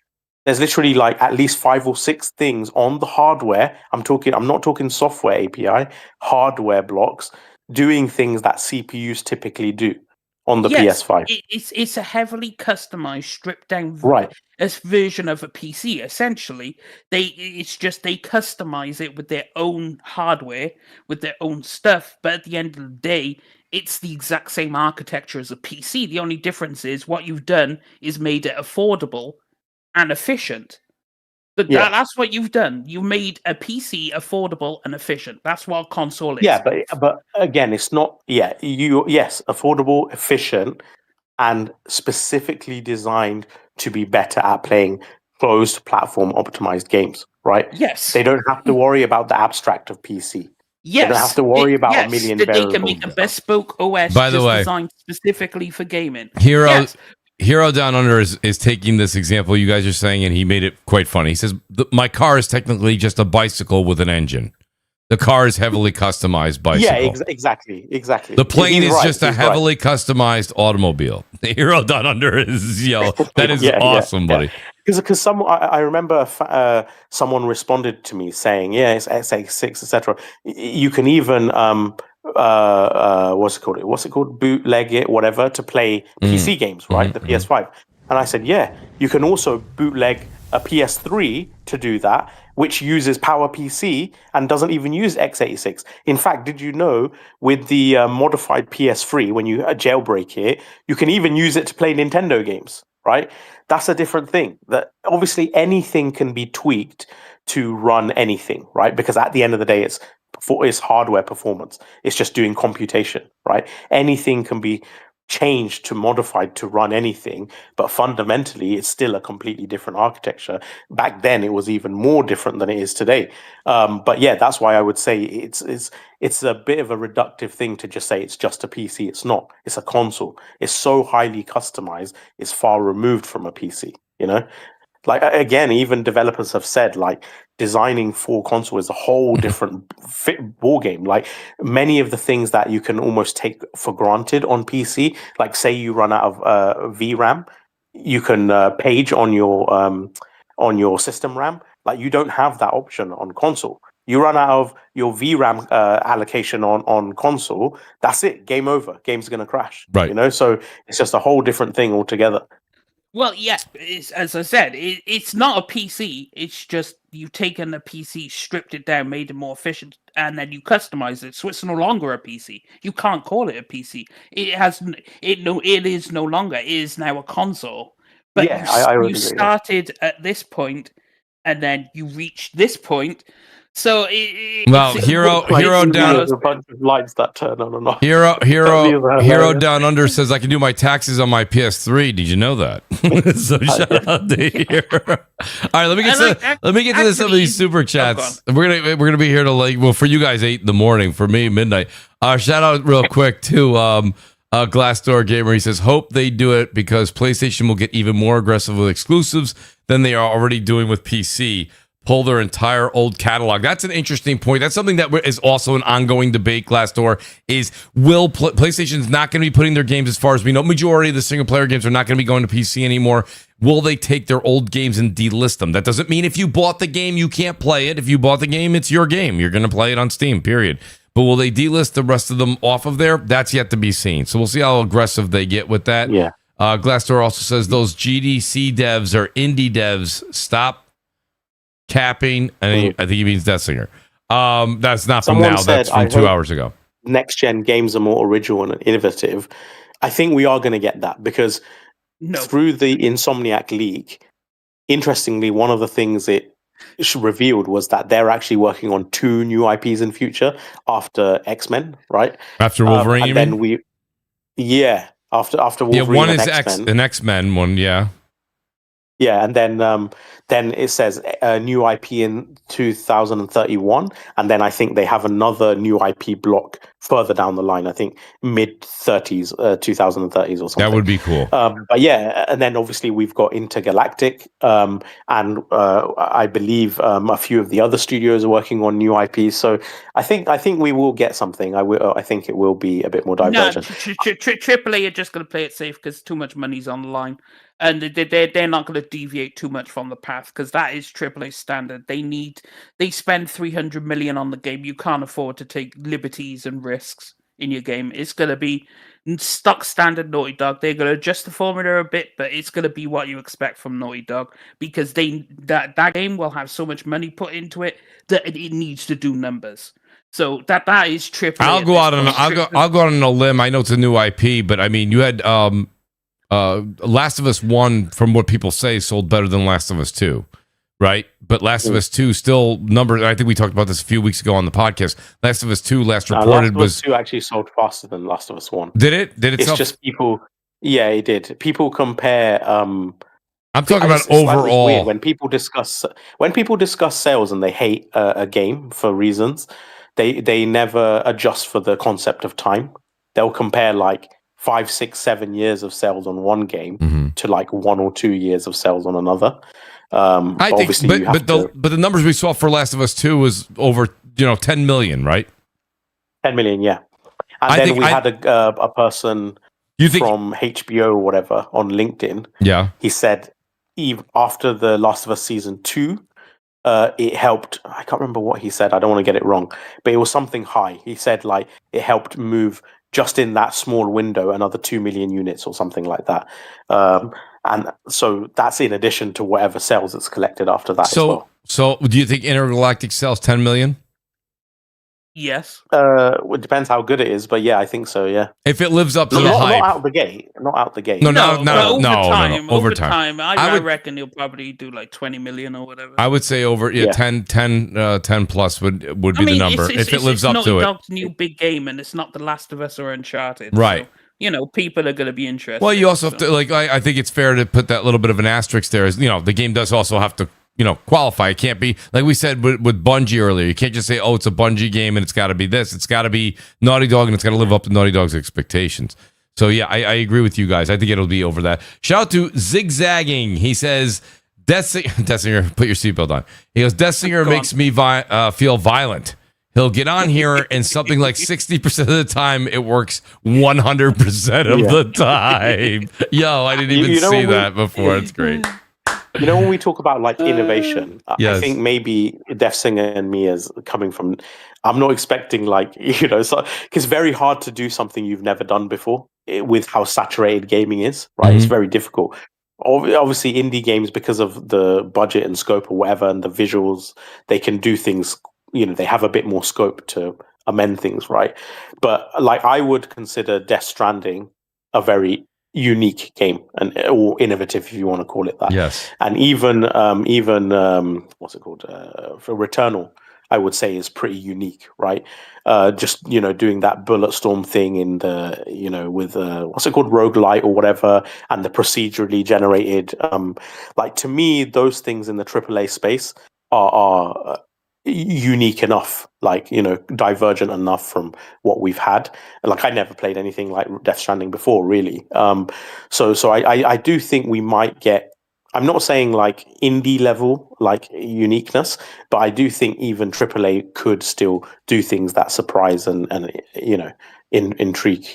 [SPEAKER 2] like at least 5 or 6 things on the hardware. I'm not talking software API, hardware blocks doing things that CPUs typically do on the PS5.
[SPEAKER 3] It's a heavily customized, stripped down version of a PC. Essentially, they customize it with their own hardware, with their own stuff. But at the end of the day, it's the exact same architecture as a PC. The only difference is what you've done is made it affordable and efficient. That's what you've done. You made a PC affordable and efficient. That's what a console is.
[SPEAKER 2] Yeah, but again, it's not. Yeah, affordable, efficient, and specifically designed to be better at playing closed platform optimized games. Right?
[SPEAKER 3] Yes.
[SPEAKER 2] They don't have to worry about the abstract of PC.
[SPEAKER 3] Yes.
[SPEAKER 2] They don't have to worry about a million variables.
[SPEAKER 3] They can make a bespoke OS designed specifically for gaming.
[SPEAKER 1] Hero Down Under is taking this example you guys are saying, and he made it quite funny. He says, my car is technically just a bicycle with an engine. The car is heavily customized bicycle.
[SPEAKER 2] Yeah, exactly.
[SPEAKER 1] The plane is just a heavily customized automobile. The Hero Down Under is, that is awesome, buddy.
[SPEAKER 2] Because I remember someone responded to me saying, it's x86, etc. You can even what's it called? Bootleg it, whatever, to play PC games, right? The PS5. And I said, you can also bootleg a PS3 to do that, which uses PowerPC and doesn't even use x86. In fact, did you know with the modified PS3, when you jailbreak it, you can even use it to play Nintendo games, right? That's a different thing. That obviously anything can be tweaked to run anything, right? Because at the end of the day, it's hardware performance. It's just doing computation, right? Anything can be changed to modified to run anything, but fundamentally it's still a completely different architecture. Back then it was even more different than it is today. But that's why I would say it's a bit of a reductive thing to just say it's just a PC. It's not. It's a console. It's so highly customized. It's far removed from a PC, Like, again, even developers have said, like, designing for console is a whole different ball game. Like, many of the things that you can almost take for granted on PC, like, say you run out of VRAM, you can page on your system RAM. Like, you don't have that option on console. You run out of your VRAM allocation on console, that's it. Game over. Game's going to crash.
[SPEAKER 1] Right.
[SPEAKER 2] So it's just a whole different thing altogether.
[SPEAKER 3] Well, as I said, it's not a PC. It's just you've taken a PC, stripped it down, made it more efficient, and then you customize it. So it's no longer a PC. You can't call it a PC. It is no longer. It is now a console. But you started at this point, and then you reached this point. So
[SPEAKER 1] Hero Down.
[SPEAKER 2] There's a bunch of lights that turn on and off.
[SPEAKER 1] Hero Down Under says I can do my taxes on my PS3. Did you know that? So shout out to Hero. All right, let me get to some of these super chats. We're gonna be here till for you guys 8 in the morning. For me, midnight. Shout out real quick to Glassdoor Gamer, he says, hope they do it because PlayStation will get even more aggressive with exclusives than they are already doing with PC. Pull their entire old catalog. That's an interesting point. That's something that is also an ongoing debate, Glassdoor, is will PlayStation's not going to be putting their games, as far as we know, majority of the single-player games are not going to be going to PC anymore. Will they take their old games and delist them? That doesn't mean if you bought the game, you can't play it. If you bought the game, it's your game. You're going to play it on Steam, period. But will they delist the rest of them off of there? That's yet to be seen. So we'll see how aggressive they get with that.
[SPEAKER 2] Yeah.
[SPEAKER 1] Glassdoor also says those GDC devs or indie devs, stop capping. I think he means Death Singer. That's not from now. That's from 2 hours ago.
[SPEAKER 2] Next gen games are more original and innovative. I think we are going to get that because through the Insomniac leak, interestingly, one of the things it revealed was that they're actually working on 2 new IPs in future after X-Men, right?
[SPEAKER 1] After Wolverine,
[SPEAKER 2] and then after Wolverine.
[SPEAKER 1] Yeah, one
[SPEAKER 2] and
[SPEAKER 1] is
[SPEAKER 2] X-Men.
[SPEAKER 1] an X-Men one, yeah.
[SPEAKER 2] Yeah, and then it says a new IP in 2031, and then I think they have another new IP block further down the line. I think mid-30s, 2030s or something.
[SPEAKER 1] That would be cool.
[SPEAKER 2] But yeah, and then obviously we've got Intergalactic, and I believe a few of the other studios are working on new IPs. So I think we will get something. I think it will be a bit more divergent.
[SPEAKER 3] No, AAA are just going to play it safe because too much money's on the line. And they're not going to deviate too much from the path because that is AAA standard. They spend 300 million on the game. You can't afford to take liberties and risks in your game. It's going to be stock standard Naughty Dog. They're going to adjust the formula a bit, but it's going to be what you expect from Naughty Dog because that game will have so much money put into it that it needs to do numbers. So that is AAA.
[SPEAKER 1] I'll go out on a limb. I know it's a new IP, but I mean, you had Last of Us 1, from what people say, sold better than Last of Us 2, right? But Last of Us 2 still numbers. I think we talked about this a few weeks ago on the podcast. Last of Us 2 last reported
[SPEAKER 2] Last of Us 2 actually sold faster than Last of Us 1.
[SPEAKER 1] Did it?
[SPEAKER 2] It's just people. Yeah, it did. People compare.
[SPEAKER 1] I'm talking about overall.
[SPEAKER 2] Weird. When people discuss sales and they hate a game for reasons, they never adjust for the concept of time. They'll compare like 5, 6, 7 years of sales on one game to like 1 or 2 years of sales on another. I think,
[SPEAKER 1] but the numbers we saw for Last of Us 2 was over 10 million, right?
[SPEAKER 2] 10 million, yeah. And we had a person from HBO or whatever on LinkedIn.
[SPEAKER 1] Yeah, he
[SPEAKER 2] said after the Last of Us season 2, it helped. I can't remember what he said. I don't want to get it wrong, but it was something high. He said like it helped move, just in that small window, another 2 million units or something like that. And so that's in addition to whatever sales it's collected after that as well.
[SPEAKER 1] So do you think Intergalactic sells 10 million?
[SPEAKER 3] Yes.
[SPEAKER 2] It depends how good it is, but yeah, I think so, yeah.
[SPEAKER 1] If it lives up to the hype.
[SPEAKER 2] Not out the gate. Not out the gate.
[SPEAKER 3] No. Over time. I
[SPEAKER 2] would
[SPEAKER 3] reckon you'll probably do like 20 million or whatever.
[SPEAKER 1] I would say over 10 plus would be the number if it lives up to it.
[SPEAKER 3] It's new big game, and it's not The Last of Us or Uncharted.
[SPEAKER 1] Right.
[SPEAKER 3] So, people are going to be interested.
[SPEAKER 1] Well, you also have to, I think it's fair to put that little bit of an asterisk there. As the game does also have to qualify. It can't be, like we said with Bungie earlier, you can't just say, oh, it's a Bungie game and it's got to be this. It's got to be Naughty Dog and it's got to live up to Naughty Dog's expectations. So yeah, I agree with you guys. I think it'll be over that. Shout out to Zigzagging. He says, Death Singer, put your seatbelt on. He goes, Death Singer makes me feel violent. He'll get on here and something like 60% of the time it works 100% of the time. Yo, I didn't even see that before. It's great.
[SPEAKER 2] When we talk about like innovation, yes. I think maybe Death Singer and me as coming from, I'm not expecting because it's very hard to do something you've never done before with how saturated gaming is, right? Mm-hmm. It's very difficult. Obviously, indie games, because of the budget and scope or whatever, and the visuals, they can do things, they have a bit more scope to amend things, right? But I would consider Death Stranding a very unique game or innovative, if you want to call it that.
[SPEAKER 1] Yes.
[SPEAKER 2] And even what's it called? For Returnal, I would say is pretty unique, right? Just doing that bullet storm thing in the with what's it called, roguelite or whatever, and the procedurally generated. To me, those things in the AAA space are unique enough, like, divergent enough from what we've had. And like, I never played anything like Death Stranding before, really. So I do think we might get, I'm not saying like indie level like uniqueness, but I do think even AAA could still do things that surprise and intrigue.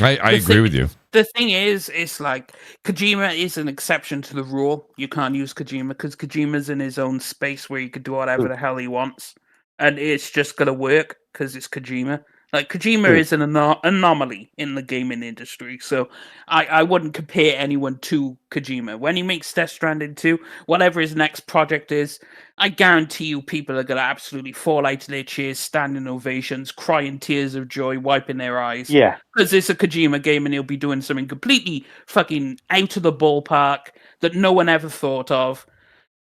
[SPEAKER 1] I agree with you.
[SPEAKER 3] The thing is, it's like Kojima is an exception to the rule. You can't use Kojima because Kojima's in his own space where he could do whatever the hell he wants, and it's just gonna work because it's Kojima. Like, Kojima is an anomaly in the gaming industry, so I wouldn't compare anyone to Kojima. When he makes Death Stranding 2, whatever his next project is, I guarantee you people are going to absolutely fall out of their chairs, standing ovations, crying tears of joy, wiping their eyes.
[SPEAKER 2] Yeah.
[SPEAKER 3] Because it's a Kojima game and he'll be doing something completely fucking out of the ballpark that no one ever thought of,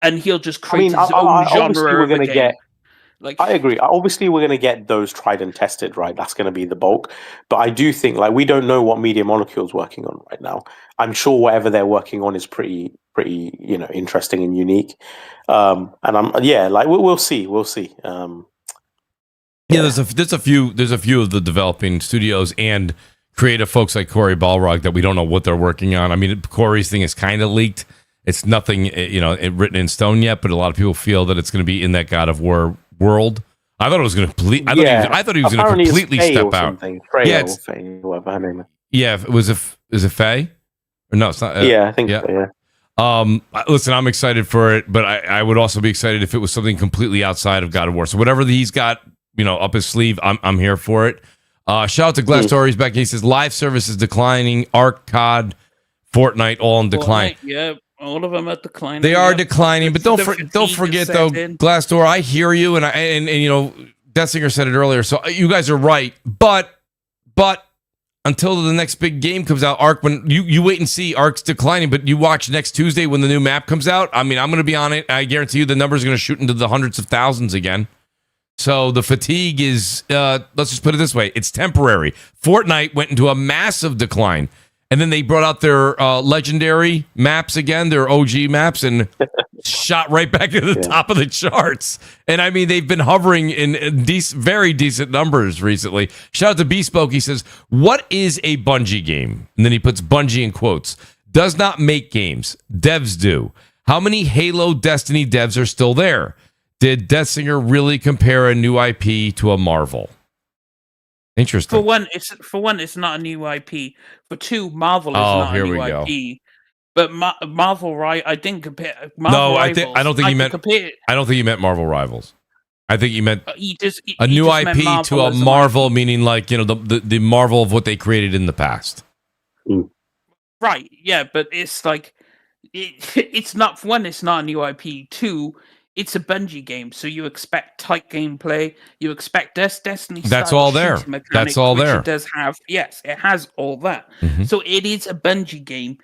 [SPEAKER 3] and he'll just create his own genre of a game. Like,
[SPEAKER 2] I agree. Obviously, we're going to get those tried and tested, right? That's going to be the bulk. But I do think, like, we don't know what Media Molecule's working on right now. I'm sure whatever they're working on is pretty, interesting and unique. And we'll see. We'll see.
[SPEAKER 1] There's a few of the developing studios and creative folks like Cory Balrog that we don't know what they're working on. I mean, Cory's thing is kind of leaked. It's nothing, written in stone yet, but a lot of people feel that it's going to be in that God of War world. I thought it was going to I thought he was going to completely step out.
[SPEAKER 2] Whatever her name is.
[SPEAKER 1] Yeah, is it Faye? Or no, it's not.
[SPEAKER 2] I think so, yeah.
[SPEAKER 1] Listen, I'm excited for it, but I would also be excited if it was something completely outside of God of War. So whatever he's got, up his sleeve, I'm here for it. Shout out to Glassdoor. He's back. He says live service is declining. Arc, COD, Fortnite, all in decline.
[SPEAKER 3] Yeah. All of them are declining.
[SPEAKER 1] They are declining, but don't forget though, Glassdoor. I hear you, and Detsinger said it earlier. So you guys are right, but until the next big game comes out, Arc, when you wait and see, Arc's declining, but you watch next Tuesday when the new map comes out. I mean, I'm going to be on it. I guarantee you the numbers are going to shoot into the hundreds of thousands again. So the fatigue is, let's just put it this way, it's temporary. Fortnite went into a massive decline. And then they brought out their legendary maps again, their OG maps, and shot right back to the top of the charts. And I mean, they've been hovering in very decent numbers recently. Shout out to Bespoke. He says, what is a Bungie game? And then he puts Bungie in quotes. Does not make games. Devs do. How many Halo Destiny devs are still there? Did Deathsinger really compare a new IP to a Marvel? Interesting.
[SPEAKER 3] For one, it's not a new IP. For two, Marvel is not a new IP. But Marvel, right? I didn't compare. Marvel Rivals,
[SPEAKER 1] I don't think you meant Marvel Rivals. I think you meant a new IP to a Marvel, meaning like the Marvel of what they created in the past.
[SPEAKER 3] Right? Yeah, but it's like it's not. For one, it's not a new IP. Two, it's a Bungie game, so you expect tight gameplay. You expect Destiny.
[SPEAKER 1] That's all there. That's all there.
[SPEAKER 3] It does have. Yes, it has all that.
[SPEAKER 1] Mm-hmm.
[SPEAKER 3] So it is a Bungie game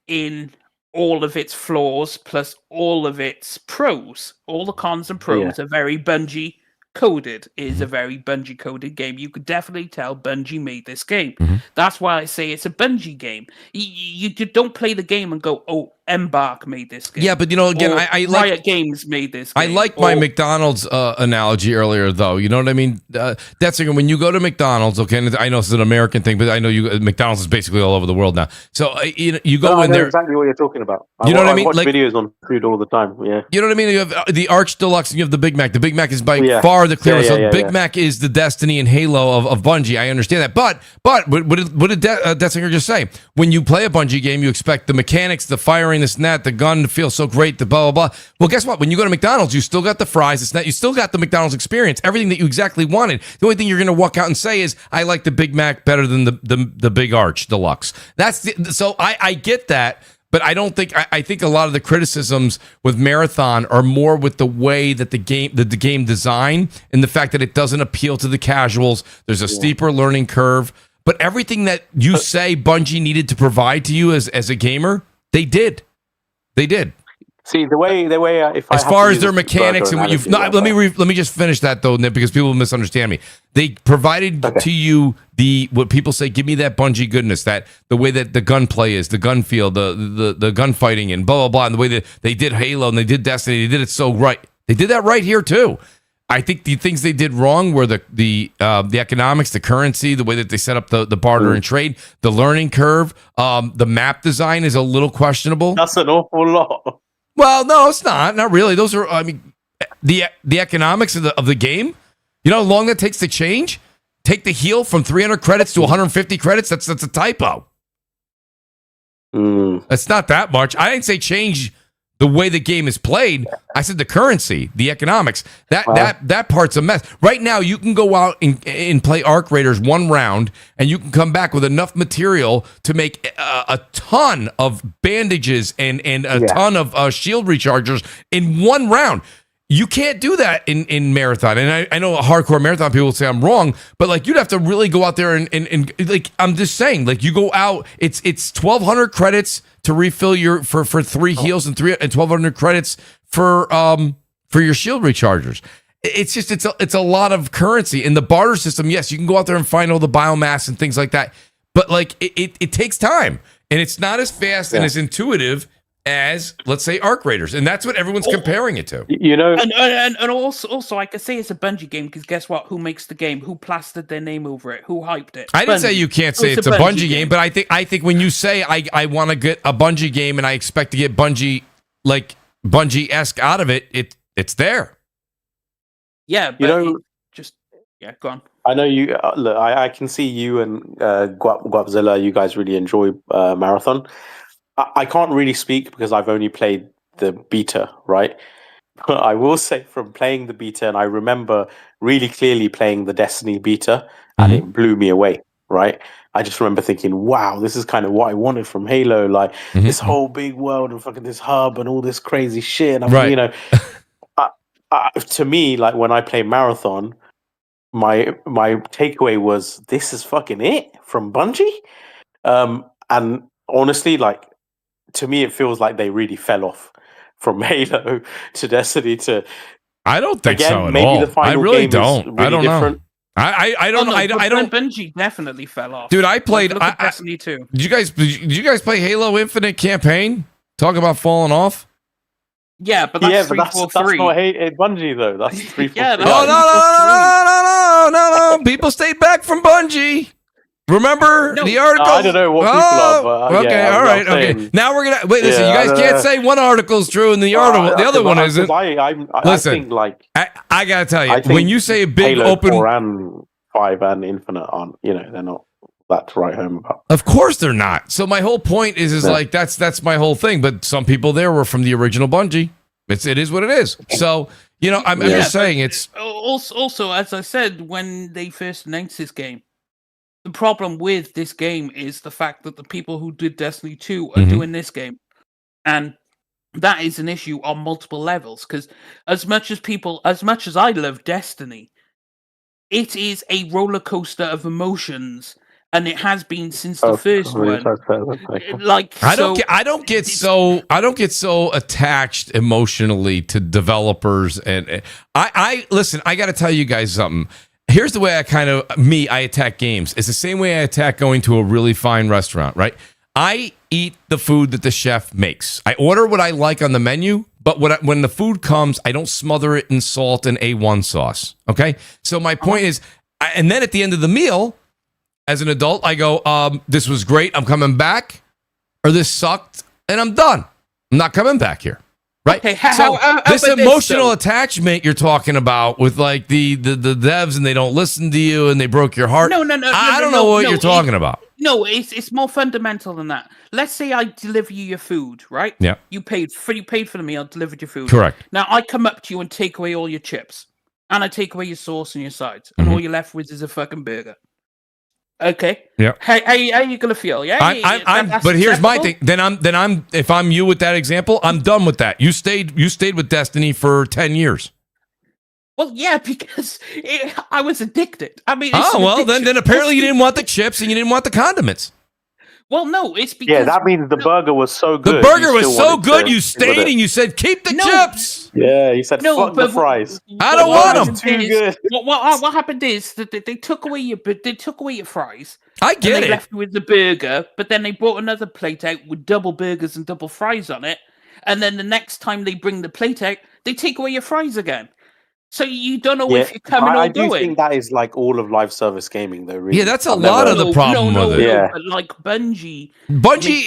[SPEAKER 3] in all of its flaws, plus all of its pros. All the cons and pros are very Bungie coded. It is a very Bungie coded game. You could definitely tell Bungie made this game.
[SPEAKER 1] Mm-hmm.
[SPEAKER 3] That's why I say it's a Bungie game. You don't play the game and go, oh, Embark made this game.
[SPEAKER 1] Yeah, but again, I like
[SPEAKER 3] Riot Games made this game.
[SPEAKER 1] I like my McDonald's analogy earlier, though. You know what I mean? That's when you go to McDonald's. Okay, and I know it's an American thing, but I know McDonald's is basically all over the world now. So you go in there.
[SPEAKER 2] Exactly what you're talking about.
[SPEAKER 1] You know what I mean?
[SPEAKER 2] I watch videos on food all the time. Yeah.
[SPEAKER 1] You know what I mean? You have the Arch Deluxe and you have the Big Mac. The Big Mac is by far the clearest. So Big Mac is the Destiny and Halo of Bungie. I understand that, but what did Detsinger just say? When you play a Bungie game, you expect the mechanics, the firing, this and that, the gun to feel so great, the blah, blah, blah. Well, guess what? When you go to McDonald's, you still got the fries. It's not, you still got the McDonald's experience, everything that you exactly wanted. The only thing you're going to walk out and say is, I like the Big Mac better than the Big Arch Deluxe. So I get that, but I don't think, I think a lot of the criticisms with Marathon are more with the way that the game design and the fact that it doesn't appeal to the casuals. There's a steeper learning curve, but everything that you say Bungie needed to provide to you as a gamer, they did. They did.
[SPEAKER 2] See the way if
[SPEAKER 1] as far as their mechanics and what you've let me just finish that though, Nip, because people misunderstand me. They provided to you what people say, give me that Bungie goodness, that the way that the gunplay is, the gun feel, the gunfighting and blah blah blah, and the way that they did Halo and they did Destiny, they did it so right. They did that right here too. I think the things they did wrong were the economics, the currency, the way that they set up the barter and trade, the learning curve, the map design is a little questionable.
[SPEAKER 2] That's an awful lot.
[SPEAKER 1] Well, no, it's not really. Those are, I mean, the economics of the game. You know how long that takes to change? Take the heal from 300 credits to 150 credits. That's a typo. That's not that much. I didn't say change the way the game is played. I said the currency, the economics. That part's a mess. Right now, you can go out and play Arc Raiders one round, and you can come back with enough material to make a ton of bandages and a ton of shield rechargers in one round. You can't do that in marathon. And I know hardcore marathon people will say I'm wrong, but like you'd have to really go out there and like I'm just saying, like you go out, it's 1,200 credits to refill your for 3 heals and 1,200 credits for your shield rechargers. It's just it's a lot of currency in the barter system. Yes, you can go out there and find all the biomass and things like that, but like it takes time and it's not as fast and as intuitive as, let's say, Arc Raiders, and that's what everyone's comparing it to.
[SPEAKER 2] You know,
[SPEAKER 3] and also, I could say it's a Bungie game because guess what? Who makes the game? Who plastered their name over it? Who hyped it?
[SPEAKER 1] I didn't say you can't say it's a Bungie game, but I think when you say I want to get a Bungie game and I expect to get Bungie like Bungie-esque out of it, it's there.
[SPEAKER 3] Yeah, but go on.
[SPEAKER 2] I know you. Look, I can see you and Guapzilla. You guys really enjoy Marathon. I can't really speak because I've only played the beta, right? But I will say from playing the beta, and I remember really clearly playing the Destiny beta, and it blew me away, right? I just remember thinking, wow, this is kind of what I wanted from Halo, like this whole big world and fucking this hub and all this crazy shit. And you know, to me, like when I play Marathon, my takeaway was this is fucking it from Bungie. And honestly, like, to me, it feels like they really fell off from Halo to Destiny to.
[SPEAKER 1] I don't think
[SPEAKER 2] again,
[SPEAKER 1] so at
[SPEAKER 2] maybe
[SPEAKER 1] all.
[SPEAKER 2] The final
[SPEAKER 1] I really
[SPEAKER 2] game
[SPEAKER 1] don't.
[SPEAKER 2] Really
[SPEAKER 1] I don't
[SPEAKER 2] different.
[SPEAKER 1] know. I don't. I don't.
[SPEAKER 3] Bungie definitely fell off.
[SPEAKER 1] Dude, I played.
[SPEAKER 3] Look at Destiny 2.
[SPEAKER 1] Did you guys play Halo Infinite campaign? Talk about falling off.
[SPEAKER 3] Yeah, but that's 3, 4, 3.
[SPEAKER 2] That's not Bungie though. That's 3, 4, 3.
[SPEAKER 1] No. People stayed back from Bungie. Remember the article?
[SPEAKER 2] I don't know what people are, but
[SPEAKER 1] okay, all right, okay. Now we're gonna wait. Listen, you guys can't say one article's true and the other one isn't.
[SPEAKER 2] Listen,
[SPEAKER 1] I think like I gotta tell you, when you say a big
[SPEAKER 2] Halo
[SPEAKER 1] open
[SPEAKER 2] 4 and 5 and Infinite aren't, they're not that to write home about.
[SPEAKER 1] Of course they're not. So my whole point is like that's my whole thing. But some people there were from the original Bungie. It is what it is. So I'm just saying it's
[SPEAKER 3] also as I said when they first announced this game. The problem with this game is the fact that the people who did Destiny 2 are doing this game. And that is an issue on multiple levels. Because as much as I love Destiny, it is a roller coaster of emotions. And it has been since the first one. Like
[SPEAKER 1] I don't get so attached emotionally to developers and I listen, I gotta tell you guys something. Here's the way I attack games. It's the same way I attack going to a really fine restaurant, right? I eat the food that the chef makes. I order what I like on the menu, but when the food comes, I don't smother it in salt and A1 sauce, okay? So my point is, and then at the end of the meal, as an adult, I go, this was great, I'm coming back, or this sucked, and I'm done. I'm not coming back here. Right.
[SPEAKER 3] Okay,
[SPEAKER 1] this emotional attachment you're talking about with like the devs and they don't listen to you and they broke your heart.
[SPEAKER 3] No.
[SPEAKER 1] I don't know what you're talking about.
[SPEAKER 3] No, it's more fundamental than that. Let's say I deliver you your food, right?
[SPEAKER 1] Yeah.
[SPEAKER 3] You paid for the meal, delivered your food.
[SPEAKER 1] Correct.
[SPEAKER 3] Now I come up to you and take away all your chips, and I take away your sauce and your sides, and all you're left with is a fucking burger. Okay.
[SPEAKER 1] Yeah.
[SPEAKER 3] How are you gonna feel? Yeah.
[SPEAKER 1] But here's my thing. Then I'm if I'm you with that example, I'm done with that. You stayed with Destiny for 10 years.
[SPEAKER 3] Well, yeah, because I was addicted. I mean,
[SPEAKER 1] then apparently you didn't want the chips and you didn't want the condiments.
[SPEAKER 3] Well, no, it's because
[SPEAKER 2] that means the burger was so good.
[SPEAKER 1] The burger was so good, you stayed and you said, keep the chips.
[SPEAKER 2] Yeah, you said, fuck the fries.
[SPEAKER 1] I don't want them.
[SPEAKER 2] Too good.
[SPEAKER 3] What happened is that they took away your fries.
[SPEAKER 1] I get
[SPEAKER 3] and they
[SPEAKER 1] it.
[SPEAKER 3] left you with the burger, but then they brought another plate out with double burgers and double fries on it. and then the next time they bring the plate out, they take away your fries again. So you don't know if you're coming or
[SPEAKER 2] I do
[SPEAKER 3] going.
[SPEAKER 2] think that is like all of live service gaming, though. Really.
[SPEAKER 1] Yeah, that's a lot of the problem with it.
[SPEAKER 3] Yeah, but like Bungie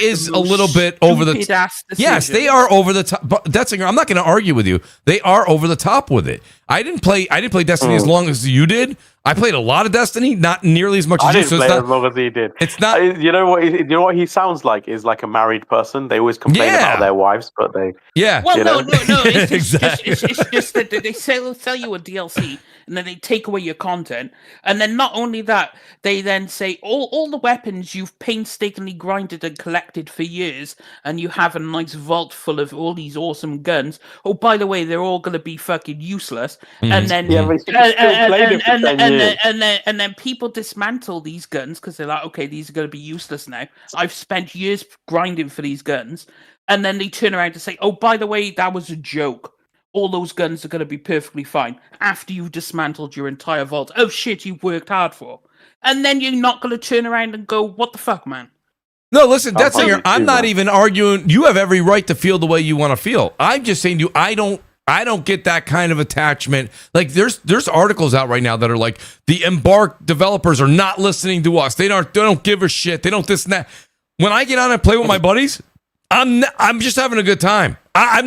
[SPEAKER 1] is a little bit over the top. Yes, they are over the top. But I'm not going to argue with you. They are over the top with it. I didn't play Destiny as long as you did. I played a lot of Destiny, not nearly as much as you.
[SPEAKER 2] I didn't play as long as he did.
[SPEAKER 1] It's not.
[SPEAKER 2] You know what he sounds like is like a married person. They always complain about their wives, but they.
[SPEAKER 1] Yeah.
[SPEAKER 3] Well, no. It's
[SPEAKER 1] Exactly.
[SPEAKER 3] it's just that they sell you a DLC and then they take away your content, and then not only that, they then say all the weapons you've painstakingly grinded and collected for years, and you have a nice vault full of all these awesome guns. Oh, by the way, they're all going to be fucking useless, and then and then people dismantle these guns because they're like, okay, these are going to be useless now. I've spent years grinding for these guns, and then they turn around to say, oh, by the way, that was a joke. All those guns are going to be perfectly fine after you've dismantled your entire vault. Oh shit, you worked hard for. And then you're not going to turn around and go, what the fuck, man?
[SPEAKER 1] No, listen, I'm not even arguing. You have every right to feel the way you want to feel. I'm just saying to you, I don't get that kind of attachment. Like there's articles out right now that are like the Embark developers are not listening to us. They don't give a shit. They don't this and that. When I get on and play with my buddies, I'm just having a good time. I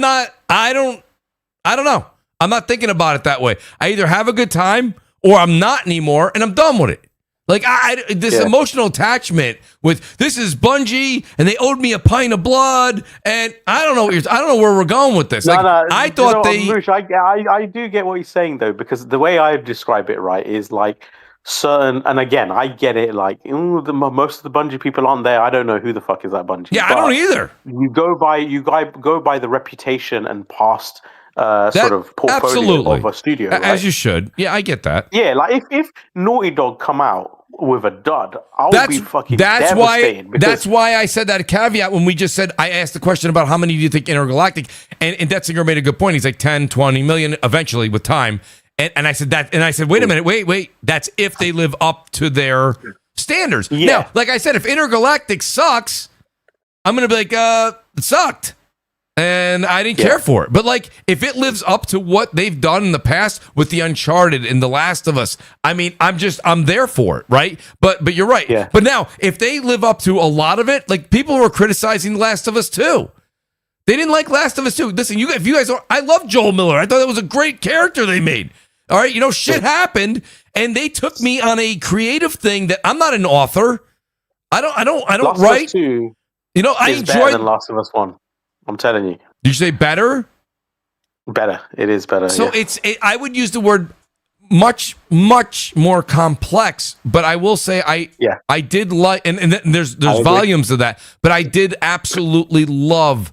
[SPEAKER 1] don't know. I'm not thinking about it that way. I either have a good time or I'm not anymore and I'm done with it. Like this emotional attachment with this is Bungie and they owed me a pint of blood and I don't know where we're going with this. I thought
[SPEAKER 2] Mooch, I do get what he's saying though, because the way I describe it, right, is like certain, and again, I get it. Like most of the Bungie people aren't there. I don't know who the fuck is that Bungie.
[SPEAKER 1] Yeah, I don't either.
[SPEAKER 2] You go by the reputation and past sort of portfolio of a studio, right?
[SPEAKER 1] As you should. Yeah, I get that.
[SPEAKER 2] Yeah, like if Naughty Dog come out with a dud, I'll be fucking devastated.
[SPEAKER 1] That's why I said that caveat when we just said, I asked the question about how many do you think Intergalactic, and Detzinger made a good point. He's like 10, 20 million eventually with time. And I said that, and I said, wait a minute, wait. That's if they live up to their standards. Yeah. Now, like I said, if Intergalactic sucks, I'm going to be like, it sucked. And I didn't care for it. But like, if it lives up to what they've done in the past with the Uncharted and The Last of Us, I mean, I'm there for it, right? But you're right. Yeah. But now, if they live up to a lot of it, like people were criticizing The Last of Us 2. They didn't like Last of Us 2. Listen, if you guys I love Joel Miller. I thought that was a great character they made. All right, shit happened, and they took me on a creative thing that I'm not an author. I don't write.
[SPEAKER 2] Last of Us 2
[SPEAKER 1] I
[SPEAKER 2] is
[SPEAKER 1] enjoy
[SPEAKER 2] better than Last of Us 1. I'm telling you.
[SPEAKER 1] Did you say better?
[SPEAKER 2] Better. It is better.
[SPEAKER 1] So I would use the word much, much more complex, but I will say I did like, and there's volumes of that, but I did absolutely love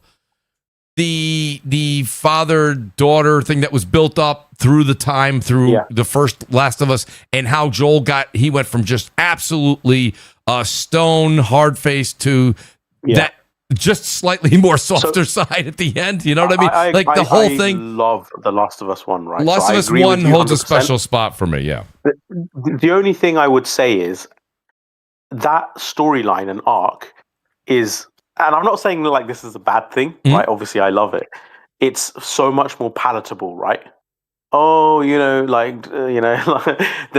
[SPEAKER 1] the father-daughter thing that was built up through the time through the first Last of Us, and how Joel he went from just absolutely stone hard-faced to that just slightly more softer side at the end. You know what I mean? The whole thing.
[SPEAKER 2] I love The Last of Us 1, right?
[SPEAKER 1] Last of Us 1 holds a special spot for me, yeah.
[SPEAKER 2] The only thing I would say is that storyline and arc is, and I'm not saying like this is a bad thing, right? Obviously, I love it. It's so much more palatable, right? Oh, the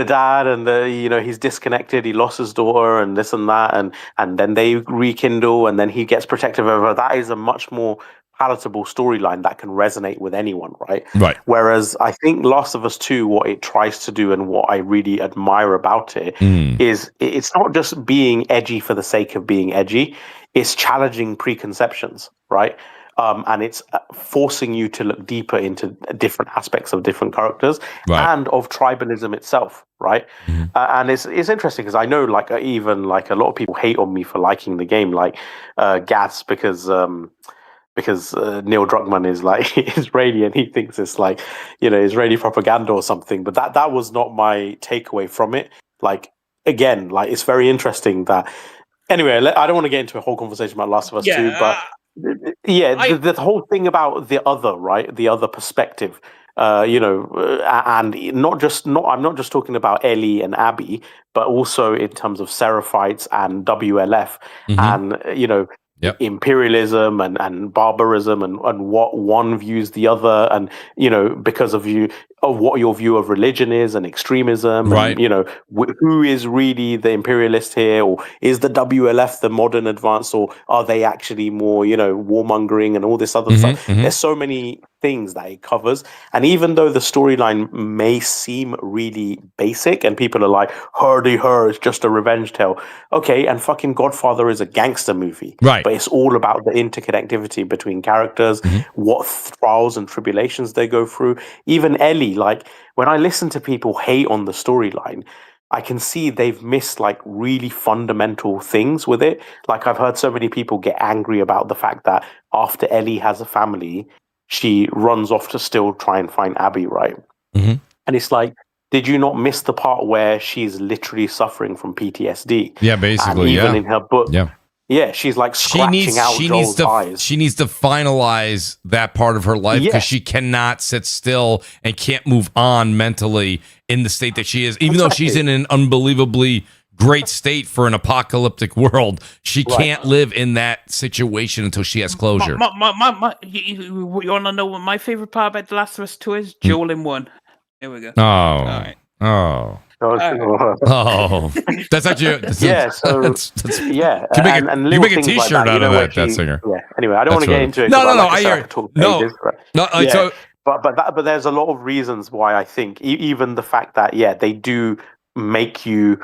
[SPEAKER 2] dad and he's disconnected. He lost his daughter and this and that, and then they rekindle, and then he gets protective of her. That is a much more palatable storyline that can resonate with anyone, right?
[SPEAKER 1] Right.
[SPEAKER 2] Whereas I think Last of Us 2, what it tries to do and what I really admire about it is it's not just being edgy for the sake of being edgy. It's challenging preconceptions, right? And it's forcing you to look deeper into different aspects of different characters and of tribalism itself, right? And it's interesting because I know even a lot of people hate on me for liking the game, like Gas, because Neil Druckmann is like Israeli and he thinks it's like Israeli propaganda or something. But that was not my takeaway from it. Like again, like it's very interesting that. Anyway, I don't want to get into a whole conversation about Last of Us 2, but. The whole thing about the other, right? The other perspective, and I'm not just talking about Ellie and Abby, but also in terms of Seraphites and WLF, and imperialism and barbarism and what one views the other, and because of what your view of religion is and extremism,
[SPEAKER 1] right?
[SPEAKER 2] And, who is really the imperialist here, or is the WLF the modern advance, or are they actually more warmongering and all this other stuff? There's so many things that it covers, and even though the storyline may seem really basic and people are like, her, it's just a revenge tale, okay, and fucking Godfather is a gangster movie,
[SPEAKER 1] right?
[SPEAKER 2] But it's all about the interconnectivity between characters, what trials and tribulations they go through. Even Ellie, like when I listen to people hate on the storyline, I can see they've missed like really fundamental things with it. Like I've heard so many people get angry about the fact that after Ellie has a family, she runs off to still try and find Abby, right? And it's like, did you not miss the part where she's literally suffering from PTSD?
[SPEAKER 1] Yeah, basically,
[SPEAKER 2] and even in her book, she's like scratching out Joel's eyes.
[SPEAKER 1] She needs to finalize that part of her life because she cannot sit still and can't move on mentally in the state that she is. Even though she's in an unbelievably great state for an apocalyptic world, she can't live in that situation until she has closure.
[SPEAKER 3] You want to know what my favorite part about The Last of Us 2 is? Joel in 1. Here we go.
[SPEAKER 1] Oh.
[SPEAKER 3] All right.
[SPEAKER 1] Oh.
[SPEAKER 2] Oh,
[SPEAKER 1] that's actually
[SPEAKER 2] that's, yeah.
[SPEAKER 1] You make a T-shirt
[SPEAKER 2] like
[SPEAKER 1] out of that singer.
[SPEAKER 2] Yeah. Anyway, I don't want to get into it.
[SPEAKER 1] No. I hear.
[SPEAKER 2] But there's a lot of reasons why I think even the fact that they do make you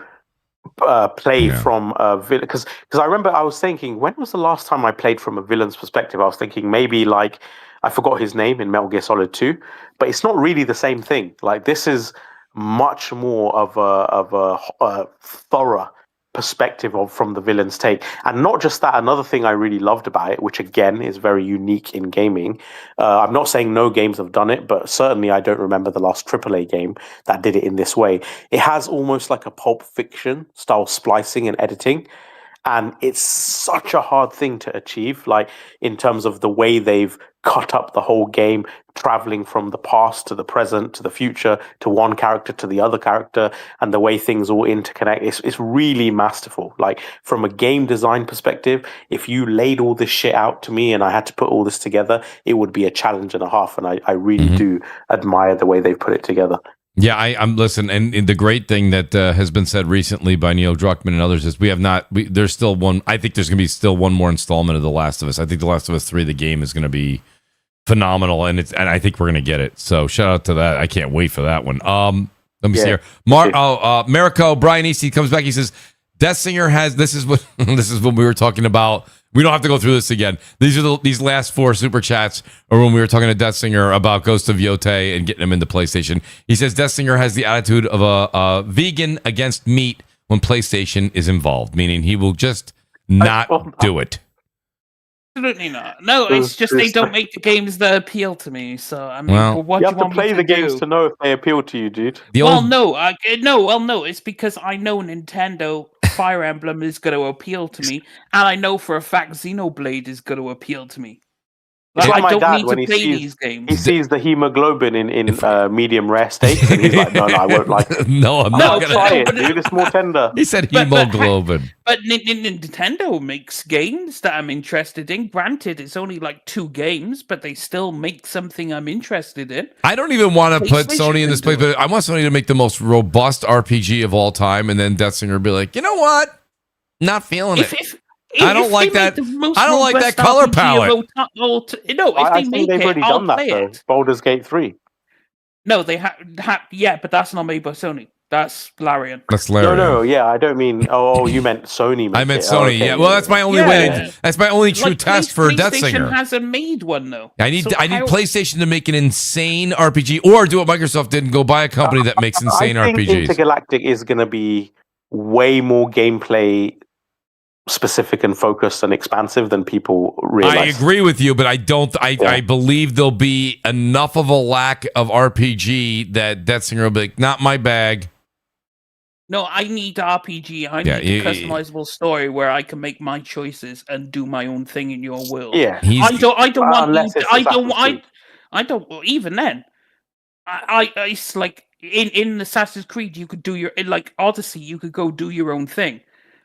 [SPEAKER 2] play from a villain, because I remember I was thinking, when was the last time I played from a villain's perspective? I was thinking maybe like I forgot his name in Metal Gear Solid 2, but it's not really the same thing. Like this is much more of a thorough perspective from the villain's take. And not just that, another thing I really loved about it, which again is very unique in gaming, I'm not saying no games have done it, but certainly I don't remember the last AAA game that did it in this way. It has almost like a Pulp Fiction style splicing and editing. And it's such a hard thing to achieve, like in terms of the way they've cut up the whole game, traveling from the past to the present to the future to one character to the other character, and the way things all interconnect. It's really masterful. Like from a game design perspective, if you laid all this shit out to me and I had to put all this together, it would be a challenge and a half. And I really do admire the way they've put it together.
[SPEAKER 1] Yeah, I'm listen, and the great thing that has been said recently by Neil Druckmann and others is there's still one. I think there's going to be still one more installment of The Last of Us. I think The Last of Us 3, the game, is going to be phenomenal, and I think we're going to get it. So shout out to that. I can't wait for that one. Let me see here. Mariko Brian Easty comes back. He says Death Singer has this is what we were talking about. We don't have to go through this again. These last 4 super chats are when we were talking to Death Singer about Ghost of Yotei and getting him into PlayStation. He says Death Singer has the attitude of a vegan against meat when PlayStation is involved, meaning he will just not do it.
[SPEAKER 3] Absolutely not. No, it's just they don't make the games that appeal to me. So I mean, what
[SPEAKER 2] you have to play the games to know if they appeal to you, dude.
[SPEAKER 3] No. It's because I know Nintendo Fire Emblem is going to appeal to me, and I know for a fact Xenoblade is going to appeal to me. Like, I don't need to play these games.
[SPEAKER 2] He sees the hemoglobin in medium rare steaks, and he's like, "No, I won't like it."
[SPEAKER 1] No, I'm not gonna
[SPEAKER 2] try it, dude. It's more tender.
[SPEAKER 1] He said hemoglobin.
[SPEAKER 3] But Nintendo makes games that I'm interested in. Granted, it's only like 2 games, but they still make something I'm interested in.
[SPEAKER 1] I don't even want to put Sony in this place, but I want Sony to make the most robust RPG of all time, and then Death Singer be like, you know what? Not feeling it. I don't like that. I don't like that color palette.
[SPEAKER 2] I think they've already done that though. Baldur's Gate 3.
[SPEAKER 3] No, they have. Yeah, but that's not made by Sony. That's Larian.
[SPEAKER 1] That's Larian.
[SPEAKER 2] No, I don't mean. Oh, you meant Sony.
[SPEAKER 1] I meant Sony. Okay. Yeah, well, that's my only way. That's my only true test for Death Singer.
[SPEAKER 3] PlayStation hasn't made one though.
[SPEAKER 1] I need PlayStation to make an insane RPG, or do what Microsoft did and go buy a company that makes insane RPGs.
[SPEAKER 2] I think Intergalactic is going to be way more gameplay specific and focused and expansive than people realize.
[SPEAKER 1] I agree with you, but I don't. I believe there'll be enough of a lack of RPG that Death Singer will be like, not my bag.
[SPEAKER 3] No, I need RPG. I need a customizable story where I can make my choices and do my own thing in your world.
[SPEAKER 2] Yeah,
[SPEAKER 3] I don't want. I don't. Even then, it's like in Assassin's Creed, you could do like Odyssey. You could go do your own thing.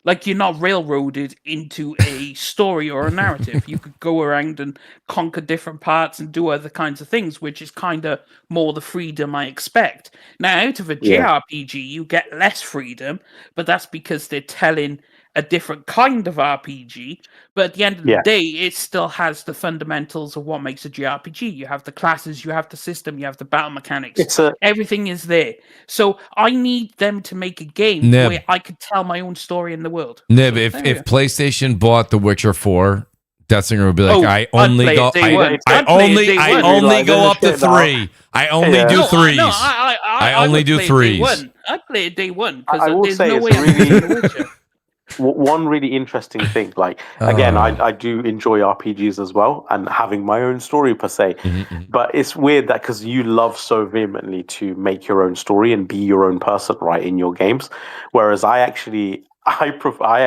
[SPEAKER 3] Like, you're not railroaded into a story or a narrative. You could go around and conquer different parts and do other kinds of things, which is kind of more the freedom I expect. Now, out of a JRPG, you get less freedom, but that's because they're telling a different kind of RPG. But at the end of the day, it still has the fundamentals of what makes a JRPG. You have the classes, you have the system, you have the battle mechanics. Everything is there. So I need them to make a game where I could tell my own story in the world.
[SPEAKER 1] Nib, if PlayStation bought The Witcher 4, Deathinger would be like, I only go up to 3. I only do 3s. I only do 3s.
[SPEAKER 3] I play it day one
[SPEAKER 2] I will
[SPEAKER 3] because
[SPEAKER 2] say
[SPEAKER 3] there's no
[SPEAKER 2] it's
[SPEAKER 3] way I'm playing The Witcher.
[SPEAKER 2] One really interesting thing, like, again, I do enjoy RPGs as well and having my own story per se, but it's weird that because you love so vehemently to make your own story and be your own person, right, in your games, whereas I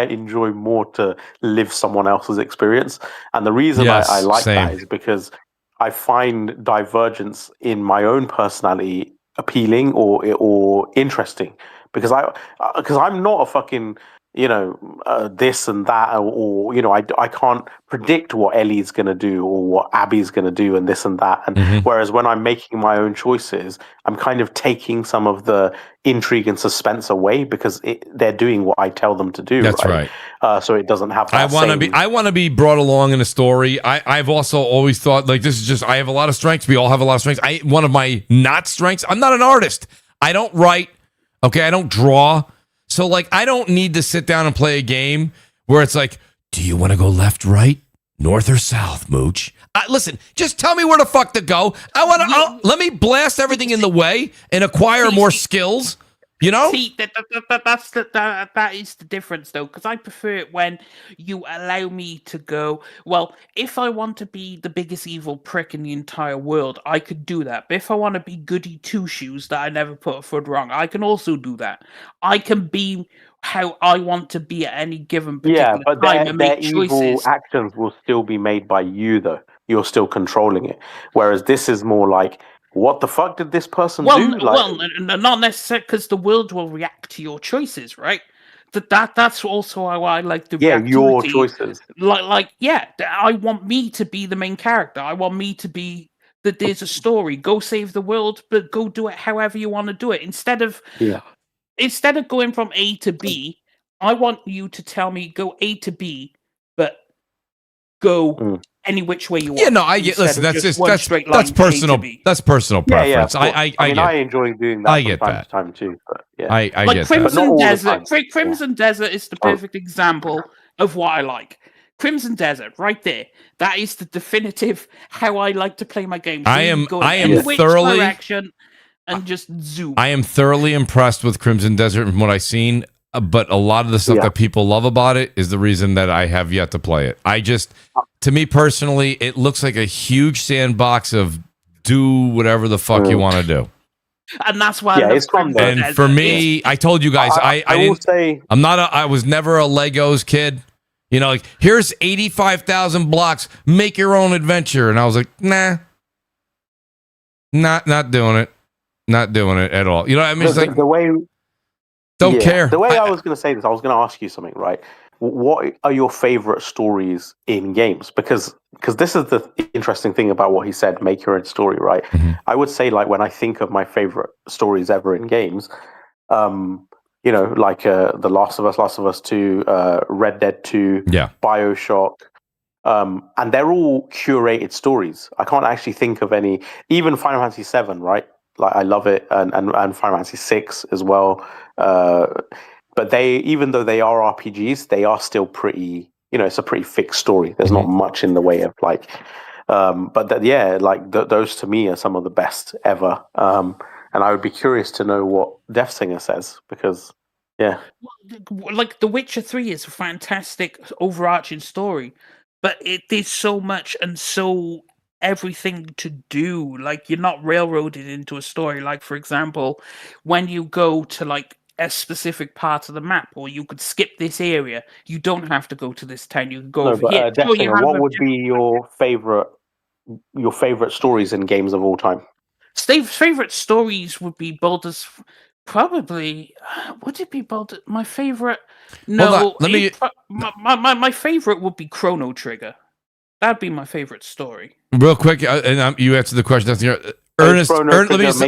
[SPEAKER 2] enjoy more to live someone else's experience. And the reason I like that is because I find divergence in my own personality appealing or interesting, because I'm not a fucking this and that, or I can't predict what Ellie's going to do or what Abby's going to do and this and that. And whereas when I'm making my own choices, I'm kind of taking some of the intrigue and suspense away because they're doing what I tell them to do.
[SPEAKER 1] That's right.
[SPEAKER 2] So it doesn't have that
[SPEAKER 1] I want to be brought along in a story. I've also always thought, like, this is just, I have a lot of strengths. We all have a lot of strengths. One of my not strengths, I'm not an artist. I don't write. Okay. I don't draw. So, like, I don't need to sit down and play a game where it's like, do you want to go left, right, north, or south, Mooch? Listen, just tell me where the fuck to go. Let me blast everything in the way and acquire more skills.
[SPEAKER 3] See, that is the difference, though, because I prefer it when you allow me to go, well, if I want to be the biggest evil prick in the entire world, I could do that. But if I want to be goody two-shoes that I never put a foot wrong, I can also do that. I can be how I want to be at any given particular time and make choices.
[SPEAKER 2] Evil actions will still be made by you, though. You're still controlling it. Whereas this is more like, what the fuck did this person do?
[SPEAKER 3] Well, not necessarily, because the world will react to your choices, right? That's also how I like the reactivity.
[SPEAKER 2] Your choices.
[SPEAKER 3] I want me to be the main character. I want me to be that there's a story. Go save the world, but go do it however you want to do it. Instead of going from A to B, I want you to tell me go A to B, but go any which way you want.
[SPEAKER 1] Yeah, no, I get. Listen, that's personal. That's personal preference.
[SPEAKER 2] I enjoy doing that.
[SPEAKER 1] I get
[SPEAKER 2] from time
[SPEAKER 1] that.
[SPEAKER 2] to time too. But
[SPEAKER 3] I get Crimson Desert. Crimson Desert is the perfect example of what I like. Crimson Desert, right there. That is the definitive how I like to play my games. So
[SPEAKER 1] I am thoroughly
[SPEAKER 3] direction and just zoom.
[SPEAKER 1] I am thoroughly impressed with Crimson Desert and what I've seen. But a lot of the stuff that people love about it is the reason that I have yet to play it. To me personally, it looks like a huge sandbox of do whatever the fuck you want to do.
[SPEAKER 3] And that's why
[SPEAKER 2] it's fun.
[SPEAKER 1] And for me, I told you guys, I was never a Legos kid. Like, here's 85,000 blocks, make your own adventure. And I was like, nah, not doing it. Not doing it at all. You know what I mean? It's like
[SPEAKER 2] the way...
[SPEAKER 1] Don't care.
[SPEAKER 2] The way I was going to say this, I was going to ask you something, right? What are your favorite stories in games? Because this is the interesting thing about what he said, make your own story, right? I would say, like, when I think of my favorite stories ever in games, like The Last of Us 2, Red Dead 2, BioShock, and they're all curated stories. I can't actually think of any, even Final Fantasy 7, right? Like, I love it, and Final Fantasy 6 as well. But even though they are RPGs, they are still pretty, it's a pretty fixed story. There's not much in the way of like, those to me are some of the best ever. And I would be curious to know what Death Singer says, because,
[SPEAKER 3] like The Witcher 3 is a fantastic overarching story, but there's so much and so everything to do. Like, you're not railroaded into a story. Like, for example, when you go to like a specific part of the map, or you could skip this area, you don't have to go to this town, you can go over here.
[SPEAKER 2] What would be your favorite stories in games of all time?
[SPEAKER 3] Steve's favorite stories would be Baldur's Probably. Would it be my favorite? No.
[SPEAKER 1] Hold on, let me.
[SPEAKER 3] My favorite would be Chrono Trigger. That'd be my favorite story.
[SPEAKER 1] Real quick, and you answered the question. Ernest, let me just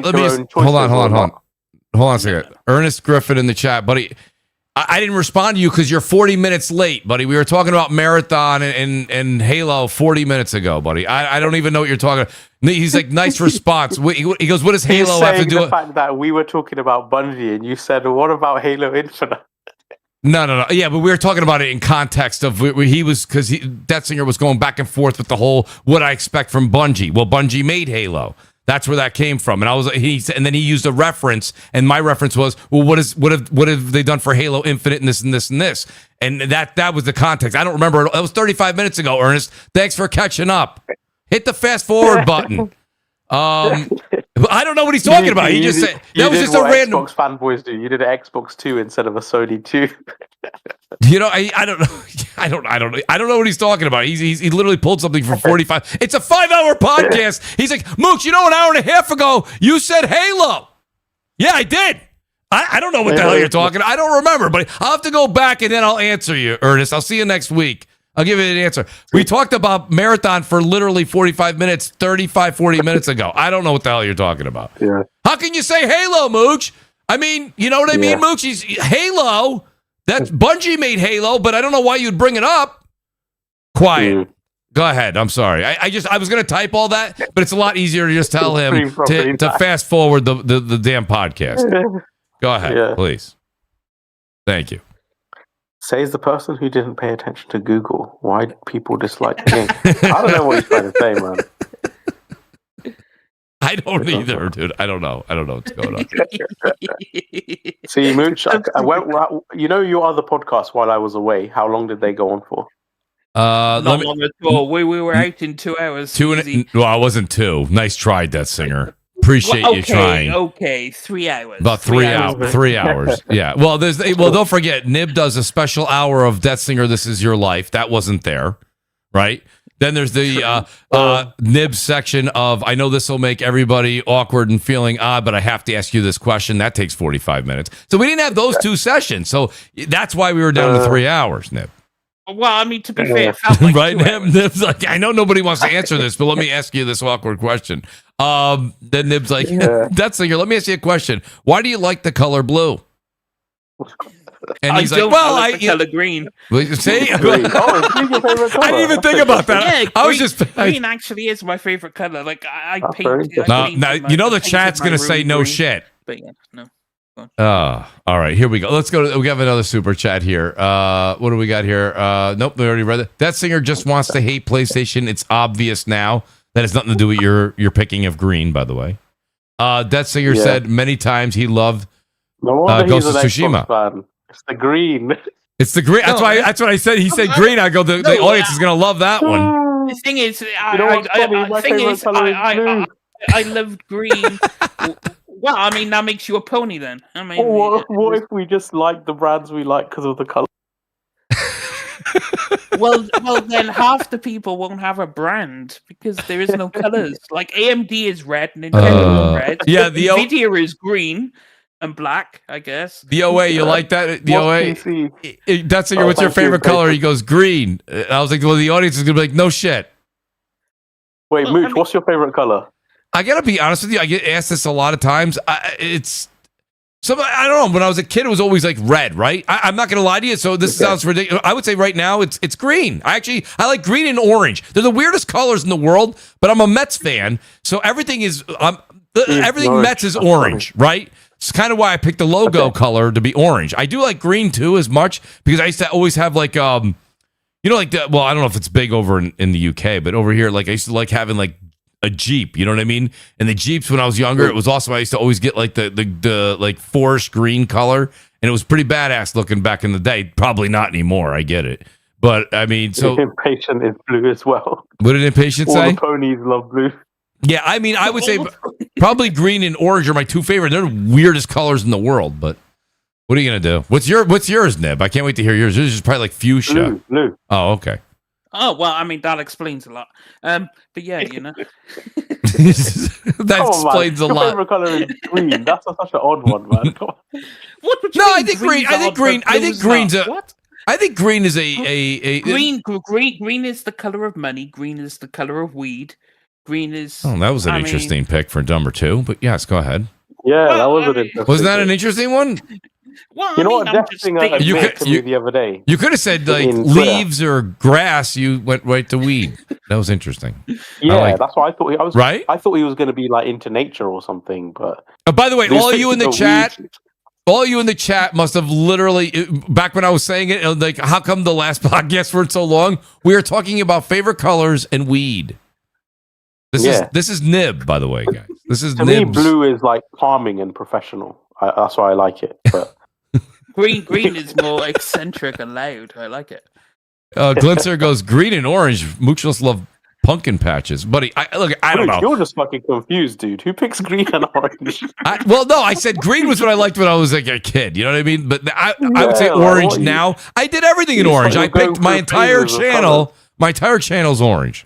[SPEAKER 1] hold on a second. Ernest Griffin in the chat, buddy. I didn't respond to you because you're 40 minutes late, buddy. We were talking about Marathon and Halo 40 minutes ago, buddy. I don't even know what you're talking about. He's like, nice response. He goes, what does Halo have to do with
[SPEAKER 2] the fact that we were talking about Bungie and you said, what about Halo Infinite?
[SPEAKER 1] No. Yeah, but we were talking about it in context of he was, because Detzinger was going back and forth with the whole what I expect from Bungie. Well, Bungie made Halo. That's where that came from. And and then he used a reference, and my reference was, well, what have they done for Halo Infinite and this and this and this? And that was the context. I don't remember. That was 35 minutes ago, Ernest. Thanks for catching up. Hit the fast forward button. I don't know what he's talking about. He just said that was just a random.
[SPEAKER 2] Xbox fanboys do. You did an Xbox 2 instead of a Sony 2.
[SPEAKER 1] You know, I don't know. I don't know what he's talking about. He literally pulled something for 45. It's a 5-hour podcast. He's like, Mooch, you know, an hour and a half ago you said Halo. Yeah, I did. I don't know what the hell you're talking. I don't remember, but I'll have to go back and then I'll answer you, Ernest. I'll see you next week. I'll give you an answer. We talked about Marathon for literally 45 minutes, 40 minutes ago. I don't know what the hell you're talking about.
[SPEAKER 2] Yeah.
[SPEAKER 1] How can you say Halo, Mooch? I mean, you know what I mean, Mooch? Halo. That's Bungie made Halo, but I don't know why you'd bring it up. Quiet. Go ahead. I'm sorry. I was going to type all that, but it's a lot easier to just tell him to fast forward the damn podcast. Go ahead, please. Thank you.
[SPEAKER 2] Says the person who didn't pay attention to Google. Why people dislike the game? I don't know what he's trying to say, man.
[SPEAKER 1] I don't either, dude. I don't know what's going on.
[SPEAKER 2] See, Mooch, you know your other podcast while I was away. How long did they go on for?
[SPEAKER 3] Not long at all. We were out in 2 hours.
[SPEAKER 1] Well, I wasn't 2. Nice try, that singer. Appreciate you trying.
[SPEAKER 3] Okay, 3 hours.
[SPEAKER 1] About 3 hours. 3 hours. Yeah. Well, don't forget, Nib does a special hour of Death Singer, This Is Your Life. That wasn't there, right? Then there's the Nib section of, I know this will make everybody awkward and feeling odd, but I have to ask you this question. That takes 45 minutes. So we didn't have those 2 sessions. So that's why we were down to 3 hours, Nib.
[SPEAKER 3] Well, I mean, to be fair, it felt like
[SPEAKER 1] right, Nib's like, I know nobody wants to answer this, but let me ask you this awkward question. Then Nib's like, that's like, let me ask you a question. Why do you like the color blue? And he's like, well,
[SPEAKER 3] I like the color green.
[SPEAKER 1] See? I didn't even think about that.
[SPEAKER 3] Yeah, I was just green actually is my favorite color. Like I paint.
[SPEAKER 1] Now you know the chat's gonna say no shit.
[SPEAKER 3] But yeah, no.
[SPEAKER 1] All right, here we go. Let's go. We have another super chat here. What do we got here? Nope, we already read it. That singer just wants to hate PlayStation. It's obvious now. That has nothing to do with your picking of green, by the way. That singer said many times he loved Ghost of Tsushima.
[SPEAKER 2] It's the green.
[SPEAKER 1] It's the green. That's why. That's what I said. He said green. I go. The audience is gonna love that one.
[SPEAKER 3] The thing is, I loved green. Well, I mean, that makes you a pony then. I mean,
[SPEAKER 2] what if we just like the brands we like because of the color?
[SPEAKER 3] well, then half the people won't have a brand because there is no colors. Like AMD is red, Nintendo is red.
[SPEAKER 1] Yeah, the
[SPEAKER 3] Nvidia is green and black, I guess.
[SPEAKER 1] The OA, you like that? The OA. That's what's your favorite color? He goes green. I was like, well, the audience is gonna be like, no shit.
[SPEAKER 2] Wait, Mooch, what's your favorite color?
[SPEAKER 1] I gotta be honest with you. I get asked this a lot of times. I don't know. When I was a kid, it was always like red, right? I'm not gonna lie to you. So this sounds ridiculous. I would say right now it's green. I like green and orange. They're the weirdest colors in the world. But I'm a Mets fan, so everything is everything Mets is orange, right? It's kind of why I picked the logo color to be orange. I do like green too as much because I used to always have like I don't know if it's big over in the UK, but over here, like I used to like having like a Jeep, you know what I mean? And the Jeeps when I was younger, it was awesome. I used to always get like the like forest green color, and it was pretty badass looking back in the day. Probably not anymore. I get it, but I mean, so
[SPEAKER 2] Impatient is blue as well.
[SPEAKER 1] What did Impatient say?
[SPEAKER 2] All the ponies love blue.
[SPEAKER 1] Yeah, I mean, I would say probably green and orange are my 2 favorite. They're the weirdest colors in the world, but what are you gonna do? What's yours, Nib? I can't wait to hear yours. Yours is probably like fuchsia.
[SPEAKER 2] Blue.
[SPEAKER 1] Oh, okay.
[SPEAKER 3] Oh well, I mean that explains a lot. But yeah, you know.
[SPEAKER 1] That explains a lot.
[SPEAKER 2] Your favorite color is green. That's such an odd one, man.
[SPEAKER 3] What?
[SPEAKER 1] No, I think green. I think green. I think green's a.
[SPEAKER 3] What?
[SPEAKER 1] I think green is a
[SPEAKER 3] green is the color of money. Green is the color of weed. Green is.
[SPEAKER 1] Oh, that was an interesting pick for number 2. But yes, go ahead.
[SPEAKER 2] Yeah, that was an interesting.
[SPEAKER 1] Wasn't that an interesting one?
[SPEAKER 3] Well,
[SPEAKER 2] you know what? That thing I admitted to me the other day.
[SPEAKER 1] You could have said like leaves or grass. You went right to weed. That was interesting.
[SPEAKER 2] Yeah, that's what I thought. I was
[SPEAKER 1] right.
[SPEAKER 2] I thought he was going to be like into nature or something. But
[SPEAKER 1] by the way, all you in the chat. All you in the chat must have literally, back when I was saying it, like, how come the last podcast for so long? We are talking about favorite colors and weed. This is Nib, by the way, guys. This is
[SPEAKER 2] to me, blue is like calming and professional. That's why I like it. But
[SPEAKER 3] green is more eccentric and loud. I like it.
[SPEAKER 1] Glinster goes green and orange. Mooch must love pumpkin patches, buddy. I don't know.
[SPEAKER 2] You're just fucking confused, dude. Who picks green and orange?
[SPEAKER 1] No, I said green was what I liked when I was like a kid. You know what I mean? But I would say orange now. I did everything in orange. I picked my entire channel. My entire channel's orange.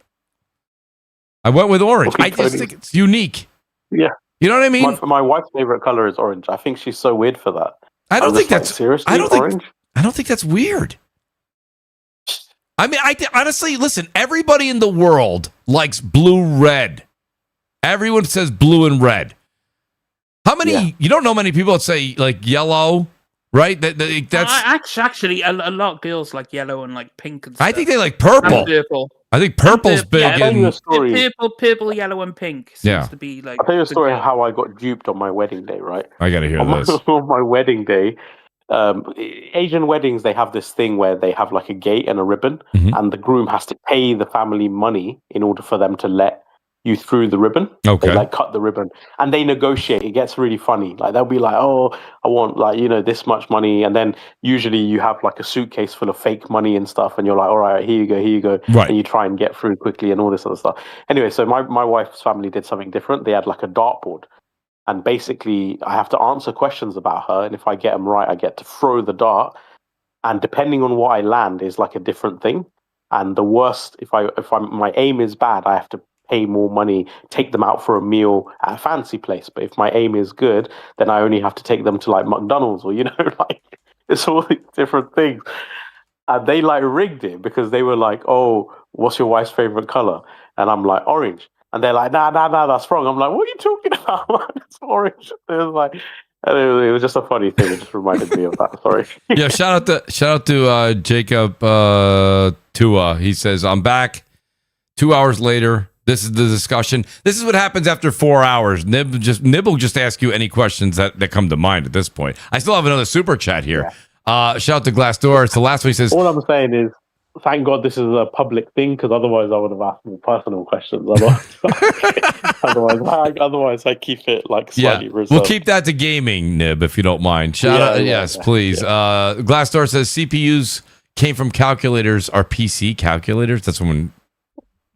[SPEAKER 1] I went with orange. I just think it's unique.
[SPEAKER 2] Yeah.
[SPEAKER 1] You know what I mean?
[SPEAKER 2] My wife's favorite color is orange. I think she's so weird for that.
[SPEAKER 1] I don't think that's
[SPEAKER 2] seriously.
[SPEAKER 1] I don't think that's weird. I mean, honestly, listen, everybody in the world likes blue-red. Everyone says blue and red. How many, you don't know many people that say, like, yellow, right? That's
[SPEAKER 3] actually, a lot of girls like yellow and, like, pink and stuff.
[SPEAKER 1] I think they like purple.
[SPEAKER 3] And purple.
[SPEAKER 1] I think purple's big.
[SPEAKER 3] Purple, yellow, and pink seems to be, like...
[SPEAKER 2] I'll tell you a story of how I got duped on my wedding day, right?
[SPEAKER 1] I gotta hear this.
[SPEAKER 2] On my wedding day... Asian weddings, they have this thing where they have like a gate and a ribbon, and the groom has to pay the family money in order for them to let you through the ribbon.
[SPEAKER 1] Okay.
[SPEAKER 2] They like cut the ribbon and they negotiate. It gets really funny. Like they'll be like, oh, I want like, this much money. And then usually you have like a suitcase full of fake money and stuff. And you're like, all right, here you go.
[SPEAKER 1] Right.
[SPEAKER 2] And you try and get through quickly and all this other stuff. Anyway, so my wife's family did something different. They had like a dartboard. And basically, I have to answer questions about her, and if I get them right, I get to throw the dart. And depending on what I land, is like a different thing. And the worst, if my aim is bad, I have to pay more money, take them out for a meal at a fancy place. But if my aim is good, then I only have to take them to like McDonald's or like it's all these different things. And they like rigged it because they were like, "Oh, what's your wife's favorite color?" And I'm like, "Orange." And they're like, nah, that's wrong. I'm like, what are you talking about? It's orange. It was like, it was just a funny thing. It just reminded me of that. Sorry.
[SPEAKER 1] Yeah, shout out to Jacob Tua. He says, I'm back 2 hours later. This is the discussion. This is what happens after 4 hours. Nib will just ask you any questions that come to mind at this point. I still have another super chat here. Shout out to Glassdoor. It's the last one. He says,
[SPEAKER 2] all I'm saying is, thank God this is a public thing, because otherwise I would have asked more personal questions. Otherwise I keep it like slightly reserved.
[SPEAKER 1] We'll keep that to gaming, Nib, if you don't mind. Shout out, yes, please. Yeah. Glassdoor says CPUs came from calculators. Are PC calculators? That's when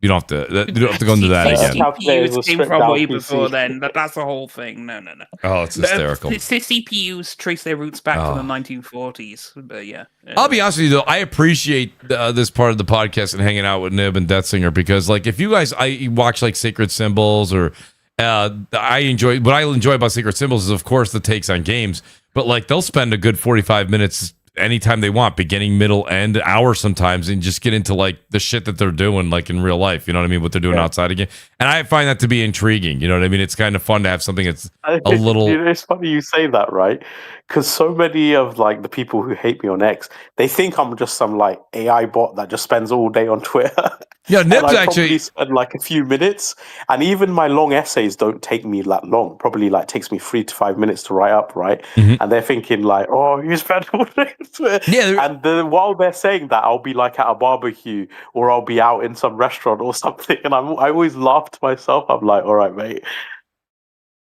[SPEAKER 1] you don't have to go into that again.
[SPEAKER 3] CPUs came from way before then. That's the whole thing. No.
[SPEAKER 1] Oh, it's hysterical.
[SPEAKER 3] The CPUs trace their roots back to the 1940s. But yeah.
[SPEAKER 1] I'll be honest with you though, I appreciate this part of the podcast and hanging out with Nib and Death Singer, because like if you guys I watch like Sacred Symbols or what I enjoy about Sacred Symbols is of course the takes on games, but like they'll spend a good 45 minutes anytime they want, beginning, middle, end, hour sometimes, and just get into like the shit that they're doing like in real life, you know what I mean, what they're doing outside again. And I find that to be intriguing, you know what I mean? It's kind of fun to have something that's a little...
[SPEAKER 2] It's funny you say that, right? Because so many of like the people who hate me on X, they think I'm just some like AI bot that just spends all day on Twitter.
[SPEAKER 1] Yeah, Nib's actually
[SPEAKER 2] spend like a few minutes, and even my long essays don't take me that long. Probably like takes me 3 to 5 minutes to write up, right?
[SPEAKER 1] Mm-hmm.
[SPEAKER 2] And they're thinking like, "Oh, you spent all day on Twitter."
[SPEAKER 1] Yeah,
[SPEAKER 2] and then while they're saying that, I'll be like at a barbecue or I'll be out in some restaurant or something, and I always laugh to myself. I'm like, "All right, mate."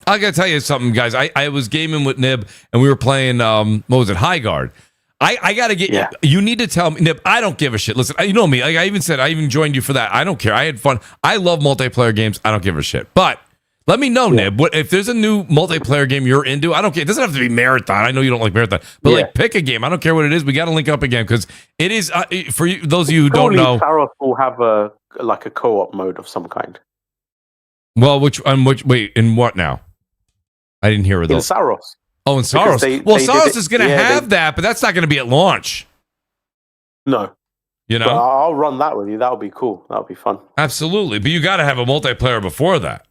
[SPEAKER 1] I gotta tell you something, guys. I was gaming with Nib, and we were playing what was it, High Guard. I gotta get you need to tell me, Nib. I don't give a shit. Listen, you know me. Like I even joined you for that. I don't care. I had fun. I love multiplayer games. I don't give a shit. But let me know, Nib. What if there's a new multiplayer game you're into? I don't care. It doesn't have to be Marathon. I know you don't like Marathon, but like pick a game. I don't care what it is. We got to link up again because it is for you. Those of you who don't know,
[SPEAKER 2] Saros will have a co-op mode of some kind.
[SPEAKER 1] Well, wait, in what now? I didn't hear
[SPEAKER 2] in Saros.
[SPEAKER 1] Oh, in Saros. Saros is going to have that, but that's not going to be at launch.
[SPEAKER 2] No.
[SPEAKER 1] You know?
[SPEAKER 2] But I'll run that with you. That'll be cool. That'll be fun.
[SPEAKER 1] Absolutely. But you got to have a multiplayer before that.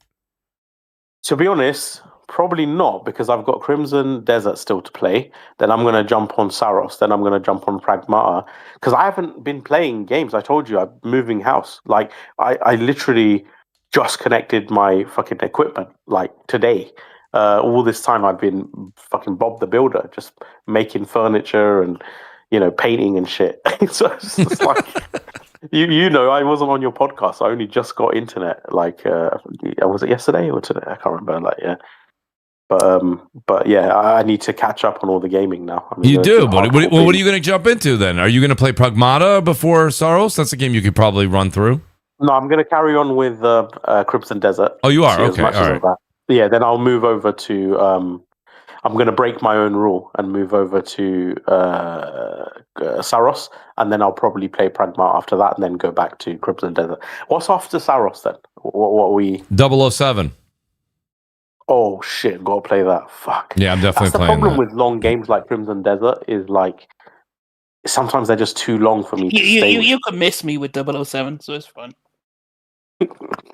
[SPEAKER 2] To be honest, probably not, because I've got Crimson Desert still to play. Then I'm going to jump on Saros. Then I'm going to jump on Pragmata. Because I haven't been playing games. I told you, I'm moving house. Like, I literally just connected my fucking equipment, like, today. All this time I've been fucking Bob the Builder, just making furniture and, painting and shit. So it's just like, I wasn't on your podcast. I only just got internet. Like, was it yesterday or today? I can't remember. Like, yeah. But yeah, I need to catch up on all the gaming now. I mean,
[SPEAKER 1] you do, but what are you going to jump into then? Are you going to play Pragmata before Saros? That's a game you could probably run through.
[SPEAKER 2] No, I'm going to carry on with Crimson Desert.
[SPEAKER 1] Oh, you are? Okay, all right.
[SPEAKER 2] Yeah, then I'll move over to. I'm going to break my own rule and move over to Saros, and then I'll probably play Pragmata after that, and then go back to Crimson Desert. What's after Saros then? What we
[SPEAKER 1] 007.
[SPEAKER 2] Oh shit! Got to play that. Fuck.
[SPEAKER 1] Yeah, I'm definitely playing that.
[SPEAKER 2] The problem with long games like Crimson Desert is like sometimes they're just too long for me.
[SPEAKER 3] You can miss me with 007, so it's fun.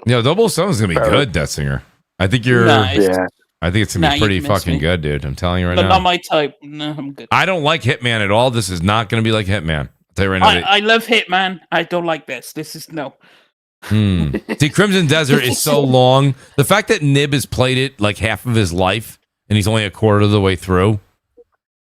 [SPEAKER 1] Yeah, 007 is gonna be good, Detzinger. I think you're.
[SPEAKER 2] Yeah.
[SPEAKER 1] I think it's gonna be pretty fucking good, dude. I'm telling you right now.
[SPEAKER 3] But not my type. No, I'm good.
[SPEAKER 1] I don't like Hitman at all. This is not gonna be like Hitman. I'll tell you right now.
[SPEAKER 3] I love Hitman. I don't like this. This is no.
[SPEAKER 1] See, Crimson Desert is so long. The fact that Nib has played it like half of his life and he's only a quarter of the way through.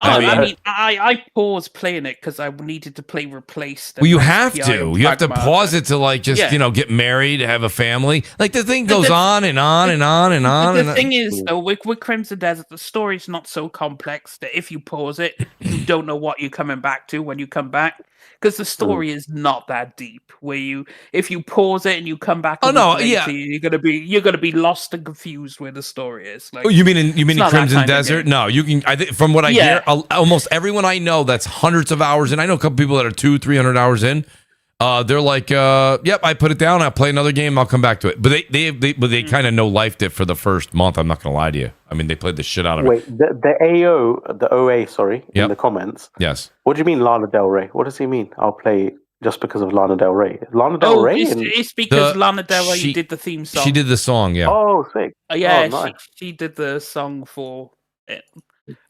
[SPEAKER 3] I paused playing it because I needed to play Replaced.
[SPEAKER 1] Well, you have to. You have to pause it to like just get married, have a family. Like the thing goes on and on and on and on.
[SPEAKER 3] The thing is, though, with Crimson Desert, the story's not so complex that if you pause it, you don't know what you're coming back to when you come back. Because the story is not that deep. If you pause it and you come back, you're gonna be lost and confused where the story is. Like,
[SPEAKER 1] you mean in Crimson Desert? No, you can. From what I hear, almost everyone I know that's hundreds of hours, and I know a couple people that are 200-300 hours in. They're like, yep, I put it down. I'll play another game. I'll come back to it. But they kind of no-lifed it for the first month. I'm not gonna lie to you. I mean, they played the shit out of it.
[SPEAKER 2] Wait, the OA, sorry, in the comments.
[SPEAKER 1] Yes.
[SPEAKER 2] What do you mean, Lana Del Rey? What does he mean? I'll play just because of Lana Del Rey. Lana Del Rey?
[SPEAKER 3] It's because Lana Del Rey did the theme song.
[SPEAKER 1] She did the song, yeah.
[SPEAKER 2] Oh, sick.
[SPEAKER 3] Nice. She did the song for it.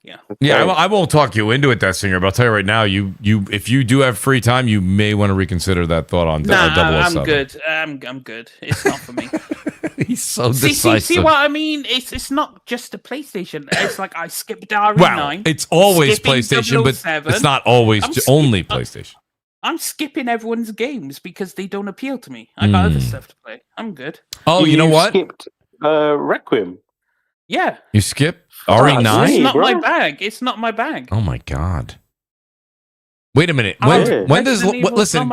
[SPEAKER 3] Yeah.
[SPEAKER 1] Yeah, I won't talk you into it, that singer, but I'll tell you right now, you if you do have free time, you may want to reconsider that thought on 007.
[SPEAKER 3] I'm good. I'm good. It's not for me.
[SPEAKER 1] He's so decisive.
[SPEAKER 3] See what I mean? It's not just a PlayStation. It's like I skipped RE9.
[SPEAKER 1] It's always PlayStation, but it's not always only PlayStation.
[SPEAKER 3] I'm skipping everyone's games because they don't appeal to me. I got other stuff to play. I'm good.
[SPEAKER 1] Oh, you know what?
[SPEAKER 2] Skipped Requiem.
[SPEAKER 3] Yeah.
[SPEAKER 1] You skip RE9?
[SPEAKER 3] It's not my bag. It's not my bag.
[SPEAKER 1] Oh my god. Wait a minute. When does listen?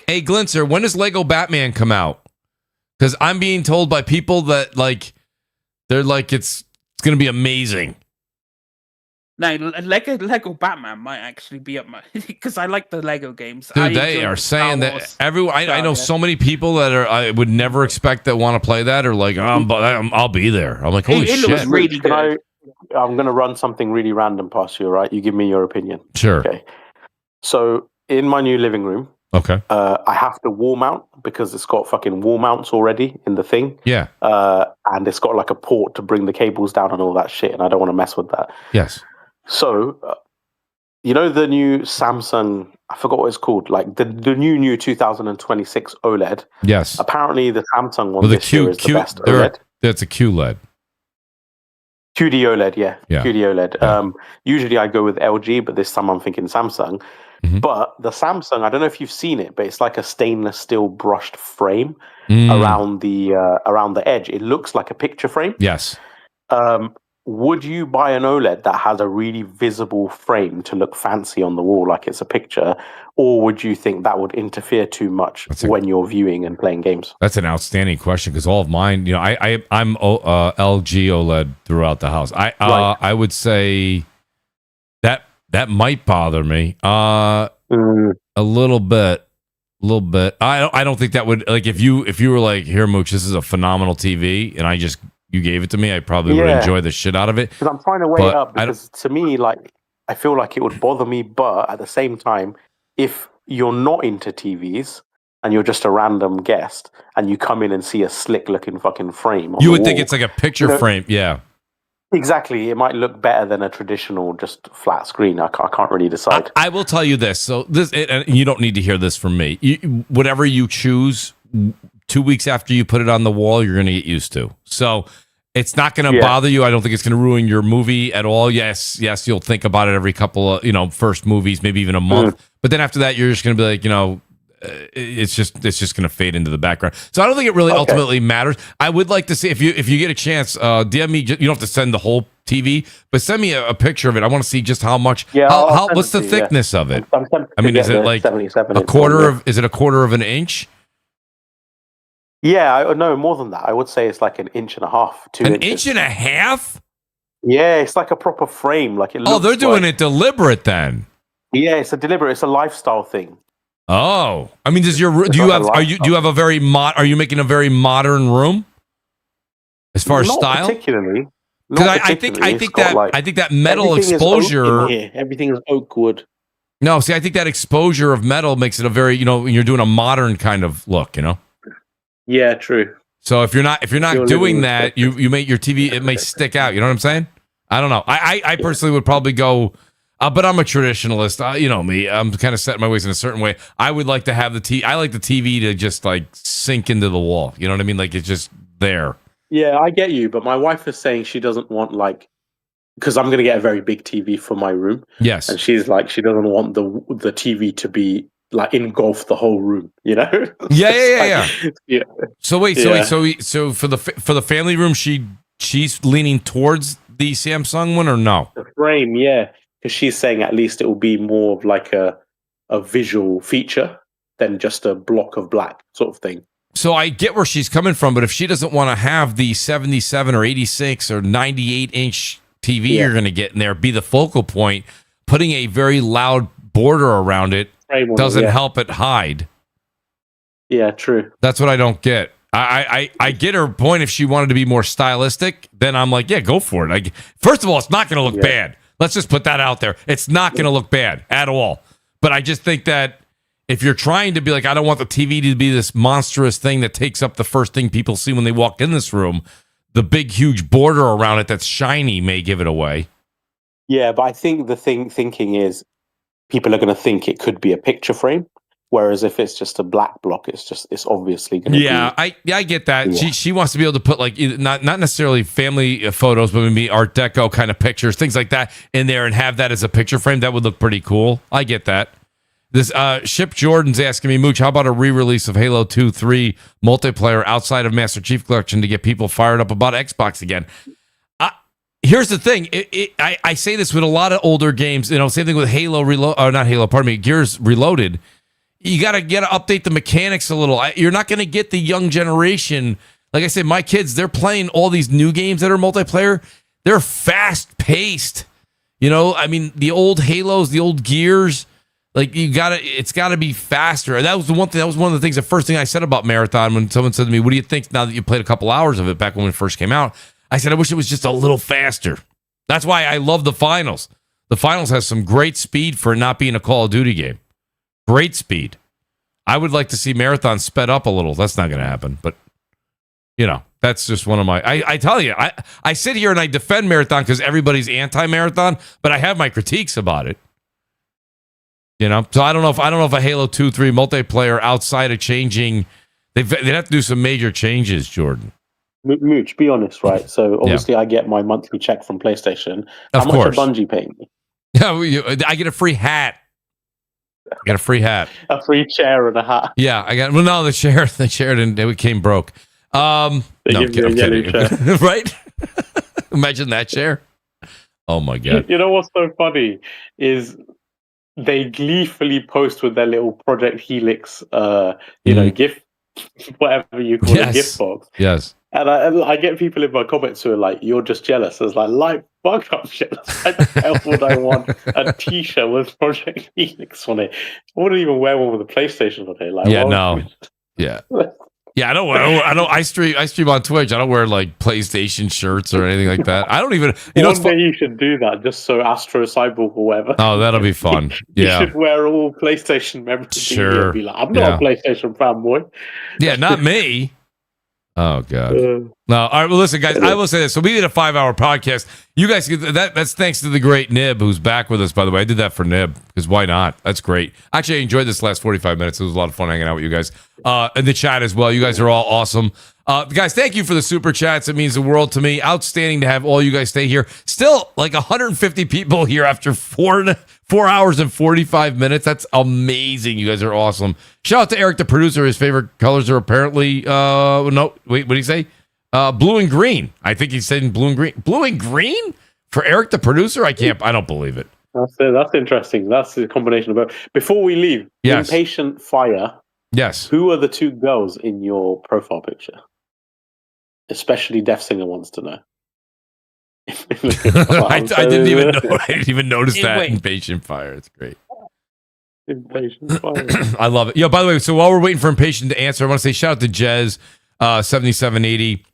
[SPEAKER 1] Hey, Glinser, when does Lego Batman come out? Because I'm being told by people that they're like it's going to be amazing.
[SPEAKER 3] No, Lego Batman might actually be up my because I like the Lego games.
[SPEAKER 1] Dude, they are saying that everyone. I know so many people that I would never expect that want to play that or like I'll be there. I'm like, holy shit!
[SPEAKER 3] It looks really good.
[SPEAKER 2] I'm going to run something really random past you, right? You give me your opinion.
[SPEAKER 1] Sure.
[SPEAKER 2] Okay. So in my new living room, I have to wall mount because it's got fucking wall mounts already in the thing.
[SPEAKER 1] Yeah.
[SPEAKER 2] And it's got like a port to bring the cables down and all that shit, and I don't want to mess with that.
[SPEAKER 1] Yes.
[SPEAKER 2] So, you know the new Samsung, I forgot what it's called, like the new 2026 OLED?
[SPEAKER 1] Yes.
[SPEAKER 2] Apparently the Samsung one this year is the best OLED.
[SPEAKER 1] That's a QLED.
[SPEAKER 2] QD OLED, yeah. QD OLED.
[SPEAKER 1] Yeah.
[SPEAKER 2] Usually I go with LG, but this time I'm thinking Samsung.
[SPEAKER 1] Mm-hmm.
[SPEAKER 2] But the Samsung, I don't know if you've seen it, but it's like a stainless steel brushed frame around the edge. It looks like a picture frame.
[SPEAKER 1] Yes.
[SPEAKER 2] Would you buy an OLED that has a really visible frame to look fancy on the wall like it's a picture, or would you think that would interfere too much when you're viewing and playing games?
[SPEAKER 1] That's an outstanding question because all of mine, I'm LG OLED throughout the house. I would say that might bother me a little bit. A little bit. I don't think that would, like, if you were like, here, Mooch, this is a phenomenal TV, and you gave it to me, I probably would enjoy the shit out of it.
[SPEAKER 2] Because I'm trying to weigh it up, because to me, like, I feel like it would bother me, but at the same time, if you're not into TVs and you're just a random guest and you come in and see a slick looking fucking frame,
[SPEAKER 1] you would think it's like a picture frame, yeah.
[SPEAKER 2] Exactly. It might look better than a traditional just flat screen. I can't really decide.
[SPEAKER 1] I will tell you this. So and you don't need to hear this from me. Whatever you choose, 2 weeks after you put it on the wall, you're going to get used to. So it's not going to bother you. I don't think it's going to ruin your movie at all. Yes, you'll think about it every couple of, first movies, maybe even a month. But then after that, you're just going to be like, it's just going to fade into the background. So I don't think it really ultimately matters. I would like to see, if you get a chance, DM me. You don't have to send the whole TV, but send me a picture of it. I want to see just how much. Yeah, what's the thickness of it? I mean, is it like a quarter of? Is it a quarter of an inch?
[SPEAKER 2] Yeah, no, more than that. I would say it's like 1.5 inches, 2 inches.
[SPEAKER 1] 1.5 inches?
[SPEAKER 2] Yeah, it's like a proper frame. Like it.
[SPEAKER 1] Oh, they're doing it deliberate then.
[SPEAKER 2] Yeah, it's a lifestyle thing.
[SPEAKER 1] Oh, I mean, do you have a very are you making a very modern room as far as style?
[SPEAKER 2] Particularly.
[SPEAKER 1] Because I think that metal exposure.
[SPEAKER 2] Everything is oak wood.
[SPEAKER 1] No, see, I think that exposure of metal makes it a very, you're doing a modern kind of look,
[SPEAKER 2] Yeah, true.
[SPEAKER 1] So if you're not doing that, you make your TV, it may stick out. You know what I'm saying? I don't know. I personally would probably go. But I'm a traditionalist. You know me. I'm kind of setting my ways in a certain way. I would like to have I like the TV to just like sink into the wall. You know what I mean? Like it's just there.
[SPEAKER 2] Yeah, I get you. But my wife is saying she doesn't want because I'm going to get a very big TV for my room.
[SPEAKER 1] Yes.
[SPEAKER 2] And she's like, she doesn't want the TV to be like engulf the whole room.
[SPEAKER 1] Yeah. So wait. So for the family room, she's leaning towards the Samsung one or no?
[SPEAKER 2] The frame, yeah. Because she's saying at least it will be more of like a visual feature than just a block of black sort of thing.
[SPEAKER 1] So I get where she's coming from, but if she doesn't want to have the 77 or 86 or 98 inch TV you're going to get in there be the focal point, putting a very loud border around it doesn't help it hide.
[SPEAKER 2] Yeah, true.
[SPEAKER 1] That's what I don't get. I get her point. If she wanted to be more stylistic, then I'm like, yeah, go for it. First of all, it's not going to look bad. Let's just put that out there. It's not going to look bad at all. But I just think that if you're trying to be like, I don't want the TV to be this monstrous thing that takes up the first thing people see when they walk in this room, the big, huge border around it that's shiny may give it away.
[SPEAKER 2] Yeah, but I think the thinking is people are going to think it could be a picture frame. Whereas if it's just a black block, it's obviously going to be.
[SPEAKER 1] I get that.
[SPEAKER 2] Yeah.
[SPEAKER 1] She wants to be able to put like not necessarily family photos, but maybe Art Deco kind of pictures, things like that in there, and have that as a picture frame. That would look pretty cool. I get that. This Ship Jordan's asking me, Mooch, how about a re-release of Halo 2-3 multiplayer outside of Master Chief Collection to get people fired up about Xbox again? Here's the thing. I say this with a lot of older games. Same thing with Gears Reloaded. You got to update the mechanics a little. You're not going to get the young generation. Like I said, my kids, they're playing all these new games that are multiplayer. They're fast paced. I mean, the old Halos, the old Gears, like it's got to be faster. And that was one of the things, the first thing I said about Marathon when someone said to me, what do you think now that you played a couple hours of it back when it first came out? I said, I wish it was just a little faster. That's why I love the Finals. The Finals has some great speed for it not being a Call of Duty game. Great speed. I would like to see Marathon sped up a little. That's not going to happen. But, that's just one of my... I tell you, I sit here and I defend Marathon because everybody's anti-Marathon, but I have my critiques about it. So I don't know if a Halo 2-3 multiplayer outside of changing... They'd have to do some major changes, Jordan.
[SPEAKER 2] Mooch, be honest, right? So obviously I get my monthly check from PlayStation. How much are Bungie paying me?
[SPEAKER 1] I get a free hat. I got a free hat.
[SPEAKER 2] A free chair and a hat.
[SPEAKER 1] Yeah, I got. Well, no, the chair didn't. It came broke. No, I'm kidding. Right? Imagine that chair. Oh my god!
[SPEAKER 2] You know what's so funny is they gleefully post with their little Project Helix, gift, whatever you call it, gift box.
[SPEAKER 1] Yes.
[SPEAKER 2] And I get people in my comments who are like, "You're just jealous." I was like fucked up shit. Why the hell would I want a T-shirt with Project Helix on it? I wouldn't even wear one with a PlayStation on it. Like,
[SPEAKER 1] yeah, no, yeah. Yeah, I stream on Twitch. I don't wear like PlayStation shirts or anything like that. I don't even.
[SPEAKER 2] One day you should do that just so Astro Cyborg or whatever.
[SPEAKER 1] Oh, that'll be fun. Yeah,
[SPEAKER 2] you should wear all PlayStation memorabilia.
[SPEAKER 1] Sure.
[SPEAKER 2] And be like, I'm not a PlayStation fanboy.
[SPEAKER 1] Yeah, not me. Oh god. No. All right. Well, listen, guys. I will say this. So we did a 5-hour podcast. You guys get that. That's thanks to the great Nib, who's back with us. By the way, I did that for Nib because why not? That's great. Actually, I enjoyed this last 45 minutes. It was a lot of fun hanging out with you guys. In the chat as well. You guys are all awesome. Guys, thank you for the super chats. It means the world to me. Outstanding to have all you guys stay here. Still like 150 people here after 4 hours and 45 minutes. That's amazing. You guys are awesome. Shout out to Eric, the producer. His favorite colors are apparently no. Wait, what did he say? Blue and green. I think he said blue and green. Blue and green for Eric, the producer. I don't believe it.
[SPEAKER 2] That's interesting. That's the combination of both. Before we leave, Impatient Fire.
[SPEAKER 1] Yes.
[SPEAKER 2] Who are the two girls in your profile picture? Especially Death Singer wants to know.
[SPEAKER 1] I didn't even know. I didn't even notice that. Impatient Fire. It's great.
[SPEAKER 2] Impatient Fire.
[SPEAKER 1] I love it. Yo, by the way, so while we're waiting for Impatient to answer, I want to say shout out to Jez 7780,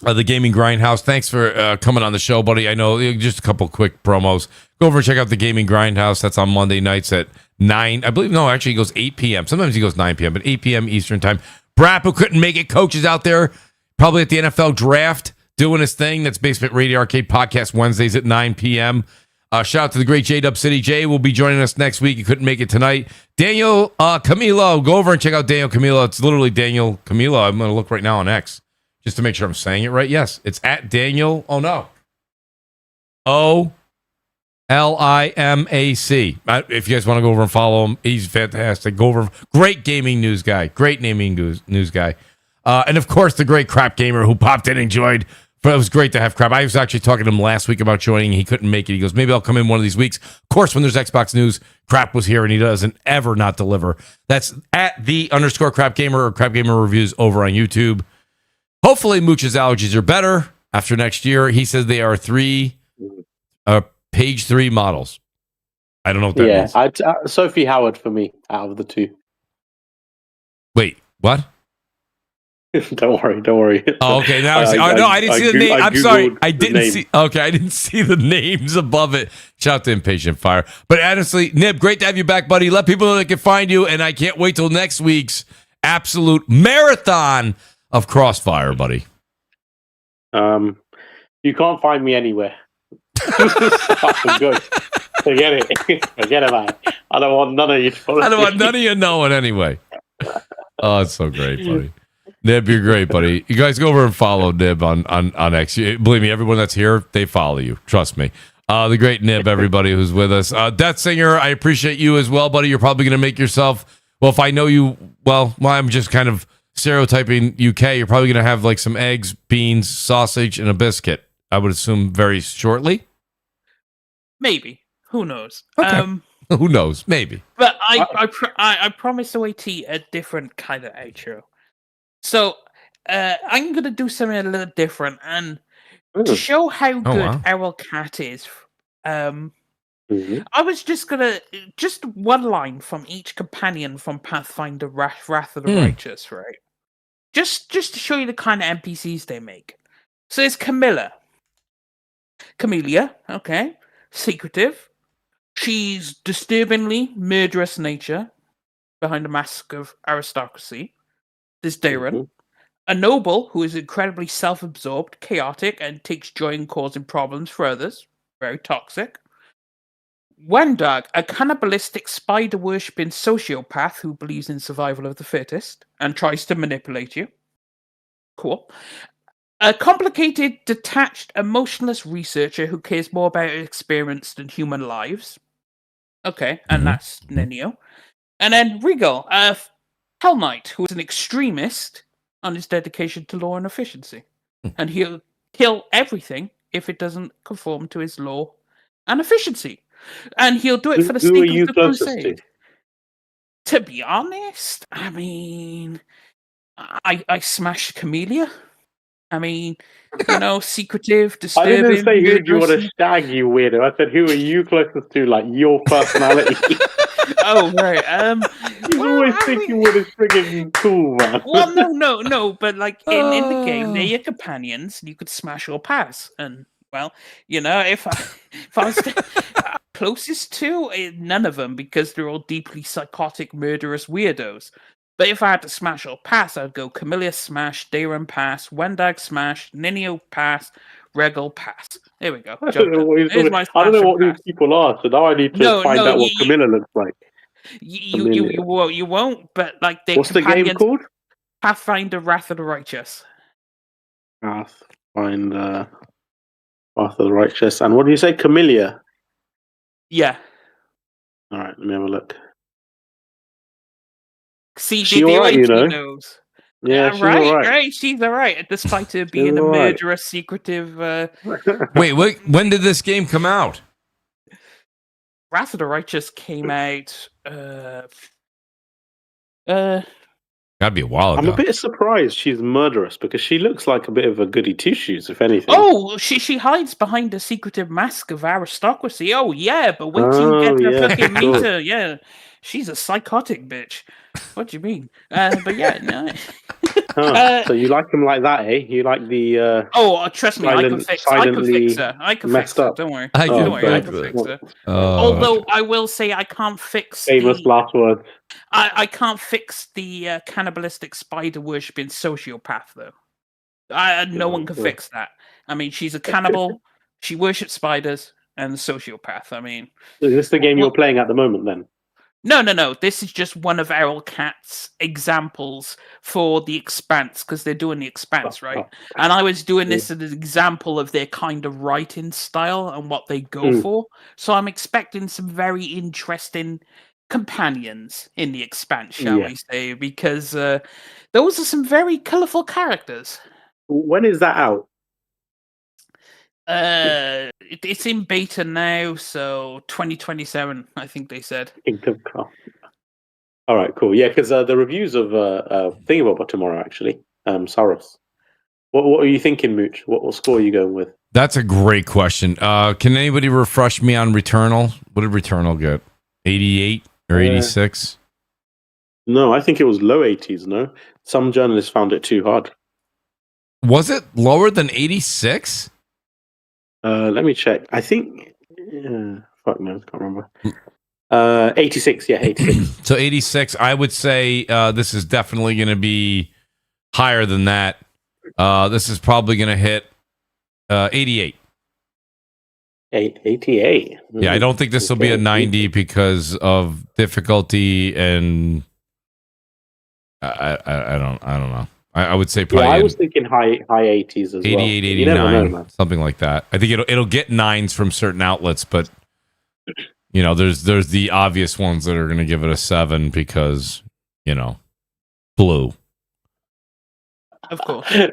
[SPEAKER 1] the Gaming Grindhouse. Thanks for coming on the show, buddy. I know just a couple quick promos. Go over and check out the Gaming Grindhouse. That's on Monday nights at 9. I believe, no, actually, he goes 8 p.m. Sometimes he goes 9 p.m., but 8 p.m. Eastern time. Brap, who couldn't make it, coaches out there, probably at the NFL draft, doing his thing. That's Basement Radio Arcade Podcast Wednesdays at 9 p.m. Shout out to the great J-Dub City. Jay will be joining us next week. He couldn't make it tonight. Daniel Camilo. Go over and check out Daniel Camilo. It's literally Daniel Camilo. I'm going to look right now on X just to make sure I'm saying it right. Yes, it's at Daniel. Oh, no. OLIMAC. If you guys want to go over and follow him, he's fantastic. Go over. Great gaming news guy. Great naming news guy. And, of course, the great Crap Gamer who popped in and joined. But it was great to have Crap. I was actually talking to him last week about joining. He couldn't make it. He goes, maybe I'll come in one of these weeks. Of course, when there's Xbox news, Crap was here, and he doesn't ever not deliver. That's at _Crap Gamer or Crap Gamer Reviews over on YouTube. Hopefully, Mooch's allergies are better after next year. He says they are page 3 models. I don't know what that means.
[SPEAKER 2] Sophie Howard for me out of the two.
[SPEAKER 1] Wait, what?
[SPEAKER 2] Don't worry.
[SPEAKER 1] Oh, okay. Now I didn't see the name. I'm sorry. I didn't see. Okay, I didn't see the names above it. Shout out to Impatient Fire. But honestly, Nib, great to have you back, buddy. Let people know they can find you, and I can't wait till next week's absolute marathon of CrossFire, buddy.
[SPEAKER 2] You can't find me anywhere. Good. Forget it. Forget about it. I don't want none of you.
[SPEAKER 1] I don't want none of you knowing anyway. Oh, it's so great, buddy. Nib, you're great, buddy. You guys go over and follow Nib on X. Believe me, everyone that's here, they follow you. Trust me. The great Nib, everybody who's with us. Death Singer, I appreciate you as well, buddy. You're probably going to make yourself, well, if I know you, well, I'm just kind of stereotyping UK. You're probably going to have like some eggs, beans, sausage, and a biscuit, I would assume very shortly.
[SPEAKER 3] Maybe. Who knows?
[SPEAKER 1] Okay. Who knows? Maybe.
[SPEAKER 3] But I promised OAT a different kind of outro. So I'm going to do something a little different. And to show how good Owl Cat is, I was just going to... Just one line from each companion from Pathfinder Wrath of the Righteous, right? Just to show you the kind of NPCs they make. So it's Camelia, okay. Secretive. She's disturbingly murderous nature behind a mask of aristocracy. There's Darren, a noble who is incredibly self-absorbed, chaotic, and takes joy in causing problems for others. Very toxic. Wendag, a cannibalistic, spider-worshipping sociopath who believes in survival of the fittest and tries to manipulate you. Cool. A complicated, detached, emotionless researcher who cares more about experience than human lives. Okay, and that's Nenio. And then Regal, a Hell Knight, who is an extremist on his dedication to law and efficiency. And he'll kill everything if it doesn't conform to his law and efficiency. And he'll do it for the sake of the crusade. To be honest, I mean, I smashed Camelia. I mean, secretive, disturbing.
[SPEAKER 2] I didn't say who do you want to
[SPEAKER 3] murderous.
[SPEAKER 2] shag, you weirdo. I said who are you closest to, like your personality.
[SPEAKER 3] Oh right.
[SPEAKER 2] He's always thinking what is friggin' cool, man.
[SPEAKER 3] Well, no. But like in the game, they're your companions, and you could smash or pass. And well, if I was closest to none of them because they're all deeply psychotic, murderous weirdos. But if I had to smash or pass, I'd go Camilla smash, Darren pass, Wendag smash, Ninio pass, Regal pass. There we go.
[SPEAKER 2] I don't know what these people are, so now I need to find out what Camilla looks like.
[SPEAKER 3] You won't, but like their
[SPEAKER 2] What's the game called?
[SPEAKER 3] Pathfinder Wrath of the Righteous.
[SPEAKER 2] Pathfinder Wrath of the Righteous. And what do you say? Camilla?
[SPEAKER 3] Yeah.
[SPEAKER 2] Alright, let me have a look.
[SPEAKER 3] See,
[SPEAKER 2] she alright,
[SPEAKER 3] knows.
[SPEAKER 2] Yeah, she's
[SPEAKER 3] right,
[SPEAKER 2] alright.
[SPEAKER 3] Right, she's alright, despite her being a murderous, secretive.
[SPEAKER 1] Wait, when did this game come out?
[SPEAKER 3] Wrath of the Righteous came out.
[SPEAKER 1] Gotta be a while ago.
[SPEAKER 2] I'm a bit surprised she's murderous because she looks like a bit of a goody two shoes, if anything.
[SPEAKER 3] Oh, she hides behind a secretive mask of aristocracy. Oh yeah, but wait till you get to fucking meet her. Yeah, she's a psychotic bitch. What do you mean? But yeah, no.
[SPEAKER 2] So you like him like that, eh? You like the
[SPEAKER 3] trust me, I can fix her. I can fix her. Don't worry. I can fix her. Although I will say I can't fix
[SPEAKER 2] famous last words.
[SPEAKER 3] I can't fix the cannibalistic spider worshipping sociopath though. No one can fix that. I mean, she's a cannibal. She worships spiders and a sociopath. I mean,
[SPEAKER 2] is this the game you're playing at the moment then?
[SPEAKER 3] No. This is just one of Errol Cat's examples for the Expanse, because they're doing the Expanse, right? And I was doing this as an example of their kind of writing style and what they go for. So I'm expecting some very interesting companions in the Expanse, shall we say, because those are some very colourful characters.
[SPEAKER 2] When is that out?
[SPEAKER 3] It's in beta now, so 2027, I think they said.
[SPEAKER 2] All right, cool. Yeah, because the reviews of Thingamabob tomorrow, actually. Saros. What are you thinking, Mooch? What score are you going with?
[SPEAKER 1] That's a great question. Can anybody refresh me on Returnal? What did Returnal get? 88 or 86?
[SPEAKER 2] No, I think it was low 80s, no? Some journalists found it too hard.
[SPEAKER 1] Was it lower than 86?
[SPEAKER 2] Let me check. I think... fuck no, I can't remember. 86, yeah, 86.
[SPEAKER 1] So 86, I would say this is definitely going to be higher than that. This is probably going to hit 88.
[SPEAKER 2] 88.
[SPEAKER 1] Yeah, I don't think this will be a 90 because of difficulty and I don't know. I would say probably.
[SPEAKER 2] Yeah, I was thinking high 80s as
[SPEAKER 1] 88,
[SPEAKER 2] well.
[SPEAKER 1] 89, something like that. I think it'll get 9s from certain outlets, but there's the obvious ones that are going to give it a 7 because blue.
[SPEAKER 3] Of course.
[SPEAKER 2] Right.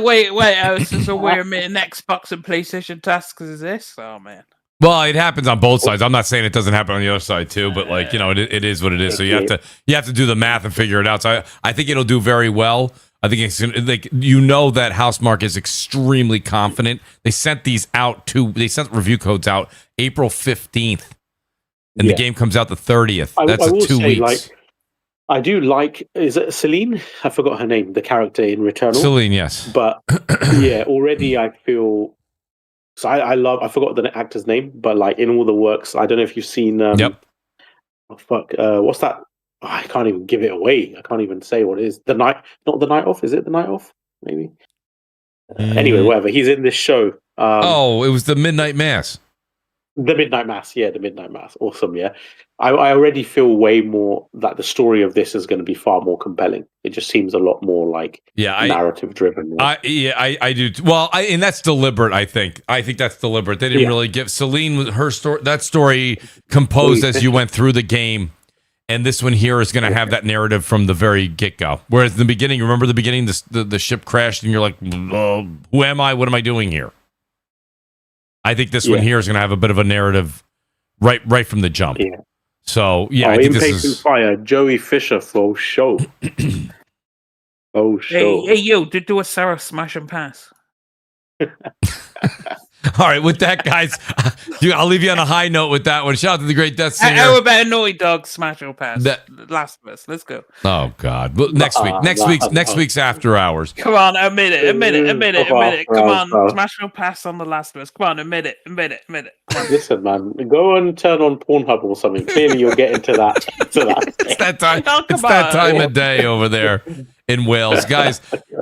[SPEAKER 3] Wait. So we're admitting Xbox and PlayStation tasks is this? Oh man.
[SPEAKER 1] Well, it happens on both sides. I'm not saying it doesn't happen on the other side too, but it is what it is. So you have to do the math and figure it out. So I think it'll do very well. I think it's like that Housemarque is extremely confident. They sent these out they sent review codes out April 15th, and the game comes out the 30th. That's 2 weeks.
[SPEAKER 2] I do like. Is it Celine? I forgot her name. The character in Returnal.
[SPEAKER 1] Celine, yes.
[SPEAKER 2] But yeah, already I feel. So I forgot the actor's name, but like in all the works, I don't know if you've seen.
[SPEAKER 1] Yep.
[SPEAKER 2] Oh, fuck. What's that? Oh, I can't even give it away. I can't even say what it is. Not the night off. Is it the night off? Maybe. Anyway, whatever. He's in this show.
[SPEAKER 1] It was the Midnight Mass.
[SPEAKER 2] The Midnight Mass. Yeah, the Midnight Mass. Awesome. Yeah. I already feel way more that the story of this is going to be far more compelling. It just seems a lot more like narrative driven.
[SPEAKER 1] Right? I do. Well, and that's deliberate. I think that's deliberate. They didn't really give Celine her story. That story composed as you went through the game, and this one here is going to have that narrative from the very get go. Whereas in the beginning, remember the beginning, the ship crashed, and you're like, who am I? What am I doing here? I think this one here is going to have a bit of a narrative right from the jump. Yeah. So I think this is
[SPEAKER 2] Fire. Joey Fisher for show. Oh, sure.
[SPEAKER 3] Hey, yo, do a Sarah smash and pass.
[SPEAKER 1] All right, with that, guys, I'll leave you on a high note with that one. Shout out to the great Death Singer.
[SPEAKER 3] How about a Naughty Dog smash or pass? Last of Us. Let's go.
[SPEAKER 1] Oh God! Well, next week's after hours.
[SPEAKER 3] Come on, admit it. Come on, smash or pass on The Last of Us. Come on, admit it.
[SPEAKER 2] Listen, man, go and turn on Pornhub or something. Clearly, you're getting to that.
[SPEAKER 1] It's that time. It's that time of day over there in Wales, guys.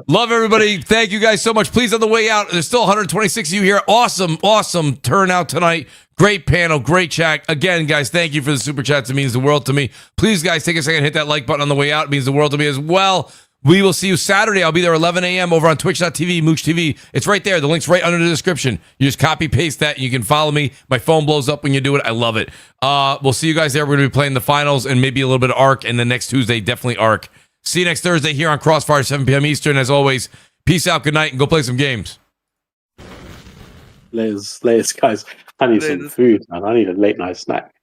[SPEAKER 1] Love everybody. Thank you guys so much. Please, on the way out, there's still 126 of you here. Awesome turnout tonight. Great panel, great chat. Again, guys, thank you for the super chats. It means the world to me. Please, guys, take a second, hit that like button on the way out. It means the world to me as well. We will see you Saturday. I'll be there 11 a.m. over on twitch.tv, Mooch TV. It's right there. The link's right under the description. You just copy, paste that, and you can follow me. My phone blows up when you do it. I love it. We'll see you guys there. We're going to be playing the finals and maybe a little bit of Ark, and then next Tuesday, definitely Ark. See you next Thursday here on CrossFire, 7 p.m. Eastern. As always, peace out, good night, and go play some games.
[SPEAKER 2] Layers, guys. I need some food, man. I need a late night snack.